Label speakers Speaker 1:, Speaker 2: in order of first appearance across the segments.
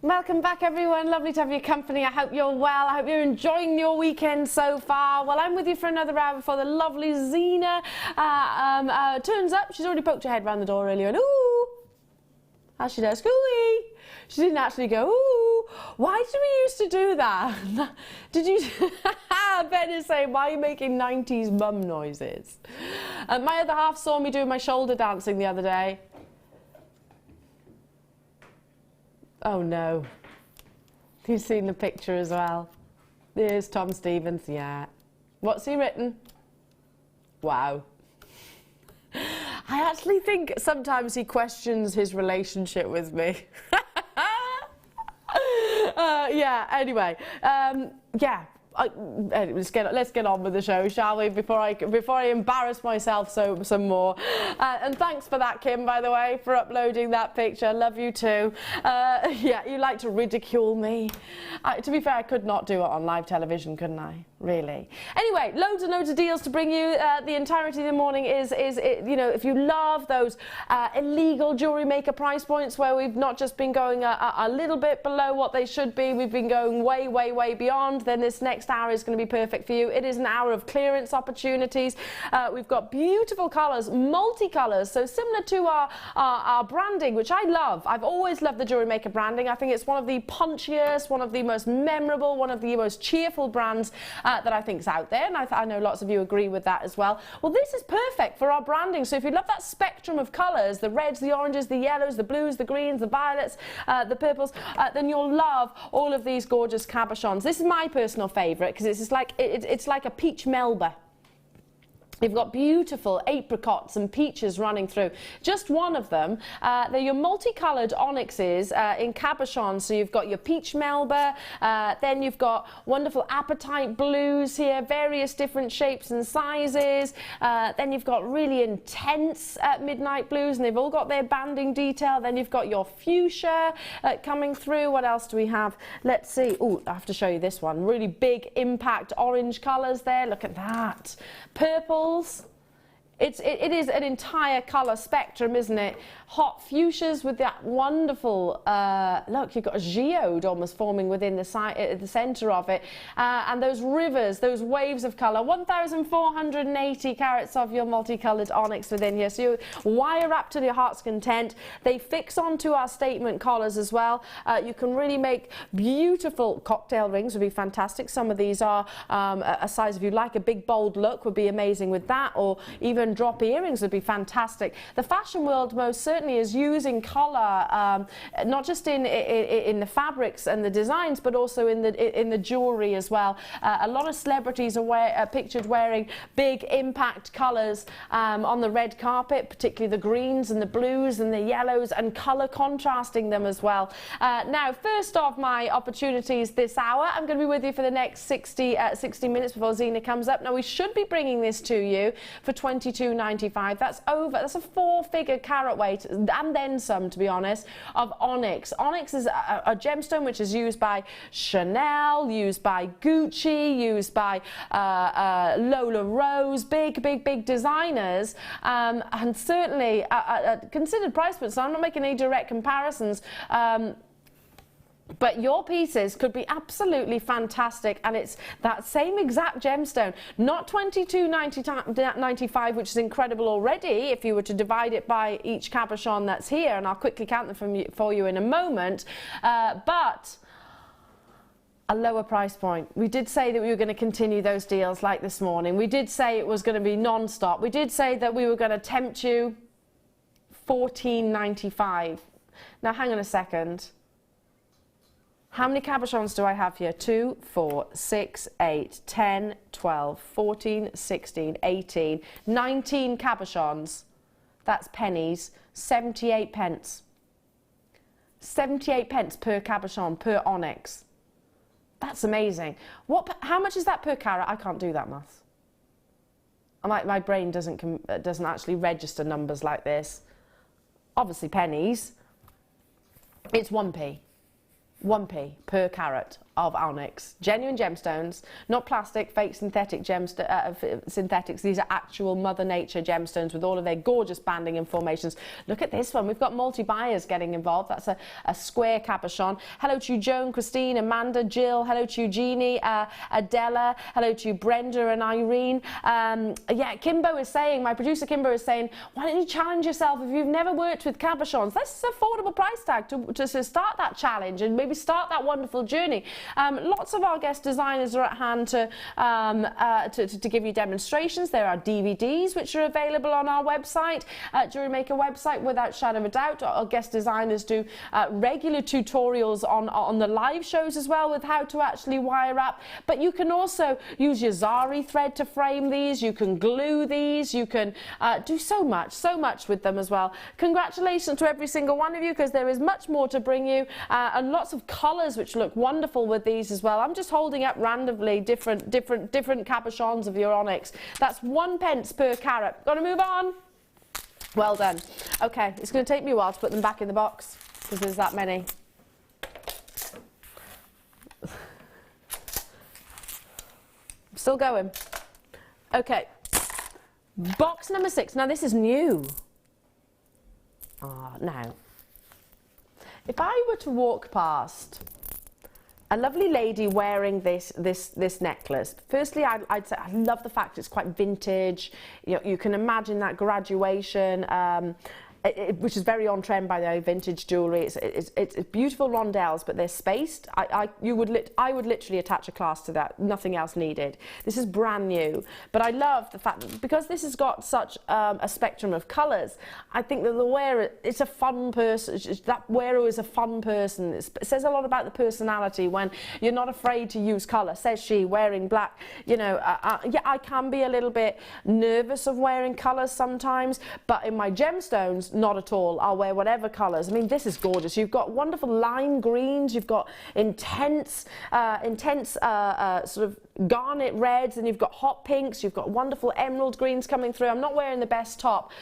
Speaker 1: Welcome back, everyone. Lovely to have your company. I hope you're well. I hope you're enjoying your weekend so far. Well, I'm with you for another hour before the lovely Zena turns up. She's already poked her head round the door earlier and ooh, as she does, ooey. She didn't actually go, ooh. Why did we used to do that? Did you? Ben is saying, why are you making 90s mum noises? My other half saw me doing my shoulder dancing the other day. Oh no. You've seen the picture as well. There's Tom Stevens, yeah. What's he written? Wow. I actually think sometimes he questions his relationship with me. Yeah, anyway, yeah. Let's get on with the show, shall we? Before I embarrass myself some more. And thanks for that, Kim, by the way, for uploading that picture. Love you too. Yeah, you like to ridicule me. To be fair, I could not do it on live television, couldn't I? Really. Anyway, loads and loads of deals to bring you. The entirety of the morning is you know, if you love those illegal jewellery maker price points where we've not just been going a little bit below what they should be, we've been going way beyond, then this next hour is going to be perfect for you. It is an hour of clearance opportunities. We've got beautiful colours, multicolours, so similar to our branding, which I love. I've always loved the Jewellery Maker branding. I think it's one of the punchiest, one of the most memorable, one of the most cheerful brands that I think is out there, and I know lots of you agree with that as well. Well, this is perfect for our branding. So if you love that spectrum of colours, the reds, the oranges, the yellows, the blues, the greens, the violets, the purples, then you'll love all of these gorgeous cabochons. This is my personal favourite because it's like a peach Melba. You've got beautiful apricots and peaches running through. Just one of them. They're your multicoloured onyxes in cabochon. So you've got your peach Melba, then you've got wonderful apatite blues here, various different shapes and sizes. Then you've got really intense midnight blues, and they've all got their banding detail. Then you've got your fuchsia coming through. What else do we have? Let's see. Oh, I have to show you this one. Really big impact orange colours there. Look at that. Purple. It is an entire colour spectrum, isn't it? Hot fuchsias with that wonderful, look, you've got a geode almost forming within the centre of it. And those rivers, those waves of colour, 1,480 carats of your multicoloured onyx within here. So you wire up to your heart's content. They fix onto our statement collars as well. You can really make beautiful cocktail rings, would be fantastic. Some of these are a size, if you like a big bold look, would be amazing with that, or even drop earrings would be fantastic. The fashion world most certainly is using colour, not just in the fabrics and the designs, but also in the jewellery as well. A lot of celebrities are pictured wearing big impact colours on the red carpet, particularly the greens and the blues and the yellows, and colour contrasting them as well. Now, first of my opportunities this hour, I'm going to be with you for the next 60 minutes before Zena comes up. Now, we should be bringing this to you for $22.95. That's a 4-figure carat weight, and then some, to be honest, of onyx. Onyx is a gemstone which is used by Chanel, used by Gucci, used by Lola Rose, big designers, and certainly considered price points. So I'm not making any direct comparisons. But your pieces could be absolutely fantastic, and it's that same exact gemstone, not $22.95, which is incredible already if you were to divide it by each cabochon that's here, and I'll quickly count them for you in a moment, but a lower price point. We did say that we were going to continue those deals like this morning. We did say it was going to be non-stop. We did say that we were going to tempt you $14.95. Now hang on a second. How many cabochons do I have here? 2, 4, 6, 8, 10, 12, 14, 16, 18, 19 cabochons. That's pennies. 78 pence. 78 pence per cabochon, per onyx. That's amazing. How much is that per carat? I can't do that maths. My brain doesn't actually register numbers like this. Obviously pennies. It's 1p. 1p per carat of onyx, genuine gemstones, not plastic, fake synthetics. These are actual Mother Nature gemstones with all of their gorgeous banding and formations. Look at this one. We've got multi-buyers getting involved. That's a square cabochon. Hello to you, Joan, Christine, Amanda, Jill. Hello to you, Jeannie, Adela. Hello to you, Brenda and Irene. Yeah, Kimbo is saying, my producer Kimbo is saying, why don't you challenge yourself if you've never worked with cabochons? This is an affordable price tag to start that challenge and maybe start that wonderful journey. Lots of our guest designers are at hand to give you demonstrations. There are DVDs which are available on our website, Jewellery Maker website, without shadow of a doubt. Our guest designers do regular tutorials on the live shows as well with how to actually wire up. But you can also use your Zari thread to frame these. You can glue these. You can do so much with them as well. Congratulations to every single one of you, because there is much more to bring you, and lots of colours which look wonderful with these as well. I'm just holding up randomly different cabochons of your onyx. That's 1p per carat. Got to move on. Well done. Okay, it's going to take me a while to put them back in the box because there's that many. Still going. Okay, box number 6. Now this is new. Now, if I were to walk past a lovely lady wearing this necklace, firstly, I'd say I love the fact it's quite vintage. You know, you can imagine that graduation, which is very on trend, by the way, vintage jewellery. It's beautiful rondelles, but they're spaced. I would literally attach a clasp to that, nothing else needed. This is brand new, but I love the fact that because this has got such a spectrum of colours, I think that the wearer, it's a fun person. That wearer is a fun person. It says a lot about the personality when you're not afraid to use colour. Says she, wearing black. You know, yeah, I can be a little bit nervous of wearing colours sometimes, but in my gemstones, not at all. I'll wear whatever colours. I mean, this is gorgeous. You've got wonderful lime greens. You've got intense sort of garnet reds, and you've got hot pinks. You've got wonderful emerald greens coming through. I'm not wearing the best top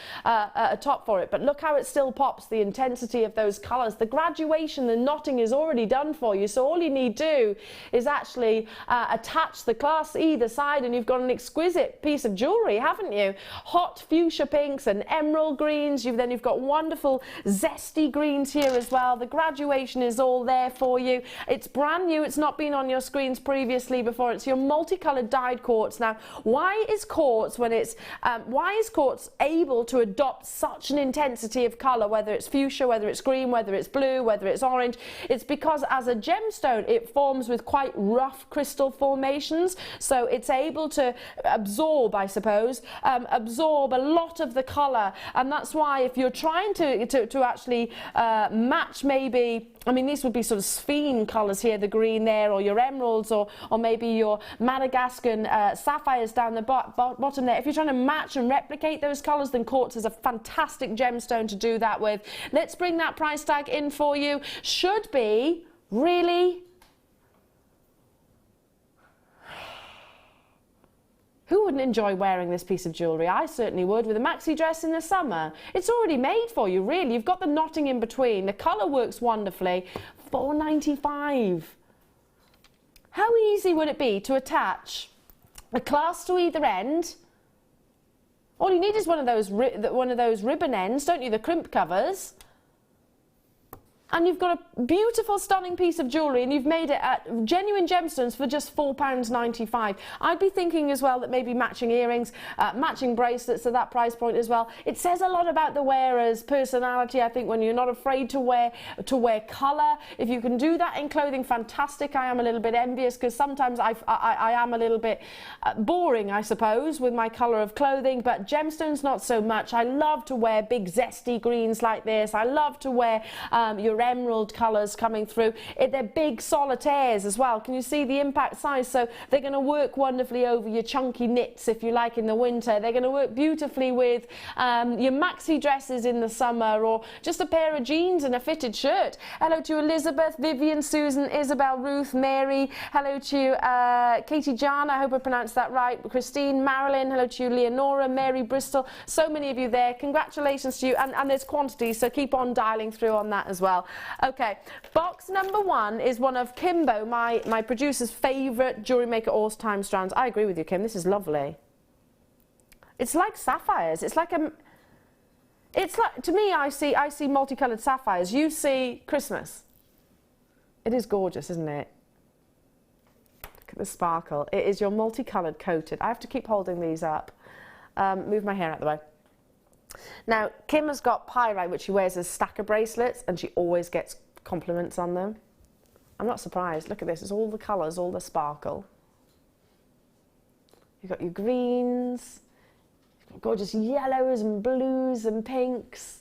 Speaker 1: for it, but look how it still pops, the intensity of those colours. The graduation, the knotting is already done for you, so all you need to do is actually attach the clasp either side, and you've got an exquisite piece of jewellery, haven't you? Hot fuchsia pinks and emerald greens. Then you've got wonderful zesty greens here as well. The graduation is all there for you. It's brand new. It's not been on your screens previously before. It's your multicoloured dyed quartz. Now, why is quartz able to adopt such an intensity of colour, whether it's fuchsia, whether it's green, whether it's blue, whether it's orange? It's because as a gemstone, it forms with quite rough crystal formations, so it's able to absorb, I suppose, absorb a lot of the colour, and that's why if you're trying to actually match, maybe, I mean, these would be sort of sphene colours here, the green there, or your emeralds, or maybe your Madagascan sapphires down the bottom there. If you're trying to match and replicate those colours, then quartz is a fantastic gemstone to do that with. Let's bring that price tag in for you. Should be, really? Who wouldn't enjoy wearing this piece of jewellery? I certainly would, with a maxi dress in the summer. It's already made for you, really. You've got the knotting in between. The colour works wonderfully. $4.95. How easy would it be to attach a clasp to either end? All you need is one of those ribbon ends, don't you? The crimp covers. And you've got a beautiful, stunning piece of jewellery, and you've made it at genuine gemstones for just £4.95. I'd be thinking as well that maybe matching earrings, matching bracelets at that price point as well. It says a lot about the wearer's personality, I think, when you're not afraid to wear colour. If you can do that in clothing, fantastic. I am a little bit envious because sometimes I am a little bit boring, I suppose, with my colour of clothing, but gemstones not so much. I love to wear big zesty greens like this. I love to wear your emerald colours coming through. They're big solitaires as well. Can you see the impact size? So they're going to work wonderfully over your chunky knits, if you like, in the winter. They're going to work beautifully with your maxi dresses in the summer, or just a pair of jeans and a fitted shirt. Hello to Elizabeth, Vivian, Susan, Isabel, Ruth, Mary. Hello to you, Katie Jan, I hope I pronounced that right. Christine, Marilyn. Hello to you, Leonora, Mary, Bristol. So many of you there. Congratulations to you. And there's quantities, so keep on dialing through on that as well. Okay, box number 1 is one of Kimbo, my producer's favourite Jewellery Maker all-time strands. I agree with you, Kim, this is lovely. It's like sapphires. It's like, to me, I see multicoloured sapphires. You see Christmas. It is gorgeous, isn't it? Look at the sparkle. It is your multicoloured coated. I have to keep holding these up. Move my hair out of the way. Now, Kim has got pyrite, which she wears as stacker bracelets, and she always gets compliments on them. I'm not surprised. Look at this. It's all the colours, all the sparkle. You've got your greens, you've got gorgeous yellows and blues and pinks.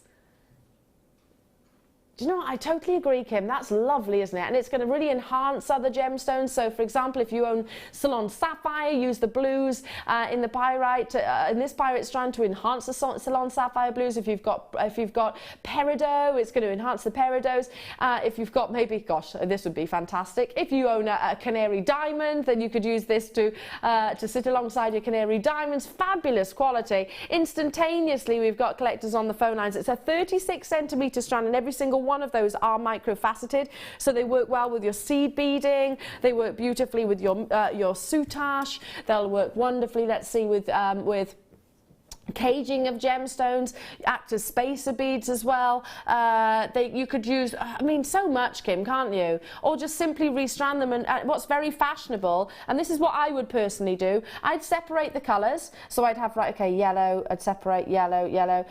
Speaker 1: Do you know what? I totally agree, Kim. That's lovely, isn't it? And it's going to really enhance other gemstones. So, for example, if you own Ceylon Sapphire, use the blues in the pyrite, in this pyrite strand to enhance the Ceylon Sapphire blues. If you've got peridot, it's going to enhance the peridots. If you've got maybe, gosh, this would be fantastic. If you own a canary diamond, then you could use this to sit alongside your canary diamonds. Fabulous quality. Instantaneously, we've got collectors on the phone lines. It's a 36 centimetre strand, and every single one of those are microfaceted, so they work well with your seed beading. They work beautifully with your soutache. They'll work wonderfully, let's see, with caging of gemstones, act as spacer beads as well. You could use, I mean, so much, Kim, can't you? Or just simply restrand them. And what's very fashionable, and this is what I would personally do, I'd separate the colours. So I'd have, right, okay, yellow, I'd separate yellow, yellow.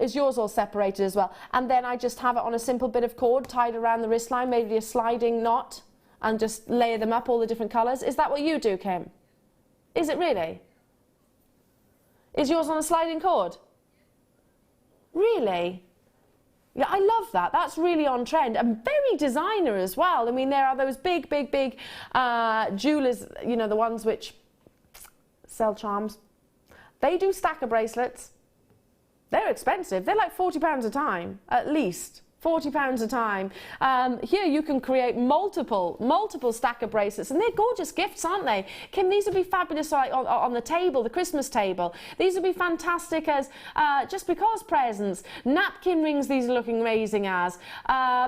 Speaker 1: Is yours all separated as well? And then I just have it on a simple bit of cord tied around the wrist line, maybe a sliding knot, and just layer them up, all the different colours. Is that what you do, Kim? Is it really? Is yours on a sliding cord? Really? Yeah, I love that. That's really on trend and very designer as well. I mean, there are those big jewellers, you know, the ones which sell charms. They do stacker bracelets. They're expensive. They're like £40 a time, at least. £40 a time. Here you can create multiple stacker bracelets, and they're gorgeous gifts, aren't they? Kim, these would be fabulous on the table, the Christmas table. These would be fantastic as just because presents. Napkin rings, these are looking amazing as.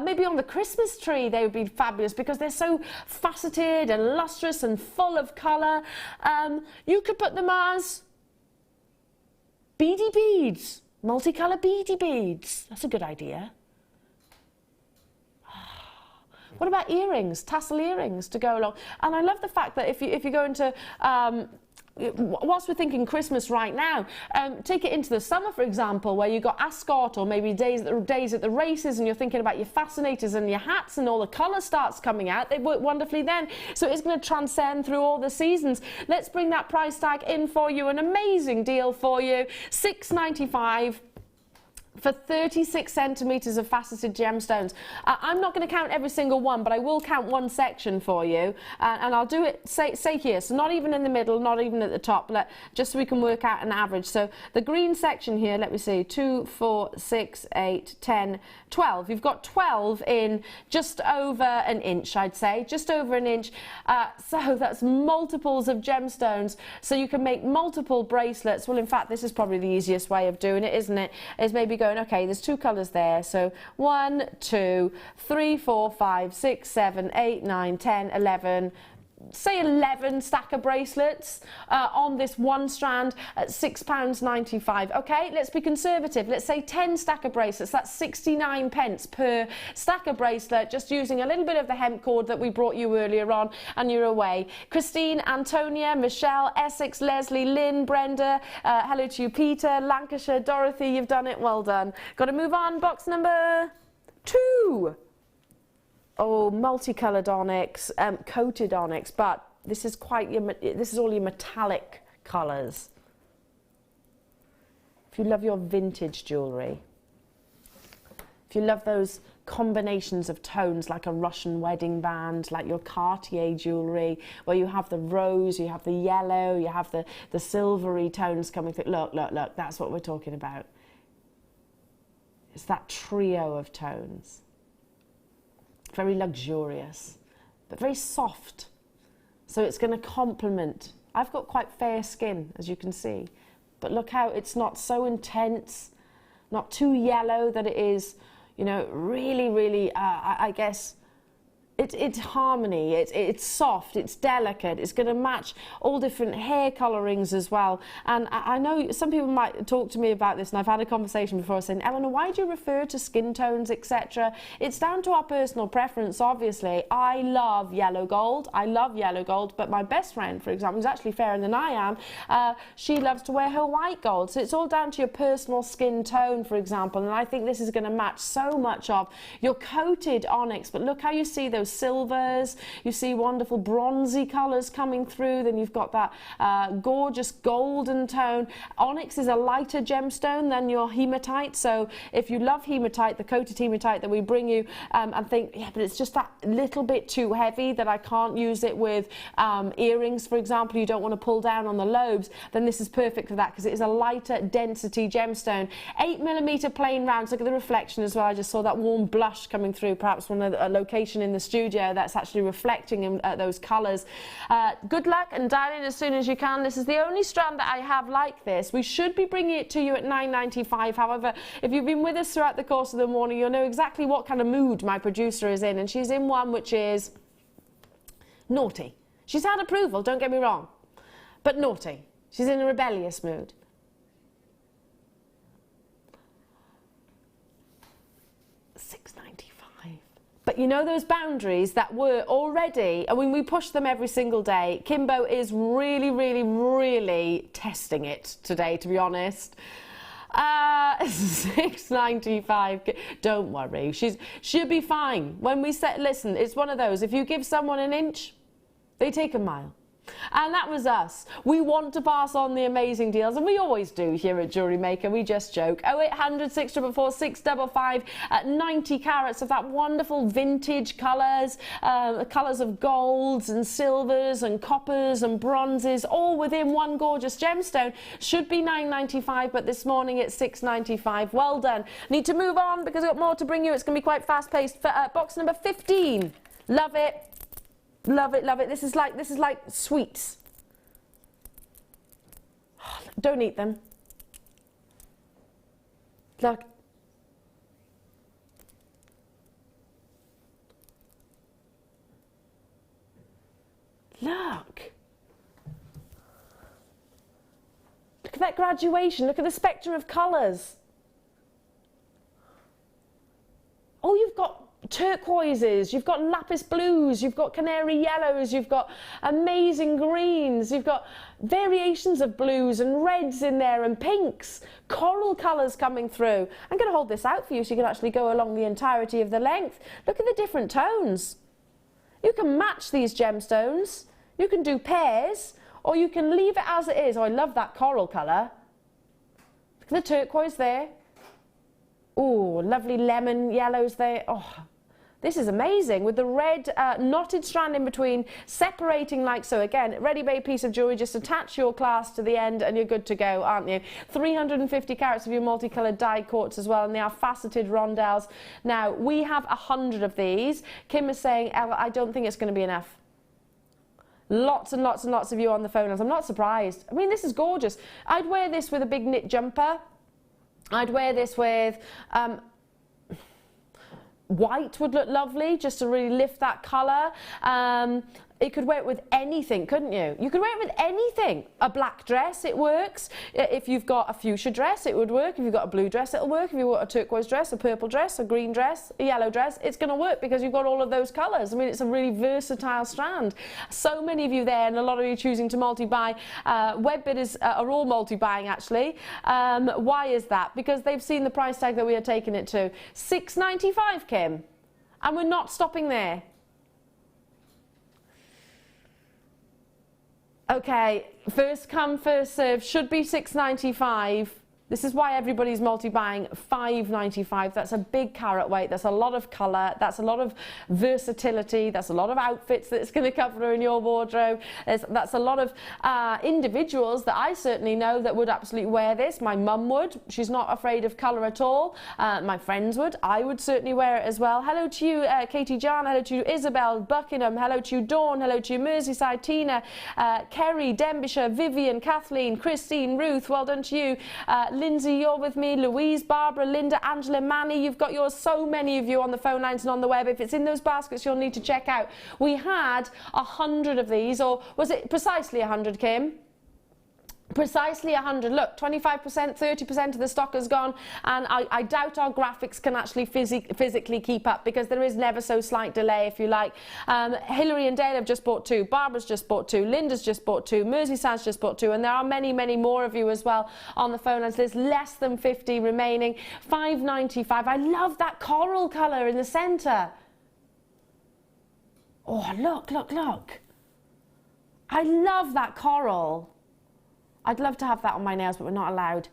Speaker 1: Maybe on the Christmas tree they would be fabulous because they're so faceted and lustrous and full of colour. You could put them as beady beads, multicolour beady beads. That's a good idea. What about earrings, tassel earrings to go along? And I love the fact that if you go into, whilst we're thinking Christmas right now, take it into the summer, for example, where you've got ascot or maybe days at the races, and you're thinking about your fascinators and your hats, and all the colour starts coming out. They work wonderfully then. So it's going to transcend through all the seasons. Let's bring that price tag in for you. An amazing deal for you. $6.95. for 36 centimetres of faceted gemstones. I'm not going to count every single one, but I will count one section for you, and I'll do it, say here, so not even in the middle, not even at the top, just so we can work out an average. So the green section here, let me see, 2, 4, 6, 8, 10, 12. You've got 12 in just over an inch, I'd say, just over an inch. So that's multiples of gemstones, so you can make multiple bracelets. Well, in fact, this is probably the easiest way of doing it, isn't it? Is maybe going, okay, there's 2 colours there, so 1, 2, 3, 4, 5, 6, 7, 8, 9, 10, 11, say 11 stacker bracelets on this one strand at £6.95. Okay, let's be conservative. Let's say 10 stacker bracelets. That's 69 pence per stacker bracelet, just using a little bit of the hemp cord that we brought you earlier on, and you're away. Christine, Antonia, Michelle, Essex, Leslie, Lynn, Brenda, hello to you, Peter, Lancashire, Dorothy, you've done it, well done. Got to move on, box number 2. Oh, multicoloured onyx, coated onyx, but this is all your metallic colours. If you love your vintage jewellery, if you love those combinations of tones like a Russian wedding band, like your Cartier jewellery, where you have the rose, you have the yellow, you have the silvery tones coming through. Look, look, look, that's what we're talking about. It's that trio of tones. Very luxurious, but very soft. So it's going to complement. I've got quite fair skin, as you can see, but look how it's not so intense, not too yellow that it is, you know, really, really, I guess, it's harmony, it's soft, it's delicate, it's going to match all different hair colourings as well. And I know some people might talk to me about this, and I've had a conversation before saying, Eleanor, why do you refer to skin tones, etc.? It's down to our personal preference, obviously. I love yellow gold, but my best friend, for example, who's actually fairer than I am, she loves to wear her white gold. So it's all down to your personal skin tone, for example, and I think this is going to match so much of your coated onyx. But look how you see those silvers, you see wonderful bronzy colours coming through, then you've got that gorgeous golden tone. Onyx is a lighter gemstone than your hematite, so if you love hematite, the coated hematite that we bring you, and think, yeah, but it's just that little bit too heavy that I can't use it with earrings, for example, you don't want to pull down on the lobes, then this is perfect for that, because it is a lighter density gemstone. 8mm plain rounds, look at the reflection as well. I just saw that warm blush coming through, perhaps from a location in the studio that's actually reflecting in those colours. Good luck and dial in as soon as you can. This is the only strand that I have like this. We should be bringing it to you at £9.95. However, if you've been with us throughout the course of the morning, you'll know exactly what kind of mood my producer is in, and she's in one which is naughty. She's had approval, don't get me wrong, but naughty. She's in a rebellious mood. But you know those boundaries that were already, and when we push them every single day, Kimbo is really, really, really testing it today, to be honest. £6.95. Don't worry, she'll be fine. When we say, listen, it's one of those, if you give someone an inch, they take a mile. And that was us. We want to pass on the amazing deals, and we always do here at Jewellery Maker. We just joke. 0800 644 655 at 90 carats of that wonderful vintage colours, colours of golds and silvers and coppers and bronzes, all within one gorgeous gemstone. Should be £9.95, but this morning it's £6.95. Well done. Need to move on because I've got more to bring you. It's going to be quite fast paced. Box number 15. Love it. Love it, love it. This is like sweets. Don't eat them. Look. Look. Look at that graduation. Look at the spectrum of colours. Oh, you've got turquoises, you've got lapis blues, you've got canary yellows, you've got amazing greens, you've got variations of blues and reds in there and pinks, coral colours coming through. I'm going to hold this out for you so you can actually go along the entirety of the length. Look at the different tones. You can match these gemstones, you can do pairs, or you can leave it as it is. Oh, I love that coral colour. Look at the turquoise there. Oh, lovely lemon yellows there. Oh, this is amazing, with the red knotted strand in between, separating like so. Again, ready-made piece of jewellery, just attach your clasp to the end and you're good to go, aren't you? 350 carats of your multicoloured die quartz as well, and they are faceted rondelles. Now, we have 100 of these. Kim is saying, Ella, I don't think it's going to be enough. Lots and lots and lots of you on the phone. I'm not surprised. I mean, this is gorgeous. I'd wear this with a big knit jumper. I'd wear this with white would look lovely, just to really lift that colour. You could wear it with anything, couldn't you? You could wear it with anything. A black dress, it works. If you've got a fuchsia dress, it would work. If you've got a blue dress, it'll work. If you've got a turquoise dress, a purple dress, a green dress, a yellow dress, it's going to work because you've got all of those colours. I mean, it's a really versatile strand. So many of you there, and a lot of you choosing to multi-buy. Web bidders are all multi-buying, actually. Why is that? Because they've seen the price tag that we are taking it to. £6.95, Kim. And we're not stopping there. Okay, first come, first serve, should be £6.95. This is why everybody's multi-buying. £5.95. That's a big carat weight. That's a lot of colour. That's a lot of versatility. That's a lot of outfits that it's going to cover in your wardrobe. That's a lot of individuals that I certainly know that would absolutely wear this. My mum would. She's not afraid of colour at all. My friends would. I would certainly wear it as well. Hello to you, Katie John. Hello to you, Isabel, Buckingham. Hello to you, Dawn. Hello to you, Merseyside, Tina, Kerry, Denbighshire, Vivian, Kathleen, Christine, Ruth. Well done to you. Lindsay, you're with me. Louise, Barbara, Linda, Angela, Manny, you've got yours. So many of you on the phone lines and on the web. If it's in those baskets, you'll need to check out. We had 100 of these, or was it precisely 100, Kim? Precisely 100. Look, 25%, 30% of the stock has gone, and I doubt our graphics can actually physically keep up, because there is never so slight delay, if you like. Hilary and Dale have just bought 2. Barbara's just bought 2. Linda's just bought 2. Merseysands just bought 2, and there are many, many more of you as well on the phone lines. There's less than 50 remaining. $5.95. I love that coral colour in the centre. Oh, look, look, look. I love that coral. I'd love to have that on my nails, but we're not allowed.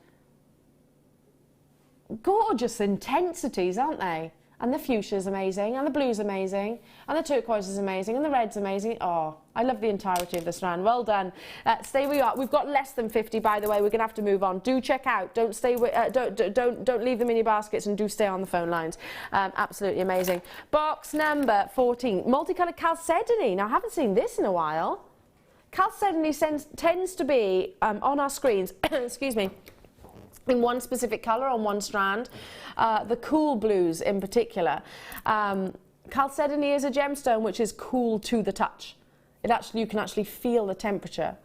Speaker 1: Gorgeous intensities, aren't they? And the fuchsia's amazing, and the blue's amazing, and the turquoise is amazing, and the red's amazing. Oh, I love the entirety of the strand. Well done. Stay where you are. We've got less than 50, by the way. We're going to have to move on. Do check out. Don't stay. Don't leave them in your baskets, and do stay on the phone lines. Absolutely amazing. Box number 14, multicolored chalcedony. Now, I haven't seen this in a while. Chalcedony tends to be on our screens, excuse me, in one specific colour on one strand, the cool blues in particular. Chalcedony is a gemstone which is cool to the touch. You can actually feel the temperature.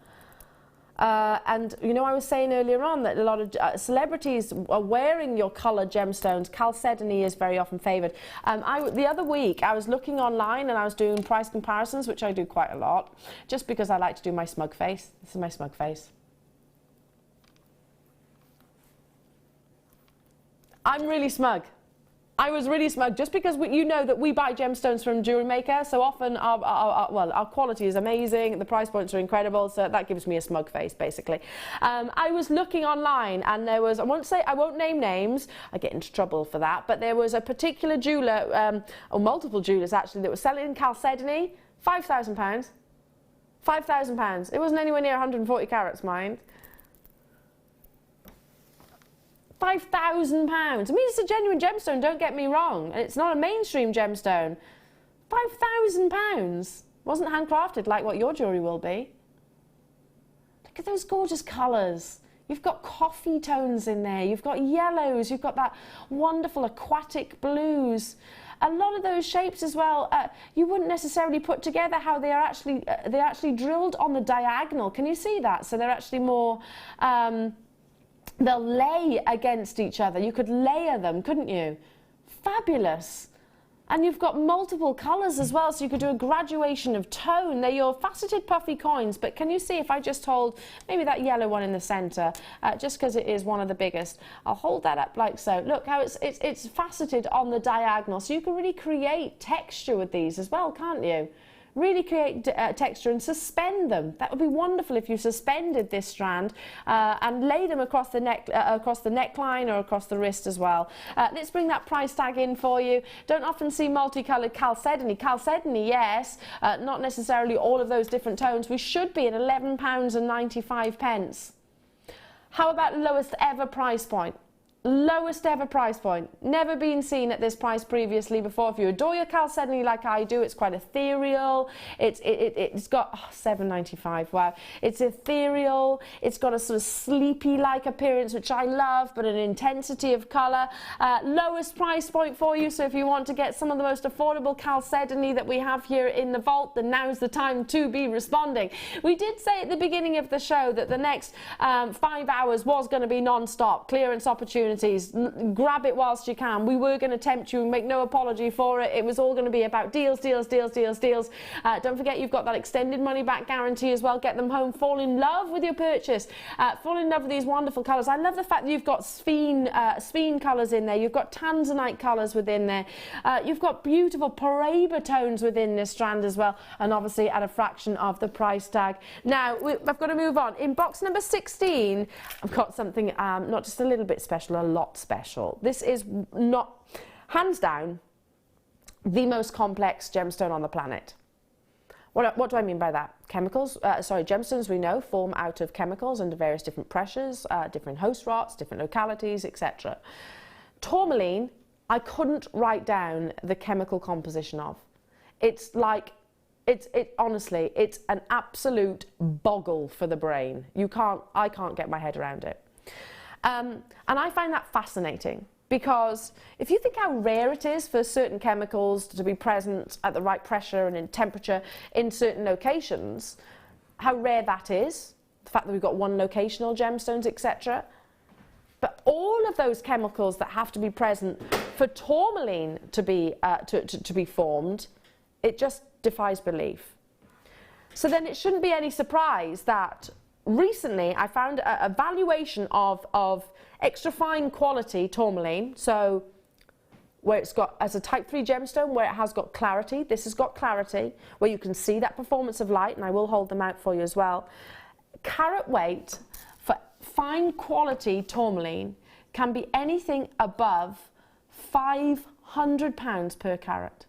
Speaker 1: And, you know, I was saying earlier on that a lot of celebrities are wearing your coloured gemstones. Chalcedony is very often favoured. The other week, I was looking online and I was doing price comparisons, which I do quite a lot, just because I like to do my smug face. This is my smug face. I'm really smug. I was really smug, just because you know that we buy gemstones from Jewellery Maker, so often our quality is amazing, the price points are incredible, so that gives me a smug face, basically. I was looking online, and there was, I won't name names, I get into trouble for that, but there was a particular jeweller, or multiple jewellers actually, that was selling chalcedony, £5,000. £5,000. It wasn't anywhere near 140 carats, mind. £5,000. I mean, it's a genuine gemstone, don't get me wrong. It's not a mainstream gemstone. £5,000. Wasn't handcrafted like what your jewellery will be. Look at those gorgeous colours. You've got coffee tones in there. You've got yellows. You've got that wonderful aquatic blues. A lot of those shapes as well, you wouldn't necessarily put together how they're actually drilled on the diagonal. Can you see that? So they're actually more... they'll lay against each other. You could layer them, couldn't you? Fabulous. And you've got multiple colours as well, so you could do a graduation of tone. They're your faceted puffy coins, but can you see if I just hold maybe that yellow one in the centre, just because it is one of the biggest. I'll hold that up like so. Look how it's faceted on the diagonal, so you can really create texture with these as well, can't you? Really create texture and suspend them. That would be wonderful if you suspended this strand and laid them across the neckline or across the wrist as well. Let's bring that price tag in for you. Don't often see multicoloured chalcedony. Chalcedony, yes, not necessarily all of those different tones. We should be at £11.95. How about lowest ever price point? Lowest ever price point, never been seen at this price previously before. If you adore your chalcedony like I do, it's quite ethereal. It's got £7.95. Wow, it's ethereal. It's got a sort of sleepy-like appearance, which I love, but an intensity of colour. Lowest price point for you. So if you want to get some of the most affordable chalcedony that we have here in the vault, then now's the time to be responding. We did say at the beginning of the show that the next 5 hours was going to be non-stop clearance opportunities. Grab it whilst you can. We were going to tempt you and make no apology for it. It was all going to be about deals, deals, deals, deals, deals. Don't forget you've got that extended money back guarantee as well. Get them home. Fall in love with your purchase. Fall in love with these wonderful colours. I love the fact that you've got sphene colours in there. You've got tanzanite colours within there. You've got beautiful Paraiba tones within this strand as well. And obviously at a fraction of the price tag. Now, I've got to move on. In box number 16, I've got something not just a little bit special, a lot special. This is not, hands down, the most complex gemstone on the planet. What do I mean by that? Gemstones we know form out of chemicals under various different pressures, different host rots, different localities, etc. Tourmaline, I couldn't write down the chemical composition of. It's like, honestly, it's an absolute boggle for the brain. I can't get my head around it. And I find that fascinating, because if you think how rare it is for certain chemicals to be present at the right pressure and in temperature in certain locations, how rare that is, the fact that we've got one locational gemstones, etc. But all of those chemicals that have to be present for tourmaline to be formed, it just defies belief. So then it shouldn't be any surprise that recently I found a valuation of extra fine quality tourmaline, so where it's got, as a type 3 gemstone, where it has got clarity, this has got clarity, where you can see that performance of light, and I will hold them out for you as well. Carat weight for fine quality tourmaline can be anything above £500 per carat.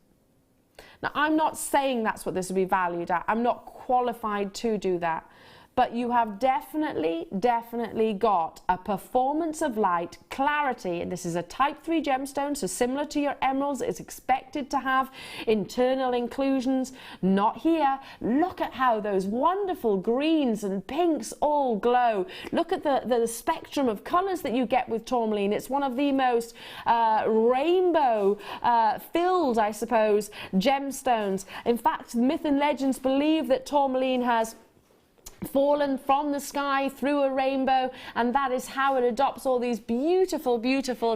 Speaker 1: Now, I'm not saying that's what this would be valued at. I'm not qualified to do that. But you have definitely got a performance of light, clarity, and this is a type 3 gemstone, so similar to your emeralds, it's expected to have internal inclusions, not here. Look at how those wonderful greens and pinks all glow. Look at the spectrum of colours that you get with tourmaline. It's one of the most rainbow filled, I suppose, gemstones. In fact, myth and legends believe that tourmaline has fallen from the sky through a rainbow, and that is how it adopts all these beautiful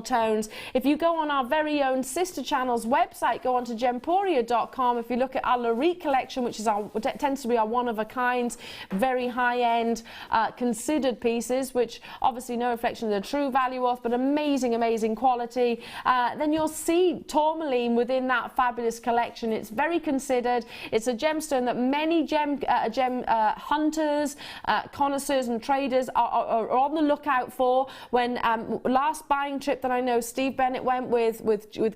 Speaker 1: tones. If you go on our very own sister channel's website, go on to gemporia.com, if you look at our Lorite collection, which is tends to be our one-of-a-kind, very high-end considered pieces, which obviously no reflection of the true value of, but amazing quality, then you'll see tourmaline within that fabulous collection. It's very considered. It's a gemstone that many gem hunters, connoisseurs and traders are on the lookout for. When last buying trip that I know Steve Bennett went with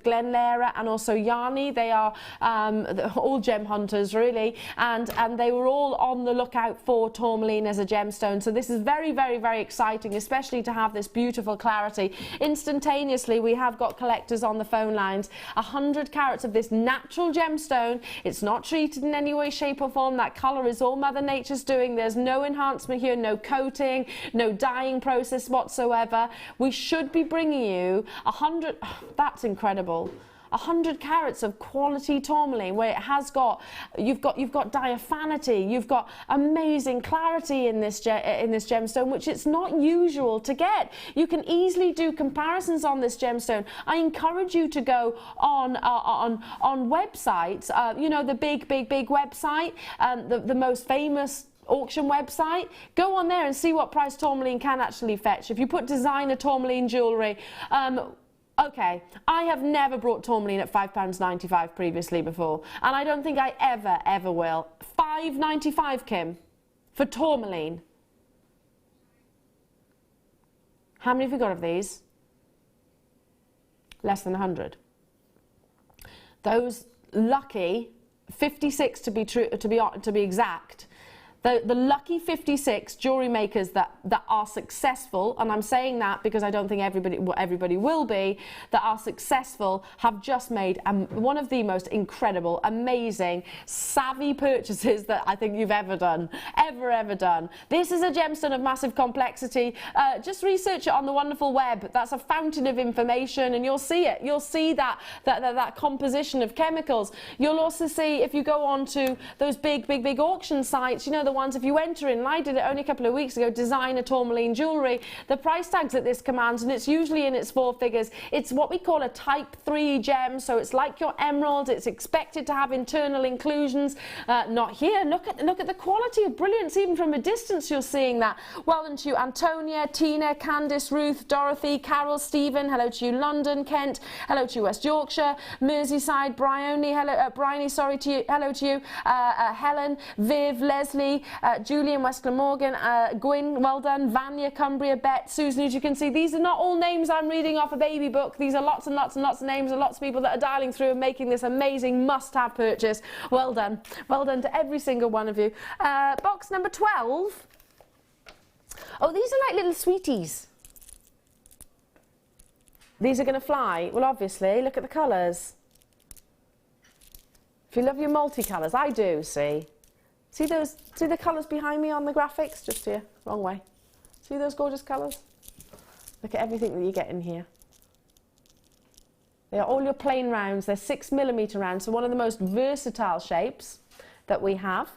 Speaker 1: Glenn Lehrer and also Yanni, they are all gem hunters really, and they were all on the lookout for tourmaline as a gemstone. So this is very exciting, especially to have this beautiful clarity. Instantaneously, we have got collectors on the phone lines. 100 carats of this natural gemstone. It's not treated in any way, shape or form. That color is all Mother Nature's doing. There's no enhancement here, no coating, no dyeing process whatsoever. We should be bringing you 100, that's incredible. 100 carats of quality tourmaline, where it has got, you've got diaphanity, you've got amazing clarity in this gemstone, which it's not usual to get. You can easily do comparisons on this gemstone. I encourage you to go on websites, you know, the big website, the most famous auction website. Go on there and see what price tourmaline can actually fetch. If you put designer tourmaline jewellery, okay, I have never brought tourmaline at £5.95 previously before, and I don't think I ever will. £5.95, Kim, for tourmaline. How many have we got of these? Less than 100. Those lucky 56 to be exact. The lucky 56 jewellery makers that are successful, and I'm saying that because I don't think everybody will be, that are successful, have just made one of the most incredible, amazing, savvy purchases that I think you've ever done. Ever done. This is a gemstone of massive complexity. Just research it on the wonderful web. That's a fountain of information, and you'll see it. You'll see that composition of chemicals. You'll also see, if you go on to those big auction sites, you know, the ones, if you enter in, and I did it only a couple of weeks ago, designer tourmaline jewellery, the price tags that this commands, and it's usually in its 4 figures. It's what we call a type 3 gem, so it's like your emerald. It's expected to have internal inclusions. Not here. Look at the quality of brilliance. Even from a distance you're seeing that. Well done to you, Antonia, Tina, Candice, Ruth, Dorothy, Carol, Stephen, hello to you, London, Kent, hello to you, West Yorkshire, Merseyside, Bryony, hello, Bryony, sorry to you, hello to you, Helen, Viv, Leslie, Julian, West Glamorgan, Gwyn, well done, Vanya, Cumbria, Bet, Susan. As you can see, these are not all names I'm reading off a baby book. These are lots and lots of names, and lots of people that are dialing through and making this amazing must-have purchase. Well done to every single one of you. Box number 12. Oh, these are like little sweeties. These are going to fly. Well, obviously, look at the colours. If you love your multicolours, I do, see the colours behind me on the graphics? Just here, wrong way. See those gorgeous colours? Look at everything that you get in here. They are all your plain rounds. They're 6mm rounds, so one of the most versatile shapes that we have.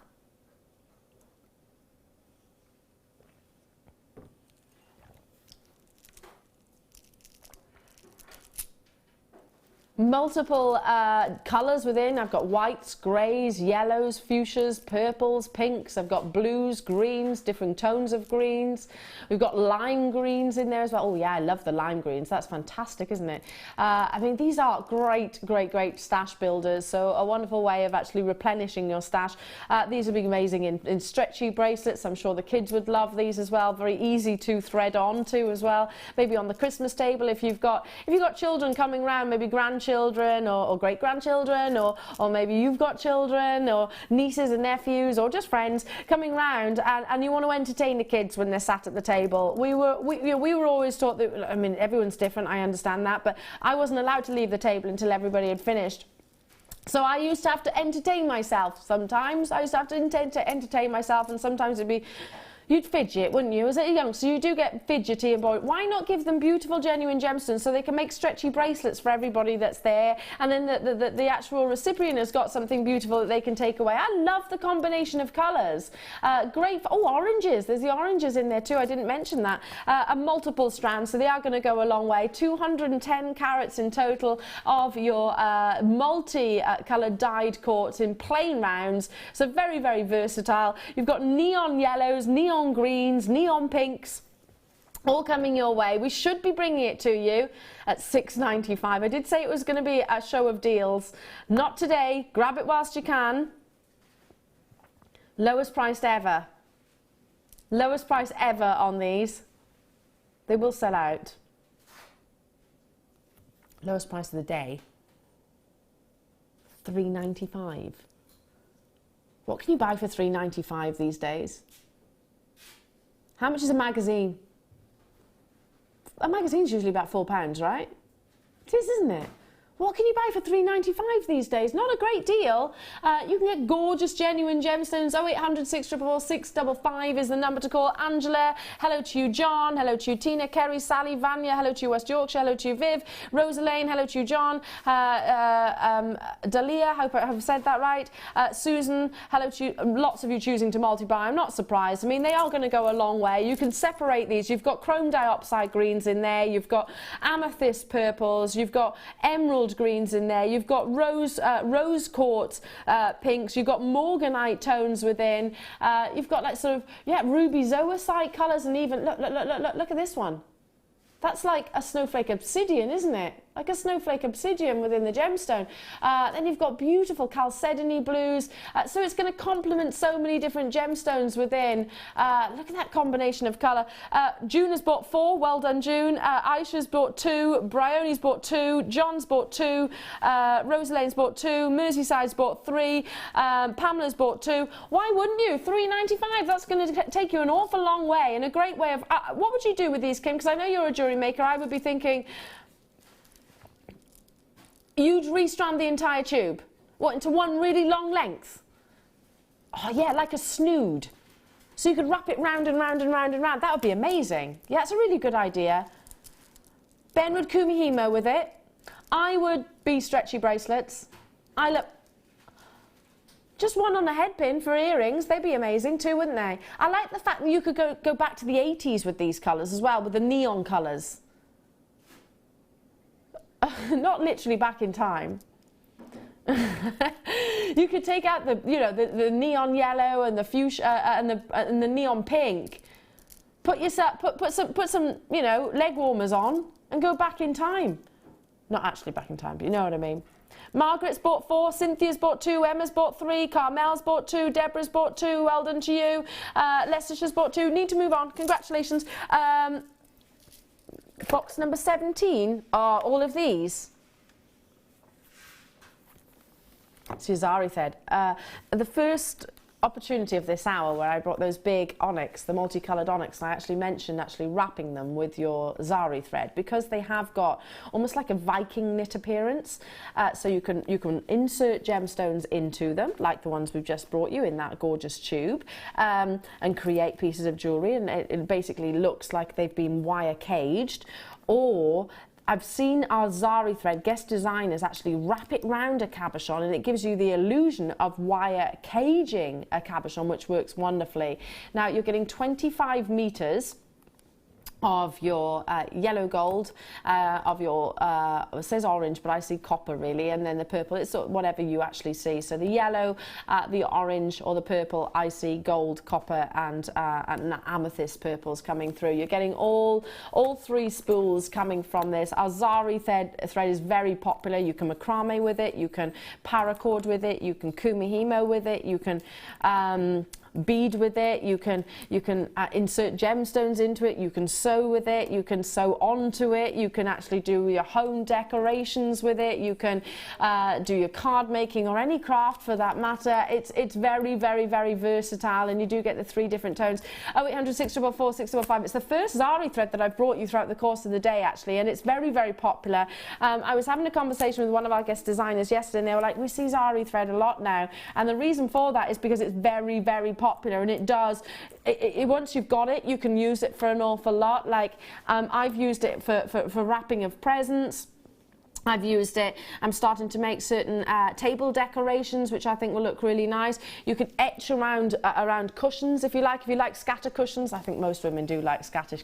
Speaker 1: Multiple colours within. I've got whites, greys, yellows, fuchsias, purples, pinks. I've got blues, greens, different tones of greens. We've got lime greens in there as well. Oh yeah, I love the lime greens. That's fantastic, isn't it? I mean, these are great, great, great stash builders. So a wonderful way of actually replenishing your stash. These would be amazing in stretchy bracelets. I'm sure the kids would love these as well. Very easy to thread on to as well. Maybe on the Christmas table if you've got children coming around, maybe grandchildren or great-grandchildren, or maybe you've got children or nieces and nephews or just friends coming round, and you want to entertain the kids when they're sat at the table. We were always taught that, I mean, everyone's different, I understand that, but I wasn't allowed to leave the table until everybody had finished. So I used to have to entertain myself sometimes. I used to have to entertain myself, and sometimes it'd be, you'd fidget, wouldn't you? As a youngster, you do get fidgety and bored. Why not give them beautiful, genuine gemstones so they can make stretchy bracelets for everybody that's there, and then the actual recipient has got something beautiful that they can take away. I love the combination of colours. Great. Oh, oranges. There's the oranges in there too. I didn't mention that. And multiple strands, so they are going to go a long way. 210 carats in total of your multi-coloured dyed quartz in plain rounds. So very, very versatile. You've got neon yellows, neon greens, neon pinks, all coming your way. We should be bringing it to you at $6.95. I did say it was going to be a show of deals. Not today. Grab it whilst you can. Lowest priced ever. Lowest price ever on these. They will sell out. Lowest price of the day. $3.95. What can you buy for $3.95 these days? How much is a magazine? A magazine's usually about £4, right? It is, isn't it? What can you buy for $3.95 these days? Not a great deal. You can get gorgeous, genuine gemstones. 0800 644 655 is the number to call. Angela, hello to you. John, hello to you. Tina, Kerry, Sally, Vanya, hello to you. West Yorkshire, hello to you. Viv, Rosalane, hello to you. John, Dalia, hope I've said that right. Susan, hello to you. Lots of you choosing to multi-buy. I'm not surprised. I mean, they are going to go a long way. You can separate these. You've got chrome dioxide greens in there. You've got amethyst purples. You've got emerald greens in there. You've got rose quartz pinks. You've got morganite tones within. You've got like sort of, yeah, ruby zoisite colours, and even look at this one. That's like a snowflake obsidian, isn't it? Like a snowflake obsidian within the gemstone. Then you've got beautiful chalcedony blues. So it's going to complement so many different gemstones within. Look at that combination of colour. June has bought 4. Well done, June. Aisha's bought 2. Bryony's bought 2. John's bought 2. Rosalane's bought 2. Merseyside's bought 3. Pamela's bought 2. Why wouldn't you? $3.95. That's going to take you an awful long way, and a great way of... what would you do with these, Kim? Because I know you're a jewellery maker. I would be thinking... You'd restrand the entire tube. What, into one really long length? Oh yeah, like a snood. So you could wrap it round and round and round and round. That would be amazing. Yeah, it's a really good idea. Ben would kumihimo with it. I would be stretchy bracelets. Just one on a head pin for earrings. They'd be amazing too, wouldn't they? I like the fact that you could go back to the 80s with these colours as well, with the neon colours. Not literally back in time. You could take out the neon yellow and the fuchsia and the neon pink. Put some leg warmers on and go back in time. Not actually back in time, but you know what I mean. Margaret's bought 4, Cynthia's bought 2, Emma's bought 3, Carmel's bought 2, Deborah's bought 2. Well done to you. Leicestershire's bought 2. Need to move on. Congratulations. Box number 17 are all of these. Suzari said. The first opportunity of this hour where I brought those big onyx, the multicoloured onyx, and I actually mentioned wrapping them with your zari thread, because they have got almost like a Viking knit appearance. So you can insert gemstones into them, like the ones we've just brought you in that gorgeous tube, and create pieces of jewellery, and it basically looks like they've been wire caged. Or I've seen our zari thread guest designers actually wrap it round a cabochon, and it gives you the illusion of wire caging a cabochon, which works wonderfully. Now you're getting 25 meters of your yellow gold, of your, it says orange, but I see copper really, and then the purple, it's sort of whatever you actually see. So the yellow, the orange or the purple, I see gold, copper and amethyst purples coming through. You're getting all three spools coming from this. Our zari thread is very popular. You can macrame with it, you can paracord with it, you can kumihimo with it, you can bead with it, you can insert gemstones into it, you can sew with it, you can sew onto it, you can actually do your home decorations with it, you can do your card making or any craft for that matter. It's very, very, very versatile, and you do get the three different tones. 0800 644 655. It's the first zari thread that I've brought you throughout the course of the day actually, and it's very, very popular. I was having a conversation with one of our guest designers yesterday, and they were like, we see zari thread a lot now, and the reason for that is because it's very, very popular, and it does, once you've got it, you can use it for an awful lot. Like I've used it for wrapping of presents. I've used it, I'm starting to make certain table decorations, which I think will look really nice. You can etch around cushions if you like scatter cushions. I think most women do like scatter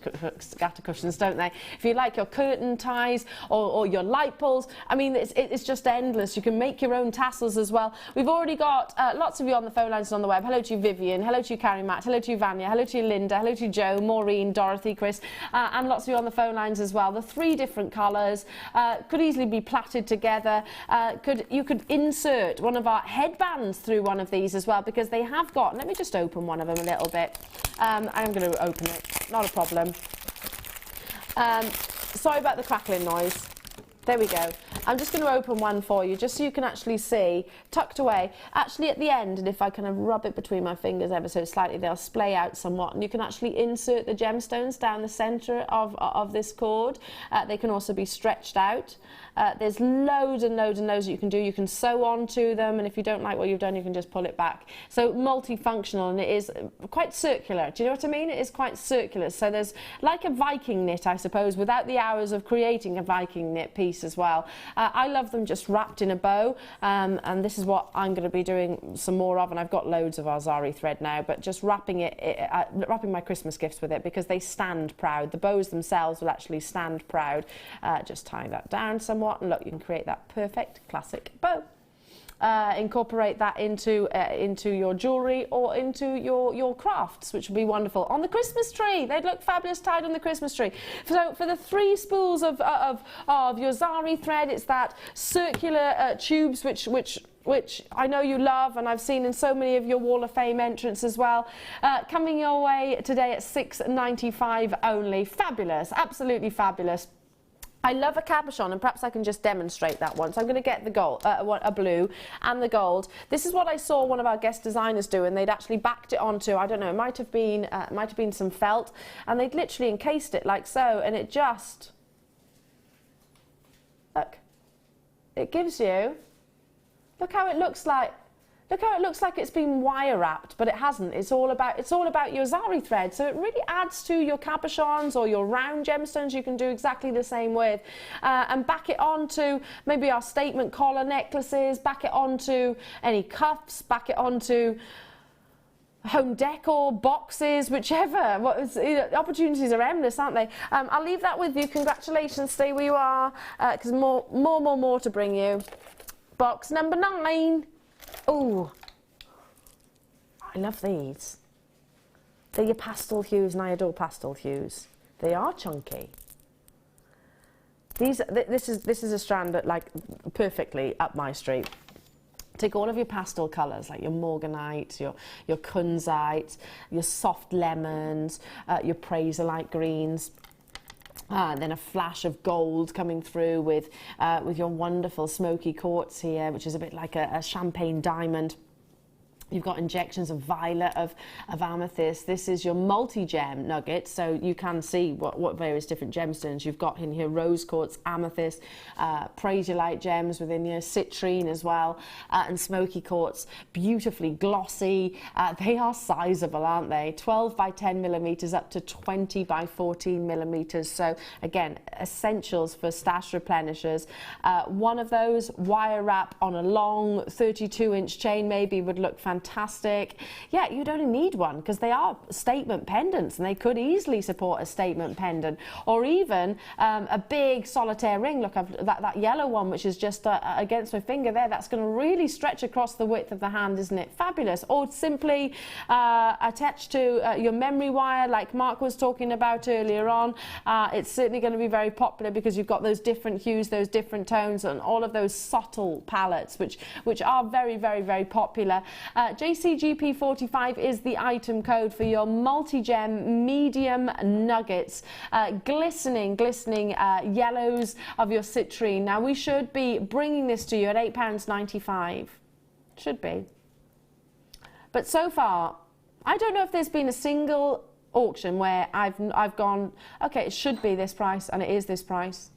Speaker 1: cushions, don't they? If you like your curtain ties or your light bulbs, I mean, it's just endless. You can make your own tassels as well. We've already got lots of you on the phone lines and on the web. Hello to you, Vivian. Hello to you, Carrie Matt. Hello to you, Vanya. Hello to you, Linda. Hello to you, Joe, Maureen, Dorothy, Chris, and lots of you on the phone lines as well. The three different colours could easily be plaited together. You could insert one of our headbands through one of these as well, because they have got, let me just open one of them a little bit. I'm going to open it, not a problem. Sorry about the crackling noise. There we go. I'm just going to open one for you, just so you can actually see, tucked away. Actually at the end, and if I kind of rub it between my fingers ever so slightly, they'll splay out somewhat, and you can actually insert the gemstones down the centre of this cord. They can also be stretched out. There's loads and loads and loads that you can do. You can sew onto them, and if you don't like what you've done, you can just pull it back. So multifunctional, and it is quite circular. Do you know what I mean? It is quite circular. So there's like a Viking knit, I suppose, without the hours of creating a Viking knit piece as well. I love them just wrapped in a bow, and this is what I'm going to be doing some more of, and I've got loads of our zari thread now, but just wrapping my Christmas gifts with it, because they stand proud. The bows themselves will actually stand proud. Just tying that down somewhat, and look, you can create that perfect classic bow. Incorporate that into your jewellery or into your crafts, which would be wonderful on the Christmas tree. They'd look fabulous tied on the Christmas tree. So for the three spools of your zari thread, it's that circular tubes which I know you love, and I've seen in so many of your Wall of Fame entrants as well. Coming your way today at $6.95 only. Fabulous, absolutely fabulous. I love a cabochon, and perhaps I can just demonstrate that one. So I'm going to get the gold, a blue and the gold. This is what I saw one of our guest designers do, and they'd actually backed it onto, I don't know, it might have been some felt, and they'd literally encased it like so, and it just, look, it gives you, look how it looks like. Look how it looks like it's been wire wrapped, but it hasn't. It's all about your zari thread. So it really adds to your cabochons or your round gemstones. You can do exactly the same with, and back it onto maybe our statement collar necklaces. Back it onto any cuffs. Back it onto home decor, boxes, whichever. Opportunities are endless, aren't they? I'll leave that with you. Congratulations, stay where you are, because more to bring you. Box number 9. Oh, I love these. They're your pastel hues, and I adore pastel hues. They are chunky. This is a strand that, like, perfectly up my street. Take all of your pastel colours, like your morganite, your kunzite, your soft lemons, your praiselite greens. And then a flash of gold coming through with your wonderful smoky quartz here, which is a bit like a champagne diamond. You've got injections of violet, of amethyst. This is your multi-gem nugget, so you can see what various different gemstones you've got in here. Rose quartz, amethyst, praisiolite gems within here, citrine as well, and smoky quartz. Beautifully glossy. They are sizable, aren't they? 12 by 10 millimeters up to 20 by 14 millimeters. So again, essentials for stash replenishers. One of those, wire wrap on a long 32-inch chain maybe would look fantastic. Yeah, you'd only need one because they are statement pendants and they could easily support a statement pendant, or even a big solitaire ring. Look, that yellow one, which is just against my finger there, that's going to really stretch across the width of the hand, isn't it? Fabulous. Or simply attached to your memory wire, like Mark was talking about earlier on. It's certainly going to be very popular because you've got those different hues, those different tones, and all of those subtle palettes, which are very, very, very popular. JCGP45 is the item code for your multi-gem medium nuggets, glistening yellows of your citrine. Now we should be bringing this to you at £8.95, should be. But so far, I don't know if there's been a single auction where I've gone, okay, it should be this price and it is this price.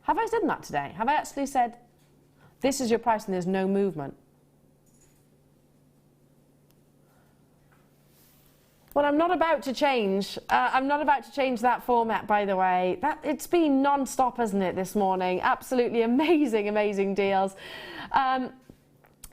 Speaker 1: Have I done that today? Have I actually said, this is your price and there's no movement? Well, I'm not about to change. I'm not about to change that format, by the way. It's been non-stop, hasn't it, this morning? Absolutely amazing, amazing deals.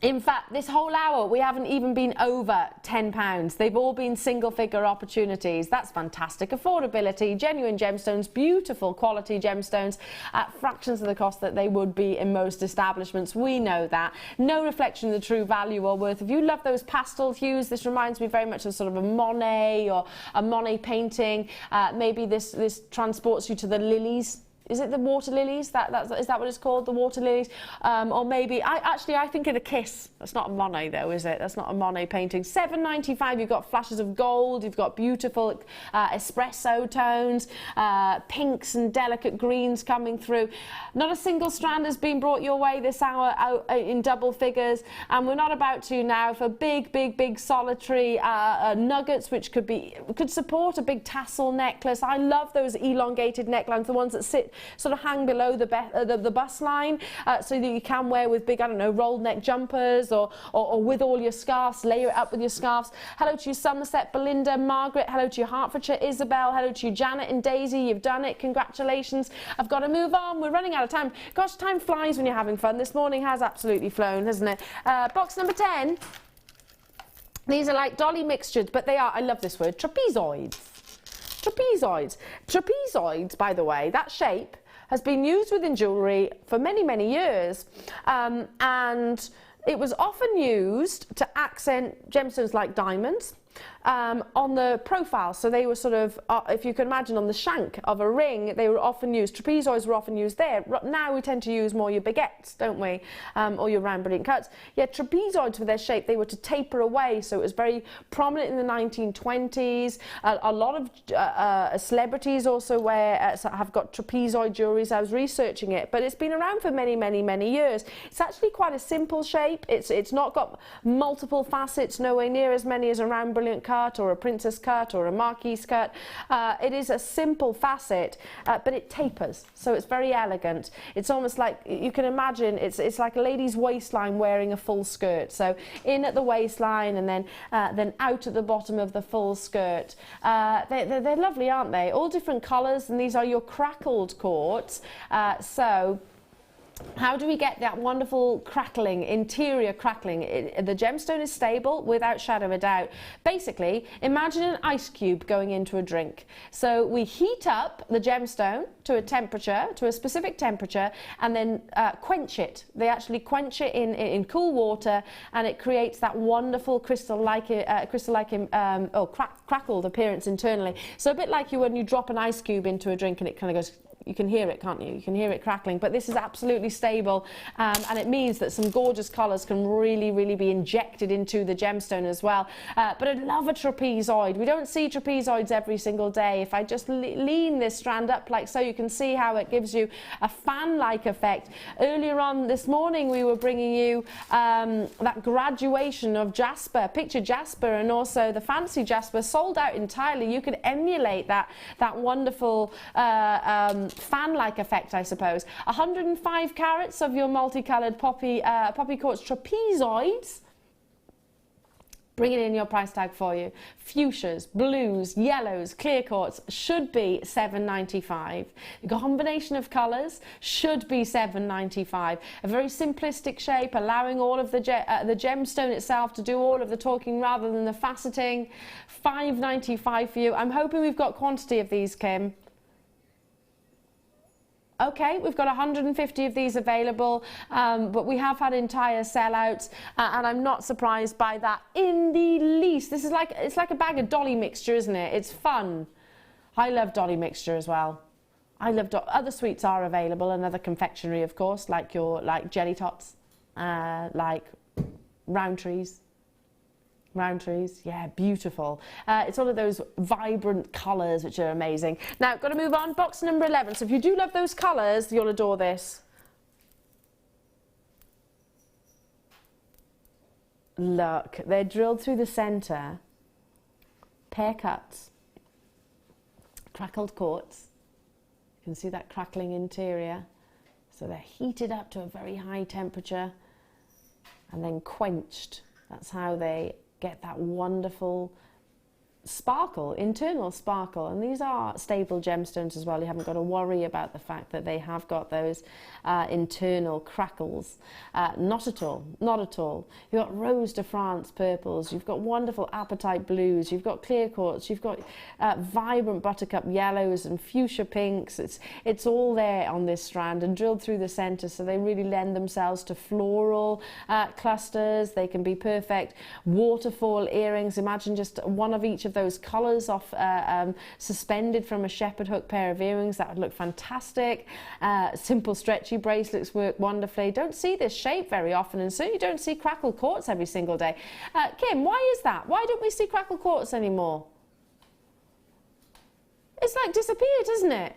Speaker 1: In fact, this whole hour, we haven't even been over £10. They've all been single-figure opportunities. That's fantastic. Affordability, genuine gemstones, beautiful quality gemstones at fractions of the cost that they would be in most establishments. We know that. No reflection of the true value or worth. If you love those pastel hues, this reminds me very much of sort of a Monet or a Monet painting. Maybe this transports you to the lilies. Is it the water lilies? Is that what it's called? The water lilies? Or maybe, I think of the Kiss. That's not a Monet though, is it? That's not a Monet painting. £7.95, you've got flashes of gold, you've got beautiful espresso tones, pinks and delicate greens coming through. Not a single strand has been brought your way this hour out in double figures, and we're not about to now for big solitary nuggets, which could support a big tassel necklace. I love those elongated necklines, the ones that sort of hang below the bust line, so that you can wear with big, I don't know, rolled neck jumpers or with all your scarves, layer it up with your scarves. Hello to you, Somerset, Belinda, Margaret. Hello to you, Hertfordshire, Isabel. Hello to you, Janet and Daisy. You've done it. Congratulations. I've got to move on. We're running out of time. Gosh, time flies when you're having fun. This morning has absolutely flown, hasn't it? Box number 10. These are like dolly mixtures, but they are, I love this word, trapezoids. Trapezoids, by the way, that shape has been used within jewellery for many years, and it was often used to accent gemstones like diamonds on the profile. So they were sort of, if you can imagine, on the shank of a ring, they were often used. Trapezoids were often used there. Now we tend to use more your baguettes, don't we? Or your round brilliant cuts. Yeah, trapezoids with their shape, they were to taper away. So it was very prominent in the 1920s. A lot of celebrities also have got trapezoid jewellery. I was researching it, but it's been around for many years. It's actually quite a simple shape. It's not got multiple facets, nowhere near as many as a round brilliant cut or a princess cut or a marquise cut. It is a simple facet, but it tapers, so it's very elegant. It's almost like, you can imagine, it's like a lady's waistline wearing a full skirt. So in at the waistline and then out at the bottom of the full skirt. They're lovely, aren't they? All different colours, and these are your crackled quartz. So how do we get that wonderful crackling, interior crackling? The gemstone is stable without shadow of a doubt. Basically, imagine an ice cube going into a drink. So we heat up the gemstone to a temperature, to a specific temperature, and then quench it. They actually quench it in cool water, and it creates that wonderful crystal-like crackled appearance internally. So a bit like when you drop an ice cube into a drink and it kind of goes You can hear it, can't you? You can hear it crackling, but this is absolutely stable, and it means that some gorgeous colours can really, really be injected into the gemstone as well. But I love a trapezoid. We don't see trapezoids every single day. If I just lean this strand up like so, you can see how it gives you a fan-like effect. Earlier on this morning, we were bringing you that graduation of jasper, picture jasper, and also the fancy jasper sold out entirely. You could emulate that wonderful fan-like effect, I suppose. 105 carats of your multicoloured poppy quartz trapezoids. Bring it in your price tag for you. Fuchsias, blues, yellows, clear quartz should be $7.95. The combination of colours should be $7.95. A very simplistic shape, allowing all of the gemstone itself to do all of the talking rather than the faceting. $5.95 for you. I'm hoping we've got quantity of these, Kim. Okay, we've got 150 of these available, but we have had entire sellouts, and I'm not surprised by that in the least. This is it's like a bag of dolly mixture, isn't it? It's fun. I love dolly mixture as well. I love other sweets are available, and other confectionery, of course, like jelly tots, like Roundtrees. Roundtrees, yeah, beautiful. It's all of those vibrant colours which are amazing. Now, got to move on. Box number 11. So if you do love those colours, you'll adore this. Look, they're drilled through the centre. Pear cuts. Crackled quartz. You can see that crackling interior. So they're heated up to a very high temperature and then quenched. That's how they get that wonderful sparkle, internal sparkle. And these are stable gemstones as well. You haven't got to worry about the fact that they have got those internal crackles. Not at all, not at all. You've got Rose de France purples, you've got wonderful apatite blues, you've got clear quartz, you've got vibrant buttercup yellows and fuchsia pinks. It's all there on this strand and drilled through the center, so they really lend themselves to floral clusters. They can be perfect waterfall earrings. Imagine just one of each of those colors off suspended from a shepherd hook pair of earrings. That would look fantastic. Simple stretchy bracelets work wonderfully. Don't see this shape very often, and certainly don't see crackle quartz every single day. Kim, why is that? Why don't we see crackle quartz anymore? It's like disappeared, isn't it?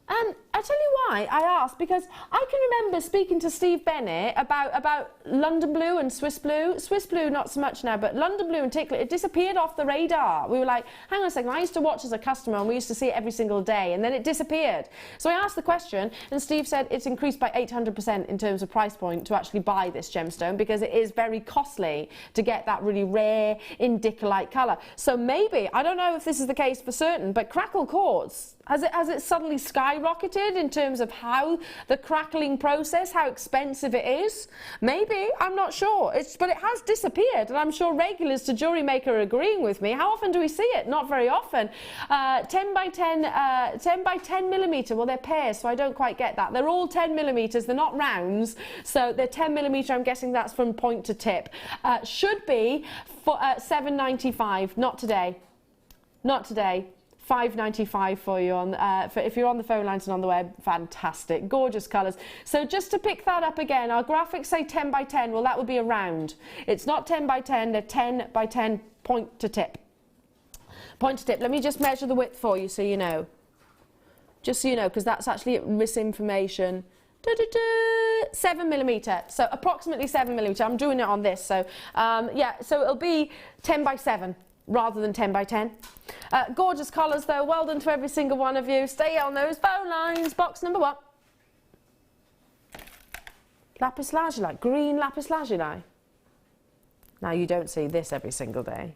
Speaker 1: And I tell you why I asked, because I can remember speaking to Steve Bennett about London Blue and Swiss Blue. Swiss Blue not so much now, but London Blue in particular, it disappeared off the radar. We were like, hang on a second, I used to watch as a customer and we used to see it every single day, and then it disappeared. So I asked the question, and Steve said it's increased by 800% in terms of price point to actually buy this gemstone, because it is very costly to get that really rare indica-like colour. So maybe, I don't know if this is the case for certain, but crackle quartz, has it suddenly skyrocketed in terms of how the crackling process, how expensive it is? Maybe, I'm not sure. But it has disappeared, and I'm sure regulars to Jewellery Maker are agreeing with me. How often do we see it? Not very often. 10 by 10 millimetre. Well, they're pairs, so I don't quite get that. They're all 10 millimetres. They're not rounds, so they're 10 millimetre. I'm guessing that's from point to tip. Should be for $7.95. Not today. Not today. $5.95 for you on if you're on the phone lines and on the web. Fantastic, gorgeous colours. So just to pick that up again, our graphics say 10 by 10. Well, that would be a round. It's not 10 by 10. They're 10 by 10 point to tip. Point to tip. Let me just measure the width for you so you know. Just so you know, because that's actually misinformation. 7 millimetre, so approximately 7 millimetre. I'm doing it on this, so yeah, so it'll be 10 by 7. Rather than 10 by 10. Gorgeous colours though, well done to every single one of you. Stay on those phone lines. Box number 1. Lapis lazuli, green lapis lazuli. Now you don't see this every single day.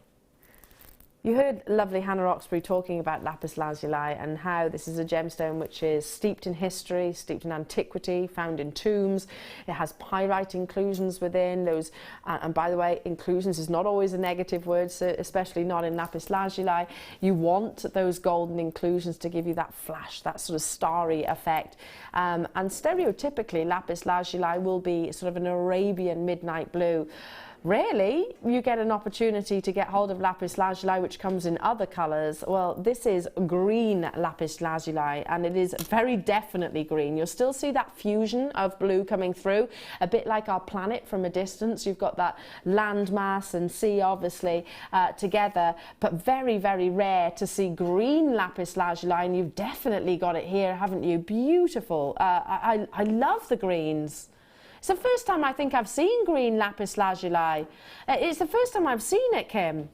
Speaker 1: You heard lovely Hannah Roxbury talking about lapis lazuli and how this is a gemstone which is steeped in history, steeped in antiquity, found in tombs. It has pyrite inclusions within those, and by the way, inclusions is not always a negative word, so especially not in lapis lazuli. You want those golden inclusions to give you that flash, that sort of starry effect. And stereotypically, lapis lazuli will be sort of an Arabian midnight blue. Rarely you get an opportunity to get hold of lapis lazuli which comes in other colours. Well, this is green lapis lazuli, and it is very definitely green. You'll still see that fusion of blue coming through, a bit like our planet from a distance. You've got that landmass and sea obviously together, but very, very rare to see green lapis lazuli, and you've definitely got it here, haven't you? Beautiful. I love the greens. It's the first time I think I've seen green lapis lazuli. It's the first time I've seen it, Kim.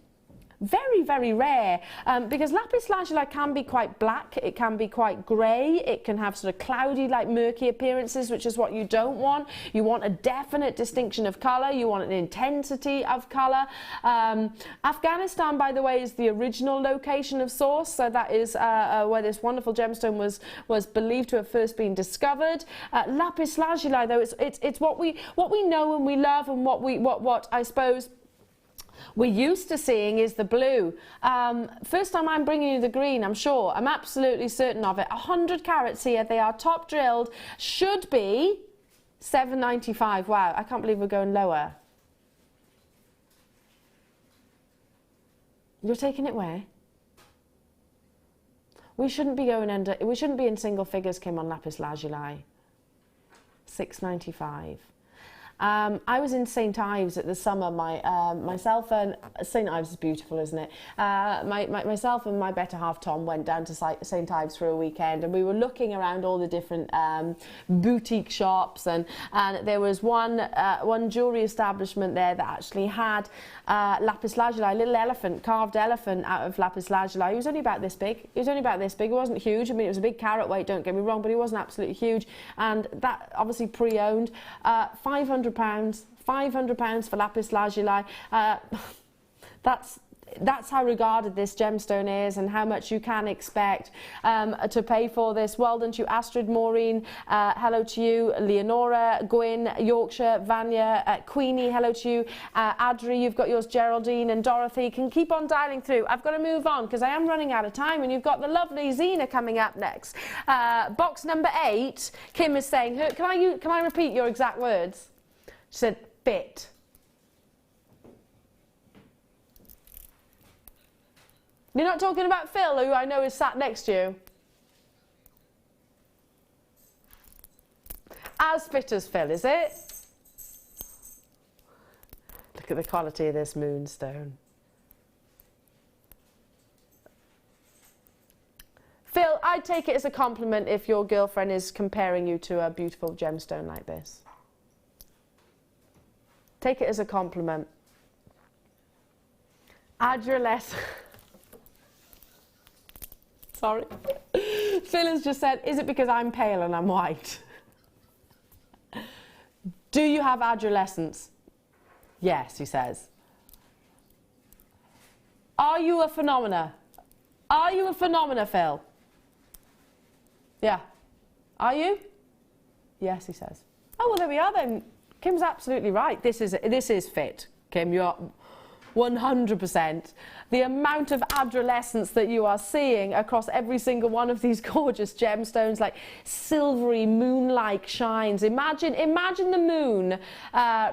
Speaker 1: Very, very rare, because lapis lazuli can be quite black, it can be quite grey, it can have sort of cloudy, like murky appearances, which is what you don't want. You want a definite distinction of colour, you want an intensity of colour. Afghanistan, by the way, is the original location of source, so that is where this wonderful gemstone was believed to have first been discovered. Lapis lazuli, though, it's what we know and we love, and what I suppose we're used to seeing is the blue. First time I'm bringing you the green, I'm sure. I'm absolutely certain of it. 100 carats here. They are top drilled. Should be $7.95. Wow, I can't believe we're going lower. You're taking it where? We shouldn't be going under. We shouldn't be in single figures, Kim, on lapis lazuli. $6.95. I was in St. Ives at the summer. Myself and St. Ives is beautiful, isn't it? Myself and my better half Tom went down to St. Ives for a weekend, and we were looking around all the different boutique shops, and there was one jewellery establishment there that actually had lapis lazuli, a little elephant, carved elephant out of lapis lazuli. He was only about this big. He was only about this big. It wasn't huge. I mean, it was a big carat weight, don't get me wrong, but he wasn't absolutely huge. And that obviously pre-owned. £500. £500 for lapis lazuli. That's how regarded this gemstone is, and how much you can expect to pay for this. Well done to you, Astrid, Maureen, hello to you, Leonora, Gwyn, Yorkshire, Vanya, Queenie, hello to you, Adri, you've got yours, Geraldine and Dorothy. Can keep on dialing through. I've got to move on because I am running out of time, and you've got the lovely Zena coming up next. Box number 8, Kim is saying, can I repeat your exact words? She said, bit. You're not talking about Phil, who I know is sat next to you? As fit as Phil, is it? Look at the quality of this moonstone. Phil, I'd take it as a compliment if your girlfriend is comparing you to a beautiful gemstone like this. Take it as a compliment. Add your less. Sorry. Phil has just said, is it because I'm pale and I'm white? Do you have adolescence? Yes, he says. Are you a phenomena? Are you a phenomena, Phil? Yeah. Are you? Yes, he says. Oh, well, there we are then. Kim's absolutely right. This is fit, Kim. You're 100%. The amount of adolescence that you are seeing across every single one of these gorgeous gemstones, like silvery moon-like shines. Imagine the moon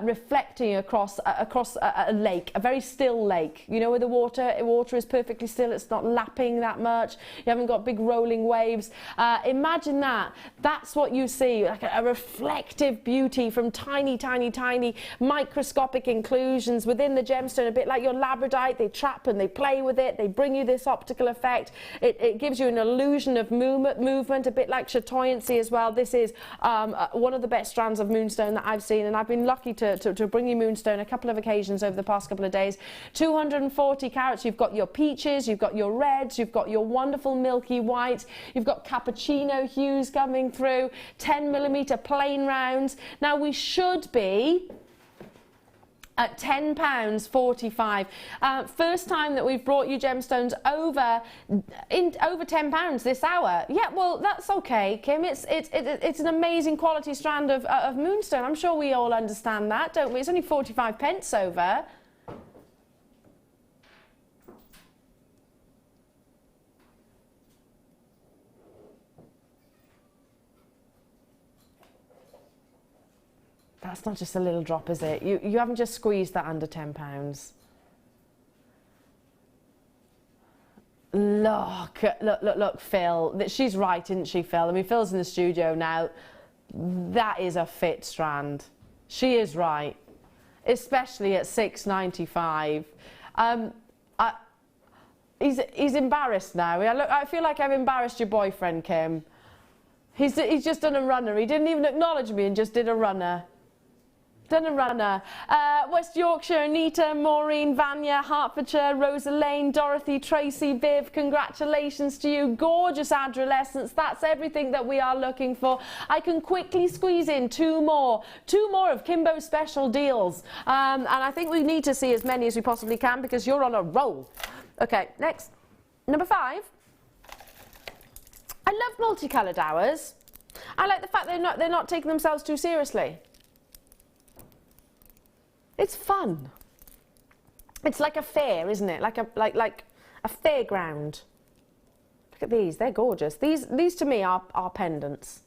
Speaker 1: reflecting across a lake, a very still lake. You know, where the water is perfectly still. It's not lapping that much. You haven't got big rolling waves. Imagine that. That's what you see, like a reflective beauty from tiny, tiny, tiny microscopic inclusions within the gemstone, a bit like your labradorite. They trap and they play with it, they bring you this optical effect. It gives you an illusion of movement, a bit like chatoyancy as well. This is one of the best strands of moonstone that I've seen, and I've been lucky to bring you moonstone a couple of occasions over the past couple of days. 240 carats, you've got your peaches, you've got your reds, you've got your wonderful milky white, you've got cappuccino hues coming through, 10mm plain rounds. Now we should be at £10.45. First time that we've brought you gemstones over £10 this hour. Yeah, well, that's okay, Kim. It's an amazing quality strand of moonstone. I'm sure we all understand that, don't we? It's only 45 pence over. That's not just a little drop, is it? You haven't just squeezed that under £10. Look, Phil. She's right, isn't she, Phil? I mean, Phil's in the studio now. That is a fit strand. She is right, especially at £6.95. He's embarrassed now. I feel like I've embarrassed your boyfriend, Kim. He's just done a runner. He didn't even acknowledge me and just did a runner. West Yorkshire, Anita, Maureen, Vanya, Hertfordshire, Rosa Lane, Dorothy, Tracy, Viv, congratulations to you. Gorgeous adolescence. That's everything that we are looking for. I can quickly squeeze in two more of Kimbo's special deals. And I think we need to see as many as we possibly can because you're on a roll. Okay, next. Number 5. I love multicoloured hours. I like the fact they're not taking themselves too seriously. It's fun. It's like a fair, isn't it? Like a fairground. Look at these, they're gorgeous. These to me are pendants.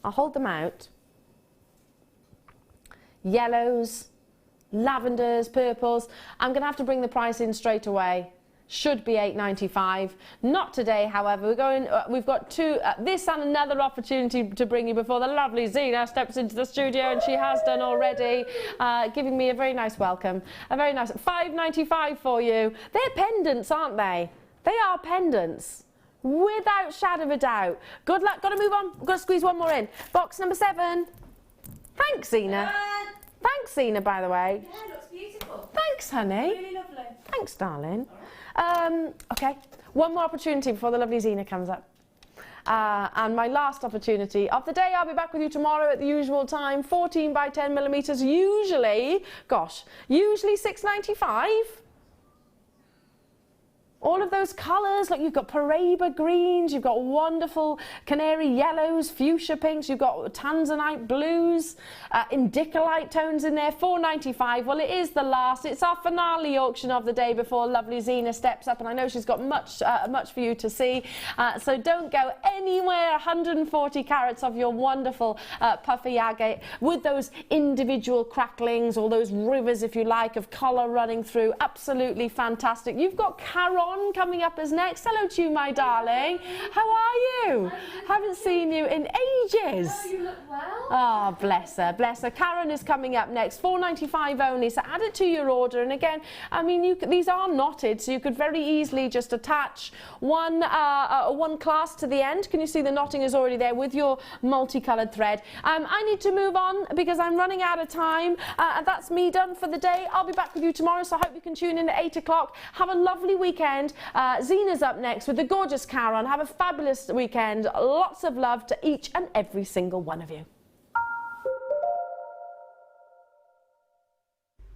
Speaker 1: I'll hold them out. Yellows, lavenders, purples. I'm going to have to bring the price in straight away. Should be $8.95. Not today, however. We've got this and another opportunity to bring you before the lovely Zena steps into the studio, and she has done already, giving me a very nice welcome. A very nice $5.95 for you. They're pendants, aren't they? They are pendants, without shadow of a doubt. Good luck. Got to move on. Got to squeeze one more in. Box number 7. Thanks, Zena. Thanks, Zena, by the way.
Speaker 2: Yeah, it looks beautiful.
Speaker 1: Thanks, honey.
Speaker 2: Really lovely.
Speaker 1: Thanks, darling. Okay, one more opportunity before the lovely Zena comes up. And my last opportunity of the day. I'll be back with you tomorrow at the usual time, 14 by 10 millimetres, usually $6.95. All of those colours, like you've got Paraiba greens, you've got wonderful canary yellows, fuchsia pinks, you've got tanzanite blues, indicolite tones in there, $4.95. Well, it is the last. It's our finale auction of the day before lovely Zena steps up, and I know she's got much for you to see. So don't go anywhere. 140 carats of your wonderful puffy agate with those individual cracklings, or those rivers, if you like, of colour running through. Absolutely fantastic. You've got Caron coming up as next. Hello to you, my darling. How are you? Haven't seen you in ages.
Speaker 2: Oh, you look well.
Speaker 1: Oh, bless her, bless her. Karen is coming up next, $4.95 only. So add it to your order. And again, I mean, these are knotted, so you could very easily just attach one clasp to the end. Can you see the knotting is already there with your multicoloured thread? I need to move on because I'm running out of time. And that's me done for the day. I'll be back with you tomorrow, so I hope you can tune in at 8 o'clock. Have a lovely weekend. Zena's up next with the gorgeous Karen. Have a fabulous weekend. Lots of love to each and every single one of you.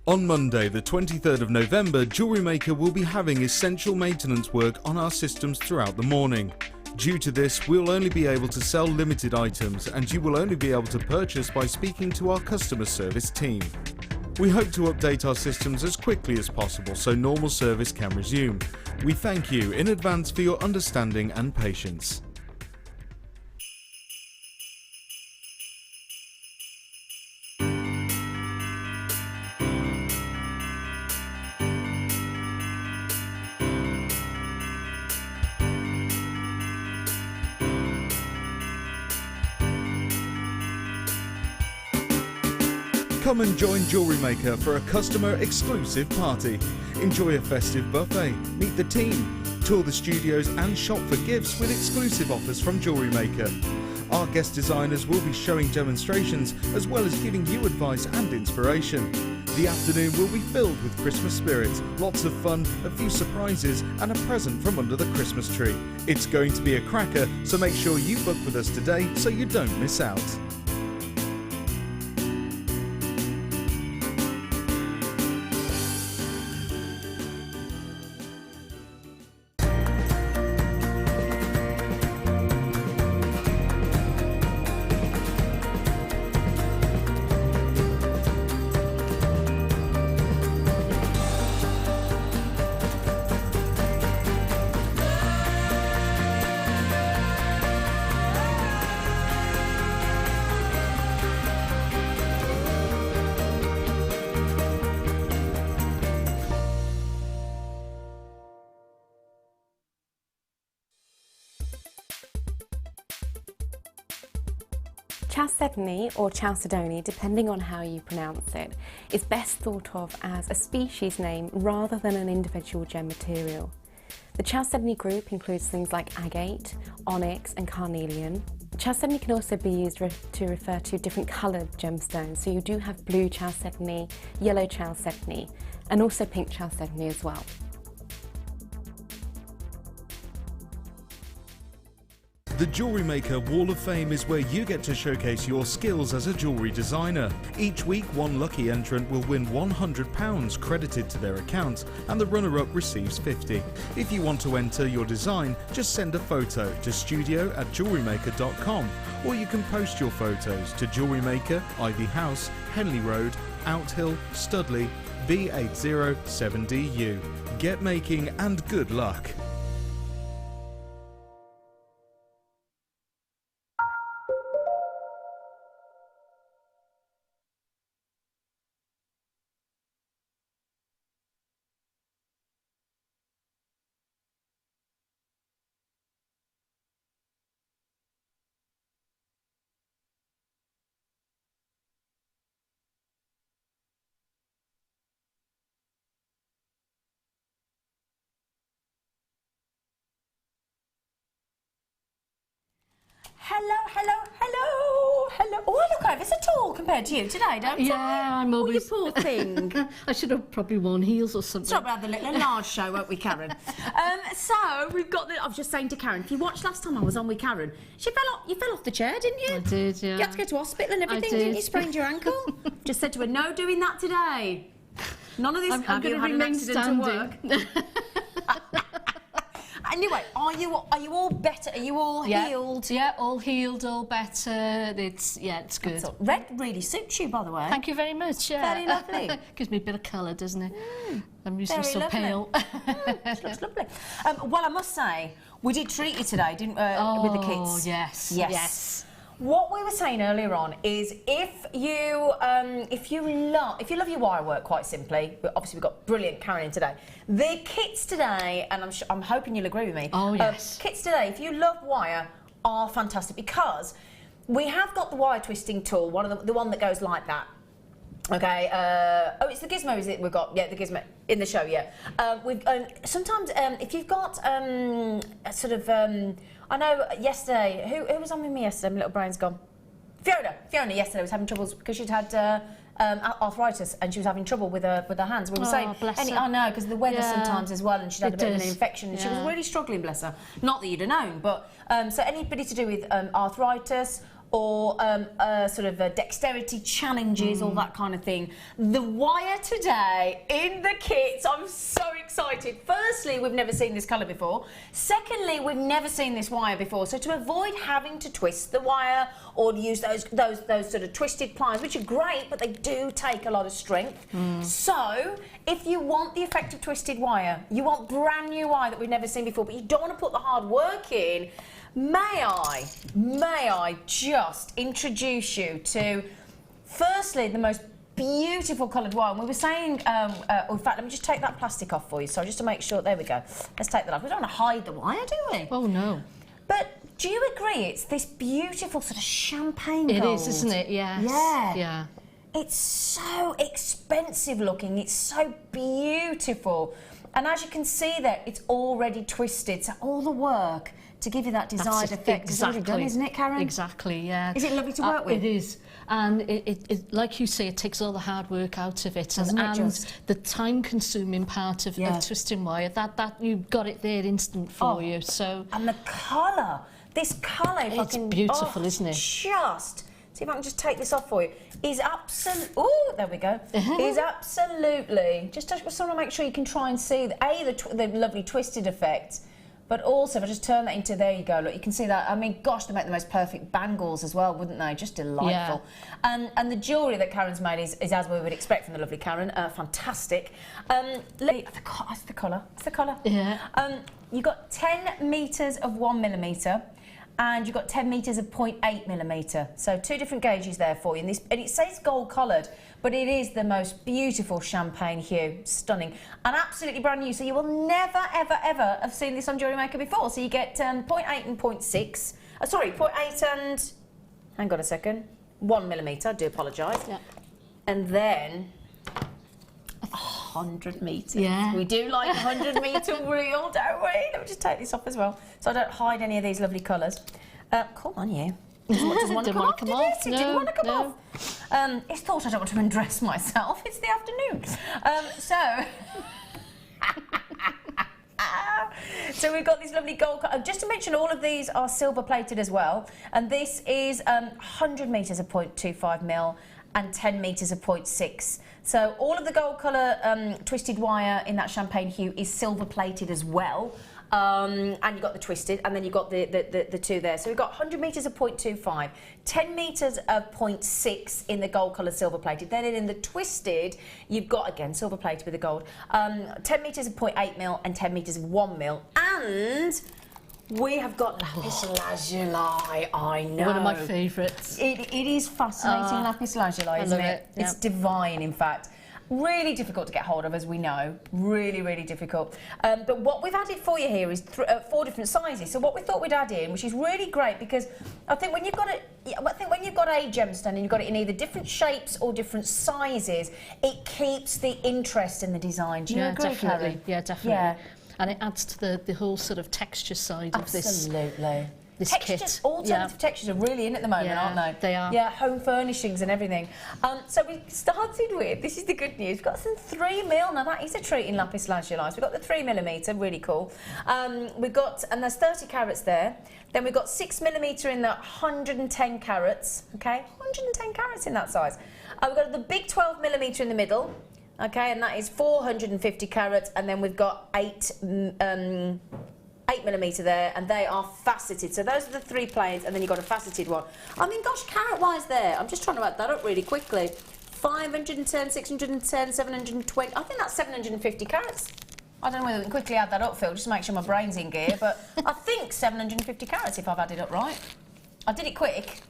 Speaker 3: On Monday, the 23rd of November, Jewellery Maker will be having essential maintenance work on our systems throughout the morning. Due to this, we'll only be able to sell limited items, and you will only be able to purchase by speaking to our customer service team. We hope to update our systems as quickly as possible so normal service can resume. We thank you in advance for your understanding and patience. Come and join Jewellery Maker for a customer exclusive party. Enjoy a festive buffet, meet the team, tour the studios and shop for gifts with exclusive offers from Jewellery Maker. Our guest designers will be showing demonstrations as well as giving you advice and inspiration. The afternoon will be filled with Christmas spirit, lots of fun, a few surprises and a present from under the Christmas tree. It's going to be a cracker, so make sure you book with us today so you don't miss out.
Speaker 4: Chalcedony, or chalcedony, depending on how you pronounce it, is best thought of as a species name rather than an individual gem material. The chalcedony group includes things like agate, onyx and carnelian. Chalcedony can also be used to refer to different coloured gemstones, so you do have blue chalcedony, yellow chalcedony and also pink chalcedony as well.
Speaker 3: The Jewellery Maker Wall of Fame is where you get to showcase your skills as a jewellery designer. Each week, one lucky entrant will win £100 credited to their account, and the runner-up receives £50. If you want to enter your design, just send a photo to studio@jewellerymaker.com, or you can post your photos to Jewellery Maker, Ivy House, Henley Road, Outhill, Studley, B807DU. Get making and good luck.
Speaker 5: Hello. Oh, I look over so tall compared to you today, don't I?
Speaker 6: Yeah, I'm always...
Speaker 5: Oh, you poor thing.
Speaker 6: I should have probably worn heels or something.
Speaker 5: So we'll have the little enlarged show, won't we, Karen? So we've got the... I was just saying to Karen, if you watched last time I was on with Karen, you fell off the chair, didn't you?
Speaker 6: I did, yeah.
Speaker 5: You had to go to hospital and everything,
Speaker 6: I did.
Speaker 5: didn't you? Sprained your ankle? Just said to her, no doing that today. None of this.
Speaker 6: I'm
Speaker 5: Have
Speaker 6: going
Speaker 5: you
Speaker 6: to
Speaker 5: had an
Speaker 6: remain
Speaker 5: accident
Speaker 6: standing.
Speaker 5: at work? Anyway, are you all better? Are you all healed?
Speaker 6: Yeah, all healed, all better. It's good.
Speaker 5: Red really suits you, by the way.
Speaker 6: Thank you very much. Yeah.
Speaker 5: Very lovely.
Speaker 6: Gives me a bit of colour, doesn't it? I'm usually
Speaker 5: Very
Speaker 6: so
Speaker 5: lovely.
Speaker 6: pale.
Speaker 5: This looks lovely. Well, I must say, we did treat you today, didn't we, with the kids?
Speaker 6: Oh, yes.
Speaker 5: What we were saying earlier on is if you love your wire work, quite simply, but obviously we've got brilliant Karen in today. The kits today, and I'm hoping you'll agree with me.
Speaker 6: Oh yes.
Speaker 5: Kits today, if you love wire, are fantastic because we have got the wire twisting tool, the one that goes like that. Okay. It's the gizmo, is it? We've got the gizmo in the show. Yeah. We've sometimes if you've got a sort of I know yesterday who was on with me yesterday. My little brain's gone. Fiona yesterday was having troubles because she'd had arthritis and she was having trouble with her hands. We were saying, I know, because of the weather sometimes as well, and she'd had a bit of an infection and she was really struggling, bless her. Not that you'd have known, but so anybody to do with arthritis or sort of dexterity challenges, all that kind of thing. The wire today in the kits, I'm so excited. Firstly, we've never seen this colour before. Secondly, we've never seen this wire before. So to avoid having to twist the wire or to use those sort of twisted pliers, which are great, but they do take a lot of strength. So if you want the effect of twisted wire, you want brand new wire that we've never seen before, but you don't want to put the hard work in, may I just introduce you to, firstly, the most beautiful coloured wire. And we were saying, in fact, let me just take that plastic off for you, so just to make sure, there we go. Let's take that off. We don't want to hide the wire, do we?
Speaker 6: Oh, no.
Speaker 5: But do you agree it's this beautiful sort of champagne gold?
Speaker 6: It is, isn't it? Yes. Yeah.
Speaker 5: It's so expensive looking. It's so beautiful. And as you can see there, it's already twisted. So all the work to give you that desired effect is already done, isn't it, Karen?
Speaker 6: Exactly, yeah.
Speaker 5: Is it lovely to work with?
Speaker 6: It is. And it, like you say, it takes all the hard work out of it. And the time-consuming part of twisting wire, that you've got it there instant for you. So. And
Speaker 5: the colour. This colour, if I can...
Speaker 6: It's beautiful, isn't it?
Speaker 5: Just... See if I can just take this off for you. Is absolutely... Oh, there we go. Is absolutely... Just want to make sure you can try and see, the lovely twisted effect, but also if I just turn that into... There you go, look, you can see that. I mean, gosh, they make the most perfect bangles as well, wouldn't they? Just delightful. Yeah. And the jewellery that Karen's made is as we would expect from the lovely Karen. Fantastic. That's the colour. It's the colour.
Speaker 6: Yeah.
Speaker 5: You've got 10 metres of 1mm. And you've got 10 metres of 0.8mm. So 2 different gauges there for you. And it says gold coloured, but it is the most beautiful champagne hue. Stunning. And absolutely brand new. So you will never, ever, ever have seen this on Jewellery Maker before. So you get 0.8 and 0.6. Sorry, 0.8 and hang on a second, 1 millimetre, I do apologise.
Speaker 6: Yeah.
Speaker 5: And then 100 metres.
Speaker 6: Yeah.
Speaker 5: We do like 100 metre reel, don't we? Let me just take this off as well, so I don't hide any of these lovely colours. Come on, you. Doesn't want to come off, did it? It didn't want to come off. It's thought I don't want to undress myself. It's the afternoon. So we've got this lovely gold colour. Just to mention, all of these are silver plated as well. And this is 100 metres of 0.25 mil and 10 metres of 0.6. So all of the gold colour twisted wire in that champagne hue is silver plated as well. And you've got the twisted, and then you've got the two there. So we've got 100 metres of 0.25, 10 metres of 0.6 in the gold colour silver plated. Then in the twisted, you've got, again, silver plated with the gold, 10 metres of 0.8 mil and 10 metres of 1 mil. And we have got lapis lazuli, I know.
Speaker 6: One of my favourites.
Speaker 5: It is fascinating, lapis lazuli, isn't it?
Speaker 6: Yeah.
Speaker 5: It's divine, in fact. Really difficult to get hold of, as we know. Really, really difficult. But what we've added for you here is 4 different sizes. So what we thought we'd add in, which is really great, because I think when you've got a gemstone and you've got it in either different shapes or different sizes, it keeps the interest in the design. Do you agree,
Speaker 6: definitely.
Speaker 5: Karen?
Speaker 6: Yeah, definitely.
Speaker 5: Yeah.
Speaker 6: And it adds to the whole sort of texture side of this.
Speaker 5: Absolutely.
Speaker 6: This
Speaker 5: textures,
Speaker 6: kit.
Speaker 5: alternative textures are really in at the moment, aren't they?
Speaker 6: They are.
Speaker 5: Yeah, home furnishings and everything. So we started with, this is the good news, we've got some 3 mil. Now that is a treat in lapis lazuli. So we've got the 3 millimetre, really cool. We've got, and there's 30 carats there. Then we've got 6 millimetre in the 110 carats, okay? 110 carats in that size. We've got the big 12 millimetre in the middle, okay, and that is 450 carats. And then we've got 8 millimetre there, and they are faceted. So those are the 3 planes, and then you've got a faceted one. I mean, gosh, carat-wise there, I'm just trying to add that up really quickly. 510, 610, 720, I think that's 750 carats. I don't know whether we can quickly add that up, Phil, just to make sure my brain's in gear, but I think 750 carats if I've added up right. I did it quick.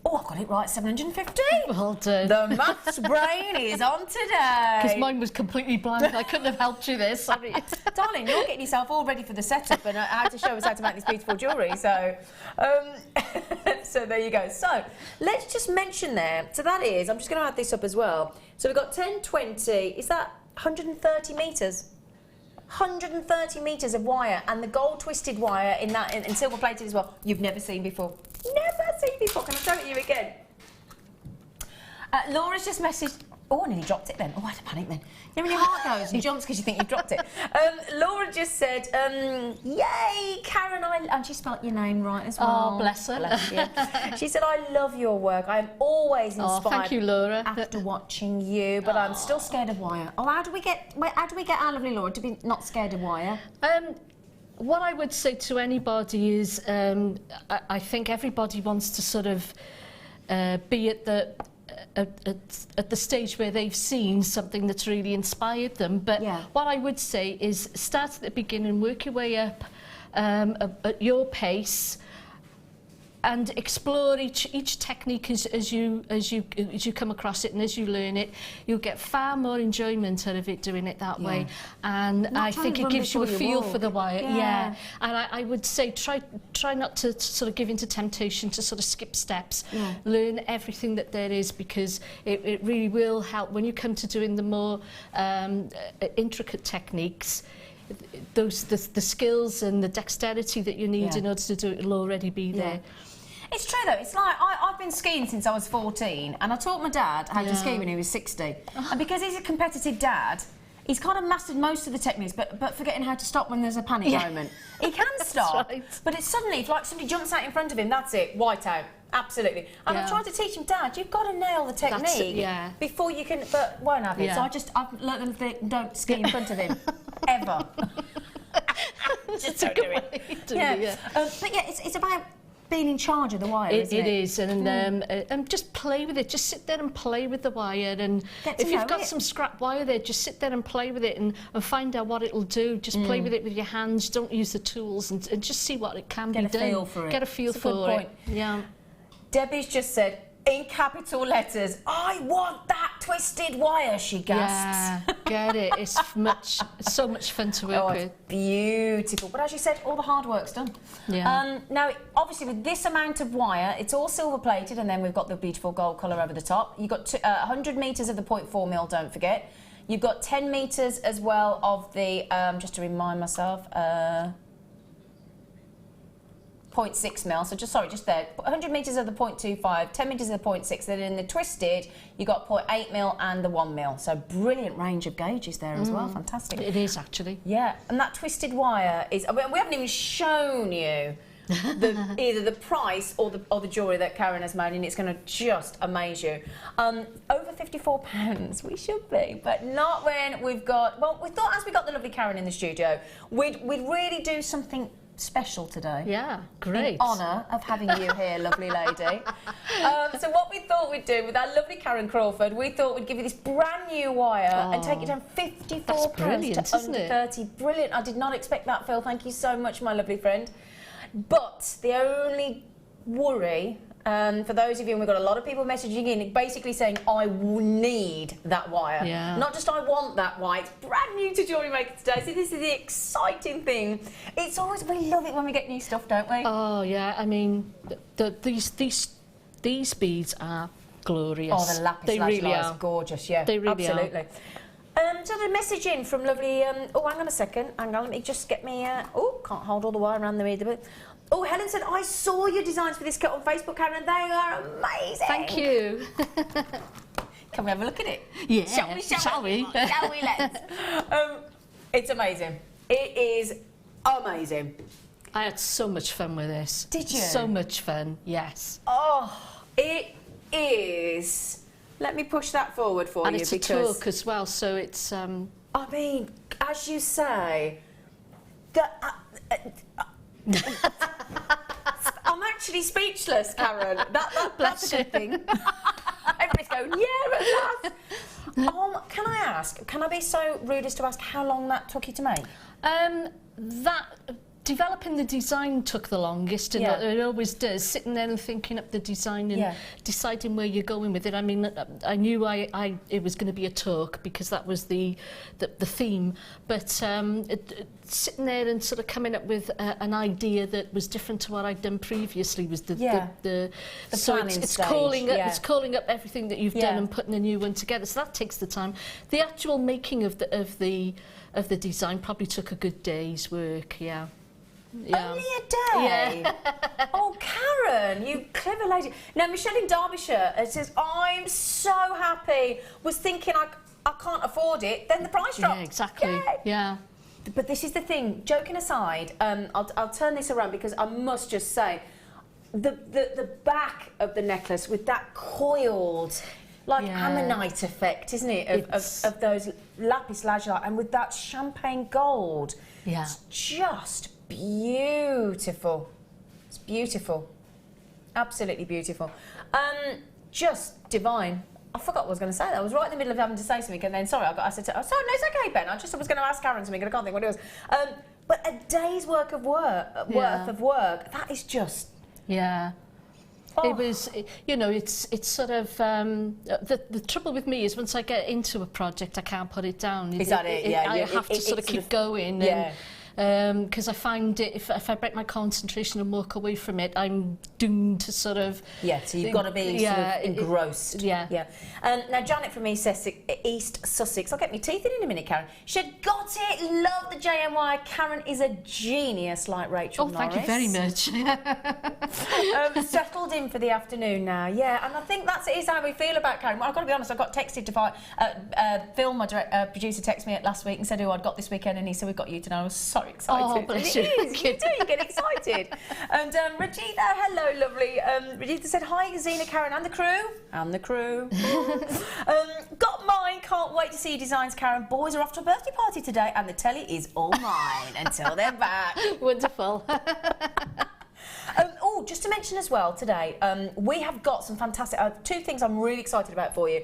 Speaker 5: Oh, I got it right, 750.
Speaker 6: Well done.
Speaker 5: The maths brain is on today.
Speaker 6: Because mine was completely blank. I couldn't have helped you there, sorry.
Speaker 5: Darling, you're getting yourself all ready for the setup and how to show us how to make this beautiful jewellery. So, so there you go. So, let's just mention there. So that is, I'm just going to add this up as well. So we've got 10, 20. Is that 130 metres? 130 metres of wire, and the gold twisted wire in that, and silver plated as well. You've never seen before. Never seen before. Can I show it you again? Laura's just messaged. Oh, I nearly dropped it then. Oh, I had a panic then. You know when your heart goes and jumps because you think you've dropped it. Laura just said, yay, Karen, and she spelt your name right as well.
Speaker 6: Oh, bless her.
Speaker 5: Bless you. She said, I love your work. I am always inspired.
Speaker 6: Oh, thank you, Laura.
Speaker 5: After watching you, but I'm still scared of wire. Oh, how do we get our lovely Laura to be not scared of wire?
Speaker 6: What I would say to anybody is, I think everybody wants to sort of be at the stage where they've seen something that's really inspired them. But what I would say is start at the beginning, work your way up at your pace, and explore each technique as you come across it, and as you learn it, you'll get far more enjoyment out of it doing it that way. And I think it gives you a feel for the wire. Yeah. And I would say try not to sort of give into temptation to sort of skip steps. Learn everything that there is, because it really will help when you come to doing the more intricate techniques. The skills and the dexterity that you need in order to do it will already be there.
Speaker 5: It's true though, it's like I've been skiing since I was 14, and I taught my dad how to ski when he was 60. And because he's a competitive dad, he's kind of mastered most of the techniques, but forgetting how to stop when there's a panic moment. He can stop, but it's suddenly, if like somebody jumps out in front of him, that's it, white out. Absolutely. And I've tried to teach him, Dad, you've got to nail the technique before you can, but won't have it. So I've learned them to don't ski in front of him, ever. Just don't do it. But yeah, it's about being in charge of the wire, isn't it?
Speaker 6: It is, and just play with it. Just sit there and play with the wire, and if you've got some scrap wire there, just sit there and play with it and find out what it'll do. Just play with it with your hands. Don't use the tools, and just see what it can be done.
Speaker 5: Get a feel for it.
Speaker 6: Get a feel for it. Yeah.
Speaker 5: Debbie's just said, in capital letters, "I want that twisted wire," she gasps.
Speaker 6: Yeah, get it. It's so much fun to work with.
Speaker 5: It's beautiful. But as you said, all the hard work's done.
Speaker 6: Yeah.
Speaker 5: Now, obviously, with this amount of wire, it's all silver plated, and then we've got the beautiful gold colour over the top. You've got 100 metres of the 0.4 mil, don't forget. You've got 10 metres as well of the, just to remind myself, 0.6 mil, so just there, 100 metres of the 0.25, 10 metres of the 0.6, then in the twisted, you got 0.8 mil and the 1 mil. So brilliant range of gauges there as well, fantastic.
Speaker 6: It is actually.
Speaker 5: Yeah, and that twisted wire is, I mean, we haven't even shown you either the price or the jewellery that Karen has made, and it's going to just amaze you. Over £54, we should be, but not when we've got, well, we thought as we got the lovely Karen in the studio, we'd really do something special today.
Speaker 6: Yeah, great.
Speaker 5: In honour of having you here, lovely lady. So what we thought we'd do with our lovely Karen Crawford, we thought we'd give you this brand new wire and take it down £54 to under 30. Brilliant. I did not expect that, Phil. Thank you so much, my lovely friend. But the only worry, for those of you, and we've got a lot of people messaging in, basically saying, I need that wire.
Speaker 6: Yeah.
Speaker 5: Not just I want that wire, it's brand new to Jewellery Maker today, so this is the exciting thing. It's always, we love it when we get new stuff, don't we?
Speaker 6: Oh, yeah, I mean, these beads are glorious.
Speaker 5: Oh, the lapis
Speaker 6: they
Speaker 5: lazuli
Speaker 6: really
Speaker 5: is
Speaker 6: are.
Speaker 5: gorgeous, yeah.
Speaker 6: They really
Speaker 5: absolutely. So the message in from lovely, oh, hang on a second, hang on, let me just get me, oh, can't hold all the wire around there either, but, oh, Helen said, I saw your designs for this kit on Facebook, Karen, and they are amazing.
Speaker 6: Thank you.
Speaker 5: Can we have a look at it?
Speaker 6: Yeah,
Speaker 5: Shall we?
Speaker 6: Shall we?
Speaker 5: Let's. It's amazing. It is amazing.
Speaker 6: I had so much fun with this.
Speaker 5: Did you?
Speaker 6: So much fun, yes.
Speaker 5: Oh, it is. Let me push that forward for
Speaker 6: And
Speaker 5: you
Speaker 6: it's a
Speaker 5: because
Speaker 6: talk as well, so it's...
Speaker 5: I mean, as you say, I'm actually speechless, Karen. That's a good thing. Everybody's going, yeah, at last. Can I ask, can I be so rude as to ask how long that took you to make?
Speaker 6: Developing the design took the longest, and it always does. Sitting there and thinking up the design and deciding where you're going with it. I mean, I knew it was going to be a talk because that was the theme. But sitting there and sort of coming up with an idea that was different to what I'd done previously was the so it's calling up everything that you've done and putting a new one together. So that takes the time. The actual making of the design probably took a good day's work. Yeah.
Speaker 5: Only a day? Yeah. Oh, Karen, you clever lady. Now, Michelle in Derbyshire says, I'm so happy. Was thinking I can't afford it. Then the price dropped.
Speaker 6: Yeah, exactly.
Speaker 5: Yay.
Speaker 6: Yeah.
Speaker 5: But this is the thing. Joking aside, I'll turn this around because I must just say, the back of the necklace with that coiled, like ammonite effect, isn't it? Of those lapis lazuli, and with that champagne gold.
Speaker 6: Yeah.
Speaker 5: It's just beautiful. It's beautiful. Absolutely beautiful. Just divine. I forgot what I was going to say. I was right in the middle of having to say something, and then I said, no, it's okay, Ben. I was going to ask Karen something, and I can't think what it was. But a day's worth of work. That is just.
Speaker 6: Yeah.
Speaker 5: Oh.
Speaker 6: It was, you know, it's sort of, the trouble with me is once I get into a project, I can't put it down.
Speaker 5: Is that it? Yeah.
Speaker 6: I have to sort of keep going.
Speaker 5: Yeah.
Speaker 6: Because I find it, if I break my concentration and walk away from it, I'm doomed to sort of...
Speaker 5: Yeah, so you've got to be sort of engrossed.
Speaker 6: Yeah.
Speaker 5: Now, Janet from East Sussex, I'll get my teeth in a minute, Karen. She said, got it, love the JMY. Karen is a genius like Rachel Norris.
Speaker 6: Thank you very much.
Speaker 5: Settled in for the afternoon now, yeah, and I think that is how we feel about Karen. Well, I've got to be honest, I got texted to Phil, my producer, texted me last week and said, I'd got this weekend, and he said, we've got you tonight. I was so excited.
Speaker 6: Oh, bless you.
Speaker 5: It is, you get excited. And Regina, hello, lovely. Regina said, hi, Zena, Karen, and the crew. And the crew. Got mine, can't wait to see your designs, Karen. Boys are off to a birthday party today, and the telly is all mine until they're back.
Speaker 6: Wonderful.
Speaker 5: Just to mention as well today, we have got some fantastic, two things I'm really excited about for you.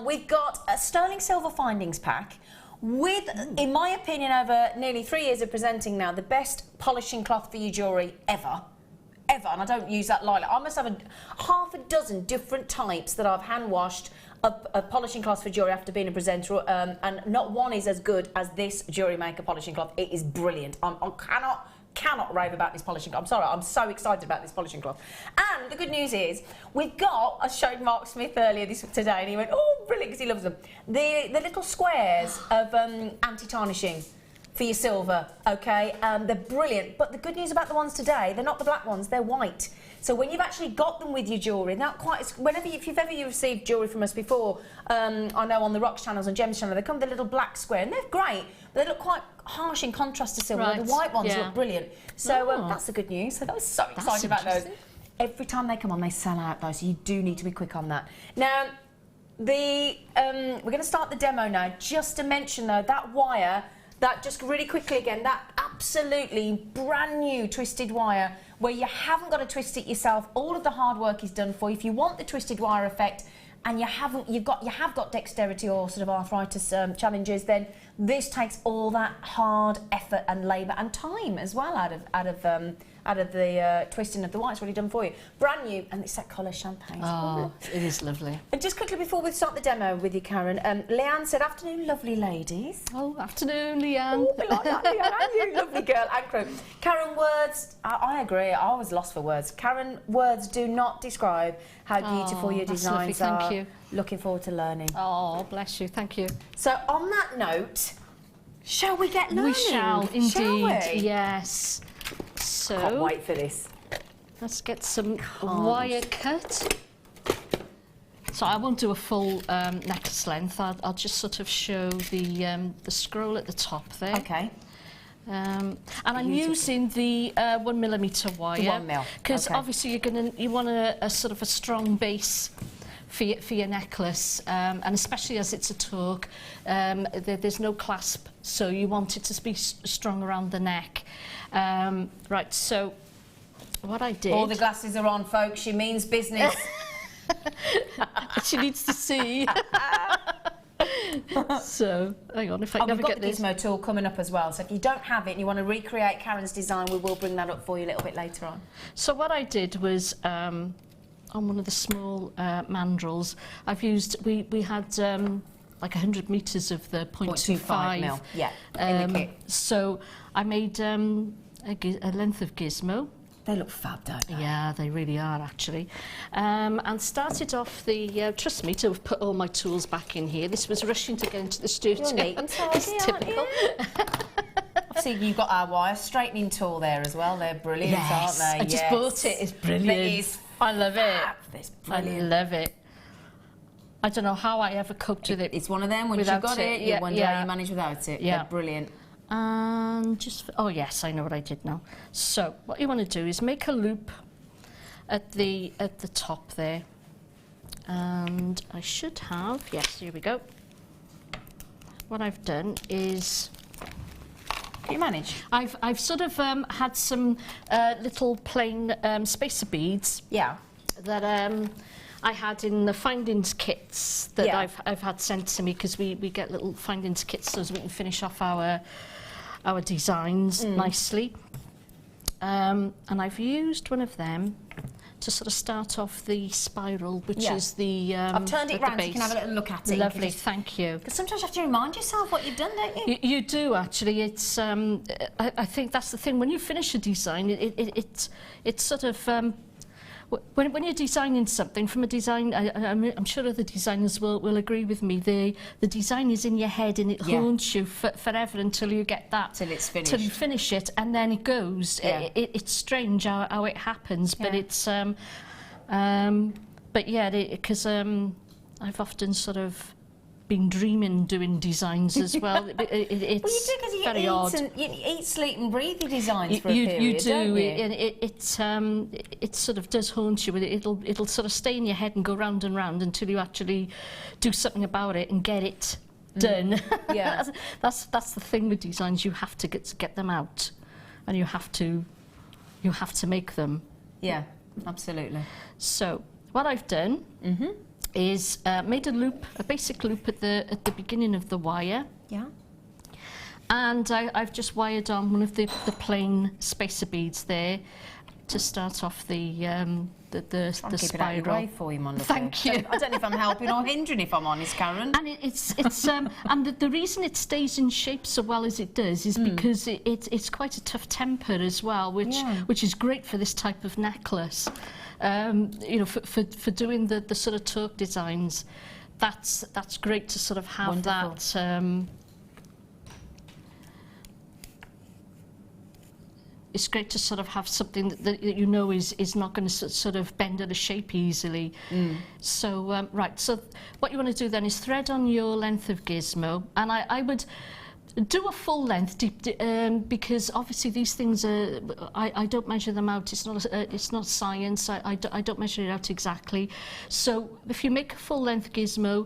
Speaker 5: We've got a sterling silver findings pack with, in my opinion, over nearly 3 years of presenting now, the best polishing cloth for your jewellery ever. ever, and I don't use that lightly. I must have half a dozen different types that I've hand washed a polishing cloth for jewellery after being a presenter, and not one is as good as this Jewellery Maker polishing cloth. It is brilliant. I cannot rave about this polishing cloth. I'm sorry, I'm so excited about this polishing cloth. And the good news is, we've got, I showed Mark Smith earlier today, and he went, oh, brilliant, because he loves them. The little squares of anti-tarnishing for your silver, okay? They're brilliant, but the good news about the ones today, they're not the black ones, they're white. So when you've actually got them with your jewellery, not quite as, if you've ever received jewellery from us before, I know on the Rocks channels and Gems channel, they come with a little black square, and they're great, but they look quite harsh in contrast to silver.
Speaker 6: Right.
Speaker 5: The white ones
Speaker 6: Yeah.
Speaker 5: look brilliant. So that's the good news. So I was so excited about those. Every time they come on, they sell out though, so you do need to be quick on that. Now, we're going to start the demo now. Just to mention though, that wire, that just really quickly again, that absolutely brand new twisted wire where you haven't got to twist it yourself. All of the hard work is done for you. If you want the twisted wire effect and you have got dexterity or sort of arthritis challenges, then this takes all that hard effort and labour and time as well out of the twisting of the wire. It's already done for you. Brand new, and it's that colour champagne.
Speaker 6: Oh, it is lovely.
Speaker 5: And just quickly before we start the demo with you, Karen, Leanne said, afternoon, lovely ladies.
Speaker 6: Oh, afternoon, Leanne.
Speaker 5: Oh, we like that, Leanne, and you, lovely girl, and crew. Karen, words, I agree, I was lost for words. Karen, words do not describe how beautiful your
Speaker 6: that's
Speaker 5: designs
Speaker 6: lovely,
Speaker 5: are.
Speaker 6: thank you.
Speaker 5: Looking forward to learning.
Speaker 6: Oh, bless you, thank you.
Speaker 5: So on that note, shall we get learning?
Speaker 6: We shall, indeed,
Speaker 5: Shall we?
Speaker 6: yes. So,
Speaker 5: Can't wait for this.
Speaker 6: let's get some wire cut. So I won't do a full necklace length. I'll just sort of show the scroll at the top there.
Speaker 5: Okay.
Speaker 6: And I'm using the 1mm wire.
Speaker 5: 1mm,
Speaker 6: Because
Speaker 5: okay.
Speaker 6: obviously you want a sort of a strong base for your necklace, and especially as it's a torque, there's no clasp, so you want it to be strong around the neck. Right, so what I did...
Speaker 5: All the glasses are on, folks. She means business.
Speaker 6: She needs to see. So, hang on, if I can
Speaker 5: We've
Speaker 6: never
Speaker 5: got
Speaker 6: get
Speaker 5: the
Speaker 6: this...
Speaker 5: gizmo tool coming up as well, so if you don't have it and you want to recreate Karen's design, we will bring that up for you a little bit later on.
Speaker 6: So what I did was, on one of the small mandrels, I've used, we had like 100 metres of the 0.25
Speaker 5: mil, yeah, in the kit.
Speaker 6: So I made a length of gizmo.
Speaker 5: They look fab, don't they?
Speaker 6: Yeah, they really are actually. And started off the, trust me, to have put all my tools back in here. This was rushing to get into the studio.
Speaker 5: You're neat and tidy,
Speaker 6: It's typical.
Speaker 5: Obviously, you've got our wire straightening tool there as well. They're brilliant,
Speaker 6: Yes,
Speaker 5: aren't they?
Speaker 6: I just bought it. It's brilliant.
Speaker 5: It is
Speaker 6: I love it.
Speaker 5: fab. It's
Speaker 6: I
Speaker 5: brilliant.
Speaker 6: love it. I don't know how I ever coped with it.
Speaker 5: It's one of them, once
Speaker 6: without
Speaker 5: you've got it, you
Speaker 6: yeah,
Speaker 5: wonder
Speaker 6: yeah.
Speaker 5: how you manage without it.
Speaker 6: Yeah.
Speaker 5: They're brilliant.
Speaker 6: And just, oh yes, I know what I did now. So what you want to do is make a loop at the top there, and I should have, yes, here we go. What I've done is
Speaker 5: You manage?
Speaker 6: I've sort of had some little plain spacer beads
Speaker 5: Yeah.
Speaker 6: that I had in the findings kits that
Speaker 5: Yeah.
Speaker 6: I've had sent to me, because we get little findings kits so as we can finish off our designs nicely. And I've used one of them to sort of start off the spiral, which
Speaker 5: Yeah.
Speaker 6: is the
Speaker 5: I've turned it
Speaker 6: at the
Speaker 5: round so you can
Speaker 6: base.
Speaker 5: have a little look at it.
Speaker 6: Lovely, thank you.
Speaker 5: Because sometimes you have to remind yourself what you've done, don't you?
Speaker 6: You do actually. It's I think that's the thing. When you finish a design, it's sort of when you're designing something from a design. I'm sure other designers will agree with me. The design is in your head and it
Speaker 5: Yeah.
Speaker 6: haunts you forever until you get that.
Speaker 5: Till it's finished.
Speaker 6: Till you finish it, and then it goes.
Speaker 5: Yeah.
Speaker 6: It's strange how it happens, but
Speaker 5: Yeah.
Speaker 6: it's but yeah, because I've often sort of been dreaming doing designs as well. It's
Speaker 5: Well, you do, because
Speaker 6: very
Speaker 5: you
Speaker 6: odd.
Speaker 5: you eat, sleep and breathe your designs for a
Speaker 6: You
Speaker 5: period,
Speaker 6: do,
Speaker 5: don't you?
Speaker 6: and it sort of does haunt you. It'll sort of stay in your head and go round and round until you actually do something about it and get it done.
Speaker 5: Yeah.
Speaker 6: that's the thing with designs. You have to get them out, and you have to make them.
Speaker 5: Yeah, absolutely.
Speaker 6: So what I've done is made a basic loop at the beginning of the wire.
Speaker 5: Yeah.
Speaker 6: And I've just wired on one of the plain spacer beads there. to start off the
Speaker 5: Trying to keep it out your
Speaker 6: spiral.
Speaker 5: way for you, my lovely.
Speaker 6: Thank you.
Speaker 5: I don't know if I'm helping or hindering, if I'm honest, Karen.
Speaker 6: And it's and the reason it stays in shape so well as it does is because it's quite a tough temper as well, which is great for this type of necklace. You know, for doing the sort of torque designs, that's great to sort of have
Speaker 5: Wonderful.
Speaker 6: that. It's great to sort of have something that you know is not going to sort of bend out of shape easily. So, right, so what you want to do then is thread on your length of gizmo, and I would do a full length because obviously these things are, I don't measure them out. It's not science. I don't measure it out exactly. So if you make a full length gizmo,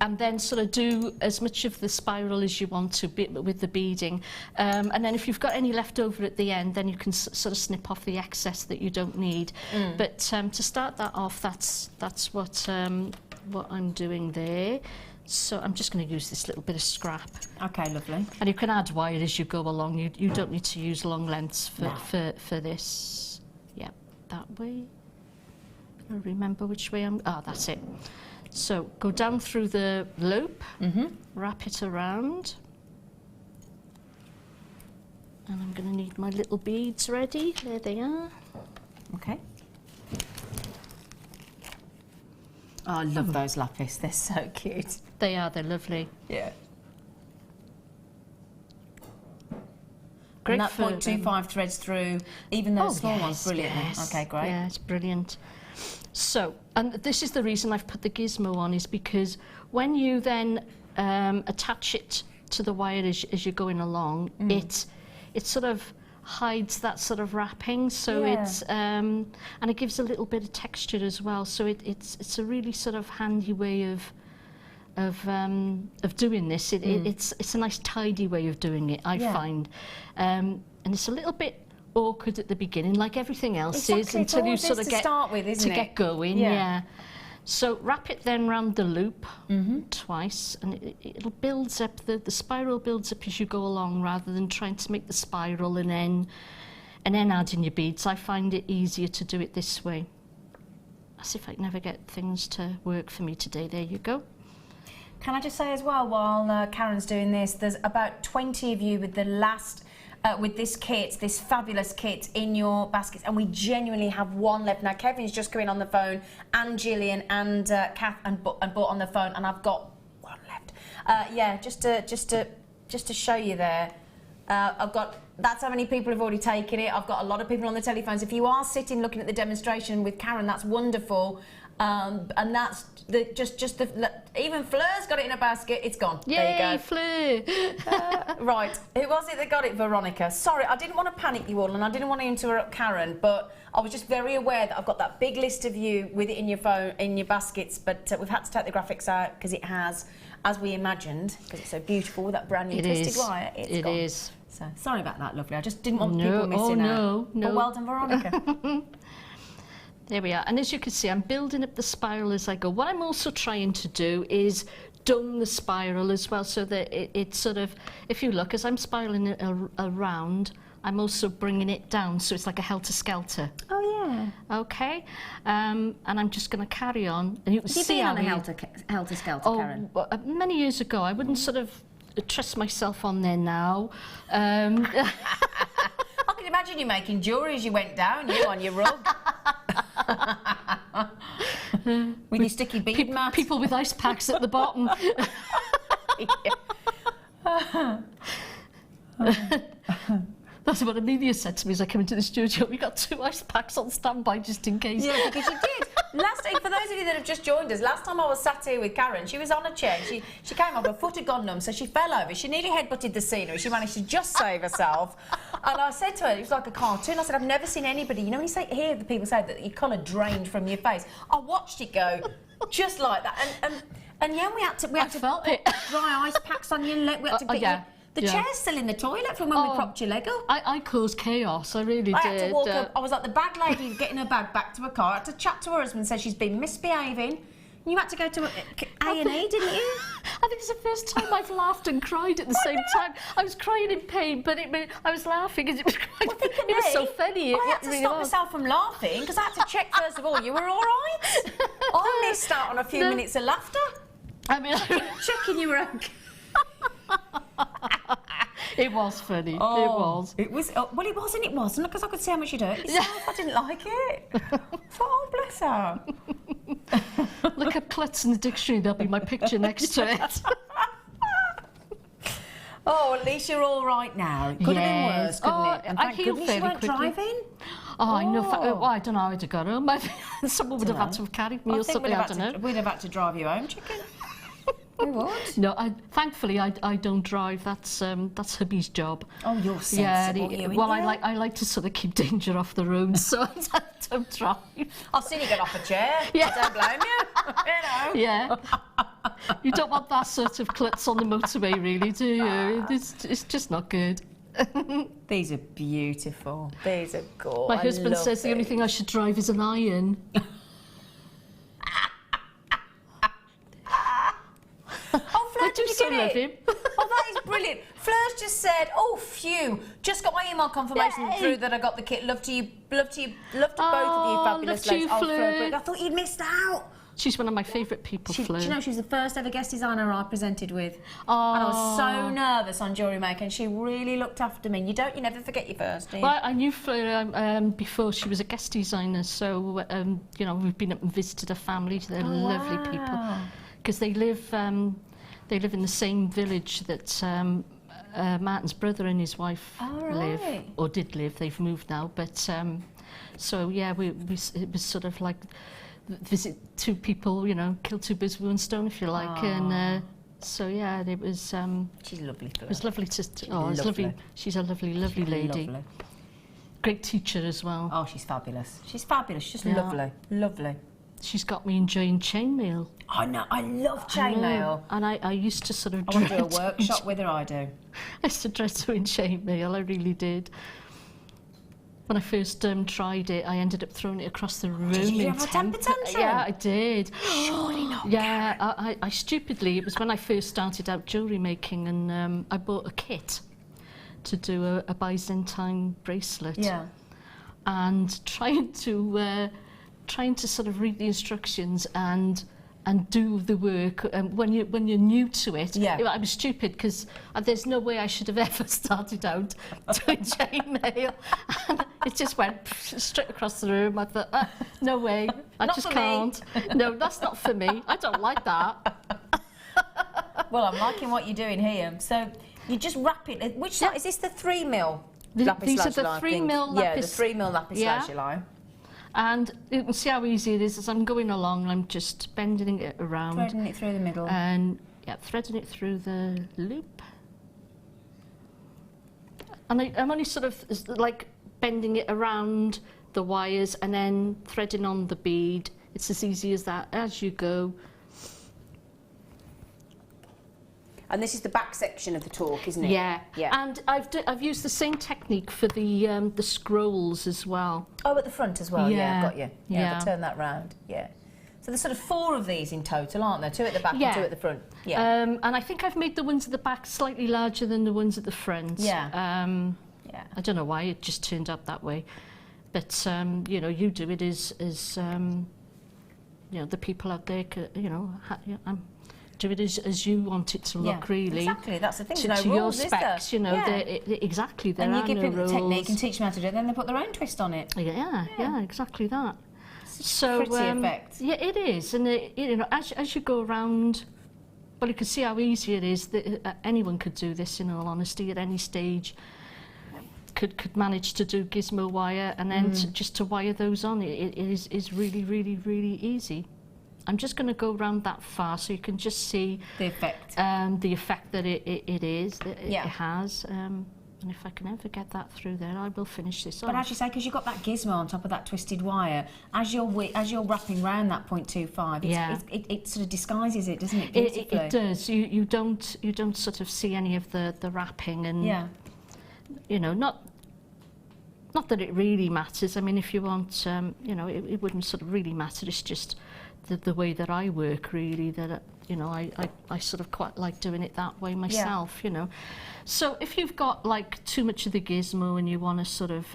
Speaker 6: and then sort of do as much of the spiral as you want to with the beading. And then if you've got any left over at the end, then you can sort of snip off the excess that you don't need. But to start that off, that's what I'm doing there. So I'm just going to use this little bit of scrap.
Speaker 5: Okay, lovely.
Speaker 6: And you can add wire as you go along. You don't need to use long lengths for this. Yeah, that way. I remember which way that's it. So go down through the loop, wrap it around, and I'm going to need my little beads ready. There they are.
Speaker 5: Okay. Oh, I love those lapis. They're so cute.
Speaker 6: They are. They're lovely.
Speaker 5: Yeah.
Speaker 6: Great
Speaker 5: And that
Speaker 6: for
Speaker 5: 0.25 threads through even those small ones brilliantly.
Speaker 6: yes.
Speaker 5: Okay, great.
Speaker 6: Yeah, it's brilliant. So, and this is the reason I've put the gizmo on, is because when you then attach it to the wire as you're going along, it sort of hides that sort of wrapping, so it's and it gives a little bit of texture as well. So it's a really sort of handy way of doing this. It's a nice tidy way of doing it, I find, and it's a little bit awkward at the beginning, like everything else is, until you sort of get going. Yeah. So wrap it then round the loop twice, and it'll builds up. The spiral builds up as you go along, rather than trying to make the spiral and then add in your beads. I find it easier to do it this way. As if I can never get things to work for me today. There you go.
Speaker 5: Can I just say as well, while Karen's doing this, there's about 20 of you with the last with this kit, this fabulous kit in your baskets, and we genuinely have one left. Now Kevin's just come in on the phone, and Gillian and Kath and bought on the phone, and I've got one left. Yeah, just to show you there. I've got, that's how many people have already taken it. I've got a lot of people on the telephones. If you are sitting looking at the demonstration with Karen, that's wonderful. And that's even Fleur's got it in a basket. It's gone.
Speaker 6: Yay,
Speaker 5: there you go.
Speaker 6: Fleur!
Speaker 5: Right, who was it that got it? Veronica. Sorry, I didn't want to panic you all, and I didn't want to interrupt Karen, but I was just very aware that I've got that big list of you with it in your phone, in your baskets, but we've had to take the graphics out because it has, as we imagined, because it's so beautiful with that brand new twisted wire. It's gone.
Speaker 6: It is.
Speaker 5: So sorry about that, lovely. I just didn't want people missing out.
Speaker 6: No.
Speaker 5: But well done, Veronica.
Speaker 6: There we are. And as you can see, I'm building up the spiral as I go. What I'm also trying to do is dome the spiral as well, so that it sort of, if you look, as I'm spiraling it around, I'm also bringing it down, so it's like a helter-skelter.
Speaker 5: Oh, yeah.
Speaker 6: Okay? And I'm just going to carry on. And you can see how
Speaker 5: on a helter-skelter, Karen?
Speaker 6: Many years ago. I wouldn't sort of trust myself on there now.
Speaker 5: I can imagine you making jewellery as you went down, you on your rug. With your sticky bead mat.
Speaker 6: People with ice packs at the bottom. That's what Amelia said to me as I came into the studio. We got 2 ice packs on standby just in case.
Speaker 5: Yeah, because you did. For those of you that have just joined us, last time I was sat here with Karen, she was on a chair. She came up, her foot had gone numb, so she fell over. She nearly headbutted the scenery. She managed to just save herself. And I said to her, it was like a cartoon. I said, I've never seen anybody. You know, when you hear the people say that your colour drained from your face. I watched it go just like that. And yeah, we had to
Speaker 6: felt
Speaker 5: put
Speaker 6: it.
Speaker 5: dry ice packs on your leg. We had to pick you. The chair's still in the toilet from when we propped your leg up.
Speaker 6: I caused chaos, I really did.
Speaker 5: I had to walk up. I was like the bag lady getting her bag back to her car. I had to chat to her husband and say she's been misbehaving. You had to go to A&E, didn't you?
Speaker 6: I think it's the first time I've laughed and cried at the same time. I was crying in pain, but I was laughing because it was quite, it was so funny.
Speaker 5: I had to stop myself from laughing because I had to check first of all, you were all right? I missed out on a few minutes of laughter.
Speaker 6: I mean,
Speaker 5: Checking you were okay.
Speaker 6: it was funny. It was.
Speaker 5: It was. Well, it wasn't because I could see how much you'd hurt yourself. I didn't like it. I thought, oh, bless her.
Speaker 6: Look up klutz in the dictionary. There'll be my picture next to it.
Speaker 5: Oh, at least you're all right now. It could have been worse, couldn't it? And
Speaker 6: I
Speaker 5: thank
Speaker 6: healed
Speaker 5: goodness you
Speaker 6: fairly
Speaker 5: weren't
Speaker 6: quickly.
Speaker 5: driving.
Speaker 6: Oh, I know. Well, I don't know how I'd have got home. Someone would have had to have carried me or something. I don't know.
Speaker 5: We'd have had to drive you home, chicken. We would.
Speaker 6: No, thankfully I don't drive. That's hubby's job.
Speaker 5: Oh, you're sensible.
Speaker 6: Well, I like to sort of keep danger off the road, so I don't drive.
Speaker 5: I've seen you get off a chair.
Speaker 6: Yeah.
Speaker 5: I don't blame you. You know.
Speaker 6: Yeah. You don't want that sort of klutz on the motorway, really, do you? It's just not good.
Speaker 5: These are beautiful. These are gorgeous.
Speaker 6: My husband says the only thing I should drive is an iron.
Speaker 5: Oh, Fleur, did you
Speaker 6: so
Speaker 5: get
Speaker 6: love
Speaker 5: it?
Speaker 6: him.
Speaker 5: Oh, that is brilliant. Fleur's just said, oh, phew, just got my email confirmation through that I got the kit. Love to both of you fabulous
Speaker 6: love to you,
Speaker 5: ladies. Oh,
Speaker 6: Fleur.
Speaker 5: I thought you'd missed out.
Speaker 6: She's one of my favourite people, Fleur.
Speaker 5: Do you know, she was the first ever guest designer I presented with.
Speaker 6: Oh.
Speaker 5: And I was so nervous on Jewellery Maker, and she really looked after me. You never forget your first, do you?
Speaker 6: Well, I knew Fleur before she was a guest designer, so you know, we've been up and visited her family. They're lovely people because they live in the same village that Martin's brother and his wife live, or did live. They've moved now, but so yeah, it was sort of like visit two people, you know, kill two birds with one stone, if you like, and so yeah, it was.
Speaker 5: She's lovely.
Speaker 6: It was lovely to. It was lovely. She's a lovely lady.
Speaker 5: Lovely.
Speaker 6: Great teacher as well.
Speaker 5: Oh, she's fabulous. She's fabulous. Just lovely.
Speaker 6: She's got me enjoying chainmail.
Speaker 5: I know. I love chainmail.
Speaker 6: And I used to sort of.
Speaker 5: I want to do a workshop with her. I do.
Speaker 6: I used to dread doing chainmail. I really did. When I first tried it, I ended up throwing it across the room.
Speaker 5: Did you have a temper tantrum?
Speaker 6: Yeah, I did.
Speaker 5: Surely not.
Speaker 6: Yeah, I stupidly, it was when I first started out jewellery making, and I bought a kit to do a Byzantine bracelet.
Speaker 5: Yeah.
Speaker 6: And trying to sort of read the instructions and do the work when you're new to it.
Speaker 5: Yeah.
Speaker 6: I was stupid because there's no way I should have ever started out doing chainmail. And it just went straight across the room. I thought, no way, I
Speaker 5: Not
Speaker 6: just
Speaker 5: for
Speaker 6: can't. No, that's not for me. I don't like that.
Speaker 5: Well, I'm liking what you're doing here. So you just wrap it. Which side is this? The 3mm lapis
Speaker 6: These are
Speaker 5: lazuli,
Speaker 6: the
Speaker 5: I
Speaker 6: 3
Speaker 5: think.
Speaker 6: mil
Speaker 5: Yeah,
Speaker 6: lapis.
Speaker 5: the 3mm lapis
Speaker 6: Yeah.
Speaker 5: lazuli.
Speaker 6: And you can see how easy it is as I'm going along. I'm just bending it around.
Speaker 5: Threading it through the middle.
Speaker 6: And yeah, threading it through the loop. And I'm only sort of like bending it around the wires and then threading on the bead. It's as easy as that as you go.
Speaker 5: And this is the back section of the talk, isn't it?
Speaker 6: Yeah.
Speaker 5: Yeah.
Speaker 6: And I've used the same technique for the scrolls as well.
Speaker 5: Oh, at the front as well. Yeah,
Speaker 6: Yeah.
Speaker 5: got you. Yeah,
Speaker 6: Yeah.
Speaker 5: if I turn that round. Yeah. So there's sort of 4 of these in total, aren't there? 2 at the back
Speaker 6: Yeah.
Speaker 5: and 2 at the front. Yeah.
Speaker 6: And I think I've made the ones at the back slightly larger than the ones at the front.
Speaker 5: Yeah.
Speaker 6: Yeah. I don't know why, it just turned out that way. But, you know, you do it as you know, the people out there, you know, do it as you want it to look, really.
Speaker 5: Exactly, that's the thing.
Speaker 6: To,
Speaker 5: There's
Speaker 6: to
Speaker 5: no
Speaker 6: your
Speaker 5: rules,
Speaker 6: specs,
Speaker 5: is
Speaker 6: you know,
Speaker 5: there?
Speaker 6: exactly, there
Speaker 5: and you
Speaker 6: are
Speaker 5: give
Speaker 6: no
Speaker 5: people the
Speaker 6: rules.
Speaker 5: technique and teach them how to do it, then they put their own twist on it.
Speaker 6: Yeah, exactly that. So,
Speaker 5: pretty effect.
Speaker 6: Yeah, it is, and you know, as you go around, well, you can see how easy it is. That anyone could do this, in all honesty, at any stage. Could manage to do gizmo wire, and then just to wire those on. It is really, really, really easy. I'm just going to go around that far so you can just see
Speaker 5: The effect.
Speaker 6: the effect that it is, that it
Speaker 5: Yeah.
Speaker 6: has. And if I can ever get that through there, I will finish this off.
Speaker 5: But as you say, because you've got that gizmo on top of that twisted wire, as you're wrapping round that 0.25, it sort of disguises it, doesn't it? Beautifully.
Speaker 6: It does. You don't sort of see any of the wrapping, and you know, not that it really matters. I mean, if you want, you know, it wouldn't sort of really matter. It's just the way that I work, really, that you know, I sort of quite like doing it that way myself, you know. So if you've got like too much of the gizmo and you want to sort of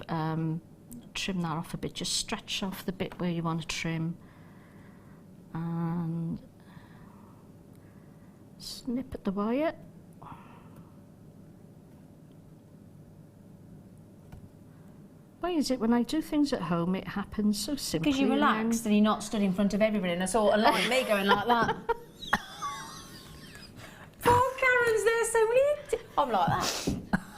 Speaker 6: trim that off a bit, just stretch off the bit where you want to trim and snip at the wire. Why is it when I do things at home, it happens so simply?
Speaker 5: Because you're relaxed and you're not stood in front of everybody, and I saw a like me going like that. Poor Karen's there, so many. I'm like that.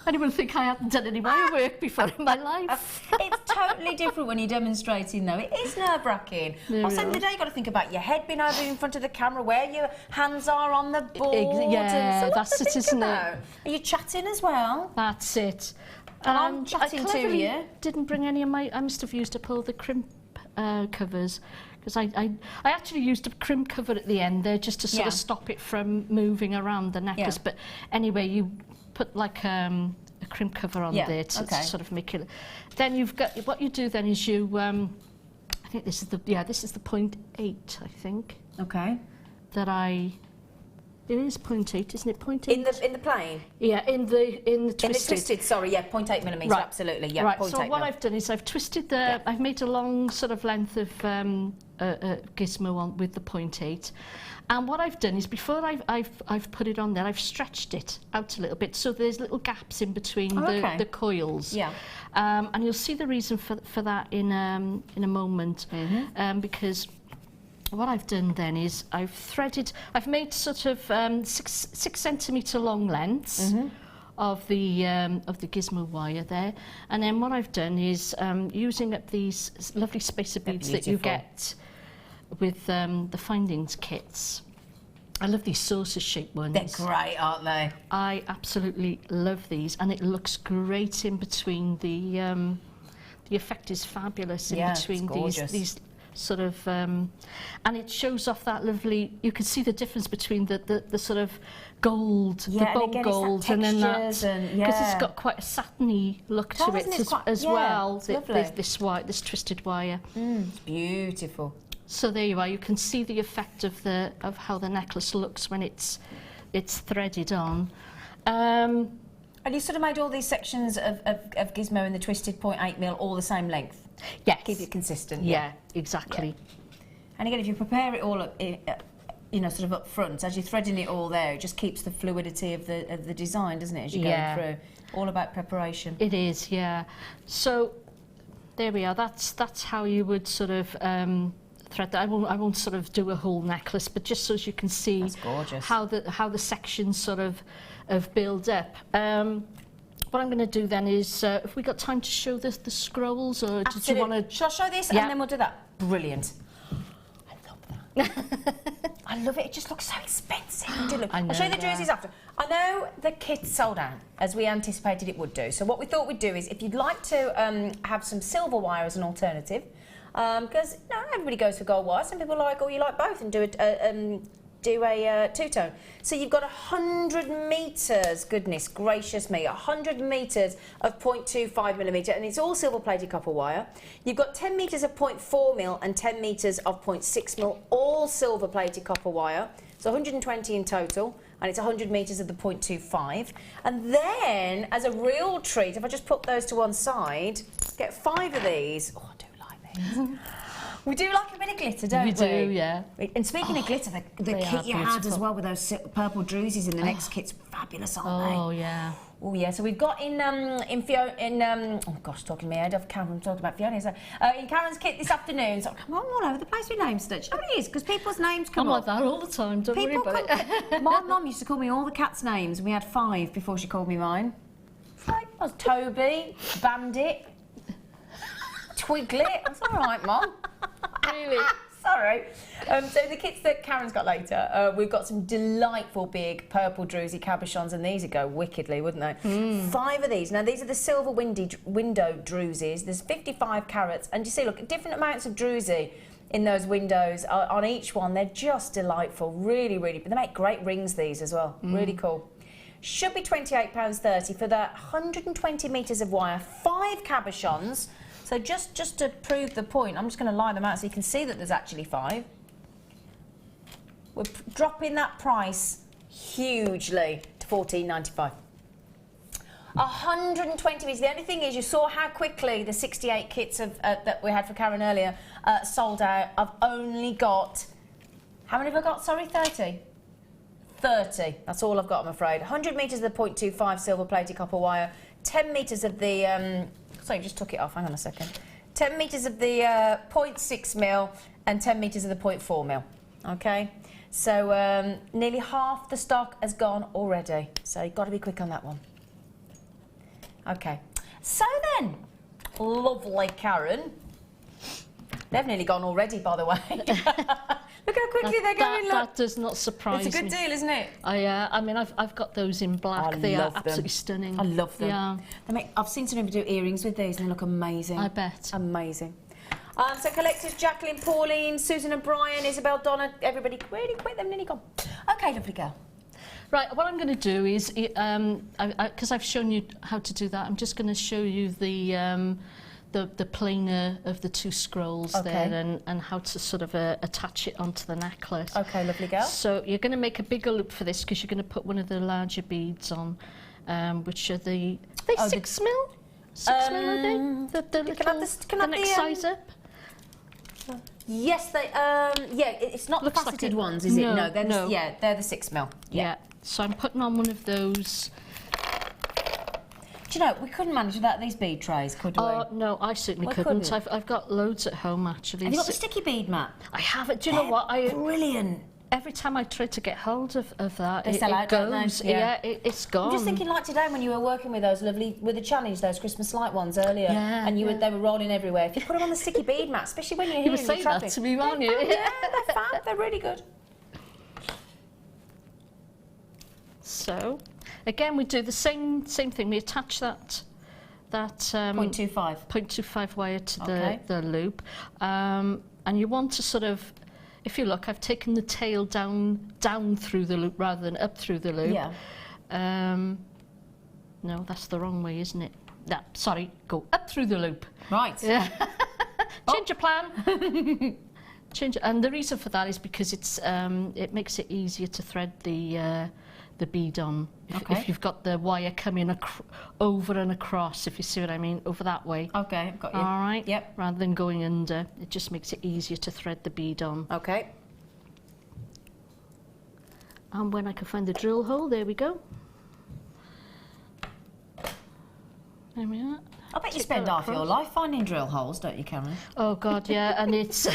Speaker 6: Anyone think I haven't done any wire work before in my life?
Speaker 5: It's totally different when you're demonstrating, though. It is nerve-wracking. Also, the day you've got to think about your head being over in front of the camera, where your hands are on the board.
Speaker 6: Yeah,
Speaker 5: and so
Speaker 6: that's it, isn't it?
Speaker 5: Are you chatting as well?
Speaker 6: That's it.
Speaker 5: And I'm chatting to you.
Speaker 6: Didn't bring any of my. I must have used up all the crimp covers, because I actually used a crimp cover at the end there just to sort of stop it from moving around the necklace. But anyway, you put like a crimp cover on there to sort of make it. Then you've got what you do then is you. I think this is the 0.8. I think.
Speaker 5: Okay.
Speaker 6: That I. It is 0.8, isn't it? 0.8.
Speaker 5: In the plane.
Speaker 6: Yeah, in the twisted.
Speaker 5: In the twisted. Sorry, yeah, 0.8 millimetres.
Speaker 6: Right.
Speaker 5: Absolutely, yeah.
Speaker 6: Right.
Speaker 5: 0.8
Speaker 6: So what I've done is I've twisted the. I've made a long sort of length of gizmo on with the 0.8, and what I've done is before I've put it on there, I've stretched it out a little bit, so there's little gaps in between the coils. Yeah. And you'll see the reason for that in a moment, because. What I've done then is I've made sort of 6 centimetre long lengths of the gizmo wire there, and then what I've done is using up these lovely spacer beads that you get with the findings kits. I love these saucer shaped ones.
Speaker 5: They're great, aren't they?
Speaker 6: I absolutely love these, and it looks great in between the effect is fabulous in between these sort of and it shows off that lovely, you can see the difference between the sort of gold, the bold gold, and then that, because it's got quite a satiny look to it as well, this twisted wire.
Speaker 5: It's beautiful.
Speaker 6: So there you are, you can see the effect of how the necklace looks when it's threaded on. And
Speaker 5: you sort of made all these sections of gizmo in the twisted 0.8 mil all the same length?
Speaker 6: Yes.
Speaker 5: Keep it consistent.
Speaker 6: Yeah, exactly.
Speaker 5: Yeah. And again, if you prepare it all up, you know, sort of up front, as you're threading it all there, it just keeps the fluidity of the design, doesn't it, as you're going through? All about preparation.
Speaker 6: It is, yeah. So there we are. That's how you would sort of thread that. I won't sort of do a whole necklace, but just so as you can see how the sections sort of build up. What I'm going to do then is, if we got time to show the scrolls, or did you want to?
Speaker 5: Shall I show this and then we'll do that? Brilliant. I love that. I love it. It just looks so expensive. I'll show you the jerseys after. I know the kit sold out, as we anticipated it would do. So what we thought we'd do is, if you'd like to have some silver wire as an alternative, because you know, everybody goes for gold wire. Some people like, you like both, and do a two-tone. So you've got 100 metres, goodness gracious me, 100 metres of 0.25 millimetre, and it's all silver-plated copper wire. You've got 10 metres of 0.4 mil and 10 metres of 0.6 mil, all silver-plated copper wire. So 120 in total, and it's 100 metres of the 0.25. And then, as a real treat, if I just put those to one side, get 5 of these. Oh, I do like these. We do like a bit of glitter, don't we?
Speaker 6: We do, yeah.
Speaker 5: And speaking of glitter, the kit you had as well with those purple drusies in the next kit's fabulous, aren't they?
Speaker 6: Oh, yeah.
Speaker 5: Oh, yeah. So we've got in oh gosh, talking to me, I don't have Karen, talking about Fiona. So, in Karen's kit this afternoon, so I'm all over the place with names, Stitch. Oh, it is, because people's names come
Speaker 6: I'm
Speaker 5: up.
Speaker 6: like that all the time, don't worry about it.
Speaker 5: My mum used to call me all the cats' names, and we had 5 before she called me mine. Like, I was Toby, Bandit, Twiglet. That's all right, Mum. Really? Sorry. So the kits that Karen's got later, we've got some delightful big purple druzy cabochons, and these would go wickedly, wouldn't they? 5 of these. Now, these are the silver window drusies. There's 55 carats, and you see, look, different amounts of druzy in those windows on each one. They're just delightful, really, really. But they make great rings, these as well. Really cool. Should be £28.30 for that 120 metres of wire, 5 cabochons. So just to prove the point, I'm just going to line them out so you can see that there's actually 5. We're dropping that price hugely to $14.95. 120 meters. The only thing is, you saw how quickly the 68 kits that we had for Karen earlier sold out. I've only got, how many have I got? Sorry, 30. 30. That's all I've got, I'm afraid. 100 meters of the 0.25 silver-plated copper wire. 10 meters of the. Sorry, just took it off. Hang on a second. 10 meters of the 0.6 mil and 10 meters of the 0.4 mil. Okay. So nearly half the stock has gone already. So you've got to be quick on that one. Okay, so then, lovely Karen. They've nearly gone already, by the way. Look how quickly they're going. Look.
Speaker 6: That does not surprise me.
Speaker 5: It's a good deal, isn't it?
Speaker 6: I mean, I've got those in black. They are absolutely stunning.
Speaker 5: I love them.
Speaker 6: Yeah.
Speaker 5: I've seen somebody do earrings with these, and they look amazing.
Speaker 6: I bet.
Speaker 5: Amazing. So collectors, Jacqueline, Pauline, Susan and Brian, Isabel, Donna, everybody, really quick, they're nearly gone. Okay, lovely girl.
Speaker 6: Right, what I'm going to do is, because I've shown you how to do that, I'm just going to show you the planer of the two scrolls there and how to sort of attach it onto the necklace.
Speaker 5: Okay, lovely girl.
Speaker 6: So you're going to make a bigger loop for this because you're going to put one of the larger beads on, which are the 6 mil? 6 mil, are they? The little, the next size up?
Speaker 5: Yes, they. Yeah, it's not
Speaker 6: Looks
Speaker 5: the faceted
Speaker 6: like it.
Speaker 5: ones, is it?
Speaker 6: No,
Speaker 5: They're
Speaker 6: no.
Speaker 5: yeah, they're the 6 mil.
Speaker 6: Yeah. So I'm putting on one of those.
Speaker 5: Do you know, we couldn't manage without these bead trays, could we?
Speaker 6: Oh no, I certainly
Speaker 5: We
Speaker 6: couldn't.
Speaker 5: couldn't.
Speaker 6: I've got loads at home actually.
Speaker 5: Have you got the sticky bead mat?
Speaker 6: I have it. Do you know what?
Speaker 5: Brilliant.
Speaker 6: Every time I try to get hold of that,
Speaker 5: They sell out, don't
Speaker 6: goes.
Speaker 5: they? Yeah.
Speaker 6: It's gone.
Speaker 5: I'm just thinking, like today, when you were working with those lovely, with the challenge, those Christmas light ones earlier, and they were rolling everywhere. If you put them on the sticky bead mat, especially when you're here
Speaker 6: You were
Speaker 5: in
Speaker 6: saying that
Speaker 5: traffic,
Speaker 6: to me, weren't you?
Speaker 5: yeah, they're fab. They're really good.
Speaker 6: So, again, we do the same thing. We attach that
Speaker 5: 0.25.
Speaker 6: 0.25 wire to the loop, and you want to sort of, if you look, I've taken the tail down through the loop rather than up through the loop.
Speaker 5: Yeah.
Speaker 6: No, that's the wrong way, isn't it? No, sorry, go up through the loop.
Speaker 5: Right.
Speaker 6: Yeah. Change your plan. Change it. And the reason for that is because it makes it easier to thread the bead on. If you've got the wire coming over and across, if you see what I mean, over that way.
Speaker 5: Okay, I've got you.
Speaker 6: All right.
Speaker 5: Yep.
Speaker 6: Rather than going under, it just makes it easier to thread the bead on.
Speaker 5: Okay.
Speaker 6: And when I can find the drill hole, there we go. There we are.
Speaker 5: I bet you spend half your life finding drill holes, don't you, Karen?
Speaker 6: Oh God, yeah, and it's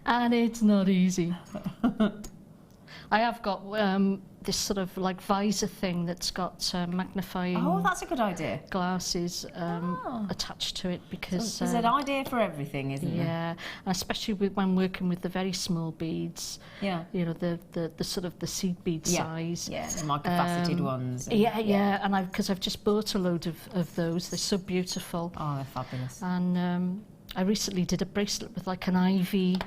Speaker 6: and it's not easy. I have got this sort of like visor thing that's got magnifying
Speaker 5: that's a good idea.
Speaker 6: glasses attached to it because
Speaker 5: There's an idea for everything, isn't there?
Speaker 6: yeah, and especially when working with the very small beads.
Speaker 5: Yeah.
Speaker 6: You know, the sort of the seed bead size.
Speaker 5: Yeah, the microfaceted ones. And,
Speaker 6: Yeah, and because I've just bought a load of those. They're so beautiful.
Speaker 5: Oh, they're fabulous.
Speaker 6: And I recently did a bracelet with like an ivy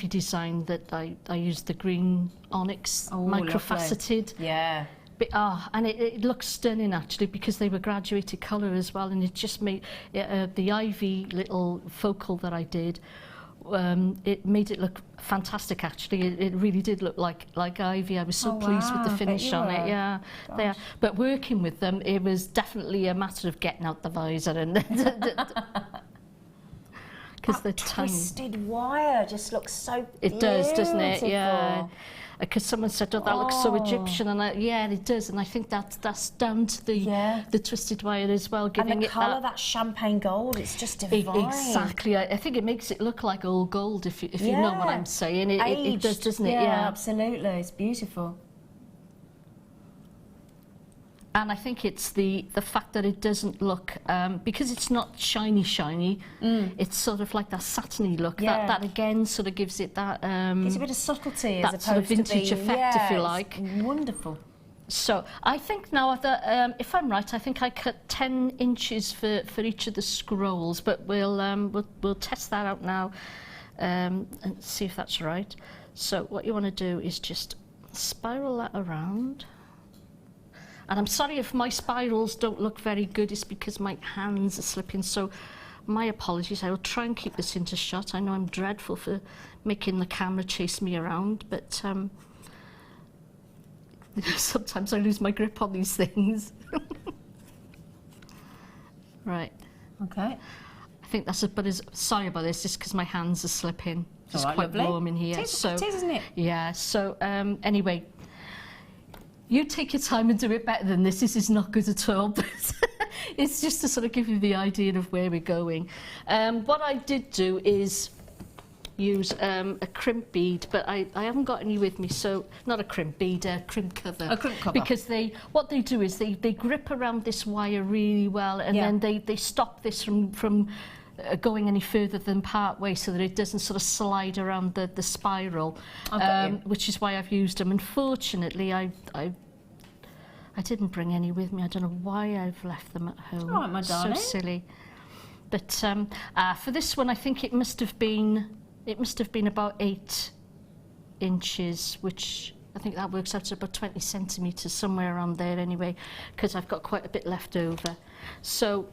Speaker 6: design that I used the green onyx microfaceted.
Speaker 5: Lovely. Yeah.
Speaker 6: And it looks stunning actually because they were graduated colour as well, and it just made the ivy little focal that I did. It made it look fantastic actually. It really did look like ivy. I was so pleased with the finish on it. Yeah, they are. But working with them, it was definitely a matter of getting out the visor and because the
Speaker 5: twisted wire just looks so
Speaker 6: it does, doesn't it? Yeah. Because someone said, "Oh, that looks so Egyptian," and yeah, it does. And I think that's down to the twisted wire as well, giving
Speaker 5: and the
Speaker 6: it
Speaker 5: colour, that champagne gold. It's just divine.
Speaker 6: Exactly. I think it makes it look like old gold. If you know what I'm saying, it does, doesn't it?
Speaker 5: Yeah, absolutely. It's beautiful.
Speaker 6: And I think it's the fact that it doesn't look, because it's not shiny, it's sort of like that satiny look.
Speaker 5: Yeah.
Speaker 6: That again sort of gives it that...
Speaker 5: Gives a bit of subtlety as
Speaker 6: that
Speaker 5: opposed
Speaker 6: sort of vintage
Speaker 5: to being,
Speaker 6: effect, if you like.
Speaker 5: Wonderful.
Speaker 6: So I think now that, if I'm right, I think I cut 10 inches for each of the scrolls, but we'll test that out now and see if that's right. So what you want to do is just spiral that around. And I'm sorry if my spirals don't look very good, it's because my hands are slipping. So my apologies. I will try and keep this into shot. I know I'm dreadful for making the camera chase me around, but sometimes I lose my grip on these things. Right.
Speaker 5: Okay.
Speaker 6: I think that's but sorry about this, just because my hands are slipping. It's
Speaker 5: All right,
Speaker 6: quite
Speaker 5: lovely.
Speaker 6: warm in here.
Speaker 5: It is, isn't it?
Speaker 6: Yeah, so anyway, you take your time and do it better than this. This is not good at all, but it's just to sort of give you the idea of where we're going. What I did do is use a crimp bead, but I haven't got any with me, so not a crimp bead, a crimp cover.
Speaker 5: A crimp cover.
Speaker 6: Because what they do is they grip around this wire really well, and then they stop this from going any further than part way, so that it doesn't sort of slide around the spiral, which is why I've used them. Unfortunately, I didn't bring any with me. I don't know why I've left them at home.
Speaker 5: All right, my darling.
Speaker 6: So silly. But for this one, I think it must have been about 8 inches, which I think that works out to about 20 centimetres, somewhere around there anyway, because I've got quite a bit left over. So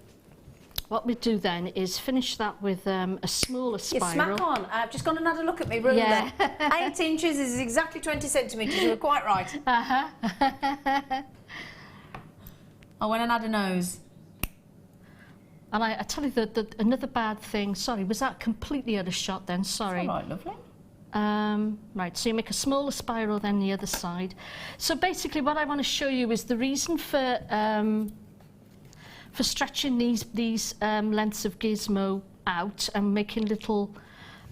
Speaker 6: what we do then is finish that with a smaller spiral.
Speaker 5: Smack on. I've just gone and had a look at me ruler.
Speaker 6: Yeah.
Speaker 5: 8 inches is exactly 20 centimetres. You were quite right. I went and had a nose.
Speaker 6: And I tell you that another bad thing, sorry, was that completely out of shot then? Sorry.
Speaker 5: All right, lovely.
Speaker 6: Right, so you make a smaller spiral then the other side. So basically what I want to show you is the reason for stretching these lengths of gizmo out and making little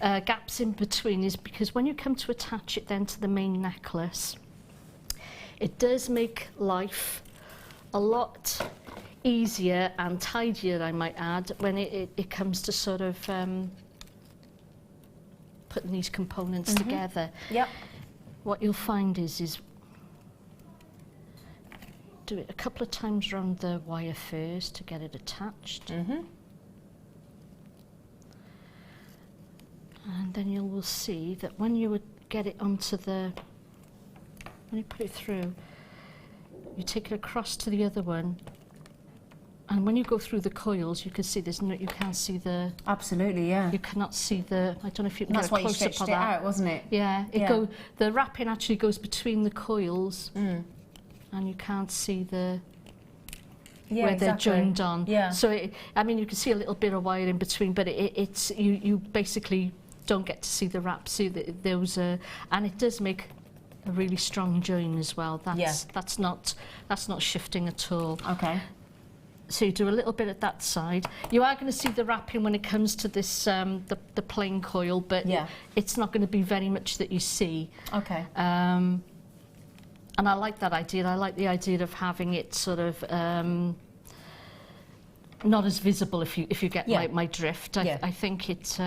Speaker 6: gaps in between is because when you come to attach it then to the main necklace, it does make life a lot easier and tidier, I might add, when it comes to sort of putting these components together.
Speaker 5: Yep.
Speaker 6: What you'll find is do it a couple of times around the wire first to get it attached. And then you will see that when you would get it onto when you put it through, you take it across to the other one, and when you go through the coils, you can see you can't see the.
Speaker 5: Absolutely, yeah.
Speaker 6: You cannot see the. I don't know if you can
Speaker 5: That's
Speaker 6: get
Speaker 5: why
Speaker 6: a
Speaker 5: you
Speaker 6: close up
Speaker 5: stretched
Speaker 6: on
Speaker 5: it
Speaker 6: that.
Speaker 5: out, wasn't it?
Speaker 6: Yeah, the wrapping actually goes between the coils, and you can't see
Speaker 5: Yeah,
Speaker 6: where
Speaker 5: exactly.
Speaker 6: they're joined on.
Speaker 5: Yeah.
Speaker 6: So I mean, you can see a little bit of wire in between, but it's you basically don't get to see the wrap. See those, and it does make a really strong join as well. That's not shifting at all.
Speaker 5: Okay.
Speaker 6: So you do a little bit at that side. You are going to see the wrapping when it comes to this the plain coil, but it's not going to be very much that you see.
Speaker 5: Okay.
Speaker 6: And I like that idea. I like the idea of having it sort of not as visible, if you get my drift. I think it's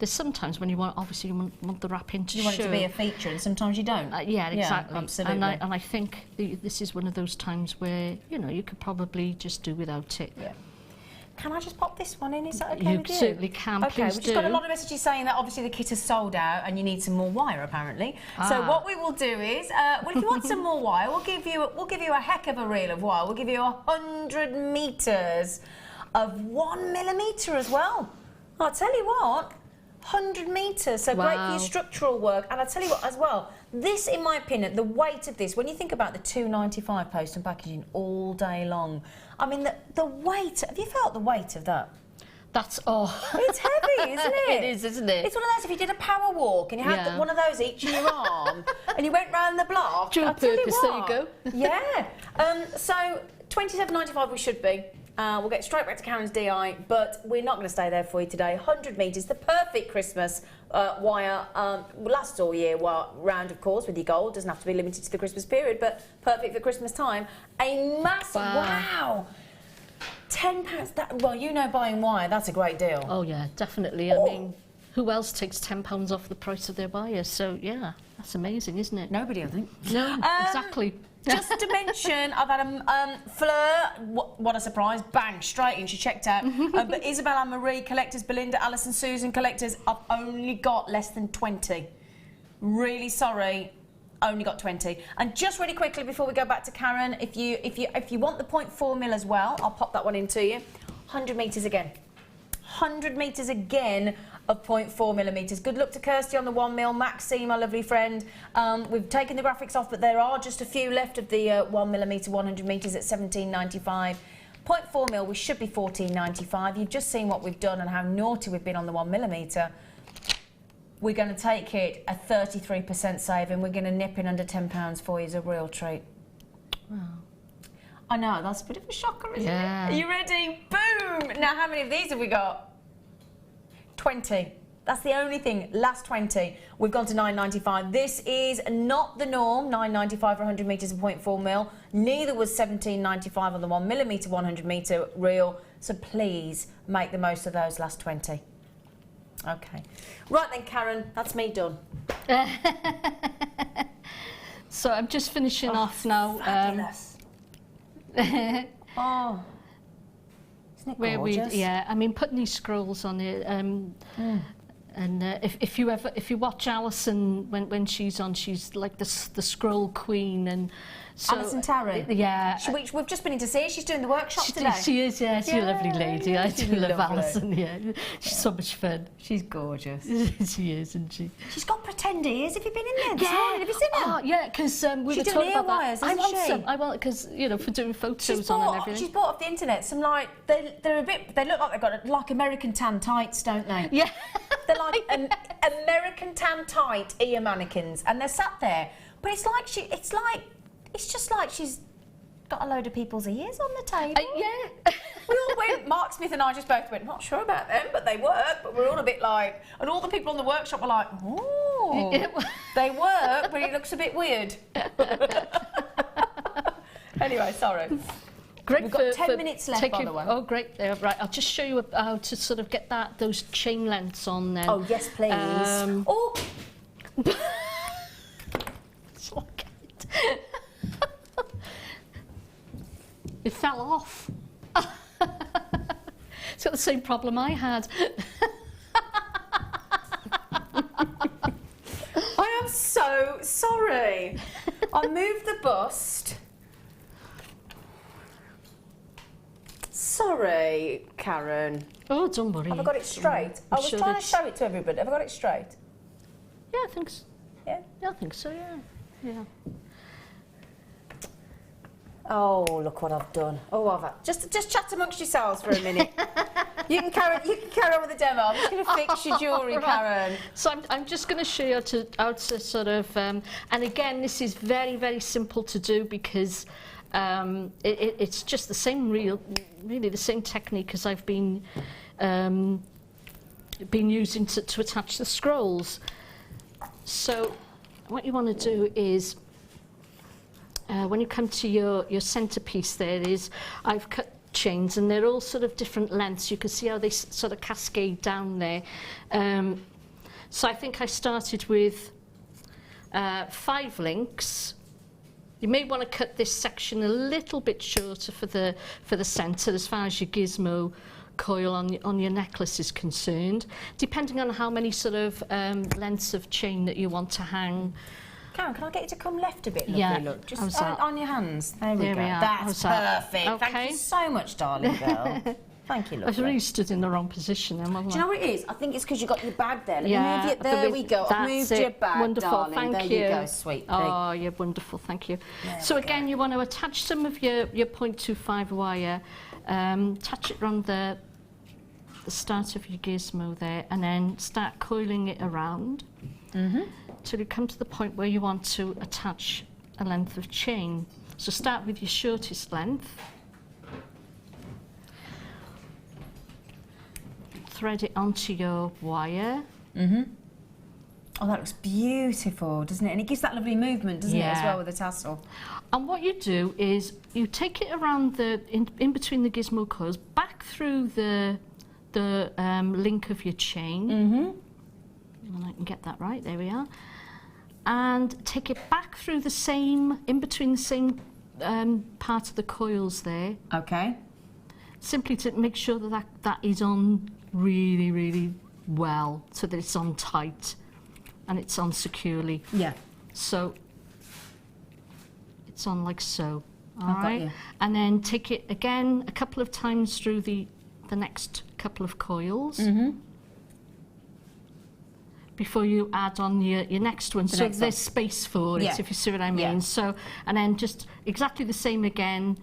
Speaker 6: there's sometimes when you want the wrapping to show.
Speaker 5: You want it to be a feature, and sometimes you don't.
Speaker 6: Yeah, exactly.
Speaker 5: Absolutely.
Speaker 6: And I think this is one of those times where you could probably just do without it.
Speaker 5: Yeah. Can I just pop this one in? Is that okay with you?
Speaker 6: You certainly can.
Speaker 5: Okay,
Speaker 6: Please
Speaker 5: we've
Speaker 6: do.
Speaker 5: just got a lot of messages saying that obviously the kit is sold out and you need some more wire apparently. So what we will do is, well, if you want some more wire, we'll give you a heck of a reel of wire. We'll give you 100 meters of 1 millimeter as well. I'll tell you what. 100 metres, so great for your structural work. And I'll tell you what as well, this, in my opinion, the weight of this, when you think about the £2.95 post and packaging all day long, I mean, the weight, have you felt the weight of that?
Speaker 6: That's,
Speaker 5: It's heavy, isn't it?
Speaker 6: It is, isn't it?
Speaker 5: It's one of those, if you did a power walk and you had one of those each in your arm and you went round the block.
Speaker 6: Dual purpose, there you go.
Speaker 5: Yeah. So £27.95 we should be. We'll get straight back to Karen's DI, but we're not going to stay there for you today. 100 metres, the perfect Christmas wire. Lasts all year round, of course, with your gold. Doesn't have to be limited to the Christmas period, but perfect for Christmas time. A massive, wow. £10. Well, you know, buying wire, that's a great deal.
Speaker 6: Oh yeah, definitely. I mean, who else takes £10 off the price of their wire? So yeah, that's amazing, isn't it?
Speaker 5: Nobody, I think.
Speaker 6: No, exactly.
Speaker 5: Just to mention, I've had Fleur, what a surprise, bang, straight in, she checked out. But Isabel and Marie collectors, Belinda, Alison, Susan collectors, I've only got less than 20. Really sorry, only got 20. And just really quickly before we go back to Karen, if you want the 0.4 mil as well, I'll pop that one into you. 100 metres again. 100 metres again of 0.4 millimetres. Good luck to Kirsty on the 1 mil. Maxine, my lovely friend. We've taken the graphics off, but there are just a few left of the 1 millimetre, 100 metres at 17.95. 0.4 mil, we should be 14.95. You've just seen what we've done and how naughty we've been on the 1 millimetre. We're going to take it a 33% saving. We're going to nip in under £10 for you as a real treat. Wow. I know, that's a bit of a shocker, isn't it? Are you ready? Boom! Now, how many of these have we got? 20. That's the only thing. Last 20. We've gone to £9.95. This is not the norm. £9.95 for 100 metres and 0.4 mil. Neither was £17.95 on the 1 millimetre, 100 metre reel. So please make the most of those last 20. Okay. Right then, Karen, that's me done.
Speaker 6: So I'm just finishing off now.
Speaker 5: Fabulous. Oh, isn't it gorgeous?
Speaker 6: I mean, putting these scrolls on it. And if you watch Alison when she's on, she's like the scroll queen, and so
Speaker 5: Alison Tarrant.
Speaker 6: Yeah,
Speaker 5: We've just been in to see her. She's doing the workshop today.
Speaker 6: She is, yeah. She's a lovely lady. I do love
Speaker 5: lovely.
Speaker 6: Alison. Yeah, she's so much fun.
Speaker 5: She's gorgeous.
Speaker 6: She is, isn't she?
Speaker 5: She's got pretend ears. Have you been in there? this
Speaker 6: Yeah.
Speaker 5: morning? Have you seen them?
Speaker 6: Oh, yeah, because we
Speaker 5: She's
Speaker 6: were
Speaker 5: doing
Speaker 6: talking about
Speaker 5: ear wires,
Speaker 6: that. I
Speaker 5: isn't
Speaker 6: want
Speaker 5: she?
Speaker 6: some. I want, because you know, for doing photos on and everything.
Speaker 5: She's bought off the internet some, like, they're a bit. They look like they've got like American tan tights, don't they?
Speaker 6: Yeah.
Speaker 5: They're like American tan tight ear mannequins, and they're sat there. But it's just like she's got a load of people's ears on the table.
Speaker 6: Yeah.
Speaker 5: We all went, Mark Smith and I just both went, not sure about them, but they work. But we're all a bit like, and all the people in the workshop were like, oh, they work, but it looks a bit weird. Anyway, sorry.
Speaker 6: Great.
Speaker 5: We've got 10 minutes left, by the way.
Speaker 6: Oh, great. Right, I'll just show you how to sort of get those chain lengths on then.
Speaker 5: Oh, yes, please. Oh.
Speaker 6: It fell off. It's got the same problem I had.
Speaker 5: I am so sorry. I moved the bust. Sorry, Karen.
Speaker 6: Oh, don't worry.
Speaker 5: Have I got it straight? I was trying to show it to everybody. Have I got it straight?
Speaker 6: Yeah, I think so.
Speaker 5: Yeah?
Speaker 6: Yeah, I think so, yeah.
Speaker 5: Oh, look what I've done. Oh, just chat amongst yourselves for a minute. You can carry on with the demo. I'm just going to fix your jewellery,
Speaker 6: Right.
Speaker 5: Karen.
Speaker 6: So I'm just going to show you how to sort of, and again, this is very, very simple to do because it's just the same really the same technique as I've been using to attach the scrolls. So what you want to do is, when you come to your centerpiece, I've cut chains and they're all sort of different lengths. You can see how they sort of cascade down there. So I think I started with 5 links. You may want to cut this section a little bit shorter for the center as far as your gizmo coil on your necklace is concerned, depending on how many sort of lengths of chain that you want to hang.
Speaker 5: Karen, can I get you to come left a bit? Lovely,
Speaker 6: Yeah.
Speaker 5: look. Just
Speaker 6: How's that?
Speaker 5: on your hands. There we go.
Speaker 6: we are.
Speaker 5: That's
Speaker 6: How's that?
Speaker 5: perfect.
Speaker 6: Okay.
Speaker 5: Thank you so much, darling girl. Thank you,
Speaker 6: I've
Speaker 5: lovely.
Speaker 6: really stood in the wrong position then, wasn't
Speaker 5: Do you know what it is? I think it's because you got your bag there. Let me
Speaker 6: Yeah,
Speaker 5: move you. There we go. I've
Speaker 6: that's
Speaker 5: moved
Speaker 6: it.
Speaker 5: your bag,
Speaker 6: Wonderful,
Speaker 5: darling.
Speaker 6: thank
Speaker 5: there
Speaker 6: you.
Speaker 5: you go, sweet pea.
Speaker 6: Oh, you're wonderful, thank you. So
Speaker 5: we go.
Speaker 6: again, you want to attach some of your 0.25 wire, attach it around the start of your gizmo there, and then start coiling it around till you come to the point where you want to attach a length of chain. So start with your shortest length. Thread it onto your wire.
Speaker 5: Oh, that looks beautiful, doesn't it? And it gives that lovely movement, doesn't it, as
Speaker 6: Yeah.
Speaker 5: well with the tassel?
Speaker 6: And what you do is you take it around in between the gizmo coils, back through the link of your chain. And I can get that right. There we are. And take it back through in between the same part of the coils there.
Speaker 5: Okay.
Speaker 6: Simply to make sure that is on really, really well, so that it's on tight and it's on securely.
Speaker 5: Yeah.
Speaker 6: So it's on like so. All
Speaker 5: I've got
Speaker 6: right.
Speaker 5: you.
Speaker 6: And then take it again a couple of times through the the next couple of coils.
Speaker 5: Mm-hmm.
Speaker 6: Before you add on your next one. So
Speaker 5: next
Speaker 6: there's
Speaker 5: one.
Speaker 6: space for it,
Speaker 5: Yeah.
Speaker 6: if you see what I mean.
Speaker 5: Yeah.
Speaker 6: So, and then just exactly the same again,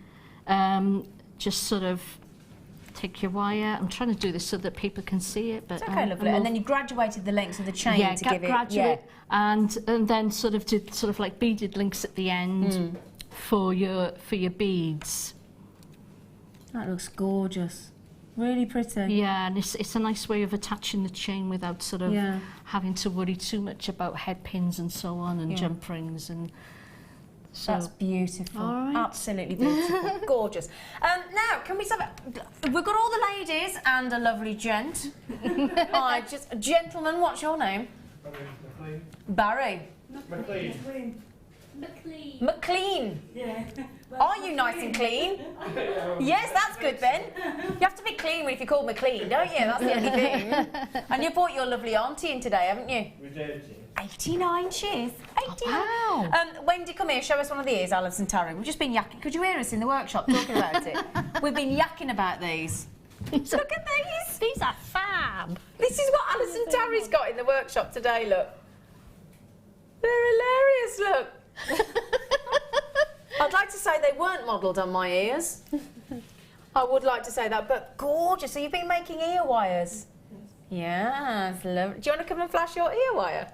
Speaker 6: just sort of take your wire. I'm trying to do this so that people can see it. But,
Speaker 5: Okay, lovely. And then you graduated the lengths of the chain
Speaker 6: yeah,
Speaker 5: to give it...
Speaker 6: graduate, and then sort of did sort of like beaded links at the end for your beads.
Speaker 5: That looks gorgeous. Really pretty.
Speaker 6: Yeah, and it's a nice way of attaching the chain without sort of
Speaker 5: Yeah.
Speaker 6: having to worry too much about head pins and so on and jump rings and so.
Speaker 5: That's beautiful.
Speaker 6: All right.
Speaker 5: Absolutely beautiful. Gorgeous. Now, can we have we've got all the ladies and a lovely gent. Hi, just gentleman, what's your name? Barry.
Speaker 2: McLean.
Speaker 5: McLean. Yeah. Are you nice and clean? Yes, that's good then. You have to be clean if you're called McLean, don't you? That's the only thing. And you brought your lovely auntie in today, haven't you?
Speaker 7: We did.
Speaker 5: 89 she is. 89.
Speaker 6: Wow.
Speaker 5: Wendy, come here, show us one of these, Alison Terry. We've just been yakking. Could you hear us in the workshop talking about it? We've been yakking about these. Look at these.
Speaker 6: These are fab.
Speaker 5: This is what Alison Terry's got in the workshop today, look. They're hilarious, look. I'd like to say they weren't modelled on my ears. I would like to say that, but gorgeous. So you've been making ear wires? Yes, lovely. Do you want to come and flash your ear wire?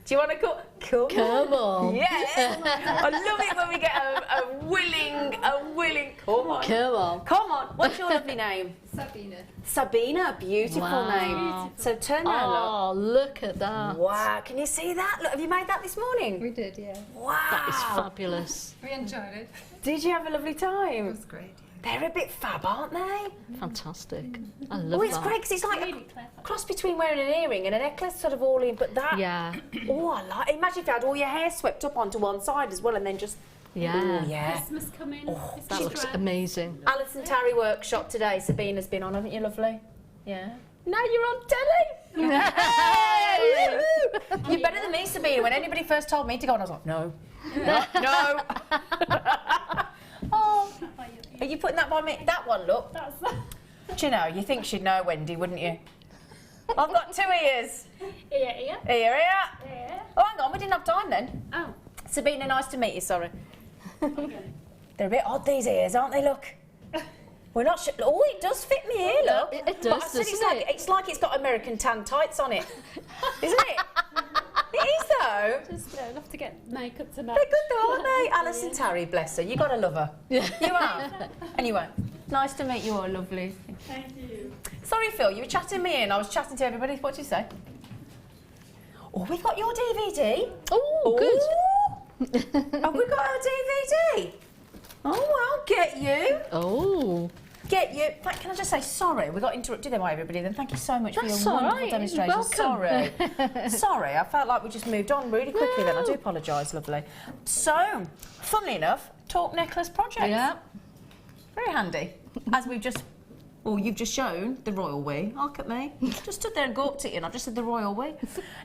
Speaker 5: Do you want to come on? Yes. I love it when we get a willing. Come on.
Speaker 6: Come on.
Speaker 5: Come on. What's your lovely name?
Speaker 2: Sabina.
Speaker 5: Sabina, beautiful
Speaker 6: Wow.
Speaker 5: name. So turn around, look.
Speaker 6: Oh, look at that.
Speaker 5: Wow, can you see that? Look, have you made that this morning?
Speaker 2: We did, yeah.
Speaker 5: Wow.
Speaker 6: That is fabulous.
Speaker 2: We enjoyed it.
Speaker 5: Did you have a lovely
Speaker 2: It
Speaker 5: time?
Speaker 2: was great.
Speaker 5: They're a bit fab, aren't they?
Speaker 6: Fantastic. I love
Speaker 5: Oh, it's
Speaker 6: that.
Speaker 5: great because it's like
Speaker 2: Really
Speaker 5: a
Speaker 2: clever.
Speaker 5: cross between wearing an earring and a necklace, sort of all in. But that,
Speaker 6: Yeah.
Speaker 5: oh, I like. Imagine if you had all your hair swept up onto one side as well, and then just,
Speaker 6: Yeah.
Speaker 5: oh yeah.
Speaker 2: Christmas coming.
Speaker 6: That looks amazing.
Speaker 5: Alison Terry workshop today. Sabina's been on, haven't you, lovely? Yeah. Now you're on telly. Hey! You're better than me, Sabina. When anybody first told me to go on, I was like, no. No. Oh. Are you putting that by me? That one, look. Do you know, you think she'd know, Wendy, wouldn't you? I've got two ears.
Speaker 2: Ear.
Speaker 5: Ear.
Speaker 2: Yeah.
Speaker 5: Oh, hang on, we didn't have time then.
Speaker 2: Oh.
Speaker 5: Sabina, nice to meet you, sorry. They're a bit odd, these ears, aren't they? Look. We're not sure. Oh, it does fit me here, look.
Speaker 6: It
Speaker 5: But I
Speaker 6: does,
Speaker 5: said
Speaker 6: doesn't it?
Speaker 5: it's like it's got American tan tights on it. Isn't it? It is, though.
Speaker 2: Just enough to get makeup tonight.
Speaker 5: They're good though, aren't they? Alison Terry, bless her. You gotta love her. You have. Anyway, nice to meet you all, lovely.
Speaker 2: Thank you.
Speaker 5: Sorry, Phil, you were chatting me in. I was chatting to everybody. What did you say? Oh, we've got your DVD.
Speaker 6: Oh, good.
Speaker 5: Have we got our DVD? Oh, well, get you.
Speaker 6: Oh.
Speaker 5: Get you. Can I just say sorry? We got interrupted there by everybody. Then thank you so much
Speaker 6: That's
Speaker 5: for your
Speaker 6: all
Speaker 5: wonderful
Speaker 6: right.
Speaker 5: demonstration.
Speaker 6: Welcome.
Speaker 5: Sorry. Sorry, I felt like we just moved on really quickly then. I do apologise, lovely. So, funnily enough, Talk Necklace project.
Speaker 6: Yeah.
Speaker 5: Very handy. As we've just, well, you've just shown the royal we. Look at me. Just stood there and gawped at you and I've just said the royal we.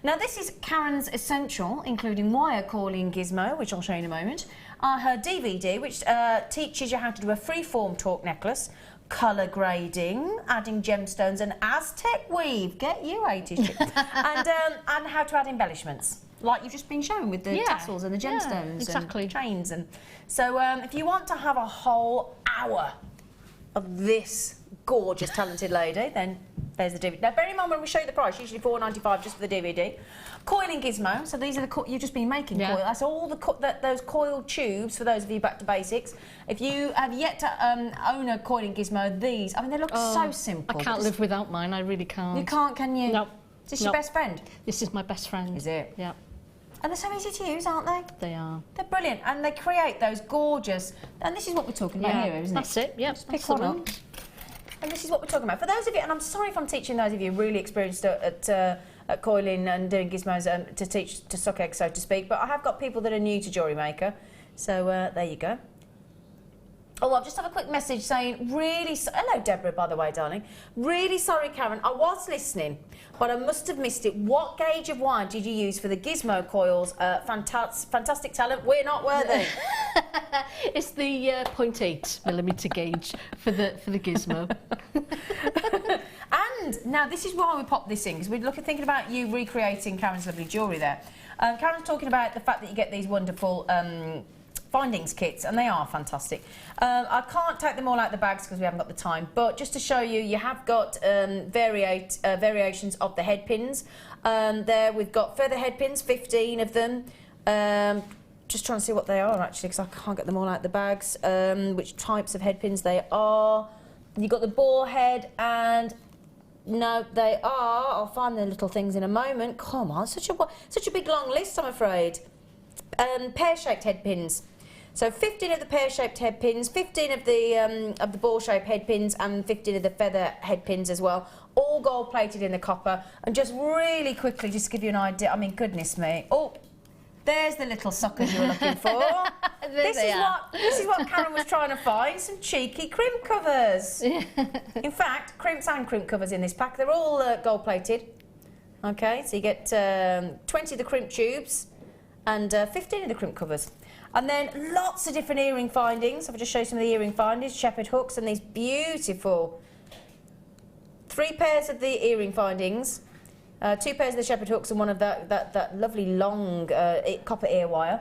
Speaker 5: Now, this is Karen's Essential, including wire coiling gizmo, which I'll show you in a moment. Her DVD, which teaches you how to do a free-form Talk necklace, colour grading, adding gemstones and Aztec weave. Get you, 80s chick. And how to add embellishments, like you've just been shown with the tassels and the gemstones
Speaker 6: exactly.
Speaker 5: and chains. And so if you want to have a whole hour of this gorgeous, talented lady, then there's the DVD. Now, bear in mind when we show you the price, usually $4.95 just for the DVD. Coiling gizmo, so these are the you've just been making coil. That's all those coiled tubes for those of you back to basics. If you have yet to own a coiling gizmo, these, I mean, they look so simple.
Speaker 6: I can't live without mine, I really can't.
Speaker 5: You can't, can you?
Speaker 6: No.
Speaker 5: Is this your best friend?
Speaker 6: This is my best friend.
Speaker 5: Is it?
Speaker 6: Yeah,
Speaker 5: And they're so easy to use, aren't they?
Speaker 6: they are.
Speaker 5: They're brilliant, and they create those gorgeous. And this is what we're talking about here, isn't it?
Speaker 6: That's it, yep.
Speaker 5: Pick
Speaker 6: That's the
Speaker 5: one up. And this is what we're talking about. For those of you, and I'm sorry if I'm teaching those of you really experienced at coiling and doing gizmos to teach to suck eggs, so to speak, but I have got people that are new to Jewellery Maker, so there you go. Oh, I'll just have a quick message saying, hello Deborah, by the way, darling. Really sorry, Karen, I was listening, but I must have missed it. What gauge of wire did you use for the gizmo coils? Fantastic talent, we're not worthy.
Speaker 6: It's the 0.8mm gauge for the gizmo.
Speaker 5: And now this is why we popped this in, because we're thinking about you recreating Karen's lovely jewellery there. Karen's talking about the fact that you get these wonderful findings kits, and they are fantastic. I can't take them all out the bags because we haven't got the time, but just to show you, you have got variations of the head pins. There we've got feather head pins, 15 of them. Just trying to see what they are actually, because I can't get them all out the bags. Which types of head pins they are. You've got the ball head, and no, they are. I'll find the little things in a moment. Come on, such a big long list, I'm afraid. Pear-shaped head pins. So 15 of the pear-shaped head pins, 15 of the ball-shaped head pins, and 15 of the feather head pins as well. All gold-plated in the copper. And just really quickly, just to give you an idea. I mean, goodness me. Oh, there's the little suckers you were looking for. This is what Karen was trying to find, some cheeky crimp covers. In fact, crimps and crimp covers in this pack. They're all gold-plated. Okay, so you get 20 of the crimp tubes and 15 of the crimp covers. And then lots of different earring findings. I'll just show you some of the earring findings, shepherd hooks, and these beautiful 3 pairs of the earring findings, 2 pairs of the shepherd hooks, and one of that lovely long copper ear wire.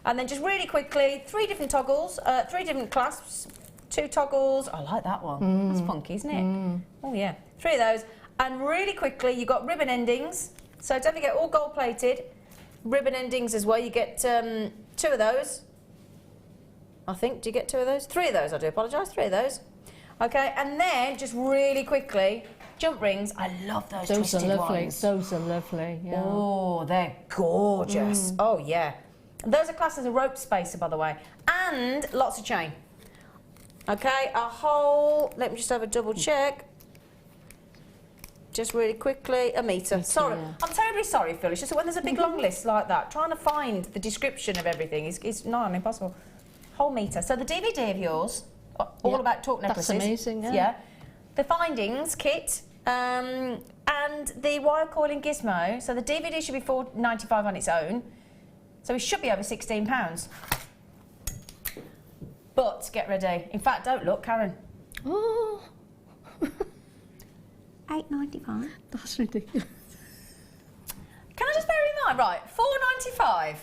Speaker 5: And then just really quickly, 3 different toggles, 3 different clasps, 2 toggles. I like that one. That's funky, isn't it? Oh yeah, 3 of those. And really quickly, you've got ribbon endings. So don't forget, all gold plated. Ribbon endings as well. You get 2 of those. I think. Do you get 2 of those? 3 of those. I do apologise. 3 of those. Okay, and then just really quickly, jump rings. I love those twisted ones.
Speaker 6: Those are lovely. Yeah.
Speaker 5: Oh, they're gorgeous. Oh yeah. And those are classed as a rope spacer, by the way, and lots of chain. Okay, a whole. Let me just have a double check. Just really quickly, a metre. Sorry,
Speaker 6: yeah.
Speaker 5: I'm terribly sorry, Phil. It's just that when there's a big long list like that, trying to find the description of everything is not impossible. Whole metre. So the DVD of yours, all about torque necklaces.
Speaker 6: That's amazing, yeah.
Speaker 5: Yeah. The findings kit, and the wire coiling gizmo. So the DVD should be $4.95 on its own. So it should be over £16. But get ready. In fact, don't look, Karen.
Speaker 6: Oh,
Speaker 4: $8.95.
Speaker 6: that's ridiculous.
Speaker 5: Can I just bear in mind, right, $4.95,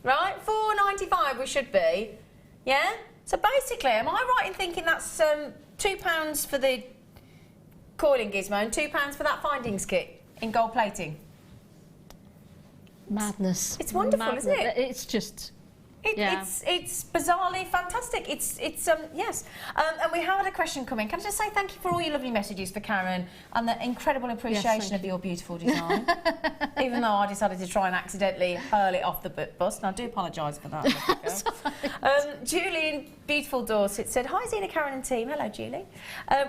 Speaker 5: right, $4.95 we should be, yeah? So basically, am I right in thinking that's £2 for the coiling gizmo and £2 for that findings kit in gold plating?
Speaker 6: Madness.
Speaker 5: It's wonderful, isn't it?
Speaker 6: It's just... Yeah.
Speaker 5: It's bizarrely fantastic. It's yes. And we have had a question come in. Can I just say thank you for all your lovely messages for Karen and the incredible appreciation of your beautiful design. Even though I decided to try and accidentally hurl it off the bus, and I do apologise for that. Julie in beautiful Dorset said, "Hi Zena, Karen and team." Hello Julie.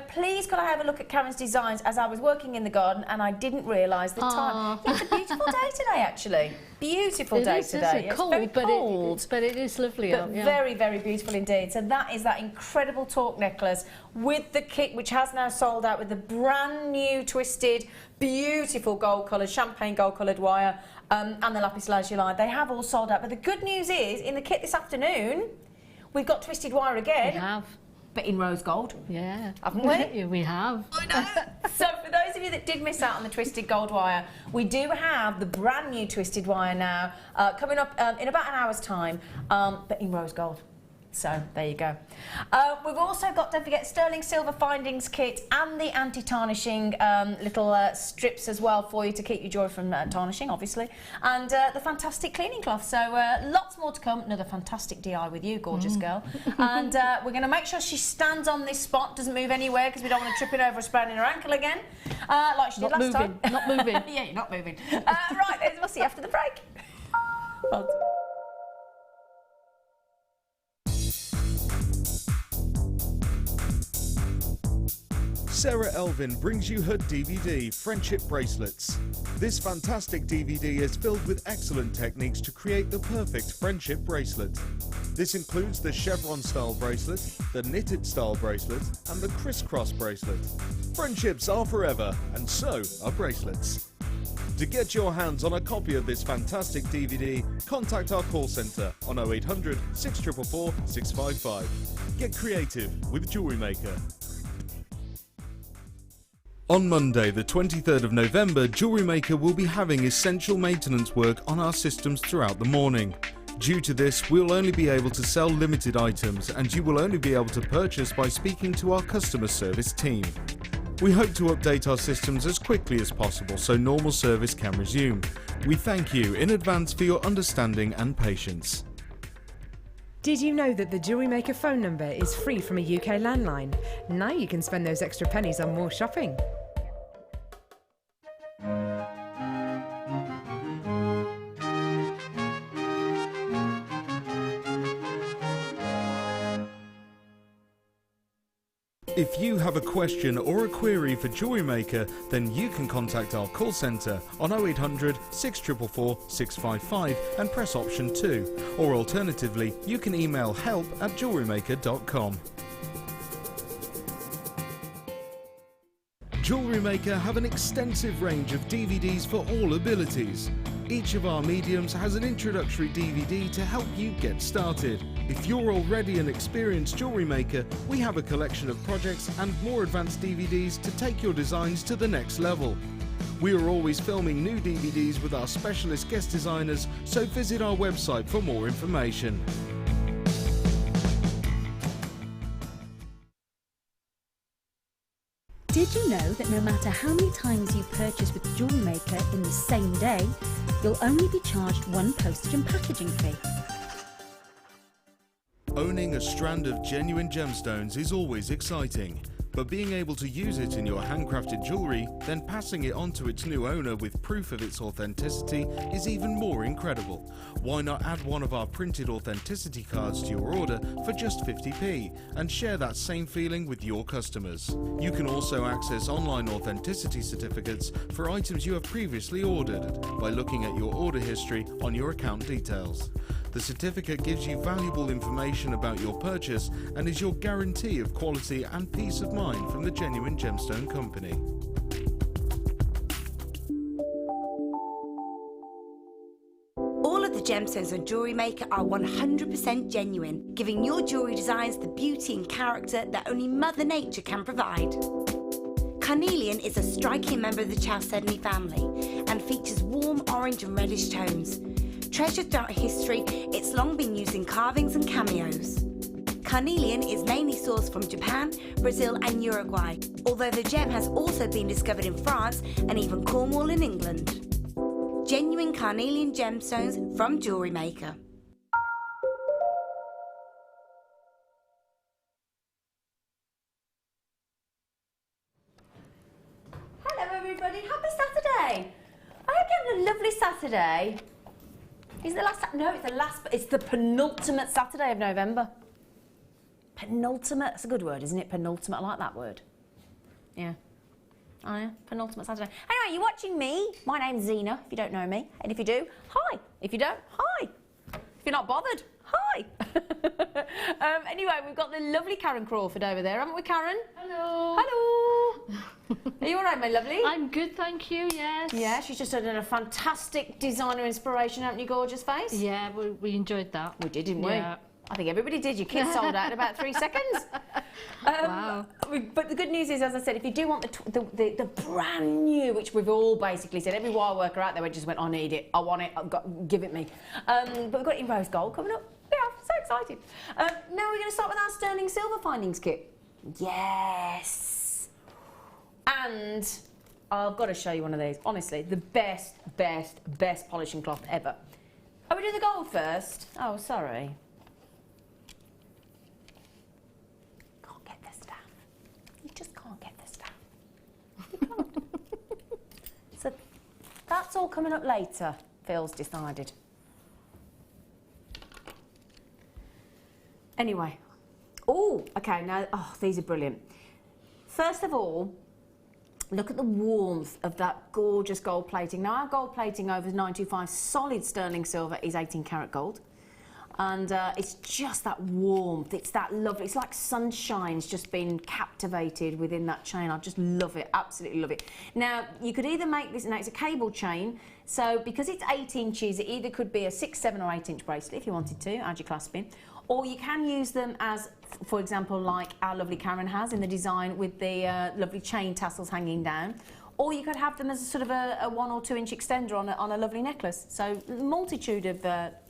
Speaker 5: Please could I have a look at Karen's designs, as I was working in the garden and I didn't realise the time. Yeah, it's a beautiful day today actually. Beautiful day today.
Speaker 6: It's cold,
Speaker 5: very cold.
Speaker 6: but it is lovely.
Speaker 5: But very, very beautiful indeed. So that is that incredible torque necklace with the kit, which has now sold out with the brand new twisted, beautiful gold-coloured, champagne gold-coloured wire and the lapis lazuli. They have all sold out. But the good news is, in the kit this afternoon, we've got twisted wire again.
Speaker 6: We have.
Speaker 5: But in rose gold.
Speaker 6: Yeah.
Speaker 5: Haven't we?
Speaker 6: Yeah, we have.
Speaker 5: I know. So for those of you that did miss out on the twisted gold wire, we do have the brand new twisted wire now coming up in about an hour's time, but in rose gold. So there you go. We've also got, don't forget, sterling silver findings kit and the anti-tarnishing little strips as well for you to keep your jewellery from tarnishing, obviously, and the fantastic cleaning cloth. So lots more to come. Another fantastic DI with you, gorgeous girl. And we're going to make sure she stands on this spot, doesn't move anywhere, because we don't want to trip it over or spraining her ankle again, like she did last time.
Speaker 6: Not moving.
Speaker 5: Yeah, you're not moving. Right, we'll see you after the break. Well done.
Speaker 3: Sarah Elvin brings you her DVD, Friendship Bracelets. This fantastic DVD is filled with excellent techniques to create the perfect friendship bracelet. This includes the chevron style bracelet, the knitted style bracelet, and the crisscross bracelet. Friendships are forever, and so are bracelets. To get your hands on a copy of this fantastic DVD, contact our call centre on 0800 644 655. Get creative with Jewellery Maker. On Monday, the 23rd of November, Jewellery Maker will be having essential maintenance work on our systems throughout the morning. Due to this, we'll only be able to sell limited items, and you will only be able to purchase by speaking to our customer service team. We hope to update our systems as quickly as possible so normal service can resume. We thank you in advance for your understanding and patience.
Speaker 7: Did you know that the Jewellery Maker phone number is free from a UK landline? Now you can spend those extra pennies on more shopping.
Speaker 3: If you have a question or a query for Jewellery Maker, then you can contact our call centre on 0800 644 655 and press option 2, or alternatively you can email help@jewellerymaker.com. Jewellery Maker have an extensive range of DVDs for all abilities. Each of our mediums has an introductory DVD to help you get started. If you're already an experienced jewellery maker, we have a collection of projects and more advanced DVDs to take your designs to the next level. We are always filming new DVDs with our specialist guest designers, so visit our website for more information.
Speaker 8: Did you know that no matter how many times you purchase with Jewellery Maker in the same day, you'll only be charged one postage and packaging fee?
Speaker 3: Owning a strand of genuine gemstones is always exciting, but being able to use it in your handcrafted jewellery, then passing it on to its new owner with proof of its authenticity is even more incredible. Why not add one of our printed authenticity cards to your order for just 50p and share that same feeling with your customers? You can also access online authenticity certificates for items you have previously ordered by looking at your order history on your account details. The certificate gives you valuable information about your purchase and is your guarantee of quality and peace of mind from the Genuine Gemstone Company.
Speaker 9: All of the gemstones on Jewellery Maker are 100% genuine, giving your jewellery designs the beauty and character that only Mother Nature can provide. Carnelian is a striking member of the Chalcedony family and features warm orange and reddish tones. Treasured throughout history, it's long been used in carvings and cameos. Carnelian is mainly sourced from Japan, Brazil and Uruguay, although the gem has also been discovered in France and even Cornwall in England. Genuine carnelian gemstones from Jewellery Maker.
Speaker 5: Hello everybody, happy Saturday! I hope you had a lovely Saturday. Is it the last? No, it's the penultimate Saturday of November. Penultimate, that's a good word, isn't it? Penultimate, I like that word. Yeah. Oh yeah, penultimate Saturday. Anyway, you're watching me. My name's Zena, if you don't know me. And if you do, hi. If you don't, hi. If you're not bothered, hi. Anyway, we've got the lovely Karen Crawford over there, haven't we, Karen?
Speaker 6: Hello.
Speaker 5: Hello. Are you all right, my lovely?
Speaker 6: I'm good, thank you, yes.
Speaker 5: Yeah, she's just done a fantastic designer inspiration, haven't you, gorgeous face?
Speaker 6: Yeah, we enjoyed that.
Speaker 5: We did, didn't
Speaker 6: Yeah.
Speaker 5: we? I think everybody did. Your kids sold out in about 3 seconds.
Speaker 6: Wow.
Speaker 5: But the good news is, as I said, if you do want the brand new, which we've all basically said, every wire worker out there just went, I need it, I want it, give it me. But we've got it in rose gold coming up. Yeah, I'm so excited. Now we're going to start with our sterling silver findings kit. Yes. And I've got to show you one of these. Honestly, the best polishing cloth ever. Are we doing the gold first? Oh, sorry. So that's all coming up later, Phil's decided. Anyway, okay, now, these are brilliant. First of all, look at the warmth of that gorgeous gold plating. Now, our gold plating over 925 solid sterling silver is 18 karat gold. And it's just that warmth, it's that lovely, it's like sunshine's just been captivated within that chain. I just love it, absolutely love it. Now, you could either make this, now it's a cable chain, so because it's 8 inches, it either could be a 6, 7 or 8 inch bracelet if you wanted to, add your clasp in, or you can use them as, for example, like our lovely Karen has in the design with the lovely chain tassels hanging down. Or you could have them as a sort of a 1 or 2 inch extender on a lovely necklace. So, multitude of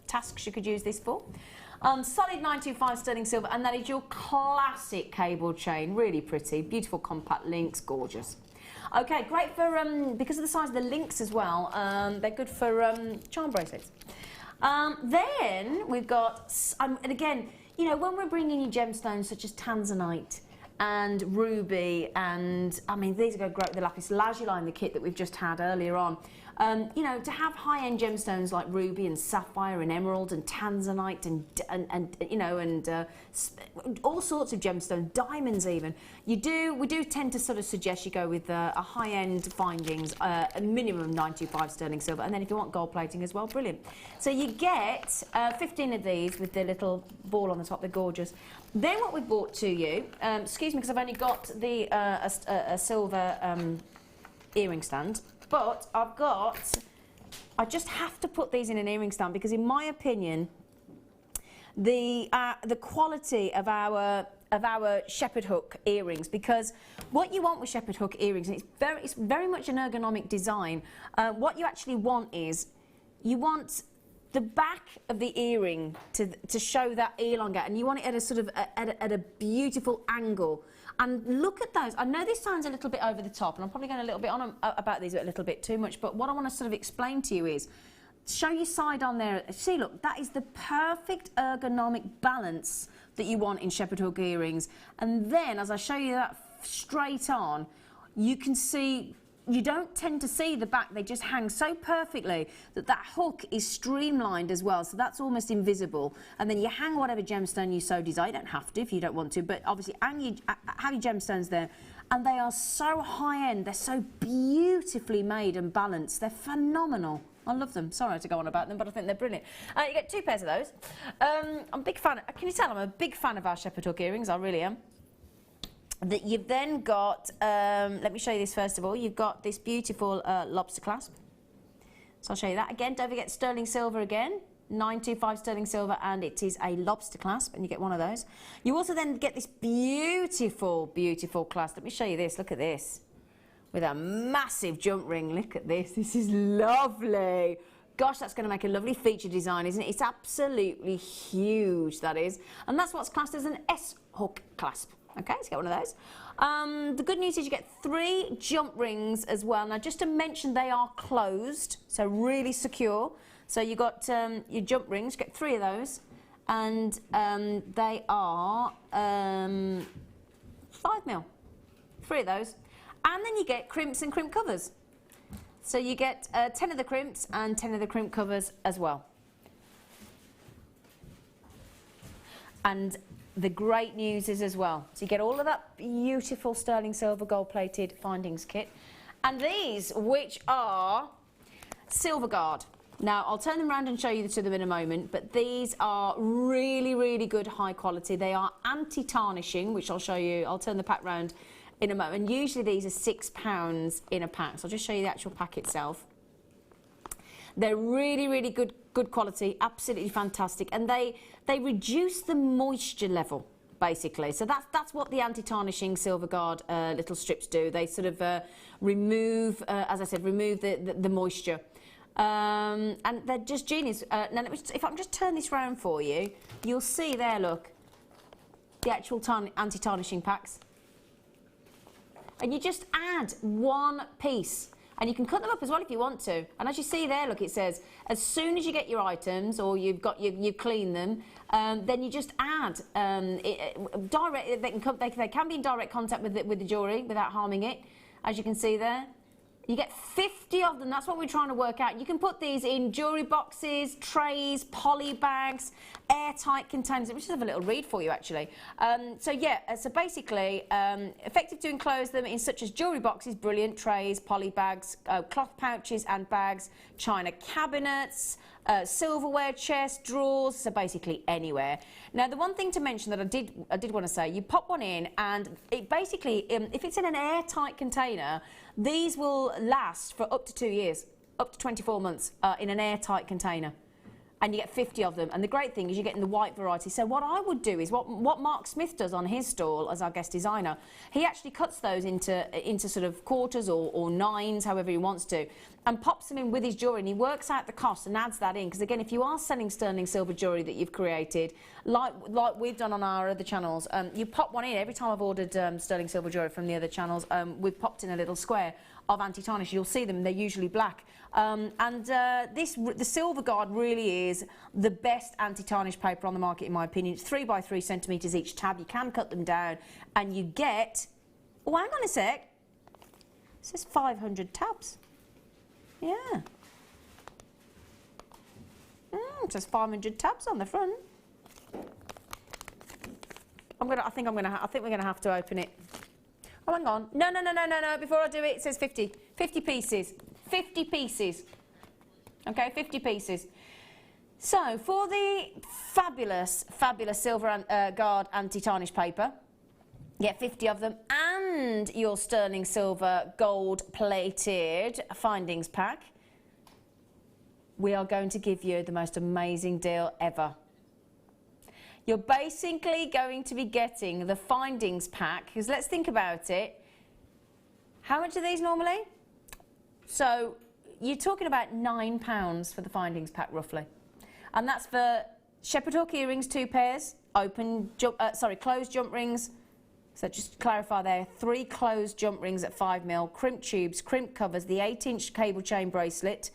Speaker 5: tasks you could use this for. Solid 925 sterling silver, and that is your classic cable chain. Really pretty, beautiful compact links, gorgeous. Okay, great for, because of the size of the links as well, they're good for charm bracelets. Then we've got, and again, you know, when we're bringing you gemstones such as tanzanite and ruby, and I mean, these go great with the lapis lazuli in the kit that we've just had earlier on. You know, to have high-end gemstones like ruby and sapphire and emerald and tanzanite and you know, and all sorts of gemstones, diamonds even. We do tend to sort of suggest you go with a high-end findings, a minimum of 925 sterling silver, and then if you want gold plating as well, brilliant. So you get 15 of these with the little ball on the top. They're gorgeous. Then what we brought to you, excuse me, because I've only got the a silver earring stand. But I just have to put these in an earring stand because, in my opinion, the quality of our shepherd hook earrings, because what you want with shepherd hook earrings, and it's very much an ergonomic design. What you actually want is you want the back of the earring to show that elongate, and you want it at a sort of at a beautiful angle. And look at those. I know this sounds a little bit over the top, and I'm probably going a little bit on about these a little bit too much, but what I want to sort of explain to you is, show your side on there. See, look, that is the perfect ergonomic balance that you want in shepherd hook earrings. And then, as I show you that straight on, you can see, you don't tend to see the back, they just hang so perfectly that that hook is streamlined as well, so that's almost invisible. And then you hang whatever gemstone you so desire. You don't have to if you don't want to, but obviously have your gemstones there. And they are so high-end, they're so beautifully made and balanced. They're phenomenal. I love them. Sorry to go on about them, but I think they're brilliant. You get 2 pairs of those. I'm a big fan, can you tell I'm a big fan of our shepherd hook earrings? I really am. That you've then got, let me show you this first of all, you've got this beautiful lobster clasp. So I'll show you that again. Don't forget sterling silver again, 925 sterling silver, and it is a lobster clasp, and you get one of those. You also then get this beautiful, beautiful clasp. Let me show you this, look at this, with a massive jump ring. Look at this, this is lovely. Gosh, that's going to make a lovely feature design, isn't it? It's absolutely huge, that is. And that's what's classed as an S-hook clasp. Okay, let's get one of those. The good news is you get 3 jump rings as well. Now, just to mention, they are closed, so really secure. So you got your jump rings, you get 3 of those, and they are 5 mil. 3 of those. And then you get crimps and crimp covers. So you get 10 of the crimps and 10 of the crimp covers as well. And the great news is as well, so you get all of that beautiful sterling silver gold plated findings kit, and these, which are silver guard. Now I'll turn them around and show you to them in a moment, but these are really, really good high quality. They are anti-tarnishing, which I'll show you. I'll turn the pack round in a moment. And usually these are £6 in a pack, so I'll just show you the actual pack itself. They're really, really good quality, absolutely fantastic, and they reduce the moisture level, basically. So that's what the anti-tarnishing silver guard little strips do. They sort of remove, as I said, remove the moisture, and they're just genius. Now, if I can just turn this round for you, you'll see there. Look, the actual anti-tarnishing packs, and you just add 1 piece. And you can cut them up as well if you want to. And as you see there, look, it says, as soon as you get your items or you've cleaned them, then you just add direct. They can be in direct contact with the jewellery without harming it, as you can see there. You get 50 of them. That's what we're trying to work out. You can put these in jewellery boxes, trays, poly bags, airtight containers. Let me just have a little read for you, actually. So basically, effective to enclose them in such as jewellery boxes, brilliant, trays, poly bags, cloth pouches and bags, china cabinets, silverware, chest, drawers, so basically anywhere. Now, the one thing to mention that I did want to say, you pop one in, and it basically, if it's in an airtight container, these will last for up to 2 years, up to 24 months in an airtight container. And you get 50 of them. And the great thing is you're getting the white variety. So what I would do is what Mark Smith does on his stall as our guest designer, he actually cuts those into sort of quarters or nines, however he wants to, and pops them in with his jewellery, and he works out the cost and adds that in. Because again, if you are selling sterling silver jewellery that you've created, like we've done on our other channels, you pop one in. Every time I've ordered sterling silver jewellery from the other channels, we've popped in a little square of anti-tarnish. You'll see them, they're usually black. The Silver Guard really is the best anti-tarnish paper on the market, in my opinion. It's 3 by 3 centimetres each tab. You can cut them down and you get, oh, hang on a sec, it says 500 tabs. Yeah. It says 500 tabs on the front. I think we're gonna have to open it. Oh, hang on. No. Before I do it, it says 50. 50 pieces. 50 pieces. Okay, 50 pieces. So, for the fabulous Silver Guard anti-tarnish paper, you get 50 of them, and your sterling silver gold-plated findings pack, we are going to give you the most amazing deal ever. You're basically going to be getting the findings pack, because let's think about it. How much are these normally? So you're talking about £9 for the findings pack, roughly. And that's for shepherd hook earrings, 2 pairs, closed jump rings. So just to clarify there, 3 closed jump rings at 5mm, crimp tubes, crimp covers, the 8-inch cable chain bracelet,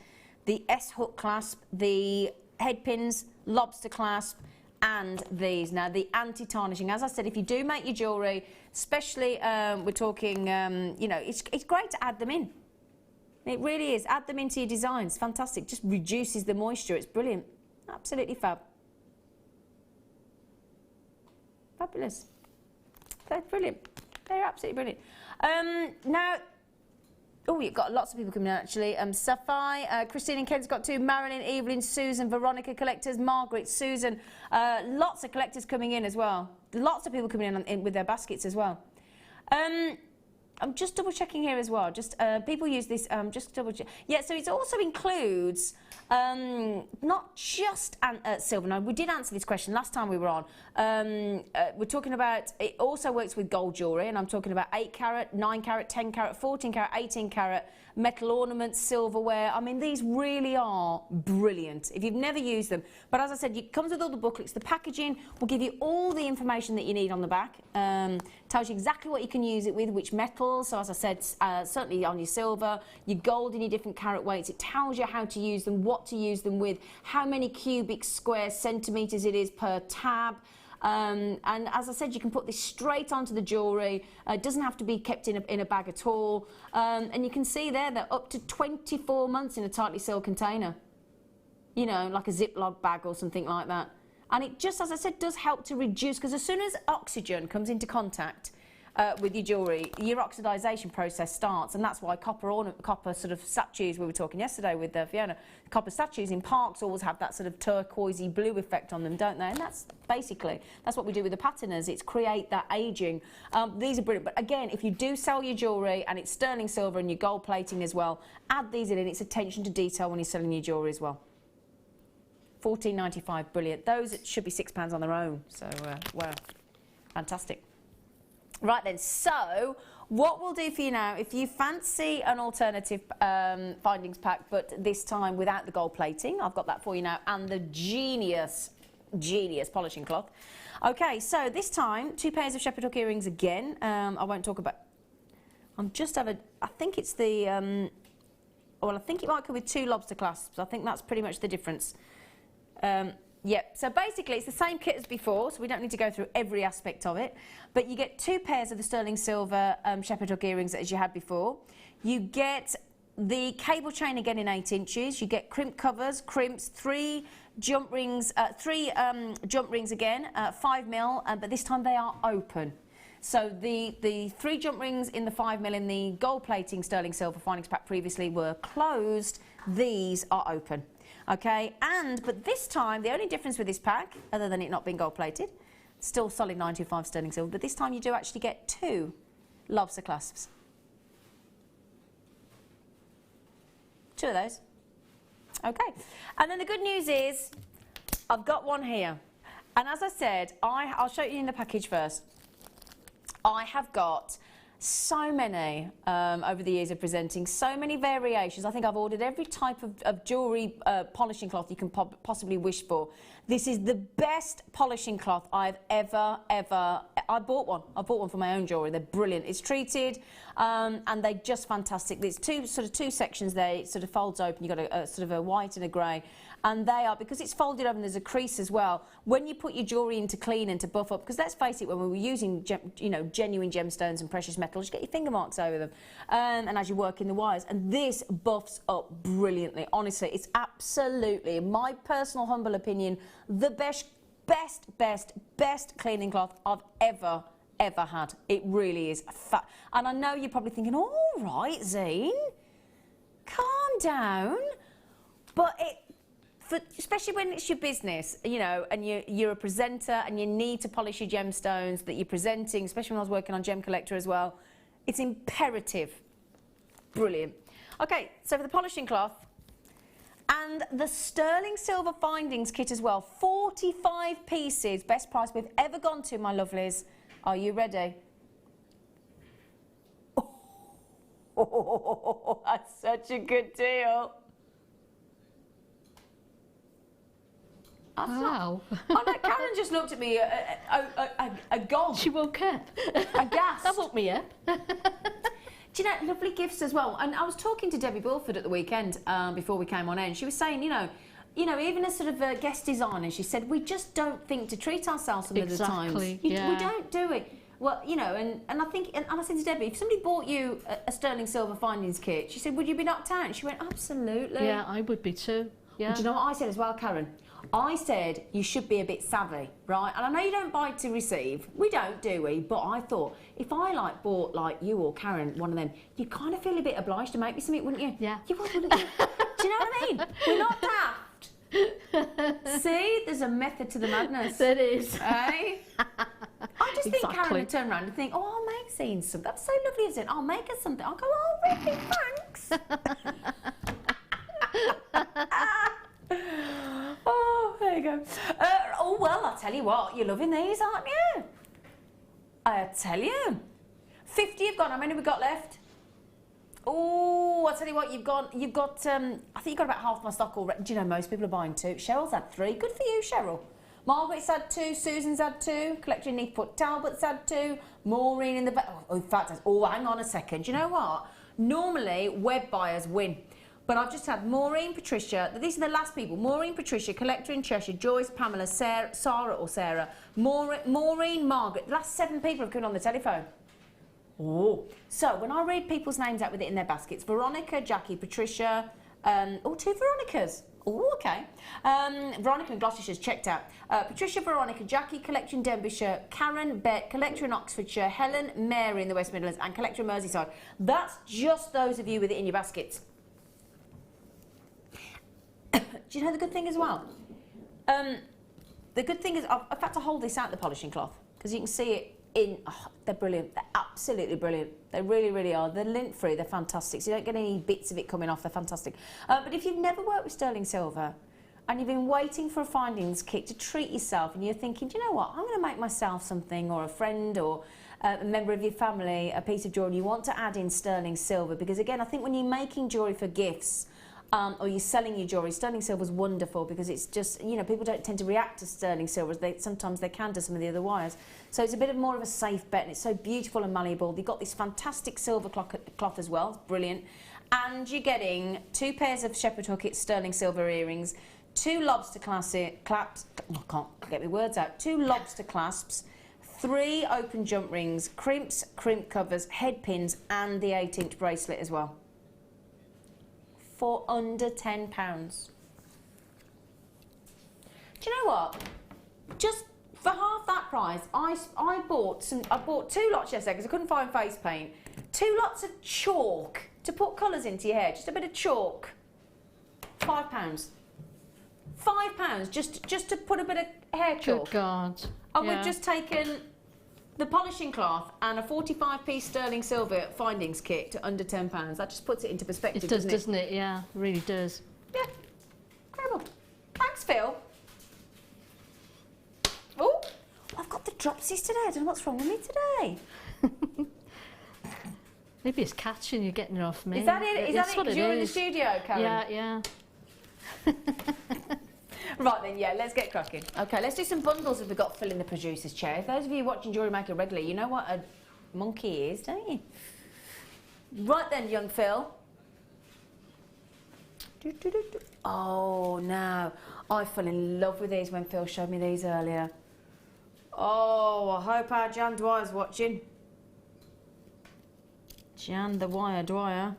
Speaker 5: the S-hook clasp, the head pins, lobster clasp, and these. Now, the anti-tarnishing, as I said, if you do make your jewellery, especially we're talking, you know, it's great to add them in. It really is. Add them into your designs. Fantastic. Just reduces the moisture. It's brilliant. Absolutely fab. Fabulous. They're brilliant. They're absolutely brilliant. Now, oh, you've got lots of people coming in, actually. Sapphire, Christine and Ken's got 2, Marilyn, Evelyn, Susan, Veronica collectors, Margaret, Susan. Lots of collectors coming in as well. Lots of people coming in with their baskets as well. I'm just double checking here as well. Just people use this. Just double check. Yeah, so it also includes not just silver. Now, we did answer this question last time we were on. We're talking about, it also works with gold jewellery, and I'm talking about 8 carat, 9 carat, 10 carat, 14 carat, 18 carat, metal ornaments, silverware. I mean, these really are brilliant if you've never used them. But as I said, it comes with all the booklets. The packaging will give you all the information that you need on the back. Tells you exactly what you can use it with, which metals. So as I said, certainly on your silver, your gold in your different carat weights. It tells you how to use them, what to use them with, how many cubic square centimetres it is per tab. And as I said, you can put this straight onto the jewellery. It doesn't have to be kept in a bag at all. And you can see there that up to 24 months in a tightly sealed container. You know, like a Ziploc bag or something like that. And it just, as I said, does help to reduce, because as soon as oxygen comes into contact with your jewellery, your oxidisation process starts, and that's why copper sort of statues, we were talking yesterday with Fiona, copper statues in parks always have that sort of turquoisey blue effect on them, don't they? And that's basically, that's what we do with the patinas, it's create that ageing. These are brilliant, but again, if you do sell your jewellery and it's sterling silver and your gold plating as well, add these in, and it's attention to detail when you're selling your jewellery as well. £14.95, brilliant. Those should be £6 on their own, so wow, fantastic. Right then, so what we'll do for you now, if you fancy an alternative findings pack, but this time without the gold plating, I've got that for you now, and the genius polishing cloth. Okay, so this time, 2 pairs of shepherd hook earrings again. I won't talk about, I think it's the, well, I think it might come with 2 lobster clasps. I think that's pretty much the difference. Yep, so basically it's the same kit as before, so we don't need to go through every aspect of it, but you get 2 pairs of the sterling silver shepherd hook earrings as you had before. You get the cable chain again in 8 inches, you get crimp covers, crimps, 3 jump rings, jump rings again, 5mm, but this time they are open. So the 3 jump rings in the 5mm in the gold plating sterling silver findings pack previously were closed, these are open. Okay, but this time, the only difference with this pack, other than it not being gold plated, still solid 925 sterling silver, but this time you do actually get 2 lobster clasps. 2 of those. Okay, and then the good news is I've got one here. And as I said, I'll show you in the package first. I have got so many over the years of presenting, so many variations. I think I've ordered every type of jewellery polishing cloth you can possibly wish for. This is the best polishing cloth I've ever, I bought one for my own jewellery. They're brilliant. It's treated and they're just fantastic. There's two sections there. It sort of folds open. You've got a sort of a white and a grey. And they are, because it's folded over and there's a crease as well, when you put your jewellery in to clean and to buff up, because let's face it, when we were using genuine gemstones and precious metals, you get your finger marks over them, and as you work in the wires, and this buffs up brilliantly. Honestly, it's absolutely, in my personal humble opinion, the best cleaning cloth I've ever had. It really is. And I know you're probably thinking, all right, Zine, calm down, but especially when it's your business, and you're a presenter and you need to polish your gemstones that you're presenting, especially when I was working on Gem Collector as well, it's imperative. Brilliant. Okay, so for the polishing cloth and the sterling silver findings kit as well, 45 pieces, best price we've ever gone to, my lovelies. Are you ready? Oh, that's such a good deal.
Speaker 6: Wow.
Speaker 5: Oh no, Karen just looked at me, a gog.
Speaker 6: She woke up.
Speaker 5: Aghast.
Speaker 6: That woke me up.
Speaker 5: Do you know, lovely gifts as well. And I was talking to Debbie Bulford at the weekend before we came on air, and she was saying, even as sort of a guest designer, she said, we just don't think to treat ourselves some of the times.
Speaker 6: Yeah.
Speaker 5: We don't do it. Well, and I think, and I said to Debbie, if somebody bought you a sterling silver findings kit, she said, would you be knocked out? And she went, absolutely.
Speaker 6: Yeah, I would be too. Yeah.
Speaker 5: And do you know what I said as well, Karen? I said you should be a bit savvy, right? And I know you don't buy to receive. We don't, do we? But I thought, if I bought you or Karen one of them, you'd kind of feel a bit obliged to make me something, wouldn't you?
Speaker 6: Yeah.
Speaker 5: You would, wouldn't you? Do you know what I mean? We're not daft. See, there's a method to the madness.
Speaker 6: There is.
Speaker 5: Eh? I just think Karen would turn around and think, oh, I'll make Zine something. That's so lovely, isn't it? I'll make her something. I'll go, oh, really? Thanks. Oh, there you go. Oh, well, I'll tell you what, you're loving these, aren't you? I tell you. 50 you've got. How many have we got left? Oh, I'll tell you what, you've got, I think you've got about half my stock already. Do you know, most people are buying 2. Cheryl's had 3. Good for you, Cheryl. Margaret's had 2, Susan's had 2, Collector in Neathport Talbot's had 2, Maureen in the... Oh, in fact, hang on a second. Do you know what? Normally, web buyers win. But I've just had Maureen, Patricia, these are the last people, Maureen, Patricia, Collector in Cheshire, Joyce, Pamela, Sarah, Maureen, Margaret. The last 7 people have come on the telephone. Oh. So when I read people's names out with it in their baskets, Veronica, Jackie, Patricia, 2 Veronicas. Oh, okay. Veronica in Gloucestershire's checked out. Patricia, Veronica, Jackie, Collector in Denbighshire, Karen, Bet, Collector in Oxfordshire, Helen, Mary in the West Midlands, and Collector in Merseyside. That's just those of you with it in your baskets. Do you know the good thing as well? The good thing is, I've had to hold this out, the polishing cloth, because you can see it in, they're brilliant. They're absolutely brilliant. They really, really are. They're lint-free. They're fantastic. So you don't get any bits of it coming off. They're fantastic. But if you've never worked with sterling silver and you've been waiting for a findings kit to treat yourself and you're thinking, do you know what, I'm going to make myself something, or a friend or a member of your family, a piece of jewellery, you want to add in sterling silver, because again, I think when you're making jewellery for gifts, or you're selling your jewellery, sterling silver is wonderful, because it's just, people don't tend to react to sterling silver. Sometimes they can to some of the other wires. So it's a bit more of a safe bet, and it's so beautiful and malleable. You've got this fantastic silver cloth as well, it's brilliant. And you're getting 2 pairs of shepherd hookets, sterling silver earrings, 2 lobster clasps, I can't get my words out, 2 lobster clasps, 3 open jump rings, crimps, crimp covers, head pins, and the 8-inch bracelet as well. For under £10. Do you know what? Just for half that price, I bought 2 lots yesterday because I couldn't find face paint. 2 lots of chalk to put colours into your hair. Just a bit of chalk. £5. £5 just to put a bit of hair chalk.
Speaker 6: Good God.
Speaker 5: And
Speaker 6: Yeah.
Speaker 5: we've just taken the polishing cloth and a 45p sterling silver findings kit to under £10. That just puts it into perspective,
Speaker 6: It does,
Speaker 5: doesn't it?
Speaker 6: doesn't it? Yeah, it really does.
Speaker 5: Yeah. Incredible. Thanks, Phil. Oh, I've got the dropsies today. I don't know what's wrong with me today.
Speaker 6: Maybe it's catching you getting it off me.
Speaker 5: Is that it? Is that it?
Speaker 6: what
Speaker 5: Because you're in the studio, Karen?
Speaker 6: Yeah, yeah.
Speaker 5: Right then, yeah, let's get cracking. Okay, let's do some bundles if we've got Phil in the producer's chair. If those of you watching Jewellery Maker regularly, you know what a monkey is, don't you? Right then, young Phil. Oh, no. I fell in love with these when Phil showed me these earlier. Oh, I hope our Jan Dwyer's watching. Jan the Wire Dwyer.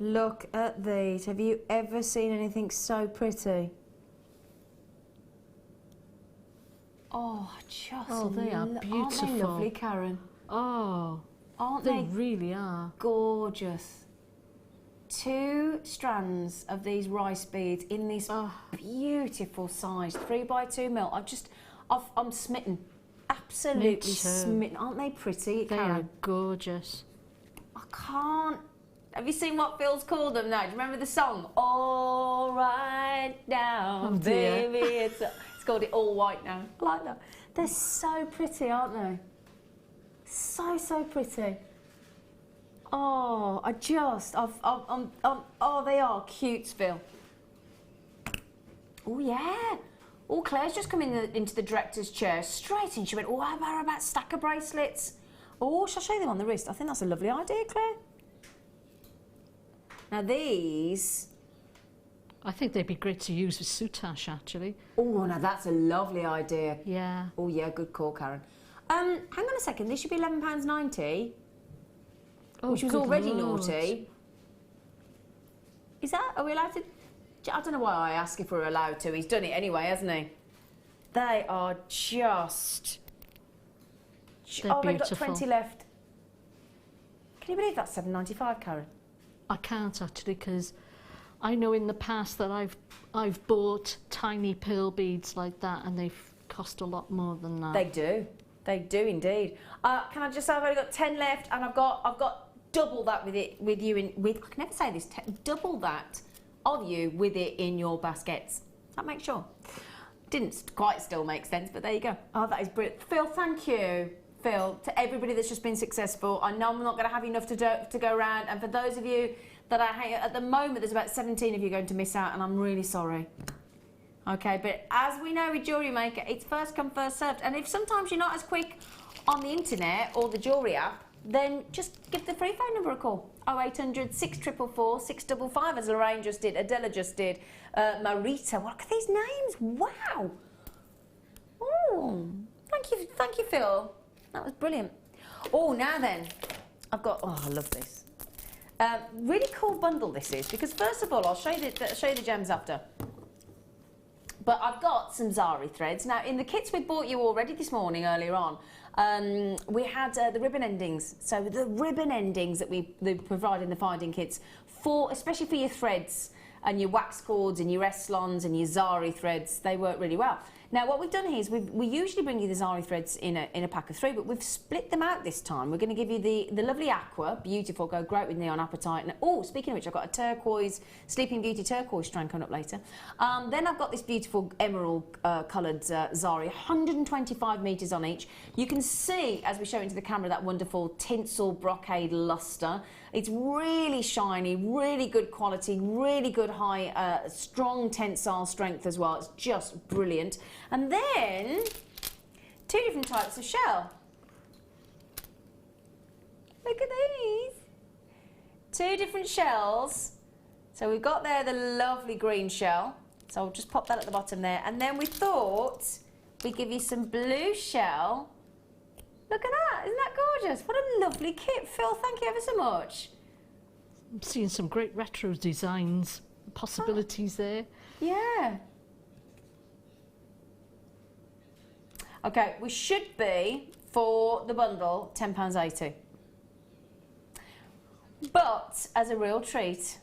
Speaker 5: Look at these. Have you ever seen anything so pretty? Oh, just
Speaker 6: they are
Speaker 5: Aren't they
Speaker 6: beautiful.
Speaker 5: lovely, Karen?
Speaker 6: Oh,
Speaker 5: Aren't
Speaker 6: they
Speaker 5: they
Speaker 6: really are.
Speaker 5: gorgeous? 2 strands of these rice beads in this beautiful size, 3x2mm. I'm smitten. Absolutely
Speaker 6: too.
Speaker 5: smitten. Aren't they pretty,
Speaker 6: They
Speaker 5: Karen?
Speaker 6: are gorgeous.
Speaker 5: I can't. Have you seen what Phil's called them now? Do you remember the song? All right now,
Speaker 6: Oh, dear.
Speaker 5: baby. It's called It All White Now. I like that. They're so pretty, aren't they? So pretty. Oh, oh, they are cute, Phil. Oh, yeah. Oh, Claire's just come into the director's chair straight in. She went, oh, how about a stack of bracelets? Oh, shall I show you them on the wrist? I think that's a lovely idea, Claire. Now these...
Speaker 6: I think they'd be great to use with soutache, actually.
Speaker 5: Oh, now that's a lovely idea.
Speaker 6: Yeah.
Speaker 5: Oh, yeah, good call, Karen. Hang on a second. This should be £11.90, which was
Speaker 6: good
Speaker 5: already
Speaker 6: Lord.
Speaker 5: naughty. Is that... Are we allowed to... I don't know why I ask if we're allowed to. He's done it anyway, hasn't he? They are just...
Speaker 6: They're
Speaker 5: they've got
Speaker 6: beautiful.
Speaker 5: 20 left. Can you believe that's £7.95, Karen?
Speaker 6: I can't actually, because I know in the past that I've bought tiny pearl beads like that, and they've cost a lot more than that.
Speaker 5: They do. They do indeed. Can I just say I've only got 10 left, and I've got double that with you in I can never say this. Double that of you with it in your baskets. That makes sure. Didn't quite still make sense, but there you go. Oh, that is brilliant. Phil, thank you. Phil, to everybody that's just been successful. I know I'm not going to have enough to go around, and for those of you that I hate, at the moment there's about 17 of you going to miss out, and I'm really sorry. Okay, but as we know with Jewellery Maker, it's first come, first served. And if sometimes you're not as quick on the internet or the jewellery app, then just give the free phone number a call. 0800 644 655, as Lorraine just did, Adela just did, Marita. Look at these names. Wow. Oh, thank you, Phil. That was brilliant. Oh, now then, I've got, oh, I love this. Really cool bundle this is, because first of all, I'll show you the gems after. But I've got some Zari threads. Now, in the kits we bought you already this morning, earlier on, we had the ribbon endings. So the ribbon endings that they provide in the finding kits, especially for your threads and your wax cords and your S-lons and your Zari threads, they work really well. Now, what we've done here is we usually bring you the Zari threads in a pack of 3, but we've split them out this time. We're going to give you the lovely aqua, beautiful, go great with neon apatite. And, oh, speaking of which, I've got a turquoise, Sleeping Beauty turquoise strand coming up later. Then I've got this beautiful emerald coloured Zari, 125 metres on each. You can see, as we show into the camera, that wonderful tinsel brocade lustre. It's really shiny, really good quality, really good high, strong tensile strength as well. It's just brilliant. And then 2 different types of shell. Look at these. 2 different shells. So we've got there the lovely green shell. So I'll just pop that at the bottom there. And then we thought we'd give you some blue shell. Look at that, isn't that gorgeous? What a lovely kit, Phil, thank you ever so much.
Speaker 6: I'm seeing some great retro designs, possibilities there.
Speaker 5: Yeah. Okay, we should be, for the bundle, £10.80. But, as a real treat,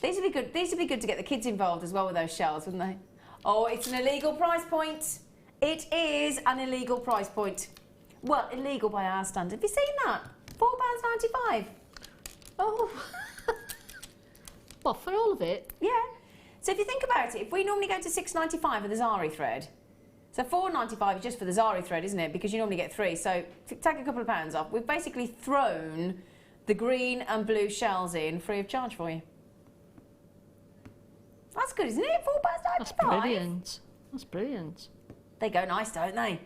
Speaker 5: these would be good to get the kids involved as well with those shells, wouldn't they? Oh, it's an illegal price point. It is an illegal price point. Well, illegal by our standard. Have you seen that? £4.95.
Speaker 6: Oh. Well, for all of it?
Speaker 5: Yeah. So if you think about it, if we normally go to £6.95 for the Zari thread, so £4.95 is just for the Zari thread, isn't it? Because you normally get 3. So to take a couple of pounds off, we've basically thrown the green and blue shells in free of charge for you. That's good, isn't it? £4.95.
Speaker 6: That's brilliant. That's brilliant.
Speaker 5: They go nice, don't they?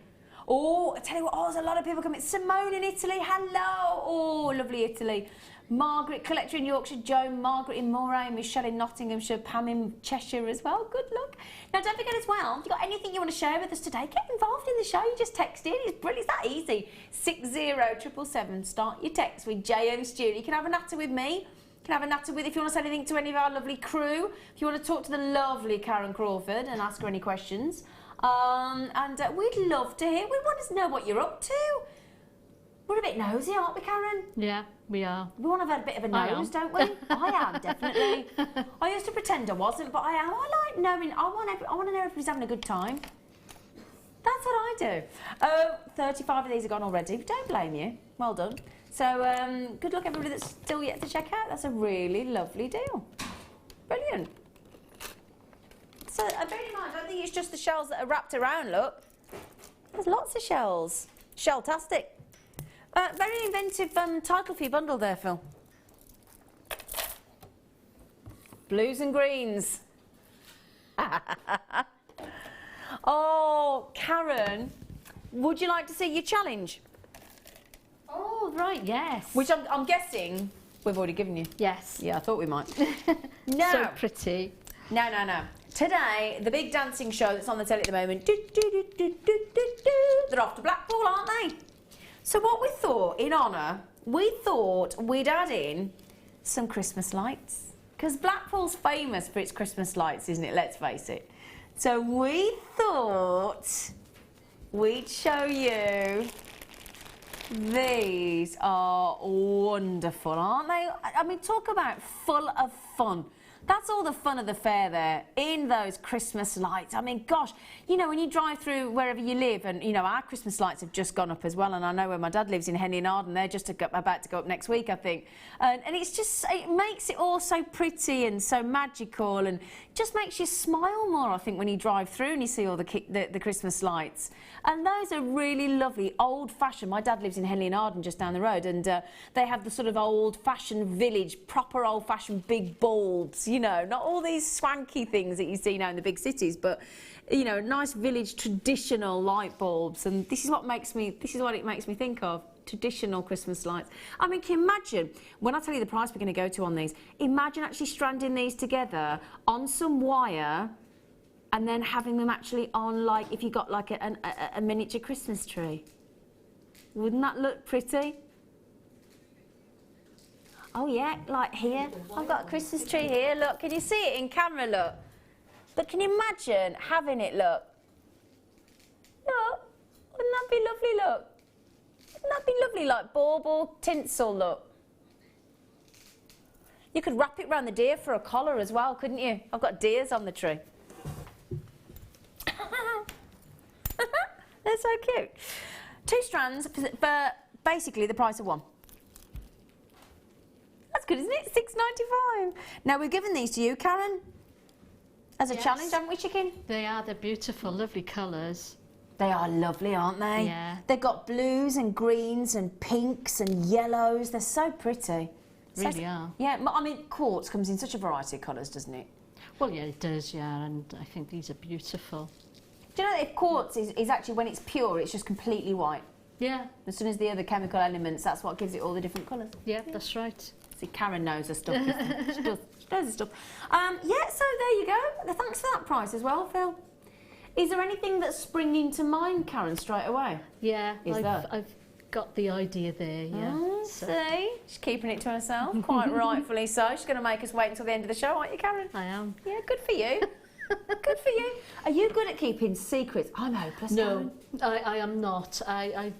Speaker 5: Oh, I tell you what, there's a lot of people coming. Simone in Italy, hello. Oh, lovely Italy. Margaret, collector in Yorkshire, Joan, Margaret in Moray, Michelle in Nottinghamshire, Pam in Cheshire as well. Good luck. Now, don't forget as well, if you've got anything you want to share with us today, get involved in the show. You just text in. It's brilliant. It's that easy. 60777. Start your text with JM Studio. You can have a natter with me. You can have a natter with, if you want to say anything to any of our lovely crew. If you want to talk to the lovely Karen Crawford and ask her any questions. We'd love to hear. We want to know what you're up to. We're a bit nosy, aren't we, Karen?
Speaker 6: Yeah, we are.
Speaker 5: We want to have a bit of a nose, don't we? I am, definitely. I used to pretend I wasn't, but I am. I like knowing. I want to know everybody's having a good time. That's what I do. 35 of these are gone already. Don't blame you. Well done. So good luck, everybody that's still yet to check out. That's a really lovely deal. Brilliant. So bear in mind, I don't think it's just the shells that are wrapped around, look. There's lots of shells. Shell-tastic. Very inventive title for your bundle there, Phil. Blues and greens. Oh, Karen, would you like to see your challenge?
Speaker 6: Oh, right, yes.
Speaker 5: Which I'm guessing we've already given you.
Speaker 6: Yes.
Speaker 5: Yeah, I thought we might. No.
Speaker 6: So pretty.
Speaker 5: No. Today, the big dancing show that's on the telly at the moment, they're off to Blackpool, aren't they? So what we thought, in honour, we thought we'd add in some Christmas lights. Because Blackpool's famous for its Christmas lights, isn't it? Let's face it. So we thought we'd show you. These are wonderful, aren't they? I mean, talk about full of fun. That's all the fun of the fair there, in those Christmas lights. I mean, gosh, you know, when you drive through wherever you live, and, you know, our Christmas lights have just gone up as well, and I know where my dad lives in Henley and Arden, they're just about to go up next week, I think. And it's just, it makes it all so pretty and so magical, and just makes you smile more, I think, when you drive through and you see all the Christmas lights. And those are really lovely, old-fashioned. My dad lives in Henley and Arden, just down the road, and they have the sort of old-fashioned village, proper old-fashioned big bulbs, you know, not all these swanky things that you see now in the big cities, but, you know, nice village traditional light bulbs. And this is what it makes me think of, traditional Christmas lights. I mean, can you imagine, when I tell you the price we're going to go to on these, imagine actually stranding these together on some wire and then having them actually on, like, if you got like a miniature Christmas tree. Wouldn't that look pretty? Oh yeah, like here. I've got a Christmas tree here, look. Can you see it in camera, look? But can you imagine having it, look? Look, wouldn't that be lovely, look? Wouldn't that be lovely, like bauble tinsel, look? You could wrap it around the deer for a collar as well, couldn't you? I've got deers on the tree. They're so cute. 2 strands for basically the price of 1. That's good, isn't it? £6.95. Now, we've given these to you, Karen, as a challenge, haven't we, Chicken?
Speaker 6: They are. They're beautiful, lovely colours.
Speaker 5: They are lovely, aren't they?
Speaker 6: Yeah.
Speaker 5: They've got blues and greens and pinks and yellows. They're so pretty.
Speaker 6: Really are.
Speaker 5: Yeah, I mean, quartz comes in such a variety of colours, doesn't it?
Speaker 6: Well, yeah, it does, yeah, and I think these are beautiful.
Speaker 5: Do you know that if quartz is actually, when it's pure, it's just completely white?
Speaker 6: Yeah.
Speaker 5: As soon as the other chemical elements, that's what gives it all the different colours.
Speaker 6: Yeah, that's right.
Speaker 5: See, Karen knows her stuff. She knows her stuff. Yeah, so there you go. Thanks for that price as well, Phil. Is there anything that's springing to mind, Karen, straight away?
Speaker 6: Yeah,
Speaker 5: Is there?
Speaker 6: I've got the idea there, yeah.
Speaker 5: See? She's keeping it to herself, quite rightfully so. She's going to make us wait until the end of the show, aren't you, Karen?
Speaker 6: I am.
Speaker 5: Yeah, good for you. Good for you. Are you good at keeping secrets? I'm hopeless.
Speaker 6: No, I am not. I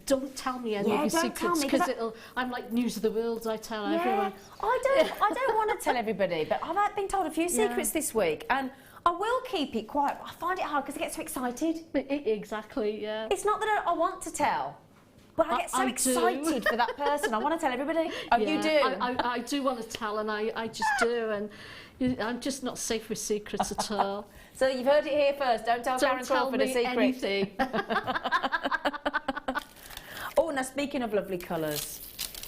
Speaker 6: don't tell me any of your
Speaker 5: don't tell
Speaker 6: secrets,
Speaker 5: me,
Speaker 6: because I'm like news of the world. I tell everyone.
Speaker 5: I don't want to tell everybody, but I've been told a few secrets this week, and I will keep it quiet, but I find it hard because I get so excited.
Speaker 6: Exactly, yeah.
Speaker 5: It's not that I want to tell, but I get so excited for that person. I want to tell everybody. Oh,
Speaker 6: Yeah,
Speaker 5: you do?
Speaker 6: I do want to tell, and I just do, and I'm just not safe with secrets at all.
Speaker 5: So you've heard it here first. Don't tell Karen Crawford a secret.
Speaker 6: Anything.
Speaker 5: Oh, now speaking of lovely colours,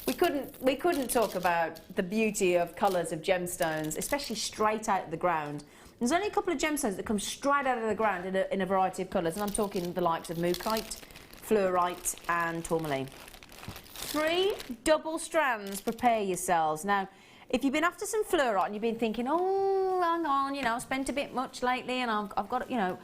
Speaker 5: we couldn't talk about the beauty of colours of gemstones, especially straight out of the ground. There's only a couple of gemstones that come straight out of the ground in a variety of colours, and I'm talking the likes of mookaite, fluorite and tourmaline. 3 double strands, prepare yourselves. Now, if you've been after some fluorite and you've been thinking, oh, hang on, you know, I've spent a bit much lately and I've got, you know,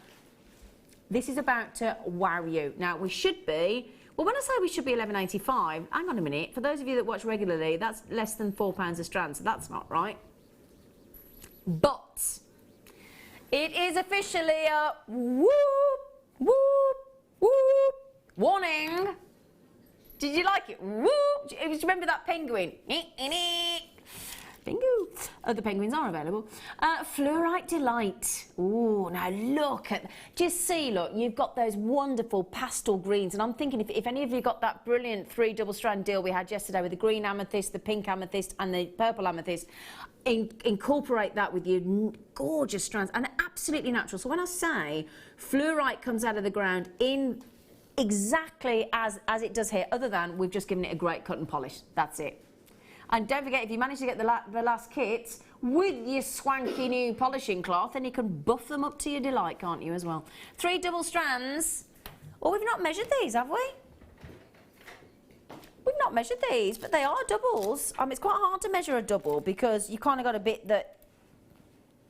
Speaker 5: this is about to wow you. Now, we should be, well, when I say we should be $11.85, hang on a minute, for those of you that watch regularly, that's less than £4 a strand, so that's not right. But it is officially a whoop, whoop, whoop, warning. Did you like it? Whoop. Do you remember that penguin? Bingo. Other penguins are available. Fluorite Delight. Ooh, now look at, just see, look, you've got those wonderful pastel greens, and I'm thinking if any of you got that brilliant 3 double strand deal we had yesterday with the green amethyst, the pink amethyst and the purple amethyst, incorporate that with your gorgeous strands, and absolutely natural. So when I say fluorite comes out of the ground in exactly as it does here, other than we've just given it a great cut and polish. That's it. And don't forget, if you manage to get the last kits with your swanky new polishing cloth, then you can buff them up to your delight, can't you, as well? 3 double strands. Oh, we've not measured these, have we? We've not measured these, but they are doubles. It's quite hard to measure a double because you kind of got a bit that,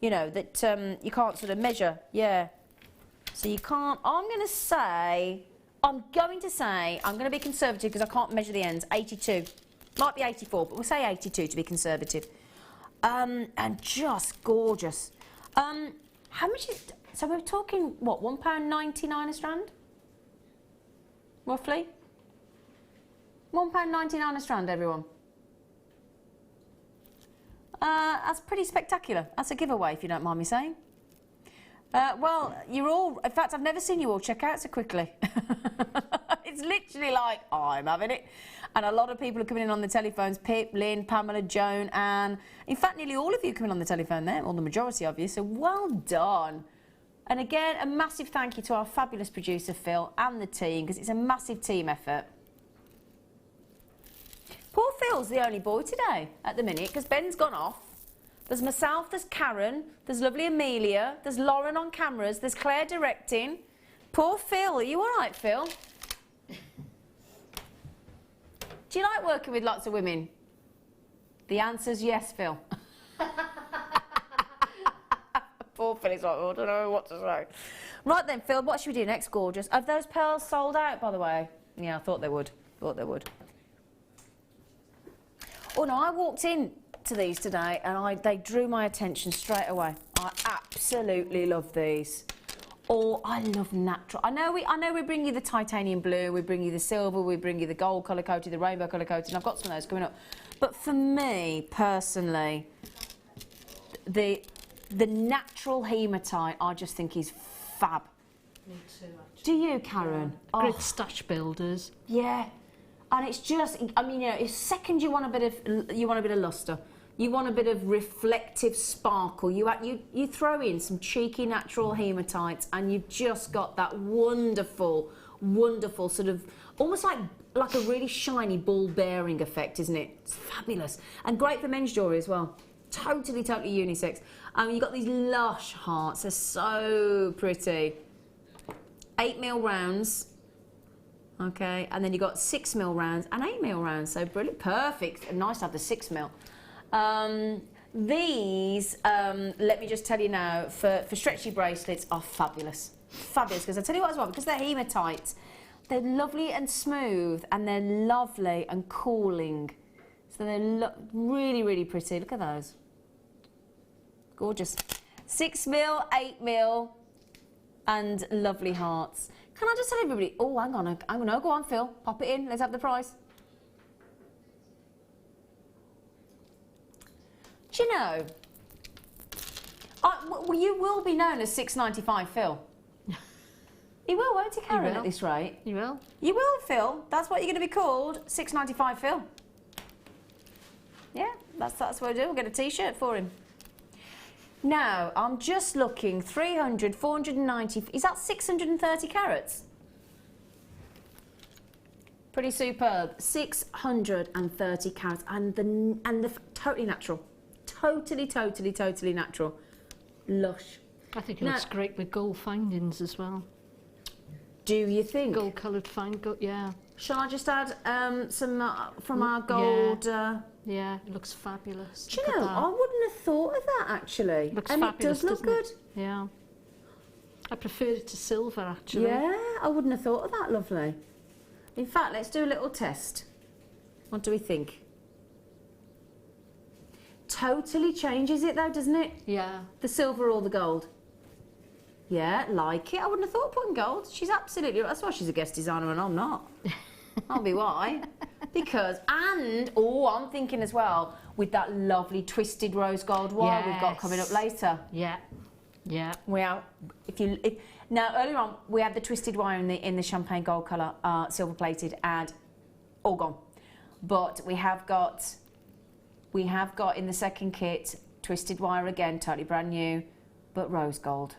Speaker 5: you know, that you can't sort of measure. Yeah. So you can't, I'm going to be conservative because I can't measure the ends, 82. Might be 84, but we'll say 82 to be conservative. And just gorgeous. How much is, so we're talking, what, £1.99 a strand? Roughly? £1.99 a strand, everyone. That's pretty spectacular. That's a giveaway, if you don't mind me saying. Well, you're all, in fact, I've never seen you all check out so quickly. It's literally like, oh, I'm having it. And a lot of people are coming in on the telephones, Pip, Lynn, Pamela, Joan, Anne. In fact, nearly all of you coming on the telephone there, or the majority of you, so well done. And again, a massive thank you to our fabulous producer, Phil, and the team, because it's a massive team effort. Poor Phil's the only boy today, at the minute, because Ben's gone off. There's myself, there's Karen, there's lovely Amelia, there's Lauren on cameras, there's Claire directing. Poor Phil, are you all right, Phil? Do you like working with lots of women? The answer's yes, Phil. Poor Phil is like, oh, I don't know what to say. Right then, Phil, what should we do next, gorgeous? Have those pearls sold out, by the way? Yeah, I thought they would. Oh, no, I walked in to these today and they drew my attention straight away. I absolutely love these. Oh, I love natural. I know we bring you the titanium blue, we bring you the silver, we bring you the gold colour coated, the rainbow colour coated, and I've got some of those coming up. But for me, personally, the natural hematite, I just think is fab.
Speaker 6: Me too, actually.
Speaker 5: Do you, Karen?
Speaker 6: Yeah. Great stash builders.
Speaker 5: Yeah. And it's just, I mean, you know, if second you want a bit of lustre, you want a bit of reflective sparkle, you throw in some cheeky natural hematites and you've just got that wonderful, wonderful sort of, almost like a really shiny ball bearing effect, isn't it? It's fabulous. And great for men's jewellery as well. Totally unisex. You've got these lush hearts, they're so pretty. 8mm rounds. Okay, and then you've got 6mm rounds and 8mm rounds, so brilliant, perfect. And nice to have the 6mm. These, let me just tell you now, for stretchy bracelets are fabulous. Fabulous, because I tell you what as well, because they're hematite, they're lovely and smooth, and they're lovely and cooling. So they're really, really pretty. Look at those. Gorgeous. 6mm, 8mm, and lovely hearts. Can I just tell everybody, oh, hang on, no, go on, Phil, pop it in, let's have the price. Do you know, Well, you will be known as 695 Phil. He will, won't he, Karen, at this rate?
Speaker 6: You will.
Speaker 5: You will, Phil. That's what you're going to be called, 695 Phil. Yeah, that's what we'll do. We'll get a T-shirt for him. Now, I'm just looking, 300, 490, is that 630 carats? Pretty superb. 630 carats, and the totally natural. Totally natural. Lush.
Speaker 6: I think it looks great with gold findings as well.
Speaker 5: Do you think?
Speaker 6: Gold coloured yeah.
Speaker 5: Shall I just add some from our gold?
Speaker 6: Yeah, it looks fabulous.
Speaker 5: Do you know, I wouldn't have thought of that actually.
Speaker 6: Looks
Speaker 5: and
Speaker 6: fabulous,
Speaker 5: it does look good.
Speaker 6: Yeah. I prefer it to silver actually.
Speaker 5: Yeah, I wouldn't have thought of that, lovely. In fact, let's do a little test. What do we think? Totally changes it though, doesn't it?
Speaker 6: Yeah.
Speaker 5: The silver or the gold? Yeah, like it. I wouldn't have thought of putting gold. She's absolutely right. That's why she's a guest designer and I'm not. I'll be why. Because, and, I'm thinking as well, with that lovely twisted rose gold wire we've got coming up later.
Speaker 6: Yeah. Yeah.
Speaker 5: Well, now earlier on we had the twisted wire in the champagne gold colour, silver plated, and all gone. But we have got in the second kit twisted wire again, totally brand new, but rose gold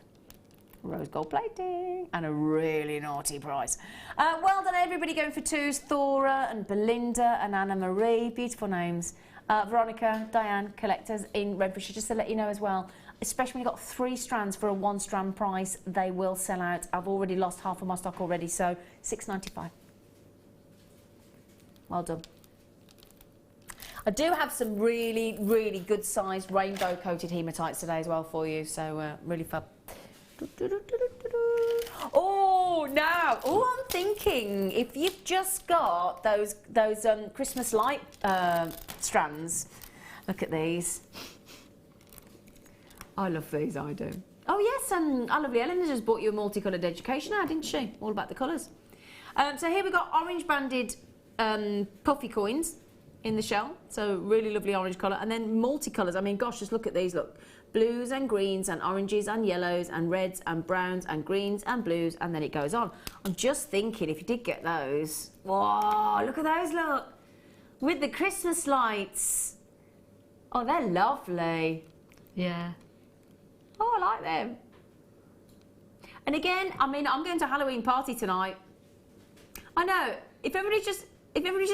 Speaker 5: plating, and a really naughty price. Well done everybody going for twos. Thora and Belinda and Anna Marie, beautiful names. Veronica, Diane, collectors in Redbridge, just to let you know as well, especially when you've got 3 strands for a 1 strand price, they will sell out. I've already lost half of my stock already, so $6.95. Well done. I do have some really, really good sized rainbow coated hematites today as well for you, so really fab. I'm thinking if you've just got those Christmas light strands, look at these. I love these, I do. Oh yes, our lovely Ellen just bought you a multicoloured education ad, didn't she? All about the colours. So here we've got orange banded puffy coins in the shell, so really lovely orange colour, and then multicolours. I mean, gosh, just look at these, look. Blues and greens and oranges and yellows and reds and browns and greens and blues, and then it goes on. I'm just thinking if you did get those, whoa, look at those, look, with the Christmas lights. Oh, they're lovely.
Speaker 6: Yeah.
Speaker 5: Oh, I like them. And again, I mean, I'm going to a Halloween party tonight. I know, if everybody just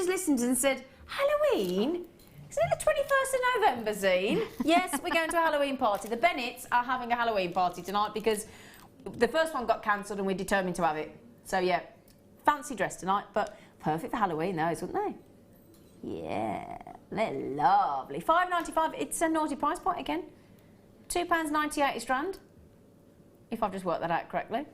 Speaker 5: listened and said, Halloween? Isn't it the 21st of November, Zine? Yes, we're going to a Halloween party. The Bennetts are having a Halloween party tonight because the first one got cancelled and we're determined to have it. So, yeah, fancy dress tonight, but perfect for Halloween, those, wouldn't they? Yeah, they're lovely. $5.95, it's a naughty price point again. £2.98 a strand, if I've just worked that out correctly.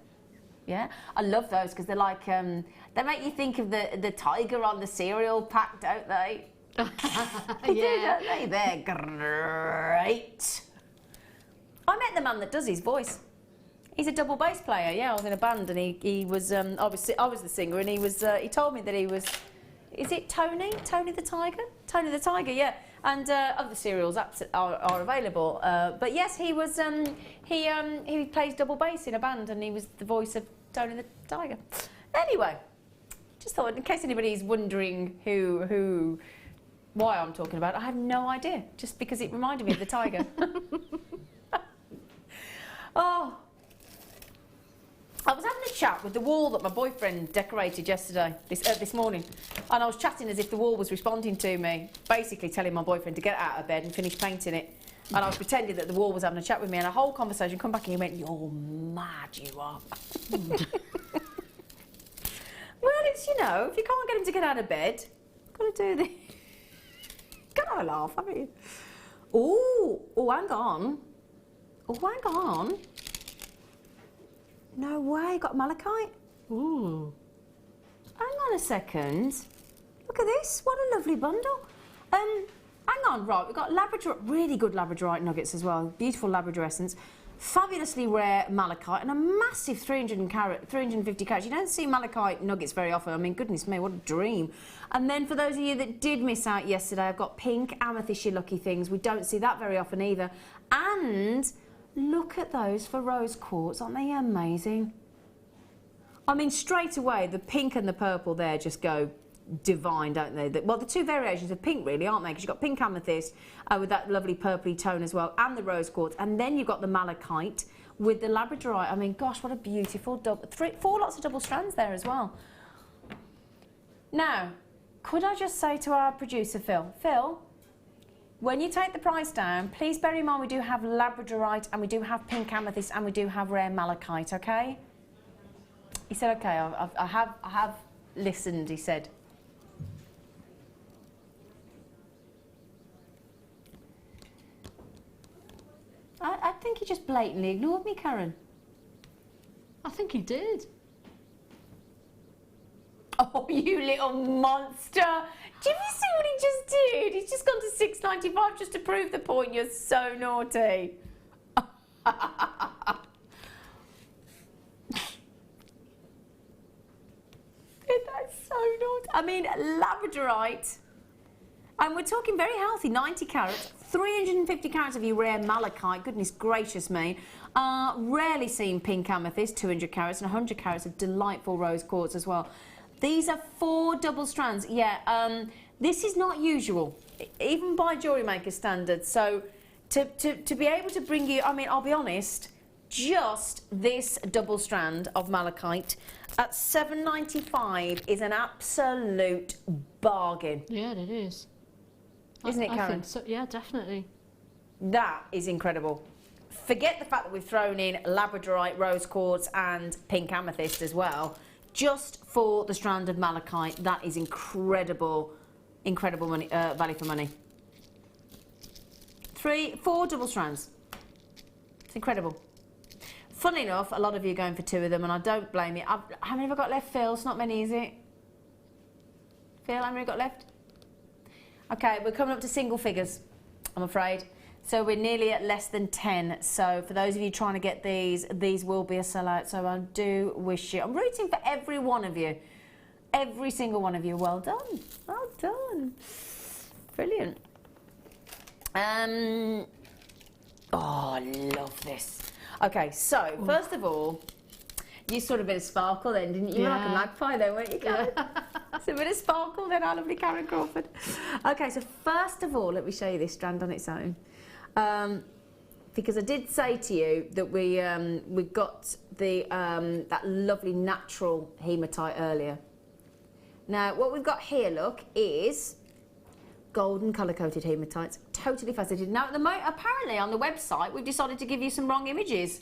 Speaker 5: Yeah, I love those because they're like, they make you think of the tiger on the cereal pack, don't they? Yeah, don't they? They're great. I met the man that does his voice. He's a double bass player. Yeah, I was in a band and he was I was the singer and he told me that he was, is it Tony the Tiger? Tony the Tiger, yeah. And other cereals are available. But yes, he was he plays double bass in a band and he was the voice of Tony the Tiger. Anyway, just thought in case anybody's wondering why I'm talking about it, I have no idea, just because it reminded me of the tiger. Oh, I was having a chat with the wall that my boyfriend decorated yesterday, this morning, and I was chatting as if the wall was responding to me, basically telling my boyfriend to get out of bed and finish painting it, and I was pretending that the wall was having a chat with me, and a whole conversation come back and he went, "You're mad, you are." Well, it's, you know, if you can't get him to get out of bed, you've got to do this. Got to laugh, haven't you? Oh, hang on. Oh, hang on. No way, got malachite? Ooh. Hang on a second. Look at this, what a lovely bundle. Hang on, right, we've got Labrador, really good Labradorite nuggets as well. Beautiful Labrador essence. Fabulously rare malachite and a massive 350 carats. You don't see malachite nuggets very often. I mean, goodness me, what a dream. And then for those of you that did miss out yesterday, I've got pink amethysty lucky things. We don't see that very often either. And Look at those for rose quartz, aren't they amazing? I mean, straight away, the pink and the purple there just go divine, don't they? Well, the two variations of pink, really, aren't they? Because you've got pink amethyst with that lovely purpley tone as well, and the rose quartz, and then you've got the malachite with the labradorite. I mean, gosh, what a beautiful four lots of double strands there as well. Now, could I just say to our producer, Phil, when you take the price down, please bear in mind we do have labradorite and we do have pink amethyst and we do have rare malachite, okay? He said, okay, I have listened, he said. I think he just blatantly ignored me, Karen.
Speaker 6: I think he did.
Speaker 5: Oh, you little monster. Did you see what he just did? He's just gone to £6.95 just to prove the point. You're so naughty. That's so naughty. I mean, labradorite. And we're talking very healthy, 90 carats, 350 carats of your rare malachite, goodness gracious me. Rarely seen pink amethyst, 200 carats, and 100 carats of delightful rose quartz as well. These are 4 double strands. Yeah, this is not usual, even by Jewellery Maker standards. So to be able to bring you, I mean, I'll be honest, just this double strand of malachite at £7.95 is an absolute bargain.
Speaker 6: Yeah, it is.
Speaker 5: Isn't it, Karen?
Speaker 6: I think so. Yeah, definitely.
Speaker 5: That is incredible. Forget the fact that we've thrown in labradorite, rose quartz and pink amethyst as well. Just for the strand of malachite, that is incredible, incredible money, value for money. 4 double strands. It's incredible. Funnily enough, a lot of you are going for 2 of them, and I don't blame you. How many have I got left, Phil? It's not many, is it? Phil, how many have I got left? Okay, we're coming up to single figures, I'm afraid. So we're nearly at less than 10. So for those of you trying to get these will be a sellout. So I do wish you, I'm rooting for every one of you. Every single one of you. Well done. Well done. Brilliant. Oh, I love this. Okay, so first of all, you saw a bit of sparkle then, didn't you? You were like a magpie then, weren't you, Karen? It's a bit of sparkle then, our lovely Karen Crawford. Okay, so first of all, let me show you this strand on its own. Because I did say to you that we got the that lovely natural hematite earlier. Now, what we've got here, look, is golden colour-coated hematites. Totally fascinated. Now, at the moment, apparently on the website, we've decided to give you some wrong images.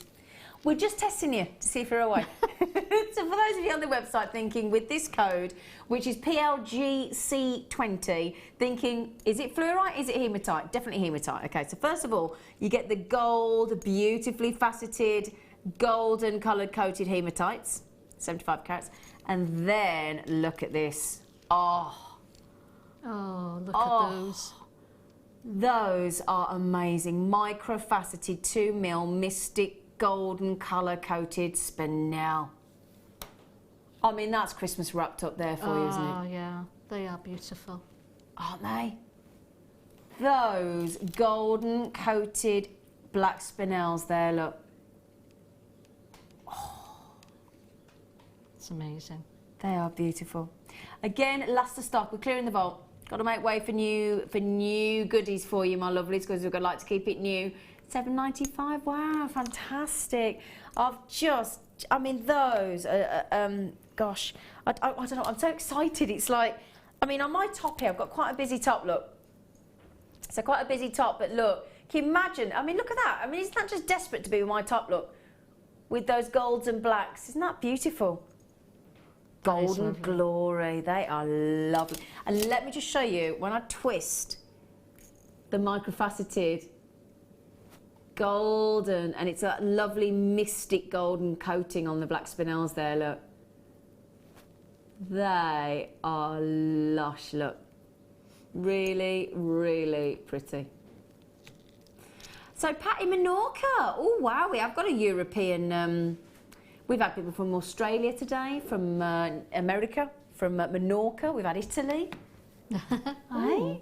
Speaker 5: We're just testing you to see if you're awake. So for those of you on the website thinking with this code, which is PLGC20, thinking, is it fluorite? Is it hematite? Definitely hematite. Okay, so first of all, you get the gold, beautifully faceted, golden coloured coated hematites, 75 carats. And then look at this. Oh,
Speaker 6: look at those.
Speaker 5: Those are amazing. Micro-faceted 2mm mystic golden colour coated spinel. I mean, that's Christmas wrapped up there for you, isn't it?
Speaker 6: Oh yeah, they are beautiful,
Speaker 5: aren't they? Those golden coated black spinels there, look. Oh,
Speaker 6: it's amazing.
Speaker 5: They are beautiful. Again, last of stock. We're clearing the vault. Got to make way for new goodies for you, my lovelies, because we'd like to keep it new. £7.95. Wow, fantastic. I mean, those, gosh, I don't know, I'm so excited. It's like, I mean, on my top here, I've got quite a busy top, look. So quite a busy top, but look, can you imagine? I mean, look at that. I mean, isn't that just desperate to be with my top, look? With those golds and blacks. Isn't that beautiful? Golden glory. They are lovely. And let me just show you, when I twist the microfaceted golden, and it's a lovely mystic golden coating on the black spinels there, look. They are lush, look. Really, really pretty. So Patty Menorca. Oh wow, we have got a European, we've had people from Australia today, from America, from Menorca, we've had Italy. Hey.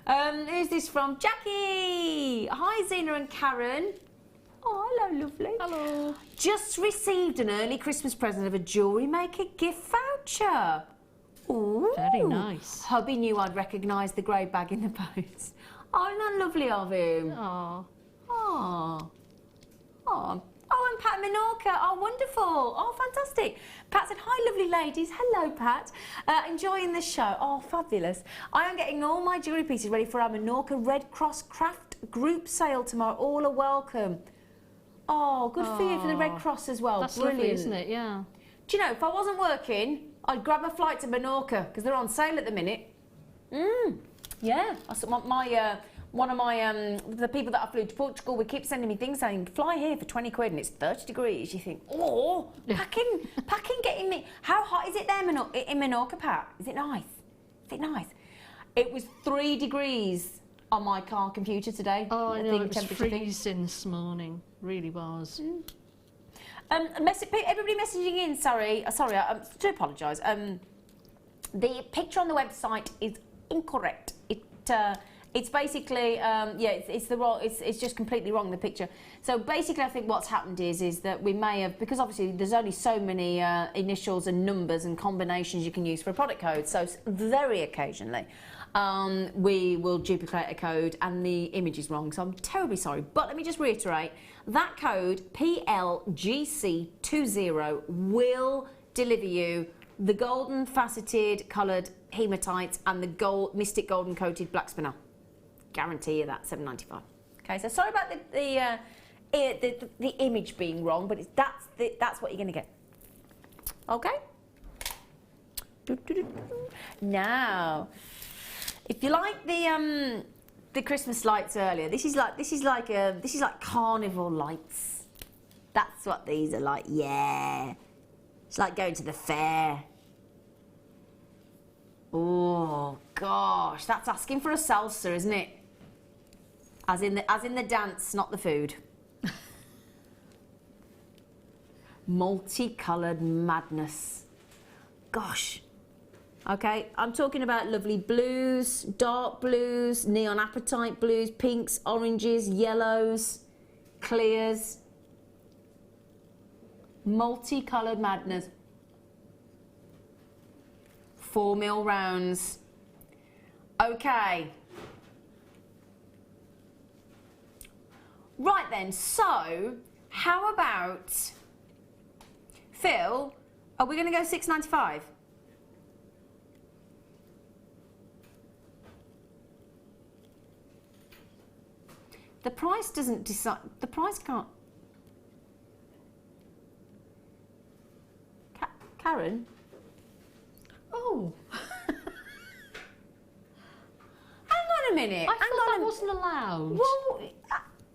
Speaker 5: Who's this from? Jackie! Hi, Zena and Karen. Oh, hello, lovely.
Speaker 6: Hello.
Speaker 5: Just received an early Christmas present of a Jewellery Maker gift voucher. Ooh.
Speaker 6: Very nice.
Speaker 5: Hubby knew I'd recognise the grey bag in the post. Oh, isn't that lovely of him?
Speaker 6: Oh.
Speaker 5: Oh. Oh. Oh, and Pat Minorca. Oh, wonderful. Oh, fantastic. Pat said, hi, lovely ladies. Hello, Pat. Enjoying the show. Oh, fabulous. I am getting all my jewellery pieces ready for our Minorca Red Cross Craft group sale tomorrow. All are welcome. Oh, good for you for the Red Cross as well.
Speaker 6: That's
Speaker 5: brilliant,
Speaker 6: lovely, isn't it? Yeah.
Speaker 5: Do you know, if I wasn't working, I'd grab a flight to Minorca because they're on sale at the minute. Yeah. One of my the people that I flew to Portugal, we keep sending me things saying, fly here for 20 quid and it's 30 degrees. You think, oh, packing, getting me. How hot is it there in Minorca, Pat? Is it nice? Is it nice? It was 3 degrees on my car computer today.
Speaker 6: Oh, I know, it was freezing this morning. Really was.
Speaker 5: Everybody messaging in, sorry, I do apologise. The picture on the website is incorrect. It's basically, it's just completely wrong, the picture. So basically I think what's happened is that we may have, because obviously there's only so many initials and numbers and combinations you can use for a product code, so very occasionally we will duplicate a code and the image is wrong, so I'm terribly sorry. But let me just reiterate, that code, PLGC20, will deliver you the golden faceted coloured hematites and the mystic golden coated black spinel. Guarantee you that, $7.95. Okay, so sorry about the image being wrong, but that's what you're going to get. Okay. Now, if you like the Christmas lights earlier, this is like carnival lights. That's what these are like. Yeah, it's like going to the fair. Oh gosh, that's asking for a salsa, isn't it? As in the dance, not the food. Multicoloured madness. Gosh. Okay, I'm talking about lovely blues, dark blues, neon apatite blues, pinks, oranges, yellows, clears. Multicoloured madness. 4 mil rounds. Okay. Right then, so how about, Phil, are we going to go $6.95? The price doesn't decide, the price can't. Karen?
Speaker 6: Oh.
Speaker 5: Hang on a minute.
Speaker 6: I thought that wasn't allowed.
Speaker 5: Well,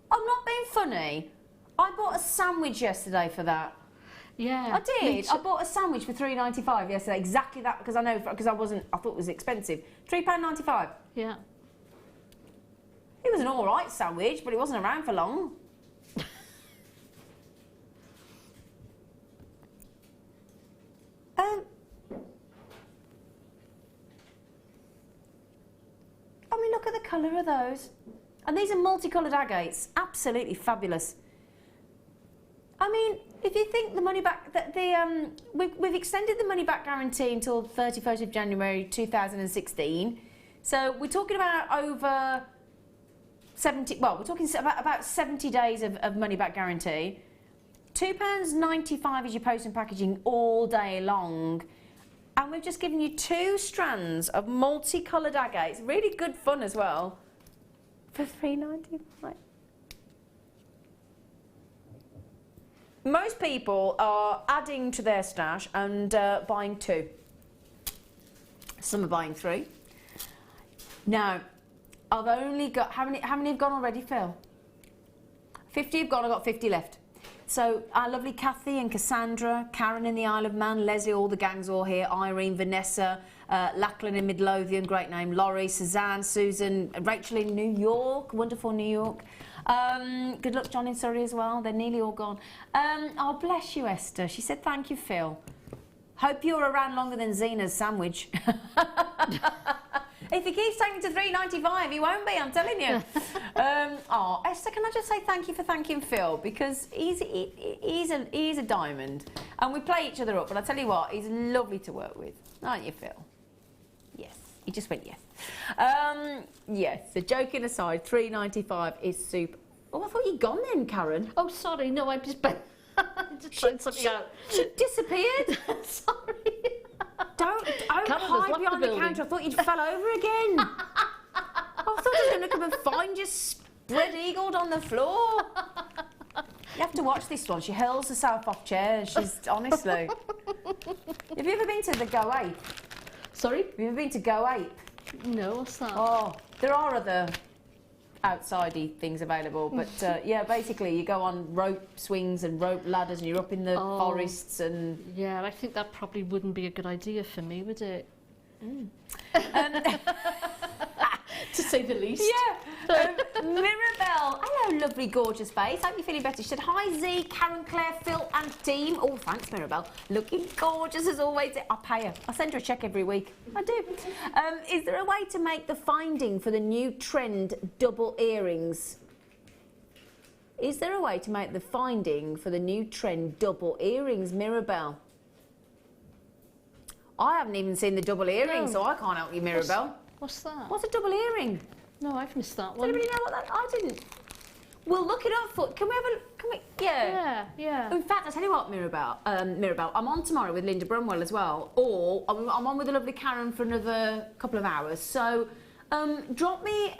Speaker 5: I'm not being funny. I bought a sandwich yesterday for that.
Speaker 6: Yeah.
Speaker 5: I did. I bought a sandwich for $3.95 yesterday. Exactly that, because I thought it was expensive. £3.95.
Speaker 6: Yeah.
Speaker 5: It was an all right sandwich, but it wasn't around for long. I mean, look at the colour of those. And these are multicoloured agates. Absolutely fabulous. I mean, if you think the money back, we've extended the money back guarantee until 31st of January 2016. So we're talking about over 70, well, we're talking about 70 days of money back guarantee. £2.95 is your post and packaging all day long. And we've just given you 2 strands of multicoloured agates. Really good fun as well. For $3.95. Most people are adding to their stash and buying 2. Some are buying 3. Now, I've only got, how many have gone already, Phil? 50 have gone, I've got 50 left. So our lovely Kathy and Cassandra, Karen in the Isle of Man, Leslie, all the gang's all here, Irene, Vanessa, Lachlan in Midlothian, great name, Laurie, Suzanne, Susan, Rachel in New York, wonderful New York. Good luck, John in Surrey as well, they're nearly all gone. Oh, bless you, Esther. She said, thank you, Phil. Hope you're around longer than Zena's sandwich. If he keeps taking to £3.95, he won't be, I'm telling you. Oh, Esther, can I just say thank you for thanking Phil, because he's a diamond, and we play each other up, but I tell you what, he's lovely to work with. Aren't you, Phil? Yes. He just went yes. Yes, so joking aside, £3.95 is super. Oh, I thought you'd gone then, Karen.
Speaker 6: Oh, sorry, no, I'm just trying something out.
Speaker 5: She disappeared.
Speaker 6: Sorry.
Speaker 5: Don't
Speaker 6: Karen has
Speaker 5: hide
Speaker 6: left
Speaker 5: behind
Speaker 6: the
Speaker 5: the
Speaker 6: building.
Speaker 5: counter. I thought you'd fell over again. I thought I was going to come and find you spread-eagled on the floor. You have to watch this one. She hurls herself off chairs. She's honestly. Have you ever been to the Go Ape?
Speaker 6: Sorry?
Speaker 5: Have you ever been to Go Ape?
Speaker 6: No, what's that?
Speaker 5: Oh, there are other outsidey things available, but yeah, basically you go on rope swings and rope ladders, and you're up in the forests and.
Speaker 6: Yeah, I think that probably wouldn't be a good idea for me, would it? To say the least.
Speaker 5: Yeah. Mirabelle, hello, lovely, gorgeous face. Hope you're feeling better. She said, hi, Z, Karen, Claire, Phil, and team. Oh, thanks, Mirabelle. Looking gorgeous as always. I pay her. I send her a cheque every week. I do. Is there a way to make the finding for the new trend double earrings? Is there a way to make the finding for the new trend double earrings, Mirabelle? I haven't even seen the double earring, so I can't help you, Mirabelle.
Speaker 6: What's that?
Speaker 5: What's a double earring?
Speaker 6: No, I've missed that
Speaker 5: Does
Speaker 6: one.
Speaker 5: anybody know what that? I didn't. We'll look it up for. Can we have a? Can we? Yeah.
Speaker 6: Yeah.
Speaker 5: In fact, I tell you what, Mirabelle. I'm on tomorrow with Linda Brunwell as well, or I'm on with the lovely Karen for another couple of hours. So, drop me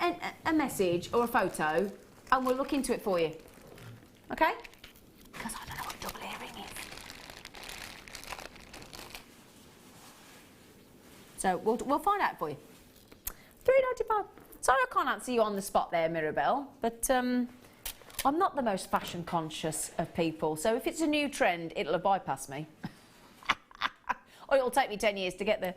Speaker 5: a message or a photo, and we'll look into it for you. Okay? Because I don't know what a double earring is. So we'll find out for you. £3.95. Sorry I can't answer you on the spot there, Mirabelle, but I'm not the most fashion conscious of people, so if it's a new trend, it'll bypass me. Or it'll take me 10 years to get there.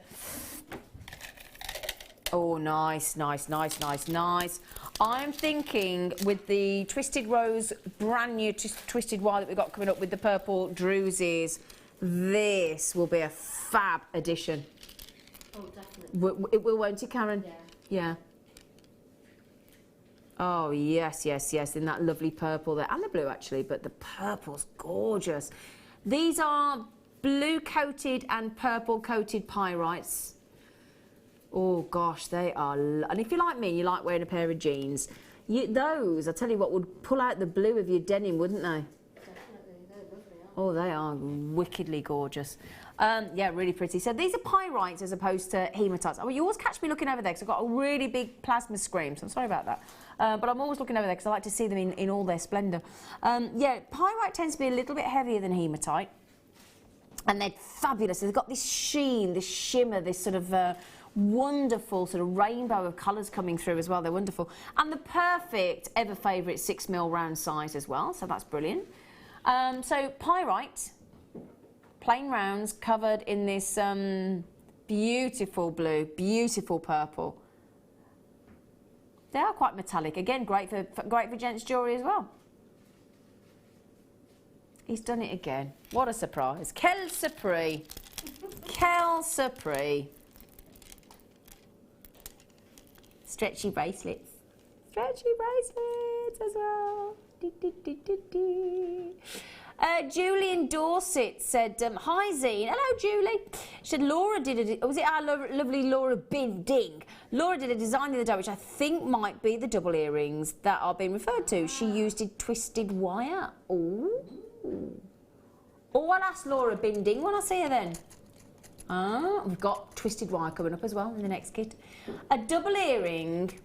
Speaker 5: Oh, nice, nice, nice, nice, nice. I'm thinking with the Twisted Rose, brand new Twisted Wire that we've got coming up with the purple druses, this will be a fab addition.
Speaker 6: Oh, definitely.
Speaker 5: It will, won't it, Karen?
Speaker 6: Yeah.
Speaker 5: Yeah. Oh, yes, yes, yes, in that lovely purple there. And the blue, actually, but the purple's gorgeous. These are blue-coated and purple-coated pyrites. Oh, gosh, they are... And if you're like me, you like wearing a pair of jeans, those, I tell you what, would pull out the blue of your denim, wouldn't they?
Speaker 6: Definitely. They're lovely, aren't
Speaker 5: Oh, they are wickedly gorgeous. Yeah, really pretty. So these are pyrites as opposed to hematites. Oh, you always catch me looking over there because I've got a really big plasma screen, so I'm sorry about that. But I'm always looking over there because I like to see them in all their splendour. Yeah, pyrite tends to be a little bit heavier than hematite. And they're fabulous. They've got this sheen, this shimmer, this sort of wonderful sort of rainbow of colours coming through as well. They're wonderful. And the perfect, ever favourite 6mm round size as well, so that's brilliant. So pyrite, plain rounds covered in this beautiful blue, beautiful purple. They are quite metallic. Again, great for gents' jewellery as well. He's done it again. What a surprise. Quelle surprise. Quelle surprise. Stretchy bracelets. Stretchy bracelets as well. Julian Dorset said, hi Zine. Hello Julie. She said Laura did was it our lovely Laura Binding? Laura did a design the other day which I think might be the double earrings that are being referred to. She used a twisted wire. Ooh. Oh, I'll ask Laura Binding when I see her then. Ah, we've got twisted wire coming up as well in the next kit. A double earring.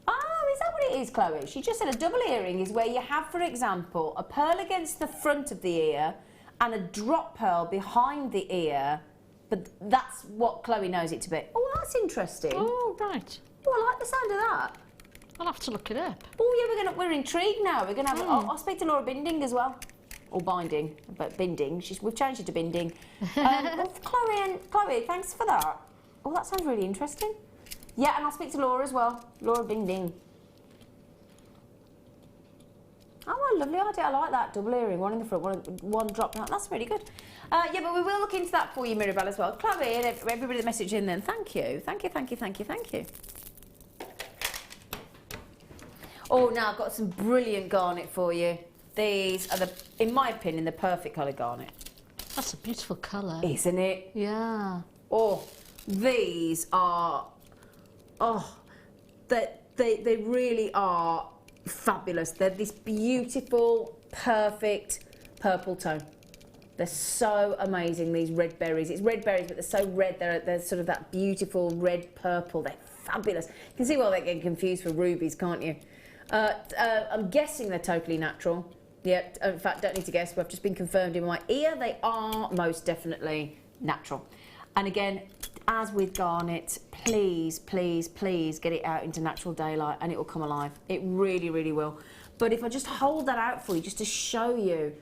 Speaker 5: Oh, is that what it is, Chloe? She just said a double earring is where you have, for example, a pearl against the front of the ear and a drop pearl behind the ear, but that's what Chloe knows it to be. Oh, that's interesting.
Speaker 6: Oh, right.
Speaker 5: Oh, I like the sound of that.
Speaker 6: I'll have to look it up.
Speaker 5: Oh, yeah, we're intrigued now. We're going to have... I'll speak to Laura Binding as well. Or Binding, but Binding. We've changed it to Binding. Chloe, thanks for that. Oh, that sounds really interesting. Yeah, and I'll speak to Laura as well. Laura Binding. Oh, well, lovely idea. I like that. Double earring, one in the front, one drop down. That's really good. Yeah, but we will look into that for you, Mirabelle, as well. Chloe and everybody that messaged in then. Thank you. Thank you, thank you, thank you, thank you. Oh, now I've got some brilliant garnet for you. These are, in my opinion, the perfect colour garnet.
Speaker 6: That's a beautiful colour.
Speaker 5: Isn't it?
Speaker 6: Yeah.
Speaker 5: Oh, these are... Oh, they really are fabulous. They're this beautiful, perfect purple tone. They're so amazing, these red berries. It's red berries, but they're so red. They're sort of that beautiful red purple. They're fabulous. You can see why they're getting confused for rubies, can't you? I'm guessing they're totally natural. Yep, in fact, don't need to guess. I've just been confirmed in my ear. They are most definitely natural. And again, as with garnet, please, please, please get it out into natural daylight and it will come alive. It really, really will. But if I just hold that out for you, just to show you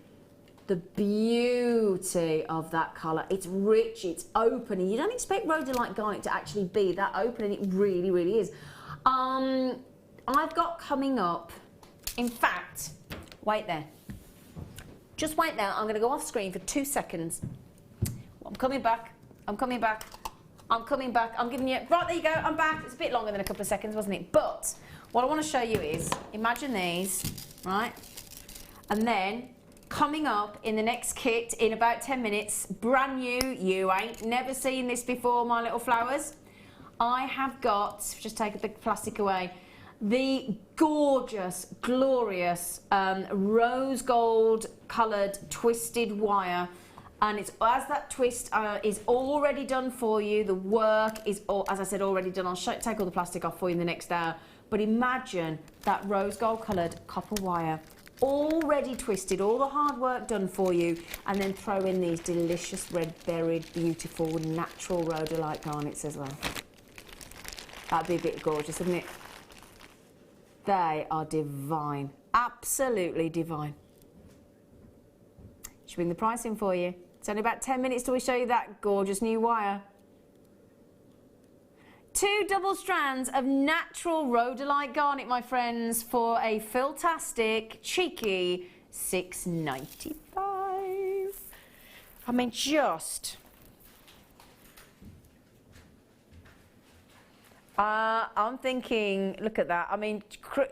Speaker 5: the beauty of that colour. It's rich, it's open, and you don't expect rhodolite garnet to actually be that open, and it really, really is. I've got coming up, in fact, wait there. Just wait there. I'm going to go off screen for 2 seconds. I'm coming back. I'm coming back. I'm coming back. I'm giving you... Right, there you go. I'm back. It's a bit longer than a couple of seconds, wasn't it? But what I want to show you is, imagine these, right? And then coming up in the next kit in about 10 minutes, brand new, you ain't never seen this before, my little flowers. I have got, just take the plastic away, the gorgeous, glorious rose gold coloured twisted wire, and it's as that twist is already done for you. The work is, as I said, already done. I'll take all the plastic off for you in the next hour. But imagine that rose gold coloured copper wire, already twisted, all the hard work done for you, and then throw in these delicious red berried, beautiful, natural rhodolite garnets as well. That'd be a bit gorgeous, wouldn't it? They are divine, absolutely divine. Should bring the price in for you. It's only about 10 minutes till we show you that gorgeous new wire. 2 double strands of natural rhodolite garnet, my friends, for a fantastic, cheeky $6.95. I mean, just... I'm thinking, look at that. I mean,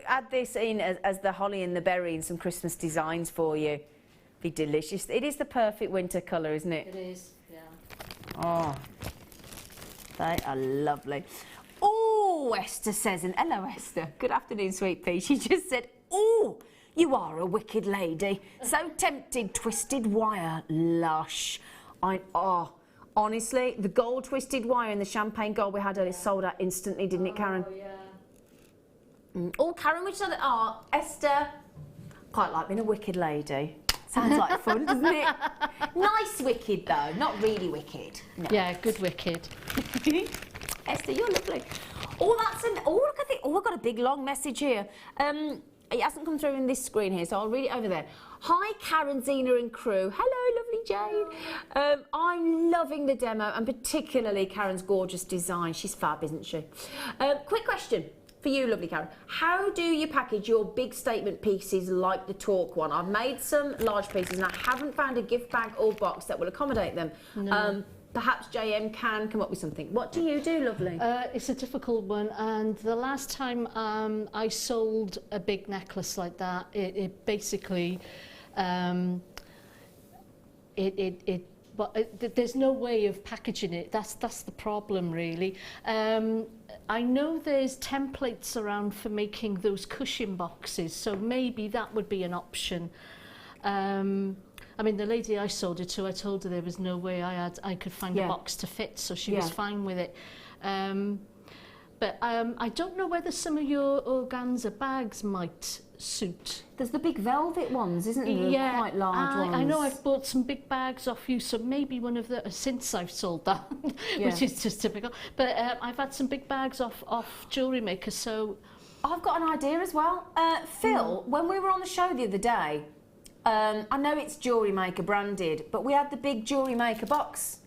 Speaker 5: add this in as the holly and the berry and some Christmas designs for you. Be delicious. It is the perfect winter colour, isn't it?
Speaker 6: It is, yeah.
Speaker 5: Oh, they are lovely. Oh, Esther says, and hello, Esther. Good afternoon, sweet pea. She just said, oh, you are a wicked lady. So tempted, twisted wire, lush. Honestly, the gold twisted wire and the champagne gold we had earlier sold out instantly, didn't it, Karen?
Speaker 6: Oh, yeah.
Speaker 5: Oh, Karen, which other? Oh, Esther. Quite like being a wicked lady. Sounds like fun, doesn't it? Nice wicked, though. Not really wicked. No.
Speaker 6: Yeah, good wicked.
Speaker 5: Esther, you're lovely. Oh, that's an... Oh, look at it. Oh, I've got a big, long message here. It hasn't come through in this screen here, so I'll read it over there. Hi, Karen, Zena and crew. Hello, lovely Jade. I'm loving the demo, and particularly Karen's gorgeous design. She's fab, isn't she? Quick question for you, lovely Karen. How do you package your big statement pieces like the Talk one? I've made some large pieces, and I haven't found a gift bag or box that will accommodate them. No. Perhaps JM can come up with something. What do you do, lovely?
Speaker 6: It's a difficult one, and the last time I sold a big necklace like that, it basically, there's no way of packaging it. That's the problem, really. I know there's templates around for making those cushion boxes, so maybe that would be an option. I mean, the lady I sold it to, I told her there was no way I could find a box to fit, so she was fine with it. But I don't know whether some of your organza bags might suit.
Speaker 5: There's the big velvet ones, isn't there?
Speaker 6: Yeah,
Speaker 5: quite large ones.
Speaker 6: I know I've bought some big bags off you, so maybe one of the, since I've sold that, which is just typical. But I've had some big bags off Jewellery Maker, so...
Speaker 5: I've got an idea as well. Phil, when we were on the show the other day, I know it's Jewellery Maker branded, but we had the big Jewellery Maker box.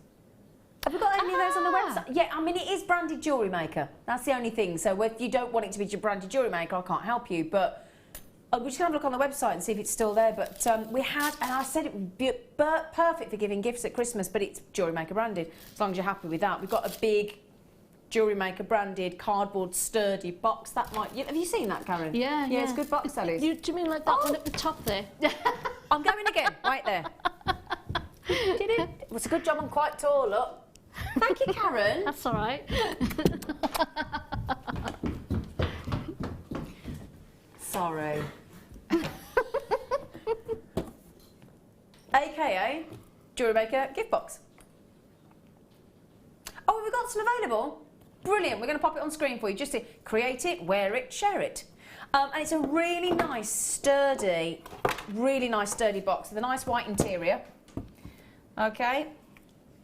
Speaker 5: Have we got any of those on the website? Yeah, I mean, it is branded Jewellery Maker. That's the only thing. So if you don't want it to be branded Jewellery Maker, I can't help you. But we're just going to have a look on the website and see if it's still there. But we had, and I said it would be perfect for giving gifts at Christmas, but it's Jewellery Maker branded, as long as you're happy with that. We've got a big Jewellery Maker branded cardboard sturdy box. That might... Have you seen that, Karen?
Speaker 6: Yeah,
Speaker 5: yeah. It's a good box, Alice.
Speaker 6: Do you mean like that one at the top there?
Speaker 5: I'm going again, right there. Did it? It's a good job I'm quite tall, look. Thank you, Karen.
Speaker 6: That's all right.
Speaker 5: Sorry. AKA Jewellery Maker gift box. Oh, we've got some available. Brilliant. We're going to pop it on screen for you just to create it, wear it, share it. And it's a really nice, sturdy box with a nice white interior. Okay.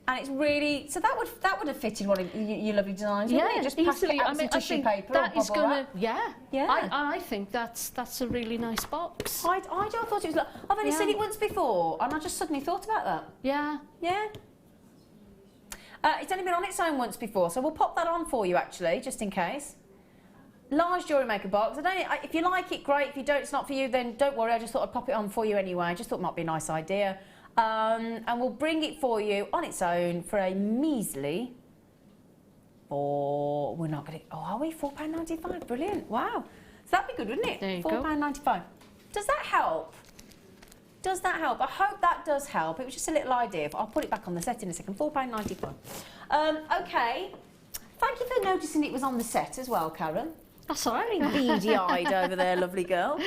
Speaker 5: And it's really, so that would have fitted one of your lovely designs, wouldn't it? Just
Speaker 6: easily.
Speaker 5: I mean, tissue paper
Speaker 6: that
Speaker 5: or
Speaker 6: is
Speaker 5: bubble
Speaker 6: gonna,
Speaker 5: wrap.
Speaker 6: yeah. I think that's a really nice box.
Speaker 5: I thought it was. I've only seen it once before, and I just suddenly thought about that.
Speaker 6: Yeah.
Speaker 5: Yeah. It's only been on its own once before, so we'll pop that on for you actually, just in case. Large Jewellery Maker box. If you like it, great. If you don't, it's not for you, then don't worry. I just thought I'd pop it on for you anyway. I just thought it might be a nice idea. And we'll bring it for you on its own for a measly, we're not going to, are we? £4.95, brilliant, wow. So that'd be good, wouldn't it?
Speaker 6: There you go.
Speaker 5: £4.95. Does that help? Does that help? I hope that does help. It was just a little idea, but I'll put it back on the set in a second, £4.95. Okay, thank you for noticing it was on the set as well, Karen.
Speaker 6: That's all right.
Speaker 5: Beady-eyed over there, lovely girl.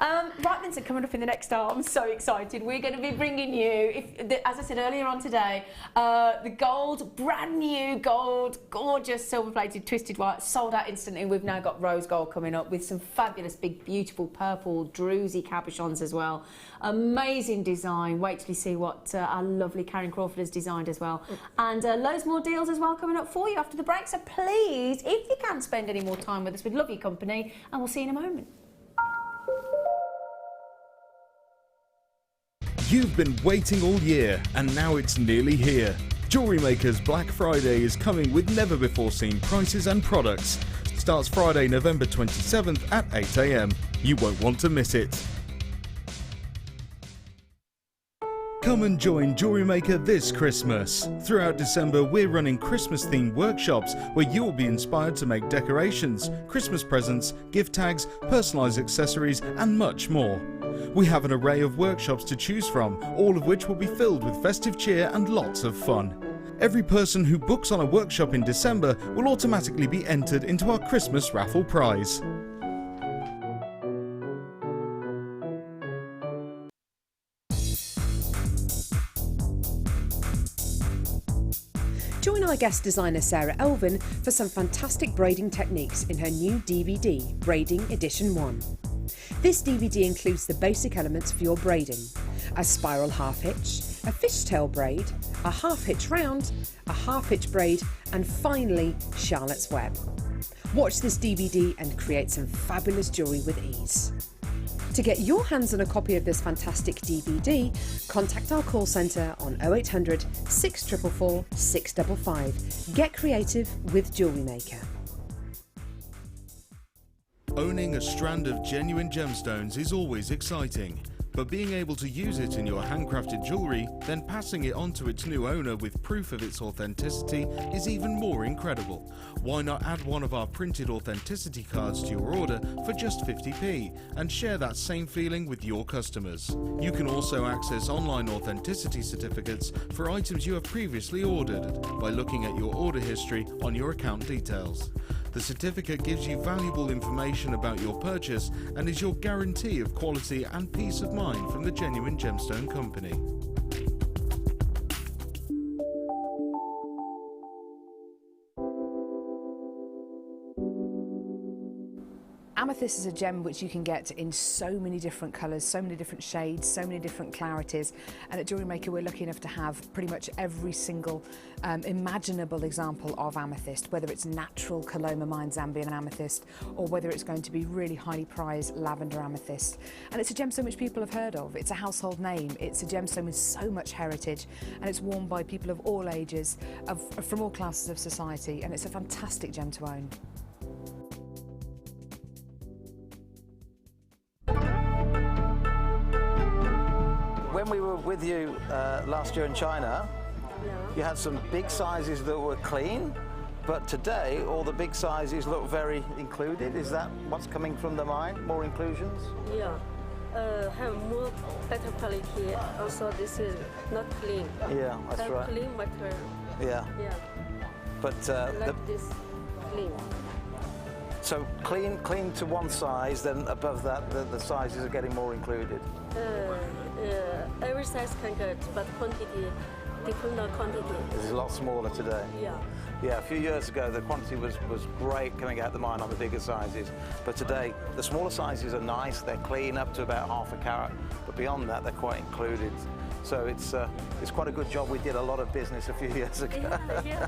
Speaker 5: Right then, so coming up in the next hour, I'm so excited. We're going to be bringing you, as I said earlier on today, the gold, brand new gold, gorgeous silver-plated twisted white, sold out instantly. We've now got rose gold coming up with some fabulous, big, beautiful purple druzy cabochons as well. Amazing design. Wait till you see what our lovely Karen Crawford has designed as well. And loads more deals as well coming up for you after the break. So please, if you can spend any more time with us, we'd love your company, and we'll see you in a moment.
Speaker 3: You've been waiting all year, and now it's nearly here. Jewellery Maker's Black Friday is coming with never-before-seen prices and products. Starts Friday, November 27th at 8 AM. You won't want to miss it. Come and join Jewellery Maker this Christmas. Throughout December, we're running Christmas-themed workshops where you'll be inspired to make decorations, Christmas presents, gift tags, personalised accessories, and much more. We have an array of workshops to choose from, all of which will be filled with festive cheer and lots of fun. Every person who books on a workshop in December will automatically be entered into our Christmas raffle prize.
Speaker 7: Join our guest designer Sarah Elvin for some fantastic braiding techniques in her new DVD, Braiding Edition 1. This DVD includes the basic elements for your braiding: a spiral half hitch, a fishtail braid, a half hitch round, a half hitch braid, and finally Charlotte's Web. Watch this DVD and create some fabulous jewellery with ease. To get your hands on a copy of this fantastic DVD, contact our call centre on 0800 644 655. Get creative with Jewellery Maker.
Speaker 3: Owning a strand of genuine gemstones is always exciting, but being able to use it in your handcrafted jewellery, then passing it on to its new owner with proof of its authenticity is even more incredible. Why not add one of our printed authenticity cards to your order for just 50p and share that same feeling with your customers? You can also access online authenticity certificates for items you have previously ordered by looking at your order history on your account details. The certificate gives you valuable information about your purchase and is your guarantee of quality and peace of mind from the Genuine Gemstone Company.
Speaker 7: Amethyst is a gem which you can get in so many different colours, so many different shades, so many different clarities, and at Jewellery Maker we're lucky enough to have pretty much every single imaginable example of amethyst, whether it's natural Coloma Mine Zambian amethyst or whether it's going to be really highly prized lavender amethyst. And it's a gemstone which people have heard of, it's a household name, it's a gemstone with so much heritage, and it's worn by people of all ages, from all classes of society, and it's a fantastic gem to own.
Speaker 10: last year in China, you had some big sizes that were clean, but today all the big sizes look very included. Is that what's coming from the mind? More inclusions?
Speaker 11: Yeah. Have more better quality. Also, this is not clean.
Speaker 10: Yeah, that's
Speaker 11: have
Speaker 10: right.
Speaker 11: Clean material.
Speaker 10: Yeah.
Speaker 11: Yeah.
Speaker 10: But
Speaker 11: Like this clean.
Speaker 10: so clean to one size, then above that the sizes are getting more included.
Speaker 11: Every size can get, but quantity, depend on quantity.
Speaker 10: It's a lot smaller today.
Speaker 11: Yeah.
Speaker 10: Yeah, a few years ago the quantity was great coming out the mine on the bigger sizes, but today the smaller sizes are nice, they're clean up to about half a carat, but beyond that they're quite included. So it's quite a good job we did a lot of business a few years ago.
Speaker 11: Yeah.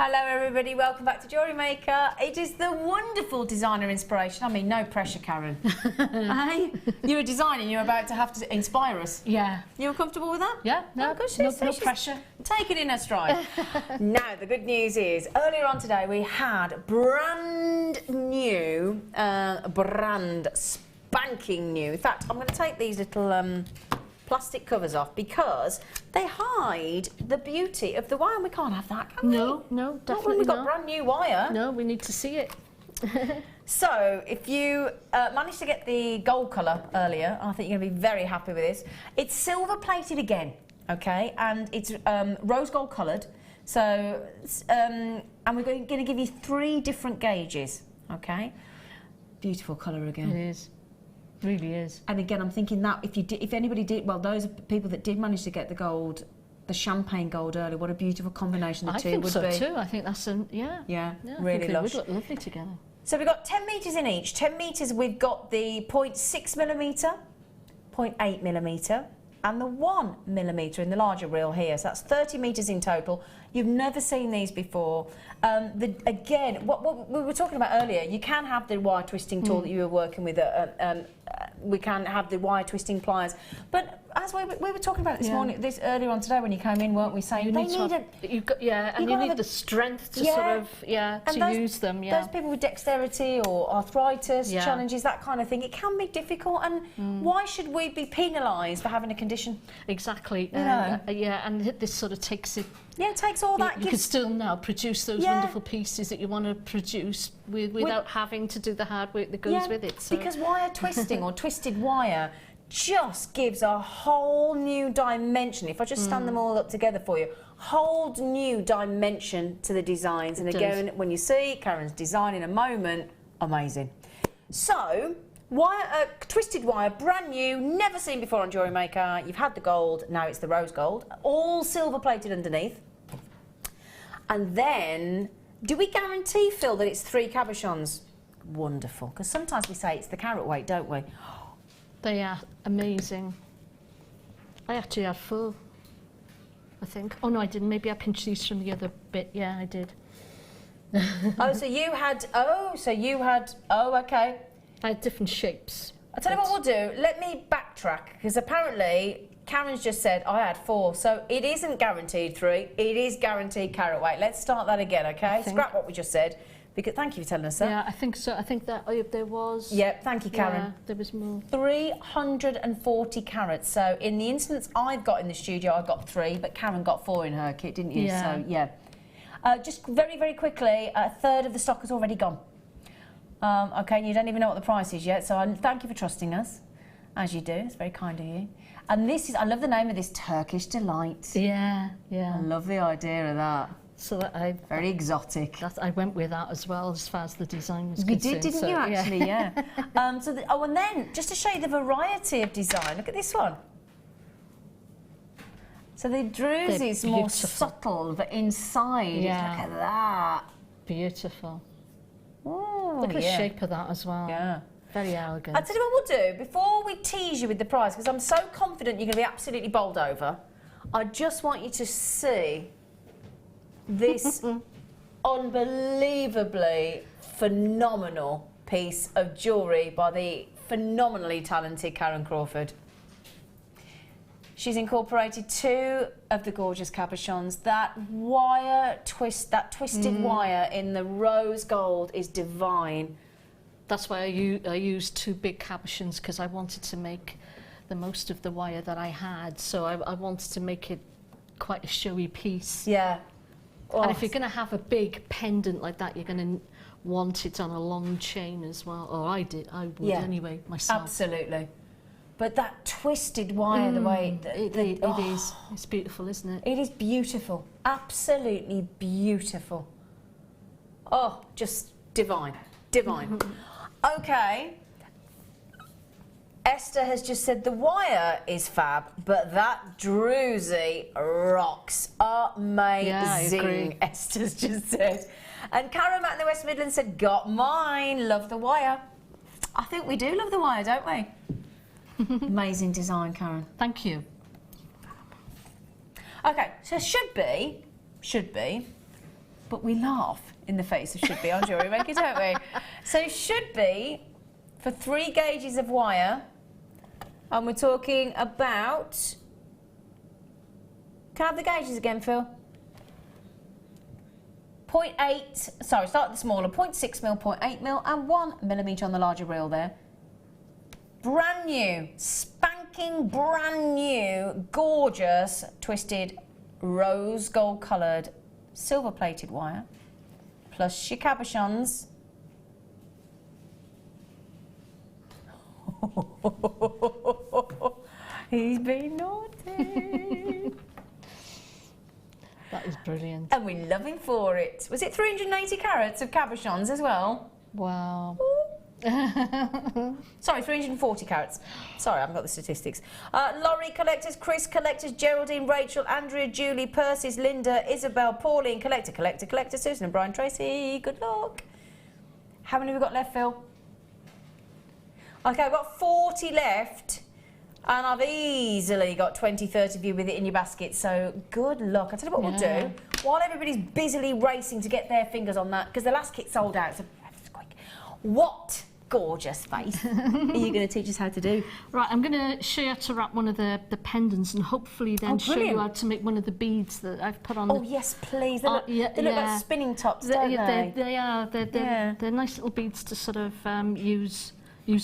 Speaker 5: Hello everybody, welcome back to Jewellery Maker. It is the wonderful designer inspiration. I mean, no pressure, Karen. Hey, you're a designer and you're about to have to inspire us.
Speaker 6: Yeah.
Speaker 5: You're comfortable with that?
Speaker 6: Yeah, no,
Speaker 5: Oh, good,
Speaker 6: no
Speaker 5: she's
Speaker 6: pressure.
Speaker 5: Take it in her stride. Now, the good news is, earlier on today we had brand new, brand spanking new. In fact, I'm going to take these little plastic covers off because they hide the beauty of the wire, and we can't have that, can we?
Speaker 6: No,
Speaker 5: Not
Speaker 6: definitely
Speaker 5: when we've got
Speaker 6: not.
Speaker 5: brand new wire.
Speaker 6: No, we need to see it.
Speaker 5: So, if you managed to get the gold colour earlier, I think you're going to be very happy with this. It's silver plated again, okay, and it's rose gold coloured. So, and we're going to give you 3 different gauges, okay. Beautiful colour again.
Speaker 6: It is. Really is.
Speaker 5: And again, I'm thinking that if anybody did, well, those are people that did manage to get the gold, the champagne gold early. What a beautiful combination the two would be.
Speaker 6: I think so too. I think that's
Speaker 5: yeah,
Speaker 6: I
Speaker 5: really
Speaker 6: think
Speaker 5: lush.
Speaker 6: they would look lovely together.
Speaker 5: So we've got 10 metres in each. 10 metres, we've got the 0.6mm, 0.8mm, and the 1mm in the larger reel here. So that's 30 metres in total. You've never seen these before. Again, what we were talking about earlier, you can have the wire twisting tool that you were working with. We can have the wire twisting pliers. But as we were talking about this morning, earlier on today when you came in, weren't we saying
Speaker 6: you
Speaker 5: they
Speaker 6: need
Speaker 5: you
Speaker 6: need the strength to sort of use them. Yeah.
Speaker 5: Those people with dexterity or arthritis challenges, that kind of thing, it can be difficult. And why should we be penalised for having a condition?
Speaker 6: Exactly.
Speaker 5: You know?
Speaker 6: And this sort of takes it.
Speaker 5: Yeah, it takes all that.
Speaker 6: You can still now produce those wonderful pieces that you want to produce without having to do the hard work that goes with it. So.
Speaker 5: Because wire twisting or twisted wire just gives a whole new dimension. If I just stand them all up together for you, whole new dimension to the designs. And again, when you see Karen's design in a moment, amazing. So, twisted wire, brand new, never seen before on Jewellery Maker. You've had the gold, now it's the rose gold, all silver plated underneath. And then, do we guarantee, Phil, that it's 3 cabochons? Wonderful, because sometimes we say it's the carat weight, don't we?
Speaker 6: They are amazing. I actually had 4, I think. Oh no, I didn't. Maybe I pinched these from the other bit. Yeah, I did.
Speaker 5: So you had, okay.
Speaker 6: I had different shapes.
Speaker 5: I'll tell you what we'll do. Let me backtrack, because apparently Karen's just said I had 4, so it isn't guaranteed 3. It is guaranteed carat weight. Let's start that again, okay? Scrap what we just said. Because, thank you for telling us that.
Speaker 6: Yeah, I think so. I think that there was.
Speaker 5: Yep, thank you, Karen.
Speaker 6: Yeah, there was more.
Speaker 5: 340 carats. So in the instance I've got in the studio, I got 3, but Karen got 4 in her kit, didn't you?
Speaker 6: Yeah.
Speaker 5: So yeah. Just very, very quickly, a third of the stock has already gone. Okay, you don't even know what the price is yet, so thank you for trusting us, as you do. It's very kind of you. And this is, I love the name of this, Turkish Delight.
Speaker 6: Yeah, yeah.
Speaker 5: I love the idea of that.
Speaker 6: So that
Speaker 5: very exotic.
Speaker 6: I went with that as well, as far as the design was
Speaker 5: concerned.
Speaker 6: You did,
Speaker 5: didn't you, actually? Yeah. And then, just to show you the variety of design, look at this one. So the druze is more subtle, but inside, look at that.
Speaker 6: Beautiful.
Speaker 5: Ooh,
Speaker 6: look at the shape of that as well.
Speaker 5: Yeah.
Speaker 6: Very elegant.
Speaker 5: I'll tell you what we'll do, before we tease you with the price, because I'm so confident you're going to be absolutely bowled over, I just want you to see this unbelievably phenomenal piece of jewellery by the phenomenally talented Karen Crawford. She's incorporated 2 of the gorgeous cabochons. That wire twist, that twisted wire in the rose gold is divine.
Speaker 6: That's why I used 2 big cabochons, because I wanted to make the most of the wire that I had. So I wanted to make it quite a showy piece.
Speaker 5: Yeah. Oh.
Speaker 6: And if you're going to have a big pendant like that, you're going to want it on a long chain as well. Or I would anyway, myself.
Speaker 5: Absolutely. But that twisted wire, the way...
Speaker 6: It is. It's beautiful, isn't it?
Speaker 5: It is beautiful. Absolutely beautiful. Oh, just divine. Divine. Okay. Esther has just said the wire is fab, but that druzy rocks. Amazing.
Speaker 6: Yeah, I agree.
Speaker 5: Esther's just said. And Karen Matt in the West Midlands said, got mine. Love the wire. I think we do love the wire, don't we? Amazing design, Karen.
Speaker 6: Thank you.
Speaker 5: Okay, so should be, but we laugh in the face of should be on Jewellery Maker, don't we? So should be for 3 gauges of wire, and we're talking about, can I have the gauges again, Phil? 0.8, sorry, start at the smaller, 0.6 mil, 0.8 mil, and 1 millimetre on the larger reel there. Brand new, spanking brand new, gorgeous, twisted, rose gold coloured, silver plated wire, plus your cabochons. He's been naughty.
Speaker 6: That is brilliant.
Speaker 5: And we love him for it. Was it 380 carats of cabochons as well?
Speaker 6: Wow.
Speaker 5: Sorry, 340 carats. Sorry, I haven't got the statistics. Laurie collectors, Chris collectors, Geraldine, Rachel, Andrea, Julie, Persis, Linda, Isabel, Pauline, collector, Susan and Brian Tracy. Good luck. How many have we got left, Phil? Okay, I've got 40 left. And I've easily got 20, 30 of you with it in your basket. So good luck. I'll tell you what we'll do. While everybody's busily racing to get their fingers on that, because the last kit sold out, so that's quick. What gorgeous face are you going to teach us how to do?
Speaker 6: Right, I'm going to show you how to wrap one of the pendants, and hopefully then show you how to make one of the beads that I've put on.
Speaker 5: Oh, yes, please. They look like spinning tops, don't they?
Speaker 6: They are. They're nice little beads to sort of use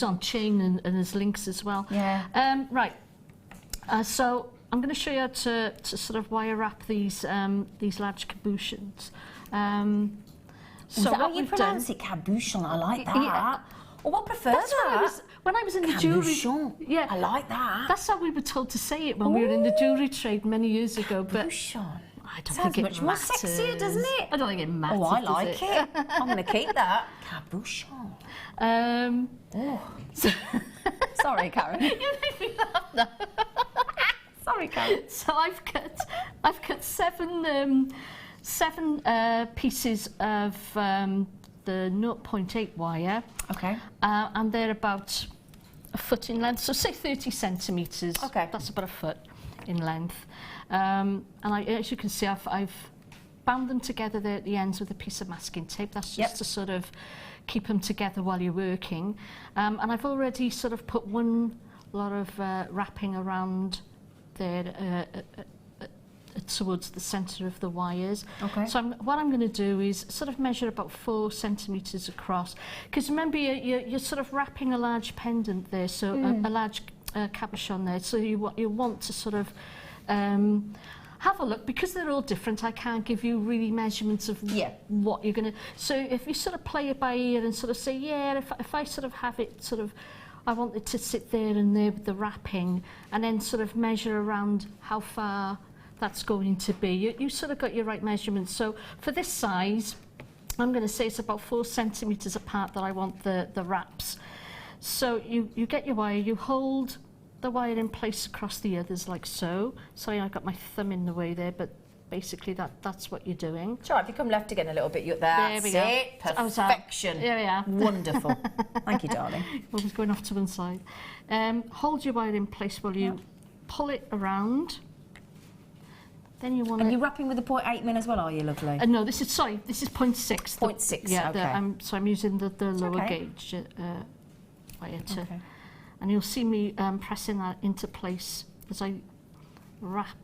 Speaker 6: on chain and as links as well.
Speaker 5: Yeah.
Speaker 6: Right. So I'm going to show you how to sort of wire wrap these large cabochons.
Speaker 5: So is that how you pronounce it? Cabochon. I like that.
Speaker 6: Yeah.
Speaker 5: Oh, I prefer that.
Speaker 6: When I was in the jewellery...
Speaker 5: Yeah, I like that.
Speaker 6: That's how we were told to say it when we were in the jewellery trade many years ago.
Speaker 5: Cabochon.
Speaker 6: I don't
Speaker 5: Sounds
Speaker 6: think it
Speaker 5: much
Speaker 6: matters.
Speaker 5: more sexier, doesn't it?
Speaker 6: I don't think it matters.
Speaker 5: Oh, I like it. I'm going to keep that. Cabochon. Sorry, Karen.
Speaker 6: You made me laugh now.
Speaker 5: Sorry, Karen.
Speaker 6: So I've cut seven pieces of the 0.8 wire.
Speaker 5: Okay.
Speaker 6: And they're about a foot in length, so say 30 centimetres.
Speaker 5: Okay.
Speaker 6: That's about a foot in length. And as you can see, I've bound them together there at the ends with a piece of masking tape. That's just to sort of keep them together while you're working. And I've already sort of put one lot of wrapping around there towards the centre of the wires.
Speaker 5: Okay.
Speaker 6: So what I'm going to do is sort of measure about 4 centimetres across. Because remember, you're sort of wrapping a large pendant there, so a large cabochon there. So you want to sort of have a look. Because they're all different, I can't give you really measurements of what you're going to... So if you sort of play it by ear and sort of say, yeah, if I sort of have it sort of... I want it to sit there and there with the wrapping, and then sort of measure around how far that's going to be. You sort of got your right measurements. So for this size, I'm going to say it's about 4 centimetres apart that I want the wraps. So you get your wire, you hold the wire in place across the others like so. Sorry, I got my thumb in the way there, but basically that's what you're doing.
Speaker 5: It's all right, if you come left again a little bit, that's it. Perfection.
Speaker 6: There we are.
Speaker 5: Wonderful. Thank you, darling.
Speaker 6: Always going off to one side. Hold your wire in place while you pull it around. Then you want to...
Speaker 5: And you're wrapping with the 0.8 mil as well, are you, lovely?
Speaker 6: No, this is 0.6.
Speaker 5: 0.6,
Speaker 6: yeah,
Speaker 5: okay.
Speaker 6: so I'm using the lower gauge wire to... And you'll see me pressing that into place as I wrap,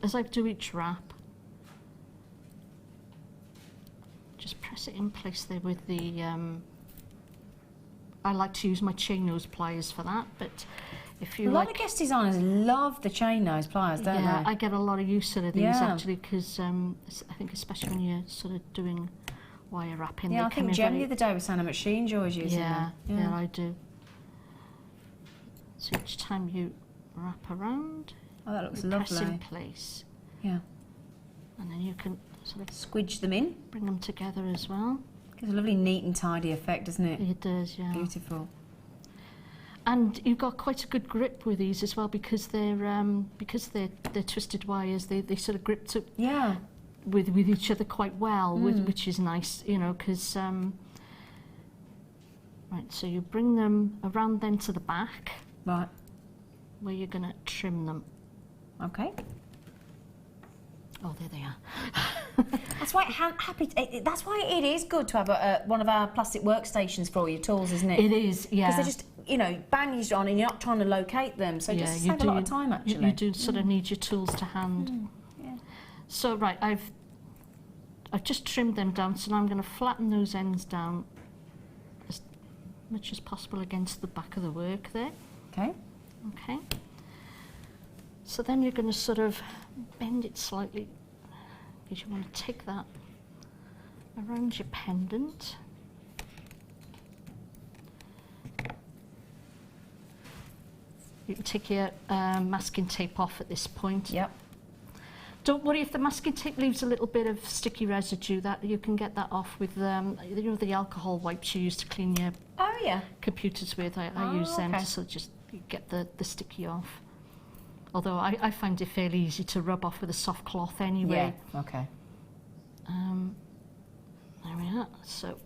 Speaker 6: as I do each wrap, just press it in place there with the, I like to use my chain nose pliers for that, but if you
Speaker 5: A
Speaker 6: like...
Speaker 5: lot of guest designers love the chain nose pliers, don't
Speaker 6: yeah,
Speaker 5: they?
Speaker 6: I get a lot of use out of these
Speaker 5: Yeah.
Speaker 6: actually, because I think especially when you're sort of doing wire wrapping.
Speaker 5: Yeah,
Speaker 6: they
Speaker 5: I
Speaker 6: come
Speaker 5: think
Speaker 6: in
Speaker 5: Jem
Speaker 6: very-
Speaker 5: the other day was saying how much she enjoys using
Speaker 6: yeah,
Speaker 5: them.
Speaker 6: yeah, I do. So each time you wrap around,
Speaker 5: Oh, that looks
Speaker 6: you press in
Speaker 5: lovely.
Speaker 6: place,
Speaker 5: Yeah.
Speaker 6: and then you can sort of
Speaker 5: Squidge them in.
Speaker 6: bring them together as well.
Speaker 5: Gives a lovely neat and tidy effect, doesn't it?
Speaker 6: It does, yeah.
Speaker 5: Beautiful.
Speaker 6: And you've got quite a good grip with these as well, because they're twisted wires. They sort of grip to
Speaker 5: Yeah.
Speaker 6: with each other quite well, which is nice, you know, because right. So you bring them around then to the back,
Speaker 5: Right.
Speaker 6: where you're going to trim them.
Speaker 5: Okay.
Speaker 6: Oh, there they are.
Speaker 5: That's why that's why it is good to have one of our plastic workstations for all your tools, isn't it?
Speaker 6: It is, yeah.
Speaker 5: Because they're just, you know, bang you on and you're not trying to locate them, so just save a lot of time actually.
Speaker 6: You do sort of need your tools to hand.
Speaker 5: Yeah.
Speaker 6: So right, I've just trimmed them down, so now I'm going to flatten those ends down as much as possible against the back of the work there.
Speaker 5: Okay.
Speaker 6: Okay. So then you're going to sort of bend it slightly, because you want to take that around your pendant. You can take your masking tape off at this point.
Speaker 5: Yep.
Speaker 6: Don't worry if the masking tape leaves a little bit of sticky residue. That you can get that off with you know, the alcohol wipes you use to clean your
Speaker 5: Oh yeah.
Speaker 6: computers with. I use them to sort of just get the sticky off. Although I find it fairly easy to rub off with a soft cloth anyway.
Speaker 5: Yeah. Okay.
Speaker 6: There we are. So,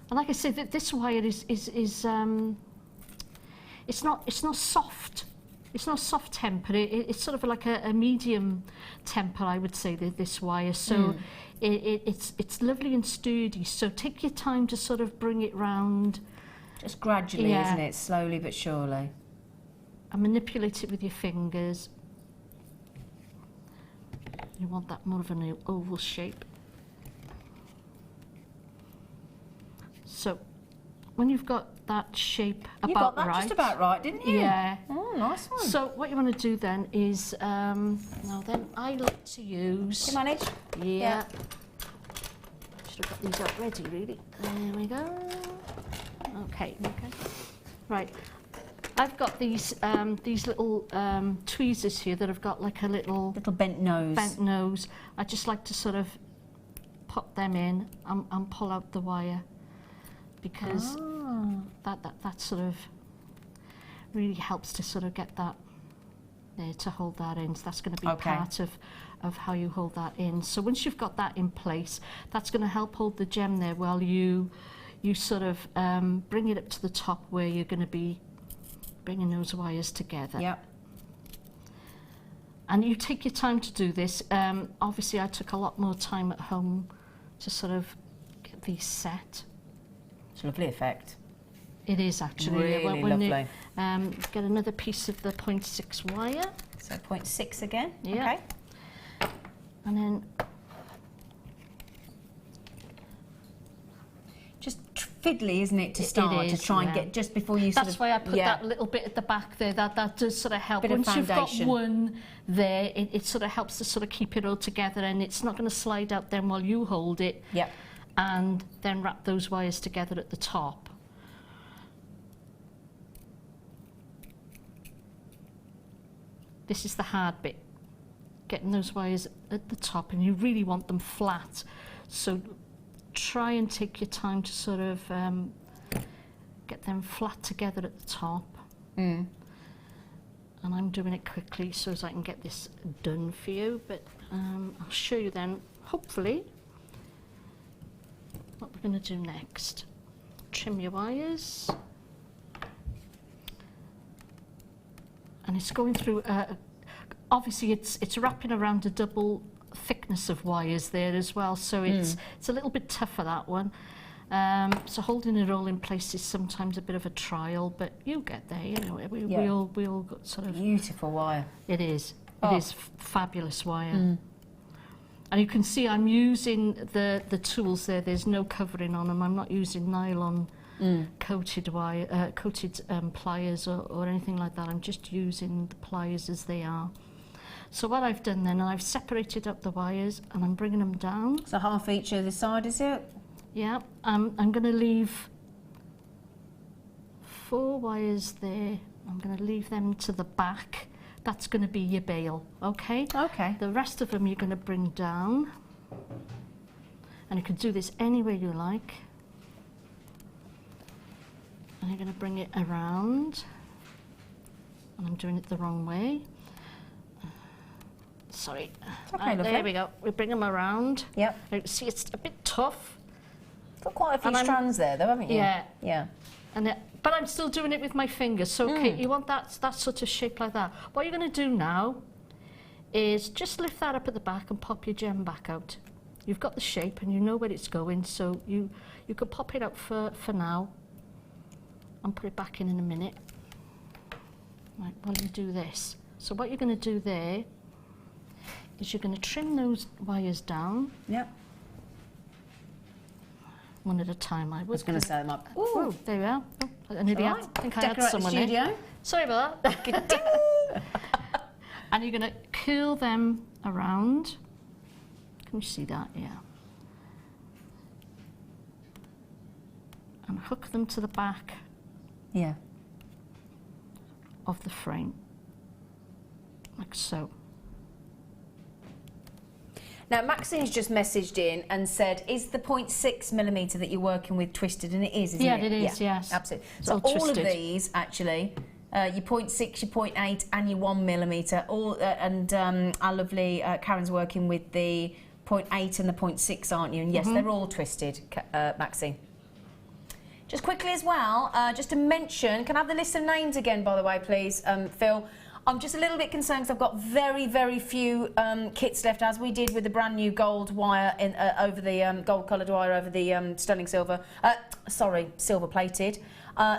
Speaker 6: and like I said, this wire is it's not soft. It's not soft temper. It's sort of like a medium temper, I would say, this wire. So it's lovely and sturdy. So take your time to sort of bring it round.
Speaker 5: Just gradually,
Speaker 6: Yeah.
Speaker 5: isn't it? Slowly but surely.
Speaker 6: And manipulate it with your fingers. You want that more of an oval shape. So when you've got that shape about right...
Speaker 5: You got that just about right, didn't you?
Speaker 6: Yeah.
Speaker 5: Oh, nice one.
Speaker 6: So what you want to do then is, now then I like to use...
Speaker 5: You manage?
Speaker 6: Yeah. Should have got these out ready, really. There we go. Okay. Right. I've got these little tweezers here that have got like a little
Speaker 5: bent nose.
Speaker 6: Bent nose. I just like to sort of pop them in and pull out the wire, because that sort of really helps to sort of get that there to hold that in. So that's going to be part of how you hold that in. So once you've got that in place, that's going to help hold the gem there while you sort of bring it up to the top where you're going to be bringing those wires together.
Speaker 5: Yep.
Speaker 6: And you take your time to do this. Obviously, I took a lot more time at home to sort of get these set.
Speaker 5: It's a lovely effect.
Speaker 6: It is actually.
Speaker 5: Really
Speaker 6: when
Speaker 5: lovely.
Speaker 6: You, get another piece of the 0.6 wire.
Speaker 5: So 0.6 again.
Speaker 6: Yeah.
Speaker 5: Okay.
Speaker 6: And then
Speaker 5: just fiddly, isn't it, to start, to try and get just before you
Speaker 6: That's why I put that little bit at the back there. That does sort of help.
Speaker 5: Bit of
Speaker 6: Once you've got
Speaker 5: foundation.
Speaker 6: one there, it sort of helps to sort of keep it all together, and it's not going to slide out then while you hold it.
Speaker 5: Yep.
Speaker 6: And then wrap those wires together at the top. This is the hard bit, getting those wires at the top, and you really want them flat. So try and take your time to sort of get them flat together at the top. And I'm doing it quickly so as I can get this done for you, but I'll show you then, hopefully, what we're going to do next. Trim your wires. And it's going through, obviously it's wrapping around a double thickness of wires there as well, so it's a little bit tougher, that one. So holding it all in place is sometimes a bit of a trial, but you get there, you know. We all got sort of...
Speaker 5: Beautiful wire.
Speaker 6: It is.
Speaker 5: Oh.
Speaker 6: It is fabulous wire. And you can see I'm using the tools there. There's no covering on them. I'm not using nylon coated wire, pliers or anything like that. I'm just using the pliers as they are. So what I've done then, I've separated up the wires and I'm bringing them down.
Speaker 5: So half each other side, is it?
Speaker 6: Yeah. I'm going to leave 4 wires there. I'm going to leave them to the back. That's going to be your bail, okay?
Speaker 5: Okay.
Speaker 6: The rest of them you're going to bring down. And you can do this any way you like. And you're going to bring it around. And I'm doing it the wrong way. Sorry.
Speaker 5: Okay,
Speaker 6: there we go. We bring them around.
Speaker 5: Yep.
Speaker 6: You can see it's a bit tough.
Speaker 5: Got quite a few strands there, though, haven't you?
Speaker 6: Yeah.
Speaker 5: Yeah.
Speaker 6: And but I'm still doing it with my fingers. So, okay, you want that sort of shape like that. What you're going to do now is just lift that up at the back and pop your gem back out. You've got the shape and you know where it's going, so you could pop it out for now and put it back in a minute. Right, while you do this. So what you're going to do there is you're going to trim those wires down.
Speaker 5: Yep.
Speaker 6: One at a time, I
Speaker 5: was going to set them up.
Speaker 6: Ooh, there we are. Oh, I nearly had, I think I had someone in. Sorry about that. And you're going to curl them around. Can you see that? Yeah. And hook them to the back.
Speaker 5: Yeah.
Speaker 6: Of the frame, like so.
Speaker 5: Now, Maxine's just messaged in and said, is the 0.6mm that you're working with twisted? And it is, isn't it?
Speaker 6: Yeah, it is, yes.
Speaker 5: Absolutely.
Speaker 6: It's
Speaker 5: so all
Speaker 6: twisted.
Speaker 5: of these, actually, your 0.6, your 0.8 and your 1mm, all, and our lovely Karen's working with the 0.8 and the 0.6, aren't you? And yes, they're all twisted, Maxine. Just quickly as well, just to mention, can I have the list of names again, by the way, please, Phil? I'm just a little bit concerned because I've got very, very few kits left, as we did with the brand new gold wire in, over the gold coloured wire over the sterling silver. Sorry, silver plated.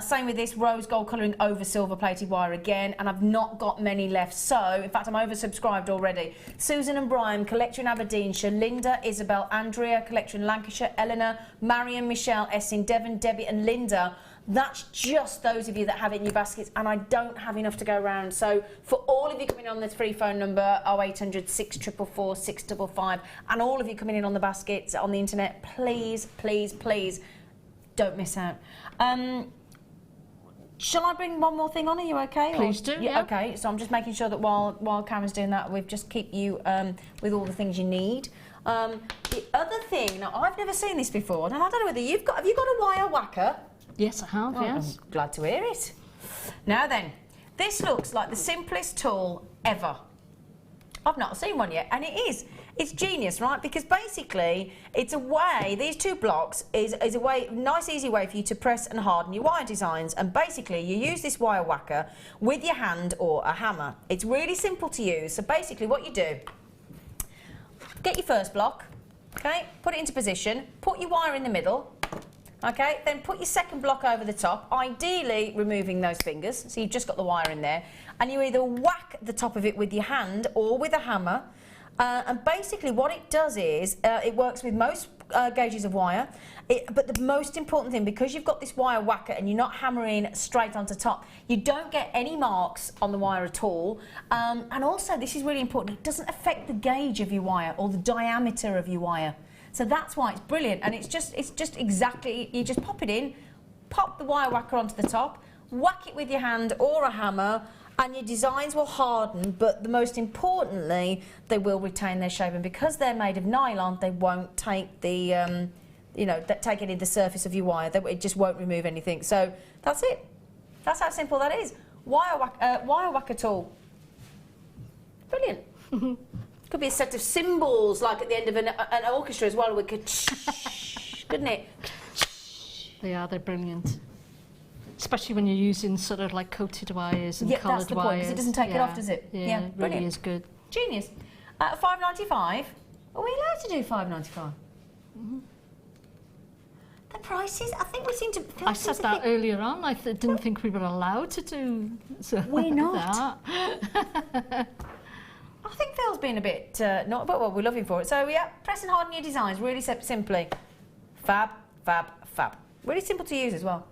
Speaker 5: Same with this rose gold colouring over silver plated wire again, and I've not got many left. So, in fact, I'm oversubscribed already. Susan and Brian, collector in Aberdeenshire. Linda, Isabel, Andrea, collector in Lancashire. Eleanor, Marion, Michelle, S in Devon, Debbie, and Linda. That's just those of you that have it in your baskets, and I don't have enough to go around. So for all of you coming on this free phone number 0800 644 655, and all of you coming in on the baskets on the internet, please, please, please don't miss out. Shall I bring one more thing on? Are you okay?
Speaker 6: Please do. Yeah.
Speaker 5: Okay. So I'm just making sure that while Karen's doing that, we've just keep you with all the things you need. The other thing, now I've never seen this before, and I don't know whether you've got. Have you got a wire whacker?
Speaker 6: Yes, I have, yes.
Speaker 5: I'm glad to hear it. Now then, this looks like the simplest tool ever. I've not seen one yet, and it is. It's genius, right? Because basically, it's a way, these two blocks is a way, nice easy way for you to press and harden your wire designs. And basically, you use this wire whacker with your hand or a hammer. It's really simple to use. So basically what you do, get your first block, okay? Put it into position, put your wire in the middle, okay, then put your second block over the top, ideally removing those fingers, so you've just got the wire in there, and you either whack the top of it with your hand or with a hammer, and basically what it does is, it works with most gauges of wire, but the most important thing, because you've got this wire whacker and you're not hammering straight onto top, you don't get any marks on the wire at all, and also, this is really important, it doesn't affect the gauge of your wire or the diameter of your wire. So that's why it's brilliant, and it's just exactly, you just pop it in, pop the wire whacker onto the top, whack it with your hand or a hammer, and your designs will harden, but the most importantly, they will retain their shape, and because they're made of nylon, they won't take the, take any of the surface of your wire, it just won't remove anything. So that's it. That's how simple that is. Wire whacker tool. Brilliant. Could be a set of cymbals, like at the end of an orchestra as well. We could, couldn't it?
Speaker 6: They're brilliant. Especially when you're using sort of like coated wires and coloured wires.
Speaker 5: That's the point, because it doesn't take it off, does it?
Speaker 6: Yeah, it really is good.
Speaker 5: Genius. $5.95. Are we allowed to do $5.95? They're prices? I think we seem to...
Speaker 6: I said that earlier on. I didn't think we were allowed to do
Speaker 5: We're not.
Speaker 6: that.
Speaker 5: I think Phil's been a bit not, but well, we're looking for it. So yeah, press and harden your designs really simply. Fab, fab, fab. Really simple to use as well,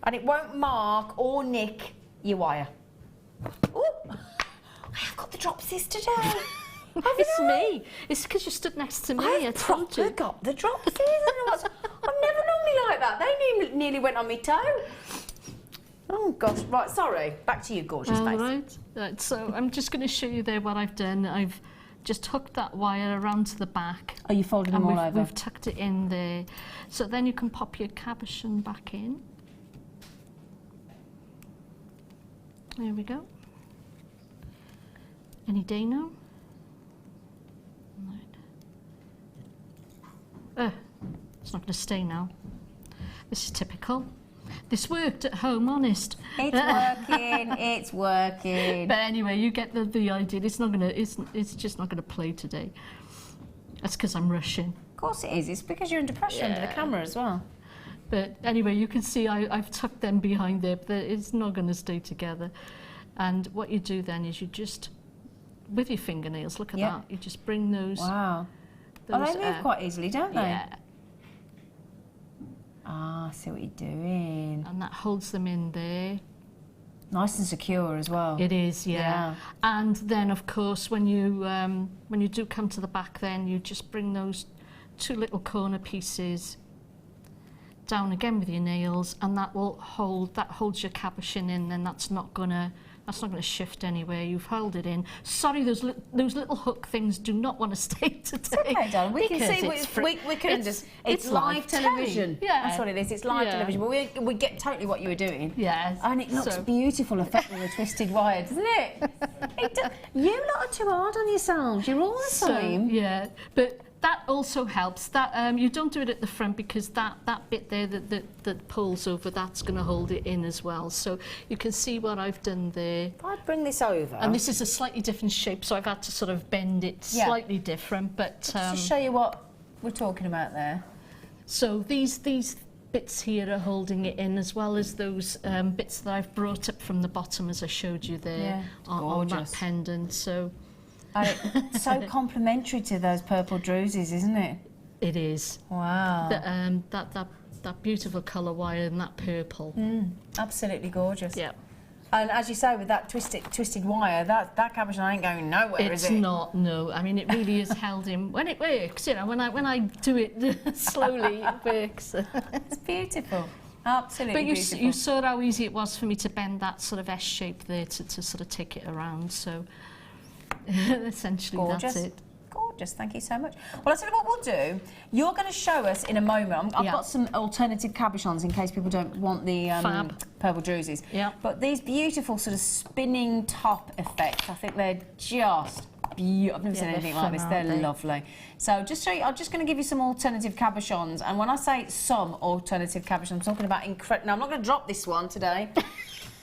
Speaker 5: and it won't mark or nick your wire. Ooh, I have got the dropsies today.
Speaker 6: It's me. It's because you stood next to me. I told you.
Speaker 5: I've got the dropsies. I'm never normally like that. They nearly went on my toe. Oh gosh, right, sorry. Back to you, gorgeous face.
Speaker 6: Right, so I'm just going to show you there what I've done. I've just hooked that wire around to the back.
Speaker 5: Oh, you folded them all over?
Speaker 6: We've tucked it in there. So then you can pop your cabochon back in. There we go. Any day now. Right. It's not going to stay now. This is typical. This worked at home, honest.
Speaker 5: It's working. It's working.
Speaker 6: But anyway, you get the idea. It's not gonna. It's just not gonna play today. That's because I'm rushing.
Speaker 5: Of course it is. It's because you're under pressure under the camera as well.
Speaker 6: But anyway, you can see I've tucked them behind there, but it's not going to stay together. And what you do then is you just, with your fingernails, look at that. You just bring those.
Speaker 5: Wow. They move quite easily, don't they?
Speaker 6: Yeah.
Speaker 5: Ah, I see what you're doing.
Speaker 6: And that holds them in there.
Speaker 5: Nice and secure as well.
Speaker 6: It is, yeah. And then, of course, when you do come to the back, then you just bring those two little corner pieces down again with your nails, and that holds your cabochon in, and that's not gonna shift anywhere. You've held it in. Sorry, those little hook things do not want to stay today.
Speaker 5: It's okay, darling. We can see we can just. It's live television.
Speaker 6: Yeah,
Speaker 5: that's what it is. It's live television. But we get totally what you were doing.
Speaker 6: Yeah,
Speaker 5: and it looks beautiful, effect with a twisted wire, doesn't it? You lot are too hard on yourselves. You're all the same.
Speaker 6: Yeah, but that also helps. That you don't do it at the front because that bit there that pulls over, that's going to hold it in as well. So you can see what I've done there.
Speaker 5: If I bring this over,
Speaker 6: and this is a slightly different shape, so I've had to sort of bend it slightly different. But
Speaker 5: just to show you what we're talking about there.
Speaker 6: So these bits here are holding it in, as well as those bits that I've brought up from the bottom, as I showed you there on that pendant. So.
Speaker 5: It's so complementary to those purple druses, isn't it?
Speaker 6: It is.
Speaker 5: Wow.
Speaker 6: That beautiful colour wire and that purple.
Speaker 5: Absolutely gorgeous.
Speaker 6: Yeah.
Speaker 5: And as you say, with that twisted wire, that cabochon ain't going nowhere, is it?
Speaker 6: It's not. No. I mean, it really is held in when it works. You know, when I do it slowly, it works.
Speaker 5: It's beautiful. Absolutely beautiful.
Speaker 6: But you saw how easy it was for me to bend that sort of S shape there to sort of take it around. So. Essentially, that's it.
Speaker 5: Gorgeous, thank you so much. Well, I'll tell you what we'll do. You're going to show us in a moment. I've got some alternative cabochons in case people don't want the purple druses.
Speaker 6: Yeah.
Speaker 5: But these beautiful sort of spinning top effects, I think they're just beautiful. I've never seen anything like this. They're lovely. So just show you, I'm just going to give you some alternative cabochons. And when I say some alternative cabochons, I'm talking about incredible. Now, I'm not going to drop this one today.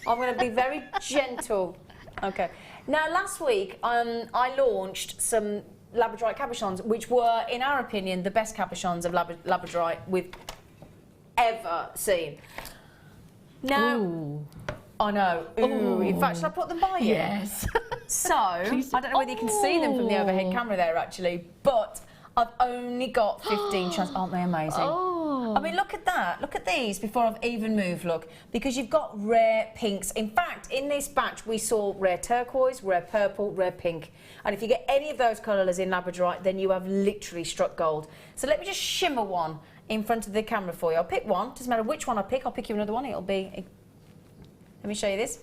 Speaker 5: I'm going to be very gentle. Okay. Now, last week, I launched some labradorite cabochons, which were, in our opinion, the best cabochons of labradorite we've ever seen. Now, I know. Ooh. In fact, should I put them by you?
Speaker 6: Yes.
Speaker 5: So, I don't know whether you can see them from the overhead camera there, actually, but I've only got 15 chances. Aren't they amazing? I mean, look at that. Look at these before I've even moved, look. Because you've got rare pinks. In fact, in this batch, we saw rare turquoise, rare purple, rare pink. And if you get any of those colours in labradorite, then you have literally struck gold. So let me just shimmer one in front of the camera for you. I'll pick one. Doesn't matter which one I pick. I'll pick you another one. It'll be... Let me show you this.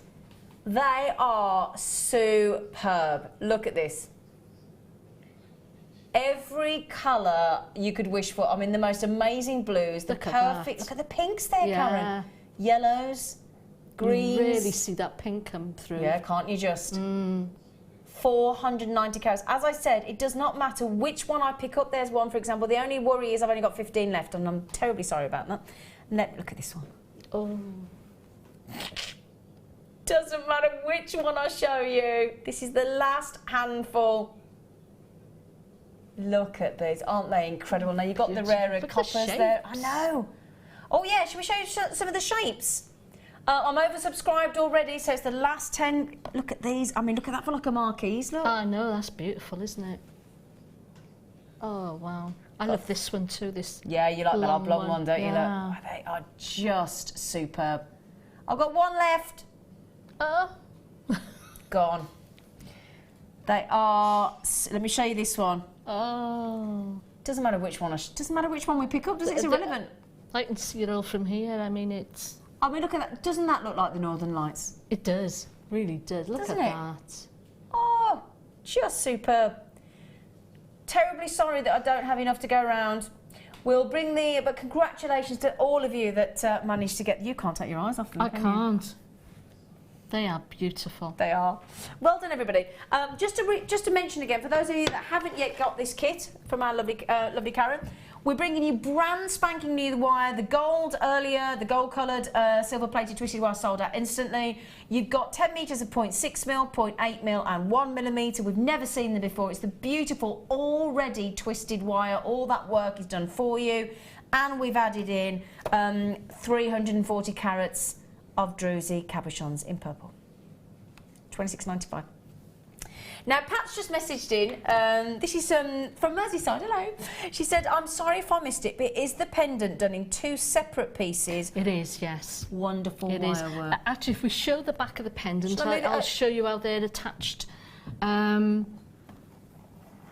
Speaker 5: They are superb. Look at this. Every colour you could wish for. I mean, the most amazing blues, the perfect... Look at the pinks there, Karen. Yellows, greens.
Speaker 6: You really see that pink come through.
Speaker 5: Yeah, can't you just? 490 carats. As I said, it does not matter which one I pick up. There's one, for example. The only worry is I've only got 15 left, and I'm terribly sorry about that. Look at this one.
Speaker 6: Oh.
Speaker 5: Doesn't matter which one I show you. This is the last handful. Look at these, aren't they incredible? Now, you've got the rarer coppers there. I know. Oh yeah, should we show you some of the shapes? I'm oversubscribed already, so it's the last 10. Look at these. I mean, look at that for like a marquise, look.
Speaker 6: I know, that's beautiful, isn't it? Oh, wow. I love this one too, this
Speaker 5: Yeah, you like the
Speaker 6: long
Speaker 5: oblong one, don't you?
Speaker 6: Yeah.
Speaker 5: Look, they are just superb. I've got one left. Gone. They are. Let me show you this one.
Speaker 6: Oh.
Speaker 5: Doesn't matter which one. Doesn't matter which one we pick up. Does it? It's irrelevant.
Speaker 6: I can see it all from here. I mean, it's.
Speaker 5: I mean, look at that. Doesn't that look like the Northern Lights?
Speaker 6: It does. Really does. Look
Speaker 5: Doesn't
Speaker 6: at
Speaker 5: it?
Speaker 6: that.
Speaker 5: Oh, just superb. Terribly sorry that I don't have enough to go around. We'll bring the. But congratulations to all of you that managed to get. You can't take your eyes off them.
Speaker 6: I
Speaker 5: can
Speaker 6: can't.
Speaker 5: You?
Speaker 6: They are beautiful.
Speaker 5: They are. Well done, everybody. Just to mention again, for those of you that haven't yet got this kit from our lovely Karen, we're bringing you brand spanking new wire. The gold earlier, the gold coloured silver-plated twisted wire sold out instantly. You've got 10 metres of 0.6 mil, 0.8 mil and 1 millimetre. We've never seen them before. It's the beautiful, already twisted wire. All that work is done for you. And we've added in 340 carats of Druzy cabochons in purple. $26.95. Now, Pat's just messaged in. This is from Merseyside. Hello. She said, "I'm sorry if I missed it, but is the pendant done in 2 separate pieces?"
Speaker 6: It is, yes.
Speaker 5: Wonderful
Speaker 6: It
Speaker 5: wire
Speaker 6: is.
Speaker 5: work.
Speaker 6: Actually, if we show the back of the pendant,
Speaker 5: Shall I move it
Speaker 6: I'll
Speaker 5: up?
Speaker 6: show you how they're attached.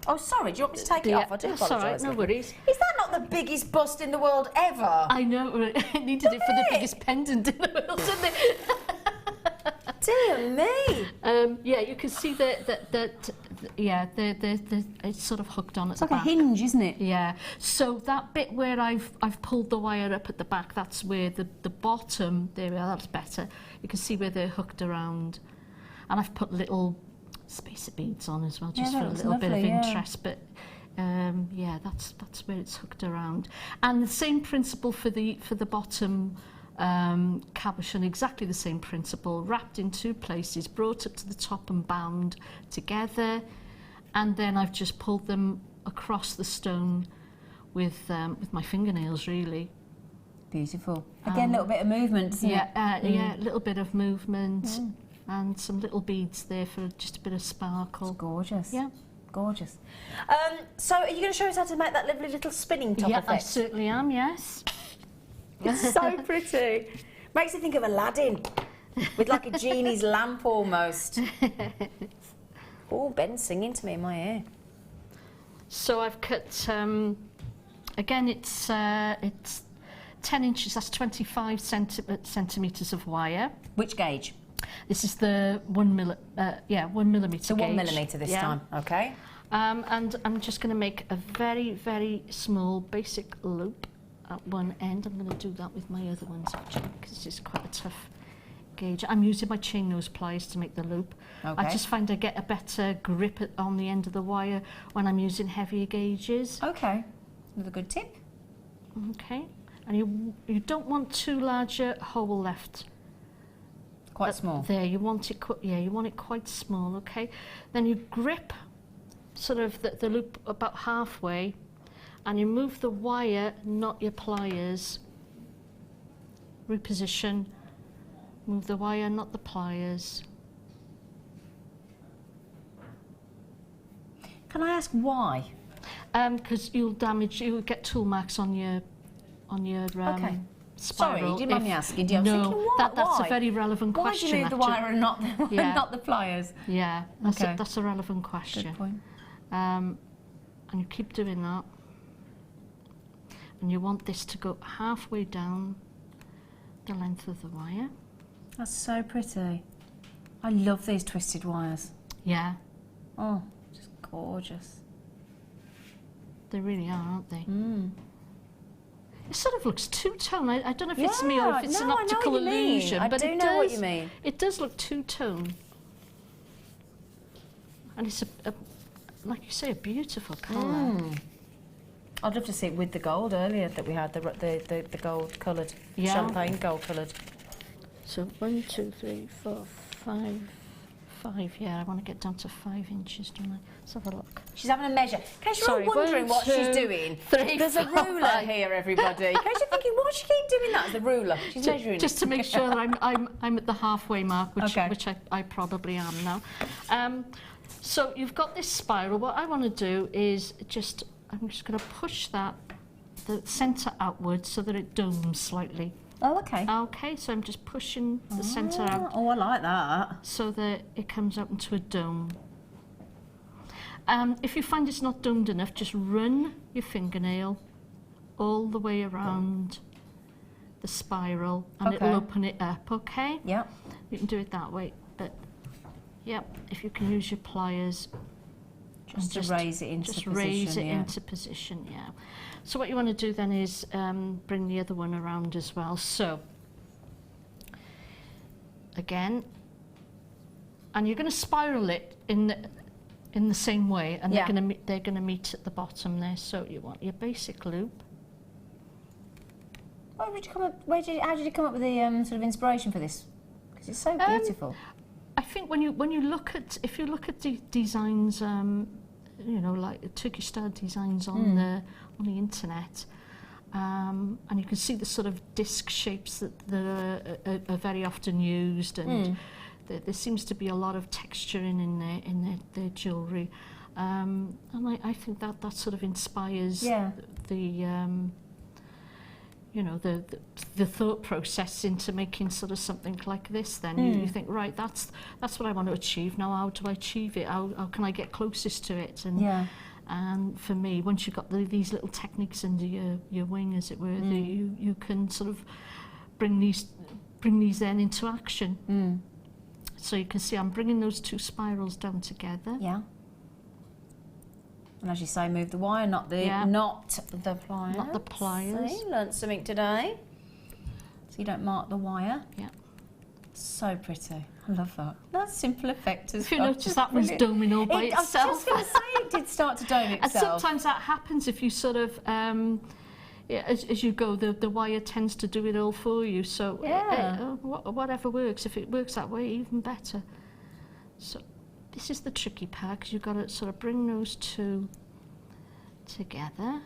Speaker 5: Oh, sorry. Do you want me to take it off? I do
Speaker 6: That's all right,
Speaker 5: apologise.
Speaker 6: no worries.
Speaker 5: Is that not the biggest bust in the world ever?
Speaker 6: I know. It needed it for the biggest pendant in the world, didn't it?
Speaker 5: Dear me.
Speaker 6: Yeah, you can see that it's sort of hooked on at
Speaker 5: It's
Speaker 6: the
Speaker 5: like a
Speaker 6: back.
Speaker 5: hinge, isn't it?
Speaker 6: Yeah. So that bit where I've pulled the wire up at the back, that's where the bottom. There we are. That's better. You can see where they're hooked around, and I've put little spacer beads on as well, just
Speaker 5: Yeah,
Speaker 6: for a
Speaker 5: that
Speaker 6: little
Speaker 5: looks
Speaker 6: bit of
Speaker 5: lovely, yeah.
Speaker 6: interest. But yeah, that's where it's hooked around, and the same principle for the bottom. Cabochon, exactly the same principle, wrapped in 2 places, brought up to the top and bound together, and then I've just pulled them across the stone with my fingernails, really.
Speaker 5: Beautiful. Again, a little bit of movement, isn't it?
Speaker 6: Yeah, a little bit of movement and some little beads there for just a bit of sparkle.
Speaker 5: It's gorgeous.
Speaker 6: Yeah.
Speaker 5: Gorgeous. So are you going to show us how to make that lovely little spinning top
Speaker 6: Yeah,
Speaker 5: effect?
Speaker 6: I certainly am, yes.
Speaker 5: It's so pretty. Makes you think of Aladdin with like a genie's lamp almost. Oh, Ben's singing to me in my ear.
Speaker 6: So I've cut, again it's 10 inches, that's 25 centimetres of wire.
Speaker 5: Which gauge?
Speaker 6: This is the 1 millimetre
Speaker 5: So
Speaker 6: gauge.
Speaker 5: 1 millimetre this time, okay.
Speaker 6: And I'm just going to make a very, very small basic loop at one end. I'm going to do that with my other ones actually, because it's quite a tough gauge. I'm using my chain nose pliers to make the loop.
Speaker 5: Okay.
Speaker 6: I just find I get a better grip on the end of the wire when I'm using heavier gauges.
Speaker 5: Okay, another good tip.
Speaker 6: Okay, and you don't want too large a hole left.
Speaker 5: Quite small.
Speaker 6: There, you want it. You want it quite small. Okay, then you grip sort of the loop about halfway, and you move the wire, not your pliers. Reposition. Move the wire, not the pliers.
Speaker 5: Can I ask why?
Speaker 6: Because you'll get tool marks on your
Speaker 5: Okay.
Speaker 6: spiral.
Speaker 5: Sorry, do you mind me asking? I was
Speaker 6: No,
Speaker 5: thinking,
Speaker 6: that's
Speaker 5: why?
Speaker 6: a very relevant
Speaker 5: Why
Speaker 6: question.
Speaker 5: do you move the
Speaker 6: actually.
Speaker 5: wire and not the,
Speaker 6: Yeah.
Speaker 5: not the pliers?
Speaker 6: Yeah,
Speaker 5: Okay.
Speaker 6: that's a relevant question.
Speaker 5: Good point.
Speaker 6: And you keep doing that. And you want this to go halfway down the length of the wire.
Speaker 5: That's so pretty. I love these twisted wires.
Speaker 6: Yeah,
Speaker 5: Oh, just gorgeous.
Speaker 6: they really are, aren't they?
Speaker 5: Mm.
Speaker 6: It sort of looks two-tone. I don't know if it's me or if it's
Speaker 5: no,
Speaker 6: an
Speaker 5: I know
Speaker 6: optical
Speaker 5: what you mean.
Speaker 6: illusion,
Speaker 5: I
Speaker 6: but
Speaker 5: do
Speaker 6: it
Speaker 5: know
Speaker 6: does.
Speaker 5: what you mean.
Speaker 6: It does look two-tone, and it's like you say, a beautiful colour.
Speaker 5: I'd love to see it with the gold earlier that we had, the gold coloured,
Speaker 6: Yeah.
Speaker 5: champagne gold coloured.
Speaker 6: So 1, 2, 3, 4, 5, 5, yeah, I want to get down to 5 inches, don't I? Let's have a look.
Speaker 5: She's having a measure. In case you're all
Speaker 6: Sorry,
Speaker 5: wondering
Speaker 6: 1,
Speaker 5: what
Speaker 6: 2,
Speaker 5: she's doing,
Speaker 6: 3,
Speaker 5: there's a
Speaker 6: 4,
Speaker 5: ruler
Speaker 6: 5.
Speaker 5: here, everybody. In case you're thinking, why does she keep doing that? It's the ruler. She's measuring.
Speaker 6: Just to make sure that I'm at the halfway mark, which
Speaker 5: Okay.
Speaker 6: which I probably am now. So you've got this spiral. What I want to do is I'm just going to push the centre outwards so that it domes slightly.
Speaker 5: Oh, okay.
Speaker 6: Okay, so I'm just pushing the centre out.
Speaker 5: Oh, I like that.
Speaker 6: So that it comes up into a dome. If you find it's not domed enough, just run your fingernail all the way around the spiral and it'll open it up, okay?
Speaker 5: Yeah.
Speaker 6: You can do it that way, but yeah, if you can use your pliers
Speaker 5: Just to raise it into
Speaker 6: just
Speaker 5: position,
Speaker 6: raise it
Speaker 5: yeah.
Speaker 6: into position, yeah. So what you want to do then is bring the other one around as well. So again, and you're going to spiral it in the same way, and
Speaker 5: Yeah.
Speaker 6: they're going to meet at the bottom there. So you want your basic loop.
Speaker 5: How did you come up with the sort of inspiration for this? Because it's so beautiful.
Speaker 6: I think when you look at, if you look at the designs, you know, like Turkish style designs on the internet, and you can see the sort of disc shapes that are very often used, and there seems to be a lot of texture in their jewellery, and I think that sort of inspires the you know, the thought process into making sort of something like this. Then you think, right, that's what I want to achieve. Now, how do I achieve it? How can I get closest to it? And for me, once you've got these little techniques under your wing, as it were, you can sort of bring these then into action. So you can see I'm bringing those 2 spirals down together.
Speaker 5: Yeah. And as you say, move the wire, not the pliers.
Speaker 6: Not the pliers.
Speaker 5: See, learnt something today. So you don't mark the wire.
Speaker 6: Yeah.
Speaker 5: So pretty. I love that. That's simple effect as
Speaker 6: If you
Speaker 5: well.
Speaker 6: notice, that was doming all by itself.
Speaker 5: I was just going to say, it did start to dome itself.
Speaker 6: And sometimes that happens if you sort of, as you go, the wire tends to do it all for you. So whatever works, if it works that way, even better. So this is the tricky part, because you've got to sort of bring those 2 together.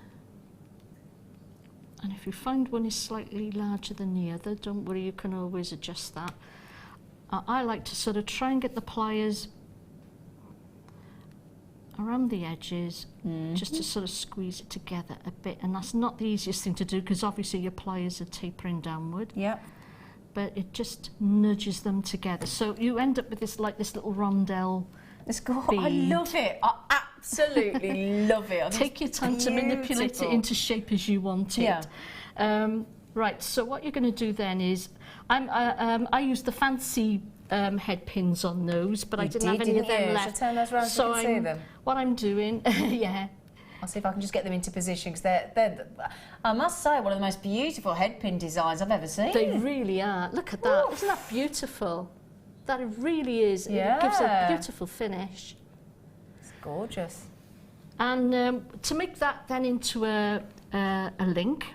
Speaker 6: And if you find one is slightly larger than the other, don't worry, you can always adjust that. I like to sort of try and get the pliers around the edges, just to sort of squeeze it together a bit. And that's not the easiest thing to do, because obviously your pliers are tapering downward.
Speaker 5: Yep.
Speaker 6: But it just nudges them together. So you end up with this little rondelle.
Speaker 5: It's gorgeous. I love it. I absolutely love it.
Speaker 6: Take your time to manipulate it into shape as you want it.
Speaker 5: Yeah.
Speaker 6: Right, so what you're going to do then is, I used the fancy head pins on those, but I didn't have any of them left.
Speaker 5: Shall I turn those around so you can see them?
Speaker 6: What I'm doing, yeah.
Speaker 5: I'll see if I can just get them into position, because they're, I must say, one of the most beautiful head pin designs I've ever seen.
Speaker 6: They really are. Look at that. Isn't that beautiful? That it really is.
Speaker 5: Yeah.
Speaker 6: It gives a beautiful finish.
Speaker 5: It's gorgeous.
Speaker 6: And to make that then into a link,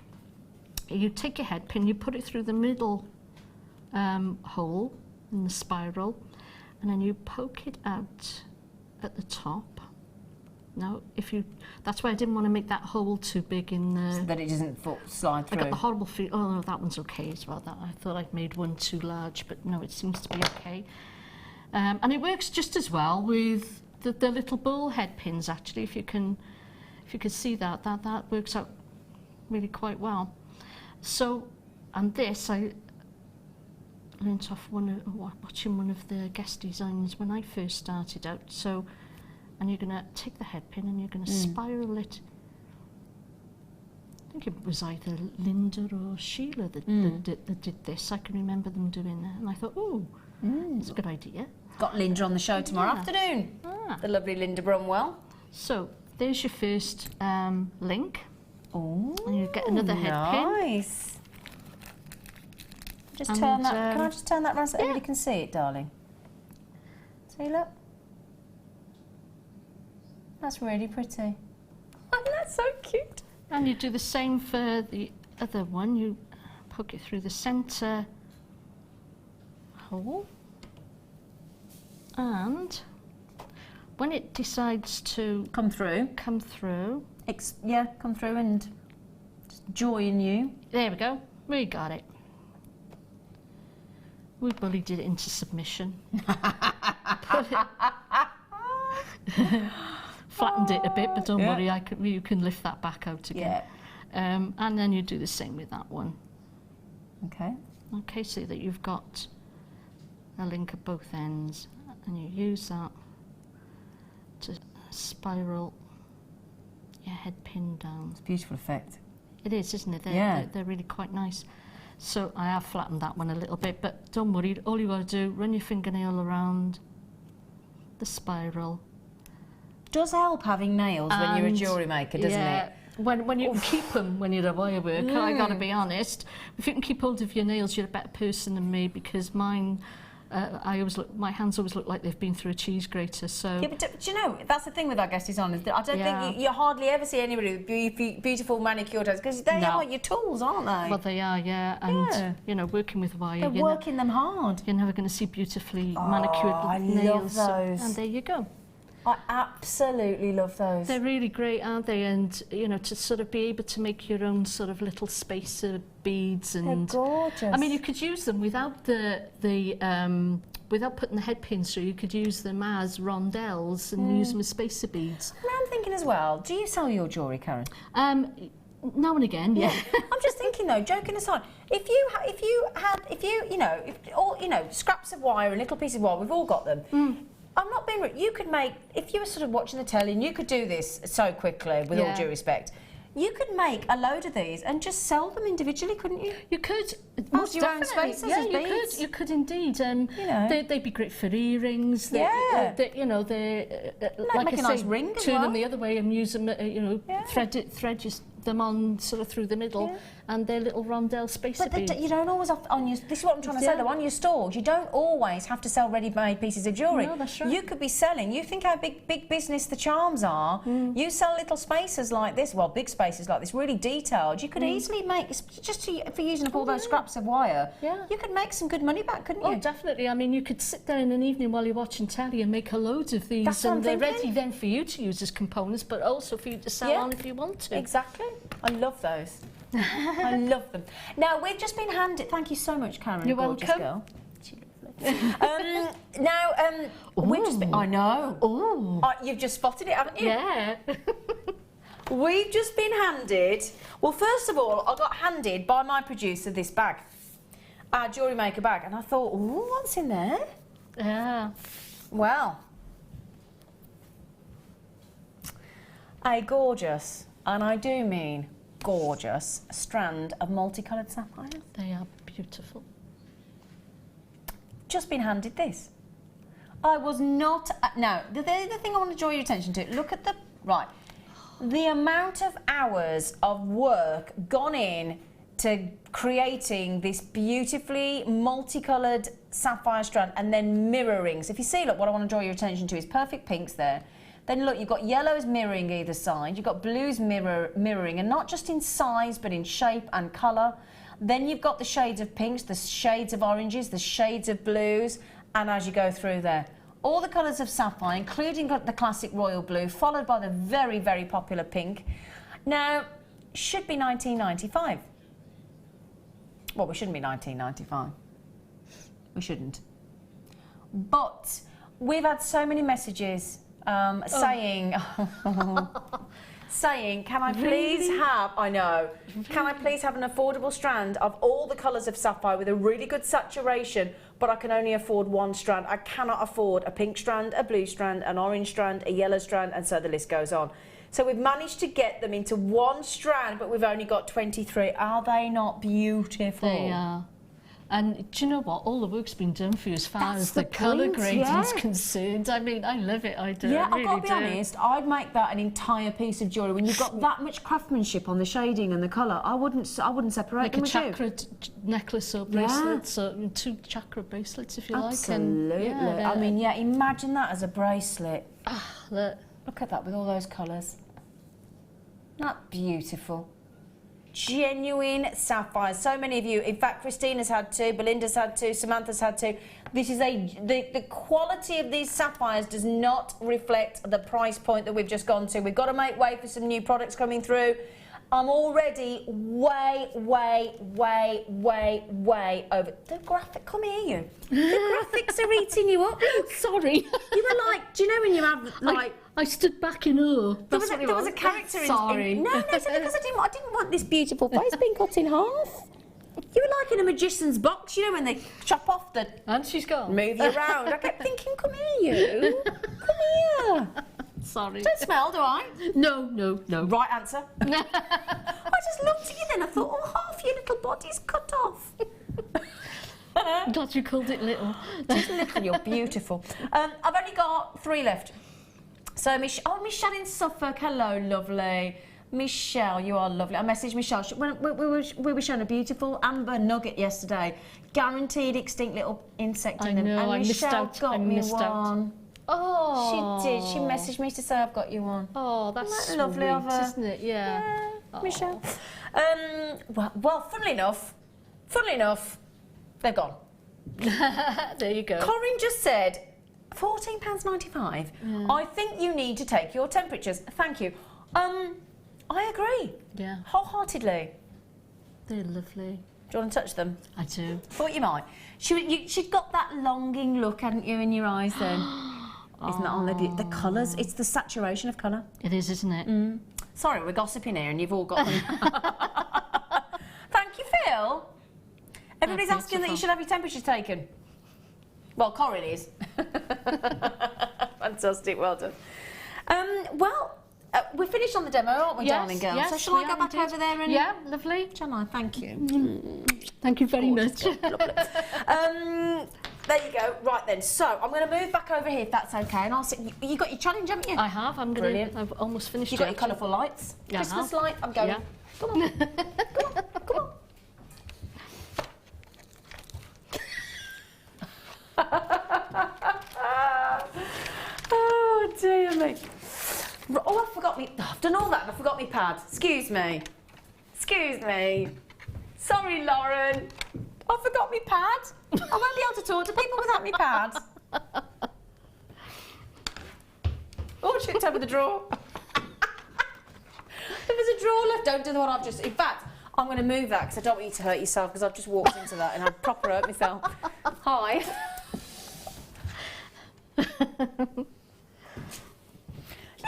Speaker 6: you take your head pin, you put it through the middle hole in the spiral, and then you poke it out at the top. Now, that's why I didn't want to make that hole too big in the...
Speaker 5: So that it doesn't slide through.
Speaker 6: I got the horrible feeling, oh no, that one's okay as well. I thought I'd made one too large, but no, it seems to be okay. And it works just as well with the little ball head pins, actually, if you can see that works out really quite well. So, and this, I learnt off watching one of the guest designs when I first started out. So, and you're going to take the head pin and you're going to spiral it. I think it was either Linda or Sheila that did this. I can remember them doing that. And I thought, it's a good idea.
Speaker 5: Got Linda on the show tomorrow afternoon. The lovely Linda Bromwell.
Speaker 6: So, there's your first link.
Speaker 5: Oh,
Speaker 6: and you get another head pin.
Speaker 5: Nice. Just turn that. Can I just turn that around so everybody can see it, darling? See, look. That's really pretty. That's so cute.
Speaker 6: And you do the same for the other one. You poke it through the centre hole. And when it decides to
Speaker 5: come through,
Speaker 6: come through
Speaker 5: and just join you.
Speaker 6: There we go. We got it. We bullied it into submission. Flattened it a bit, but don't worry, you can lift that back out again. Yeah. And then you do the same with that one.
Speaker 5: Okay.
Speaker 6: Okay, so that you've got a link at both ends, and you use that to spiral your head pin down.
Speaker 5: It's a beautiful effect.
Speaker 6: It is, isn't it? They're really quite nice. So I have flattened that one a little bit, but don't worry, all you got to do, run your fingernail around the spiral.
Speaker 5: Does help having nails when you're a jewellery maker, doesn't it?
Speaker 6: When you can keep them when you're a wire worker, I got to be honest. If you can keep hold of your nails, you're a better person than me, because mine, my hands always look like they've been through a cheese grater. So
Speaker 5: yeah, but do you know, that's the thing with our guest designers. I don't think you hardly ever see anybody with beautiful manicured hands, because they are your tools, aren't they?
Speaker 6: Well, they are, and you know, working with wire,
Speaker 5: they're working them hard.
Speaker 6: You're never going to see beautifully manicured nails.
Speaker 5: I love those.
Speaker 6: And there you go.
Speaker 5: I absolutely love those.
Speaker 6: They're really great, aren't they? And you know, to sort of be able to make your own sort of little spacer beads, and
Speaker 5: they're gorgeous.
Speaker 6: I mean, you could use them without without putting the head pins through. You could use them as rondelles and use them as spacer beads.
Speaker 5: And I'm thinking as well, do you sell your jewellery, Karen?
Speaker 6: Now and again, yeah.
Speaker 5: I'm just thinking though, joking aside, if you scraps of wire and little pieces of wire, we've all got them. I'm not being rude. You could make, if you were sort of watching the telly, and you could do this so quickly, with all due respect, you could make a load of these and just sell them individually, couldn't you?
Speaker 6: You could.
Speaker 5: Most your own spaces as beads.
Speaker 6: You could indeed.
Speaker 5: You know.
Speaker 6: They'd be great for earrings. You know, they're like
Speaker 5: make
Speaker 6: I
Speaker 5: a
Speaker 6: say,
Speaker 5: nice ring as
Speaker 6: turn
Speaker 5: well.
Speaker 6: them the other way and use them. You know, thread them on sort of through the middle, and they're little rondelle spacer beads.
Speaker 5: But you don't always have to, on your. This is what I'm trying to say though. On your stores, you don't always have to sell ready-made pieces of jewellery.
Speaker 6: No, that's right.
Speaker 5: You could be selling. You think how big business the charms are. You sell little spacers like this. Well, big spacers like this, really detailed. You could easily make just for using up all those scraps of wire.
Speaker 6: Yeah.
Speaker 5: You could make some good money back, couldn't you?
Speaker 6: Oh, definitely. I mean, you could sit there in an evening while you're watching telly and make a load of these,
Speaker 5: That's what I'm
Speaker 6: they're
Speaker 5: thinking.
Speaker 6: ready then for you to use as components, but also for you to sell on if you want to.
Speaker 5: Exactly. I love those. I love them. Now, we've just been handed... Thank you so much, Karen.
Speaker 6: You're
Speaker 5: gorgeous
Speaker 6: welcome.
Speaker 5: Girl. We've just been... I know.
Speaker 6: Oh.
Speaker 5: You've just spotted it, haven't you?
Speaker 6: Yeah.
Speaker 5: We've just been handed... Well, first of all, I got handed by my producer this bag. Our Jewellery Maker bag. And I thought, ooh, what's in there?
Speaker 6: Yeah.
Speaker 5: Well... A gorgeous, and I do mean gorgeous, strand of multicoloured sapphires.
Speaker 6: They are beautiful.
Speaker 5: Just been handed this. I was not... now, the thing I want to draw your attention to, look at the... Right. The amount of hours of work gone in to creating this beautifully multicoloured sapphire strand and then mirroring. So if you see, look, what I want to draw your attention to is perfect pinks there. Then look, you've got yellows mirroring either side, you've got blues mirroring, and not just in size, but in shape and colour. Then you've got the shades of pinks, the shades of oranges, the shades of blues, and as you go through there, all the colours of sapphire, including the classic royal blue, followed by the very, very popular pink. Now, should be 1995. Well, we shouldn't be 1995. We shouldn't. But we've had so many messages saying, can I please have, I know, can I please have an affordable strand of all the colours of sapphire with a really good saturation, but I can only afford one strand. I cannot afford a pink strand, a blue strand, an orange strand, a yellow strand, and so the list goes on. So we've managed to get them into one strand, but we've only got 23. Are they not beautiful?
Speaker 6: They are. And do you know what? All the work's been done for you as far
Speaker 5: That's
Speaker 6: as the
Speaker 5: the
Speaker 6: colour
Speaker 5: point,
Speaker 6: grading's
Speaker 5: yeah.
Speaker 6: concerned. I mean, I love it, I do.
Speaker 5: Yeah,
Speaker 6: I really
Speaker 5: I've got to be
Speaker 6: do.
Speaker 5: honest, I'd make that an entire piece of jewellery. When you've got that much craftsmanship on the shading and the colour, I wouldn't separate
Speaker 6: Like
Speaker 5: them,
Speaker 6: a
Speaker 5: would you?
Speaker 6: chakra necklace or bracelets, or 2 chakra bracelets if you
Speaker 5: Absolutely.
Speaker 6: like. And,
Speaker 5: I mean, yeah, imagine that as a bracelet.
Speaker 6: look.
Speaker 5: Look at that with all those colours. Not beautiful. genuine sapphires. So many of you, in fact, Christina's had two, Belinda's had two, Samantha's had two. This is the quality of these sapphires does not reflect the price point that we've just gone to. We've got to make way for some new products coming through. I'm already way over. The graphic, come here, you. The graphics are eating you up.
Speaker 6: Sorry.
Speaker 5: You were like, do you know when you have like?
Speaker 6: I stood back in awe.
Speaker 5: There was a character in.
Speaker 6: Sorry.
Speaker 5: No, it's only because I didn't want this beautiful face being cut in half. You were like in a magician's box, you know, when they chop off the.
Speaker 6: And she's gone.
Speaker 5: Move you around. I kept thinking, come here, you. Come here.
Speaker 6: Sorry.
Speaker 5: Don't smell, do I?
Speaker 6: No.
Speaker 5: Right answer. I just looked at you then. I thought, oh, half your little body's cut off.
Speaker 6: I'm glad you called it little.
Speaker 5: Just little, you're beautiful. I've only got 3 left. So, Michelle in Suffolk. Hello, lovely. Michelle, you are lovely. I messaged Michelle. We were shown a beautiful amber nugget yesterday. Guaranteed extinct little insect in them.
Speaker 6: I know,
Speaker 5: and
Speaker 6: I missed
Speaker 5: Michelle
Speaker 6: out.
Speaker 5: got
Speaker 6: I
Speaker 5: me
Speaker 6: missed out.
Speaker 5: one.
Speaker 6: Oh.
Speaker 5: She did. She messaged me to say I've got you one.
Speaker 6: Oh, that's
Speaker 5: Isn't that lovely of her?
Speaker 6: isn't it? Yeah.
Speaker 5: Michelle. Well, funnily enough, they're gone.
Speaker 6: There you go.
Speaker 5: Corinne just said £14.95.
Speaker 6: Yeah.
Speaker 5: I think you need to take your temperatures. Thank you. I agree.
Speaker 6: Yeah.
Speaker 5: Wholeheartedly.
Speaker 6: They're lovely.
Speaker 5: Do you want to touch them?
Speaker 6: I do.
Speaker 5: Thought you might. She'd got that longing look, hadn't you, in your eyes then? Isn't that on the colours? It's the saturation of colour.
Speaker 6: It is, isn't it?
Speaker 5: Sorry, we're gossiping here and you've all got them. Thank you, Phil. Everybody's asking that you should have your temperatures taken. Well, Corinne is. Fantastic, well done. We're finished on the demo, aren't we, darling girl?
Speaker 6: Yes,
Speaker 5: so shall I go back over there and...
Speaker 6: Yeah, lovely.
Speaker 5: Shall I? Thank you.
Speaker 6: Thank you very much.
Speaker 5: There you go. Right then. So I'm going to move back over here if that's okay, and I'll sit. You got your challenge, haven't you?
Speaker 6: I have.
Speaker 5: Brilliant.
Speaker 6: I've almost finished.
Speaker 5: You got
Speaker 6: it,
Speaker 5: your colourful lights.
Speaker 6: Yeah,
Speaker 5: Christmas light. I'm going.
Speaker 6: Yeah.
Speaker 5: Come on. Come on. Oh dear me. Oh, I forgot me. I've done all that and I forgot my pad. Excuse me. Sorry, Lauren. I forgot my pad. I won't be able to talk to people without my pad. Oh, shit, over the drawer. If there's a drawer left, don't do the one I've just... In fact, I'm going to move that because I don't want you to hurt yourself because I've just walked into that and I'd proper hurt myself. Hi. You've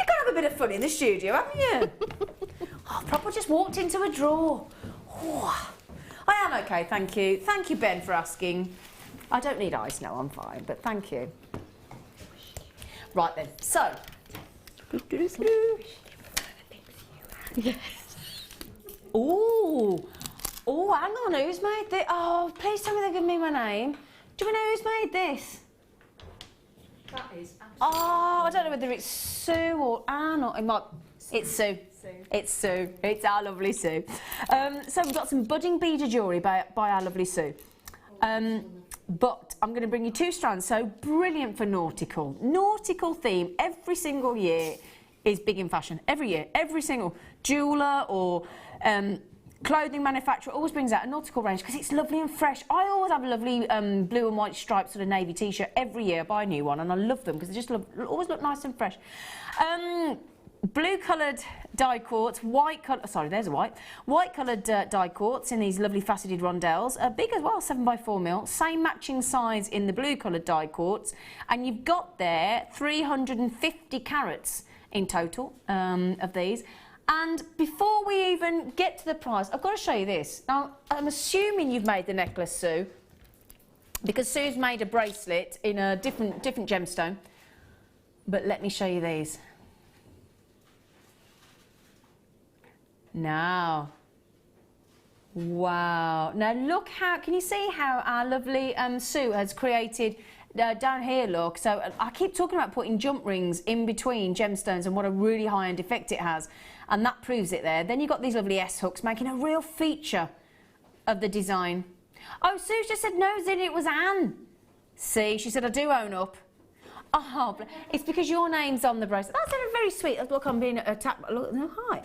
Speaker 5: got to have a bit of fun in the studio, haven't you? Oh, proper just walked into a drawer. Oh, I am okay, thank you. Thank you, Ben, for asking. I don't need ice now, I'm fine, but thank you. Right then, so.
Speaker 6: Yes.
Speaker 5: Oh, hang on, who's made this? Oh, please tell me they're giving me my name. Do we know who's made this?
Speaker 6: That is.
Speaker 5: Oh, I don't know whether it's Sue or Anne or it might. It's Sue. It's Sue. It's our lovely Sue. So we've got some budding beader jewellery by our lovely Sue. But I'm going to bring you 2 strands. So brilliant for nautical. Nautical theme every single year is big in fashion. Every year, every single jeweller or clothing manufacturer always brings out a nautical range because it's lovely and fresh. I always have a lovely blue and white striped sort of navy t-shirt every year. I buy a new one and I love them because they just always look nice and fresh. Blue coloured die quartz, white coloured die quartz in these lovely faceted rondelles, big as well, 7x4mm, same matching size in the blue coloured die quartz, and you've got there 350 carats in total of these. And before we even get to the price, I've got to show you this. Now, I'm assuming you've made the necklace, Sue, because Sue's made a bracelet in a different gemstone. But let me show you these. Now, wow. Now look how, can you see how our lovely Sue has created down here, look. So I keep talking about putting jump rings in between gemstones and what a really high-end effect it has. And that proves it there. Then you've got these lovely S-hooks making a real feature of the design. Oh, Sue just said no, Zin, it was Anne. See, she said, I do own up. Oh, it's because your name's on the bracelet. That's very sweet. Look, I'm being attacked. Look, no, hi.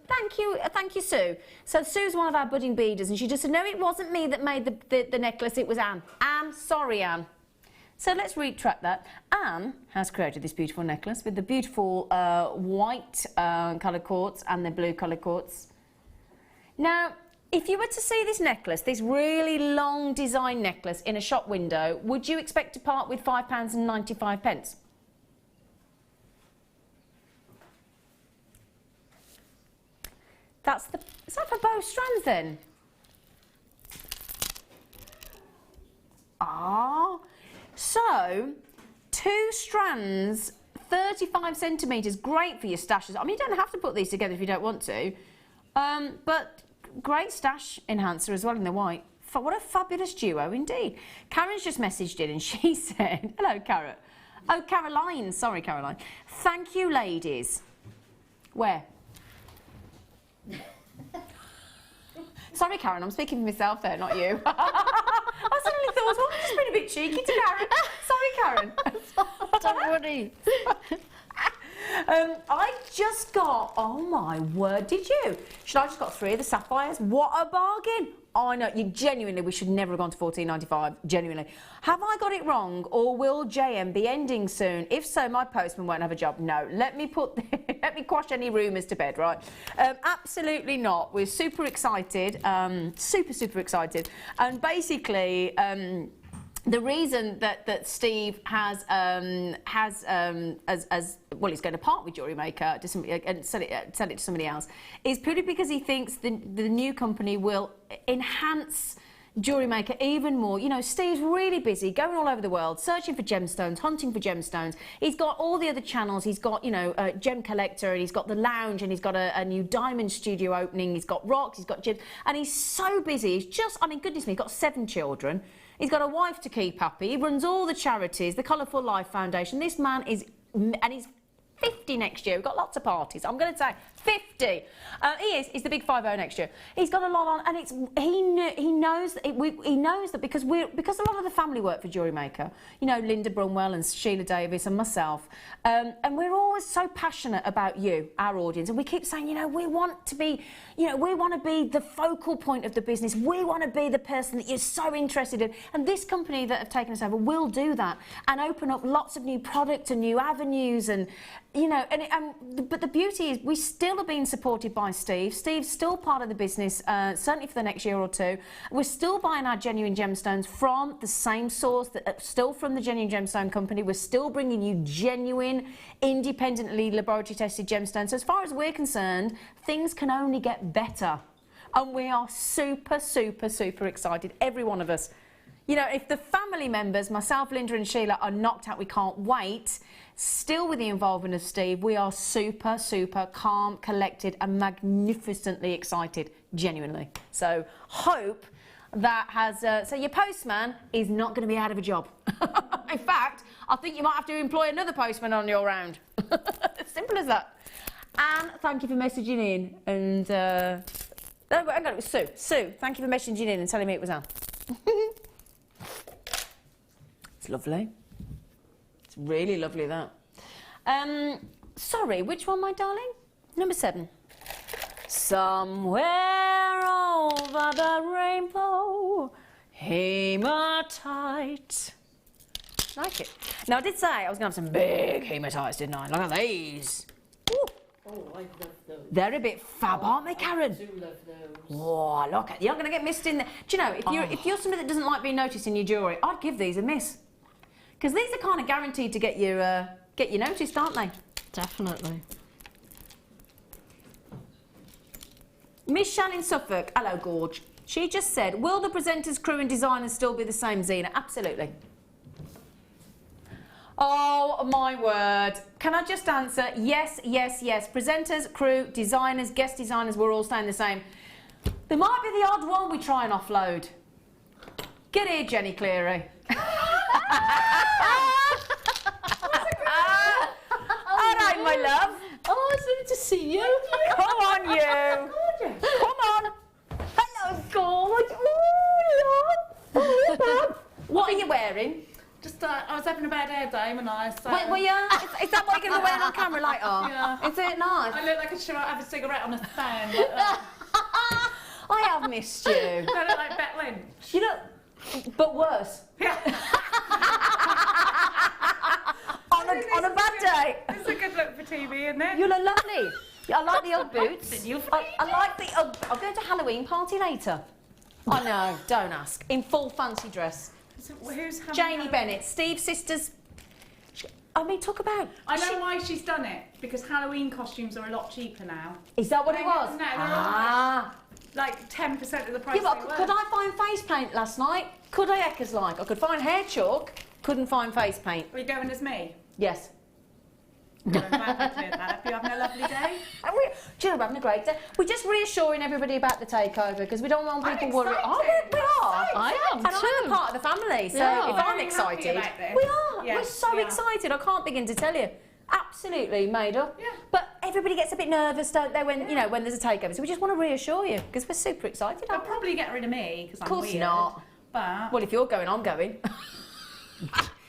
Speaker 5: Thank you, Sue. So Sue's one of our budding beaders, and she just said, no, it wasn't me that made the necklace, it was Anne. Anne, sorry, Anne. So let's retract that. Anne has created this beautiful necklace with the beautiful white coloured quartz and the blue coloured quartz. Now, if you were to see this necklace, this really long design necklace in a shop window, would you expect to part with £5.95? Is that for both strands then? Ah, so 2 strands, 35 centimetres, great for your stashes. I mean, you don't have to put these together if you don't want to, but great stash enhancer as well in the white. What a fabulous duo indeed. Karen's just messaged in and she said, hello, Karen. Oh, Caroline, sorry, Caroline. Thank you, ladies. Where? Sorry, Karen, I'm speaking for myself there, not you. I suddenly thought, well, I've just been a bit cheeky to Karen. Sorry, Karen.
Speaker 6: Don't worry.
Speaker 5: I just got, oh my word, did you? I just got 3 of the sapphires. What a bargain. I know, we should never have gone to $14.95, genuinely. Have I got it wrong, or will JM be ending soon? If so, my postman won't have a job. No, let me quash any rumours to bed, right? Absolutely not. We're super excited, super excited. And basically, the reason that Steve has well, he's going to part with Jewellery Maker and sell it to somebody else, is purely because he thinks the new company will enhance Jewellery Maker even more. You know, Steve's really busy, going all over the world, searching for gemstones, hunting for gemstones. He's got all the other channels. He's got, you know, Gem Collector, and he's got the lounge, and he's got a new diamond studio opening. He's got rocks, he's got gems, and he's so busy. He's just, I mean, goodness me, he's got 7 children. He's got a wife to keep happy. He runs all the charities, the Colourful Life Foundation. This man is, and he's 50 next year. We've got lots of parties. I'm going to say 50. He's the big 50 next year. He's got a lot on, and he knows that because a lot of the family work for Jewellery Maker. You know, Linda Brunwell and Sheila Davis and myself, and we're always so passionate about you, our audience, and we keep saying, you know, we want to be the focal point of the business. We want to be the person that you're so interested in, and this company that have taken us over will do that and open up lots of new products and new avenues, and you know, but the beauty is we still are being supported by Steve. Steve's still part of the business, certainly for the next year or 2. We're still buying our genuine gemstones from the same source, still from the Genuine Gemstone Company. We're still bringing you genuine, independently laboratory tested gemstones. So as far as we're concerned, things can only get better. And we are super excited, every one of us. You know, if the family members, myself, Linda and Sheila, are knocked out, we can't wait. Still with the involvement of Steve, we are super calm, collected and magnificently excited, genuinely. So hope that has, so your postman is not going to be out of a job. In fact, I think you might have to employ another postman on your round. Simple as that. And thank you for messaging in. And, no, hang on, it was Sue. Sue, thank you for messaging in and telling me it was Anne. It's lovely. It's really lovely, that. Sorry, which one, my darling? Number 7. Somewhere over the rainbow, hematite. Like it. Now, I did say I was going to have some big hematites, didn't I? Look at these. Ooh.
Speaker 6: Oh, I love those.
Speaker 5: They're a bit fab, aren't they, Karen?
Speaker 6: I do love those.
Speaker 5: Oh, look at, you're not going to get missed in there. Do you know, if you're somebody that doesn't like being noticed in your jewellery, I'd give these a miss. Because these are kind of guaranteed to get you noticed, aren't they?
Speaker 6: Definitely.
Speaker 5: Miss Shannon Suffolk, hello Gorge. She just said, will the presenters, crew and designers still be the same, Zena? Absolutely. Oh my word. Can I just answer? Yes. Presenters, crew, designers, guest designers, we're all staying the same. There might be the odd one we try and offload. Get here, Jenny Cleary. All right, my love.
Speaker 6: Oh, it's lovely to see you.
Speaker 5: Come on, you. Come on. Hello, Gorge. Oh, love. What are you wearing?
Speaker 2: Just, I was having a bad hair day, and I. So.
Speaker 5: Wait, well, yeah. Is that what you're going to be wearing on camera later?
Speaker 2: Yeah.
Speaker 5: Is it nice?
Speaker 2: I look like I should have a cigarette on a fan. Like that.
Speaker 5: I have missed you.
Speaker 2: I look like Bet Lynch.
Speaker 5: You look, but worse.
Speaker 2: Yeah.
Speaker 5: on a bad day.
Speaker 2: It's a good look for TV, isn't it?
Speaker 5: You look lovely. I like the Ugg boots.
Speaker 2: You
Speaker 5: I like the Ugg. I'll go to a Halloween party later. I know, don't ask. In full fancy dress.
Speaker 2: So, who's having
Speaker 5: Janie Bennett, Steve's sisters. I mean, talk about.
Speaker 2: I know why she's done it, because Halloween costumes are a lot cheaper now.
Speaker 5: Is that what it was?
Speaker 2: No, they're
Speaker 5: Ah.
Speaker 2: like 10% of the price.
Speaker 5: Yeah,
Speaker 2: they
Speaker 5: but
Speaker 2: were.
Speaker 5: could I find face paint last night? Could I, Eckers like? I could find hair chalk, couldn't find face paint.
Speaker 2: Are you going as me?
Speaker 5: Yes.
Speaker 2: Well, I'm glad we cleared that up. You having a lovely day?
Speaker 5: Do you know, we're having a great day. We're just reassuring everybody about the takeover because we don't want people worried. Oh, we are.
Speaker 6: I am
Speaker 5: and I'm a
Speaker 6: too.
Speaker 5: part of the family, so
Speaker 6: Yeah.
Speaker 5: if I'm
Speaker 2: Very
Speaker 5: excited,
Speaker 2: happy about this.
Speaker 5: we are.
Speaker 2: Yes,
Speaker 5: we're so
Speaker 2: we are.
Speaker 5: excited. I can't begin to tell you. Absolutely made up.
Speaker 2: Yeah.
Speaker 5: But everybody gets a bit nervous, don't they, when you know when there's a takeover? So we just want to reassure you because we're super excited.
Speaker 2: They'll
Speaker 5: Aren't we?
Speaker 2: probably get rid of me because I'm
Speaker 5: Of course
Speaker 2: weird.
Speaker 5: not.
Speaker 2: But
Speaker 5: Well, if you're going, I'm going.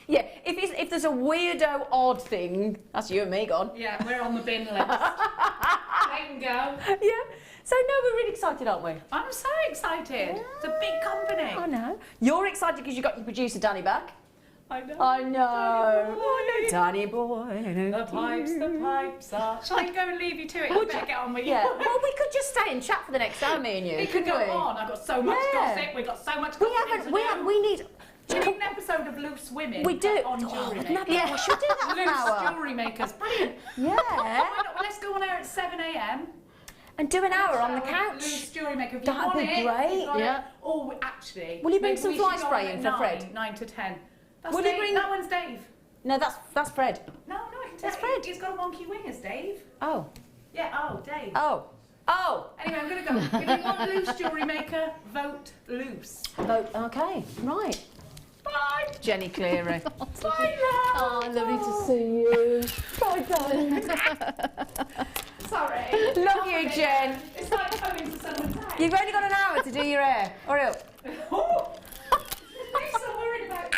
Speaker 5: Yeah, if there's a weirdo odd thing, that's you and me gone.
Speaker 2: yeah, we're on the bin list. I can go.
Speaker 5: Yeah. So no, we're really excited, aren't we?
Speaker 2: I'm so excited. It's a big company.
Speaker 5: I know. You're excited because you got your producer Danny back.
Speaker 2: I know.
Speaker 5: I know. Danny boy.
Speaker 2: The pipes are. Shall I go and leave you to it? You better get on with you.
Speaker 5: Yeah. Well, we could just stay and chat for the next hour, me and you.
Speaker 2: It could go
Speaker 5: couldn't we?
Speaker 2: on. I've got so much
Speaker 5: Yeah.
Speaker 2: gossip. We've got so much
Speaker 5: We
Speaker 2: gossip.
Speaker 5: haven't.
Speaker 2: to do.
Speaker 5: We need.
Speaker 2: We need an episode of Loose Women.
Speaker 5: We do.
Speaker 2: On
Speaker 5: Oh,
Speaker 2: Jewellery
Speaker 5: wouldn't that
Speaker 2: Maker.
Speaker 5: be- we should do that for an
Speaker 2: Loose
Speaker 5: hour.
Speaker 2: Jewellery Makers. Brilliant.
Speaker 5: Yeah.
Speaker 2: Why not? Well, let's go on air at 7 a.m.
Speaker 5: And do an hour on the
Speaker 2: Loose
Speaker 5: couch.
Speaker 2: Jewellery Maker. If you
Speaker 5: That'd
Speaker 2: want
Speaker 5: be
Speaker 2: it, you've
Speaker 5: great.
Speaker 2: got it.
Speaker 6: Yeah.
Speaker 2: Oh, actually.
Speaker 5: Will you bring
Speaker 2: maybe
Speaker 5: some
Speaker 2: we
Speaker 5: fly
Speaker 2: should go
Speaker 5: spray
Speaker 2: on
Speaker 5: in
Speaker 2: at
Speaker 5: for Fred?
Speaker 2: 9 to 10. That's
Speaker 5: Will you
Speaker 2: Dave.
Speaker 5: bring-
Speaker 2: That one's Dave.
Speaker 5: No, that's Fred.
Speaker 2: No, I can tell
Speaker 5: That's
Speaker 2: you.
Speaker 5: Fred.
Speaker 2: He's got a wonky wingers, Dave.
Speaker 5: Oh.
Speaker 2: Yeah, oh, Dave.
Speaker 5: Oh. Oh.
Speaker 2: Anyway, I'm going to go. If you want Loose Jewellery Maker, vote Loose.
Speaker 5: Vote. Okay. Right.
Speaker 2: Bye.
Speaker 5: Jenny Cleary.
Speaker 2: Bye, love.
Speaker 6: Oh, lovely to see you.
Speaker 5: Bye, darling.
Speaker 2: Sorry.
Speaker 5: Love you, Jen.
Speaker 2: It's like coming to someone's house.
Speaker 5: You've only got an hour to do your hair. Hurry up.
Speaker 2: Oh. I'm so worried about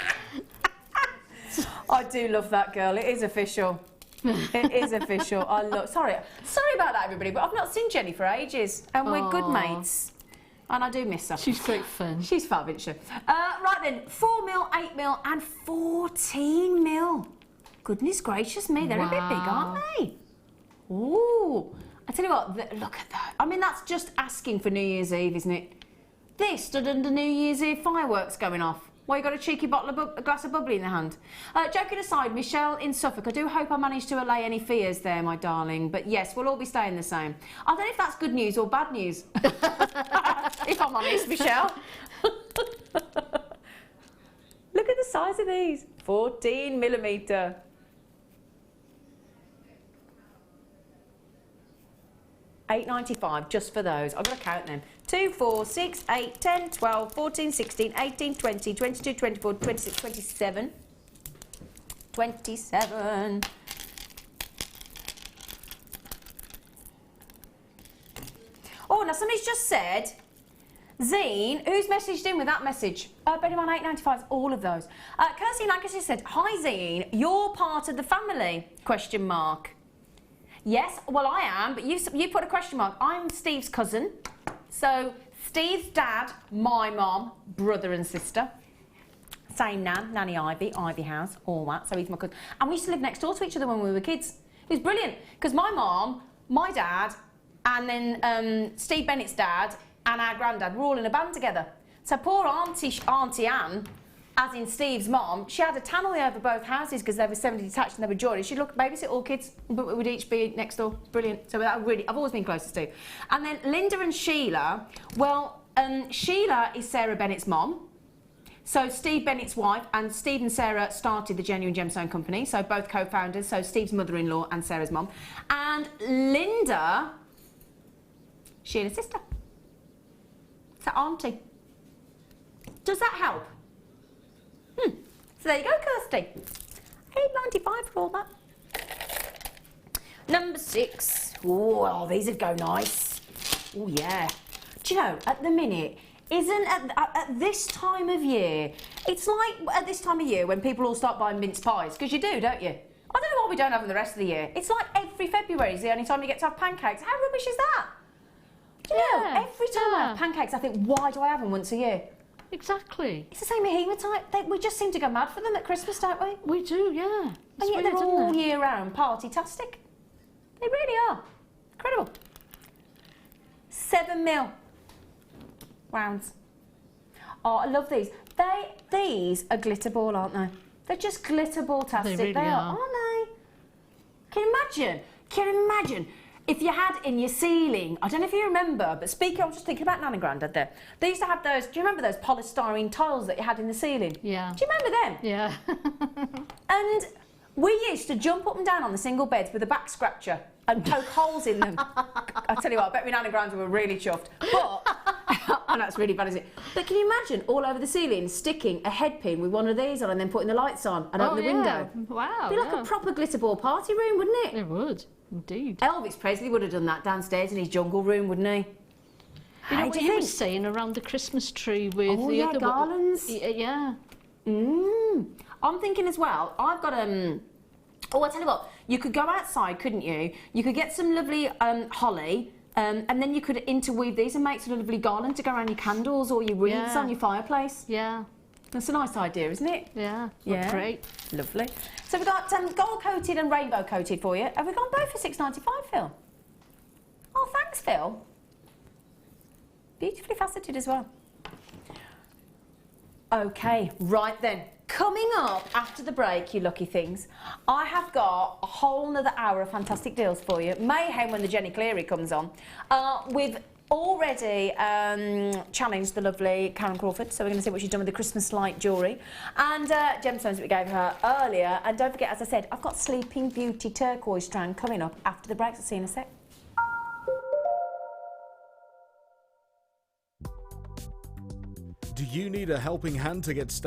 Speaker 5: I do love that girl. It is official. It is official. I love. Sorry about that, everybody. But I've not seen Jenny for ages, and we're good
Speaker 6: Aw.
Speaker 5: mates. And I do miss her.
Speaker 6: She's great fun.
Speaker 5: She's fab, isn't she? Right then, 4 mil, 8 mil, and 14 mil. Goodness gracious me, they're a bit big, aren't they? Ooh. I tell you what, look at that. I mean, that's just asking for New Year's Eve, isn't it? This stood under New Year's Eve fireworks going off. Well, you got a cheeky a glass of bubbly in the hand. Joking aside, Michelle in Suffolk, I do hope I managed to allay any fears there, my darling. But yes, we'll all be staying the same. I don't know if that's good news or bad news. If I'm honest, Michelle. Look at the size of these. 14 millimetre. $8.95 just for those. I've got to count them. 2, 4, 6, 8, 10, 12, 14, 16, 18, 20, 22, 24, 26, 27. 27. Oh, now somebody's just said, Zine, who's messaged in with that message? Bettyman 895, all of those. Kirsty Lancashire said, hi Zine, you're part of the family, question mark. Yes, well I am, but you put a question mark. I'm Steve's cousin. So Steve's dad, my mum, brother and sister. Same nan, Nanny Ivy, Ivy House, all that. So he's my cousin. And we used to live next door to each other when we were kids. It was brilliant, because my mum, my dad, and then Steve Bennett's dad and our granddad were all in a band together. So poor Auntie Anne, as in Steve's mom, she had a tannoy over both houses because they were 70 detached and they were joined. She'd look, babysit all kids, but we would each be next door. Brilliant. So that really, I've always been close to Steve. And then Linda and Sheila, well, Sheila is Sarah Bennett's mom. So Steve Bennett's wife, and Steve and Sarah started the Genuine Gemstone Company, so both co-founders, so Steve's mother-in-law and Sarah's mom. And Linda, Sheila's sister. So auntie. Does that help? So there you go, Kirsty. $8.95 for all that. Number 6. Oh, these would go nice. Oh, yeah. Do you know, at the minute, isn't at this time of year. It's like at this time of year when people all start buying mince pies, because you do, don't you? I don't know what we don't have in the rest of the year. It's like every February is the only time you get to have pancakes. How rubbish is that? Do you know, every time I have pancakes, I think, why do I have them once a year?
Speaker 6: Exactly.
Speaker 5: It's the same with hematite. We just seem to go mad for them at Christmas, don't we?
Speaker 6: We do, yeah.
Speaker 5: And yet they're all year round party-tastic. They really are. Incredible. 7 mil rounds. Oh, I love these. These are glitter ball, aren't they? They're just glitter ball-tastic.
Speaker 6: They really are.
Speaker 5: Aren't they? Can you imagine? Can you imagine if you had in your ceiling, I don't know if you remember, but I was just thinking about Nan and Grandad there. They used to have those, do you remember those polystyrene tiles that you had in the ceiling?
Speaker 6: Yeah.
Speaker 5: Do you remember them?
Speaker 6: Yeah.
Speaker 5: And we used to jump up and down on the single beds with a back scratcher and poke holes in them. I tell you what, I bet me Nan and Grandad were really chuffed. But, I know it's really bad, isn't it? But can you imagine all over the ceiling sticking a head pin with one of these on and then putting the lights on and open the window?
Speaker 6: Wow.
Speaker 5: It'd be like a proper glitter ball party room, wouldn't it?
Speaker 6: It would, indeed.
Speaker 5: Elvis Presley would have done that downstairs in his jungle room, wouldn't he?
Speaker 6: You know what he was saying around the Christmas tree with the other
Speaker 5: garlands.
Speaker 6: Yeah.
Speaker 5: I'm thinking as well, I've got oh, I tell you what, you could go outside, couldn't you? You could get some lovely holly, and then you could interweave these and make some lovely garland to go around your candles or your wreaths on your fireplace.
Speaker 6: Yeah.
Speaker 5: That's a nice idea, isn't it?
Speaker 6: Yeah.
Speaker 5: Yeah.
Speaker 6: Great.
Speaker 5: Lovely. So we've got gold coated and rainbow coated for you. Have we gone both for £6.95, Phil? Oh, thanks, Phil. Beautifully faceted as well. Okay, right then. Coming up after the break, you lucky things, I have got a whole another hour of fantastic deals for you. Mayhem when the Jenny Cleary comes on. We've already challenged the lovely Karen Crawford, so we're going to see what she's done with the Christmas light jewellery and gemstones that we gave her earlier. And don't forget, as I said, I've got Sleeping Beauty turquoise strand coming up after the break. So see you in a sec.
Speaker 3: Do you need a helping hand to get started?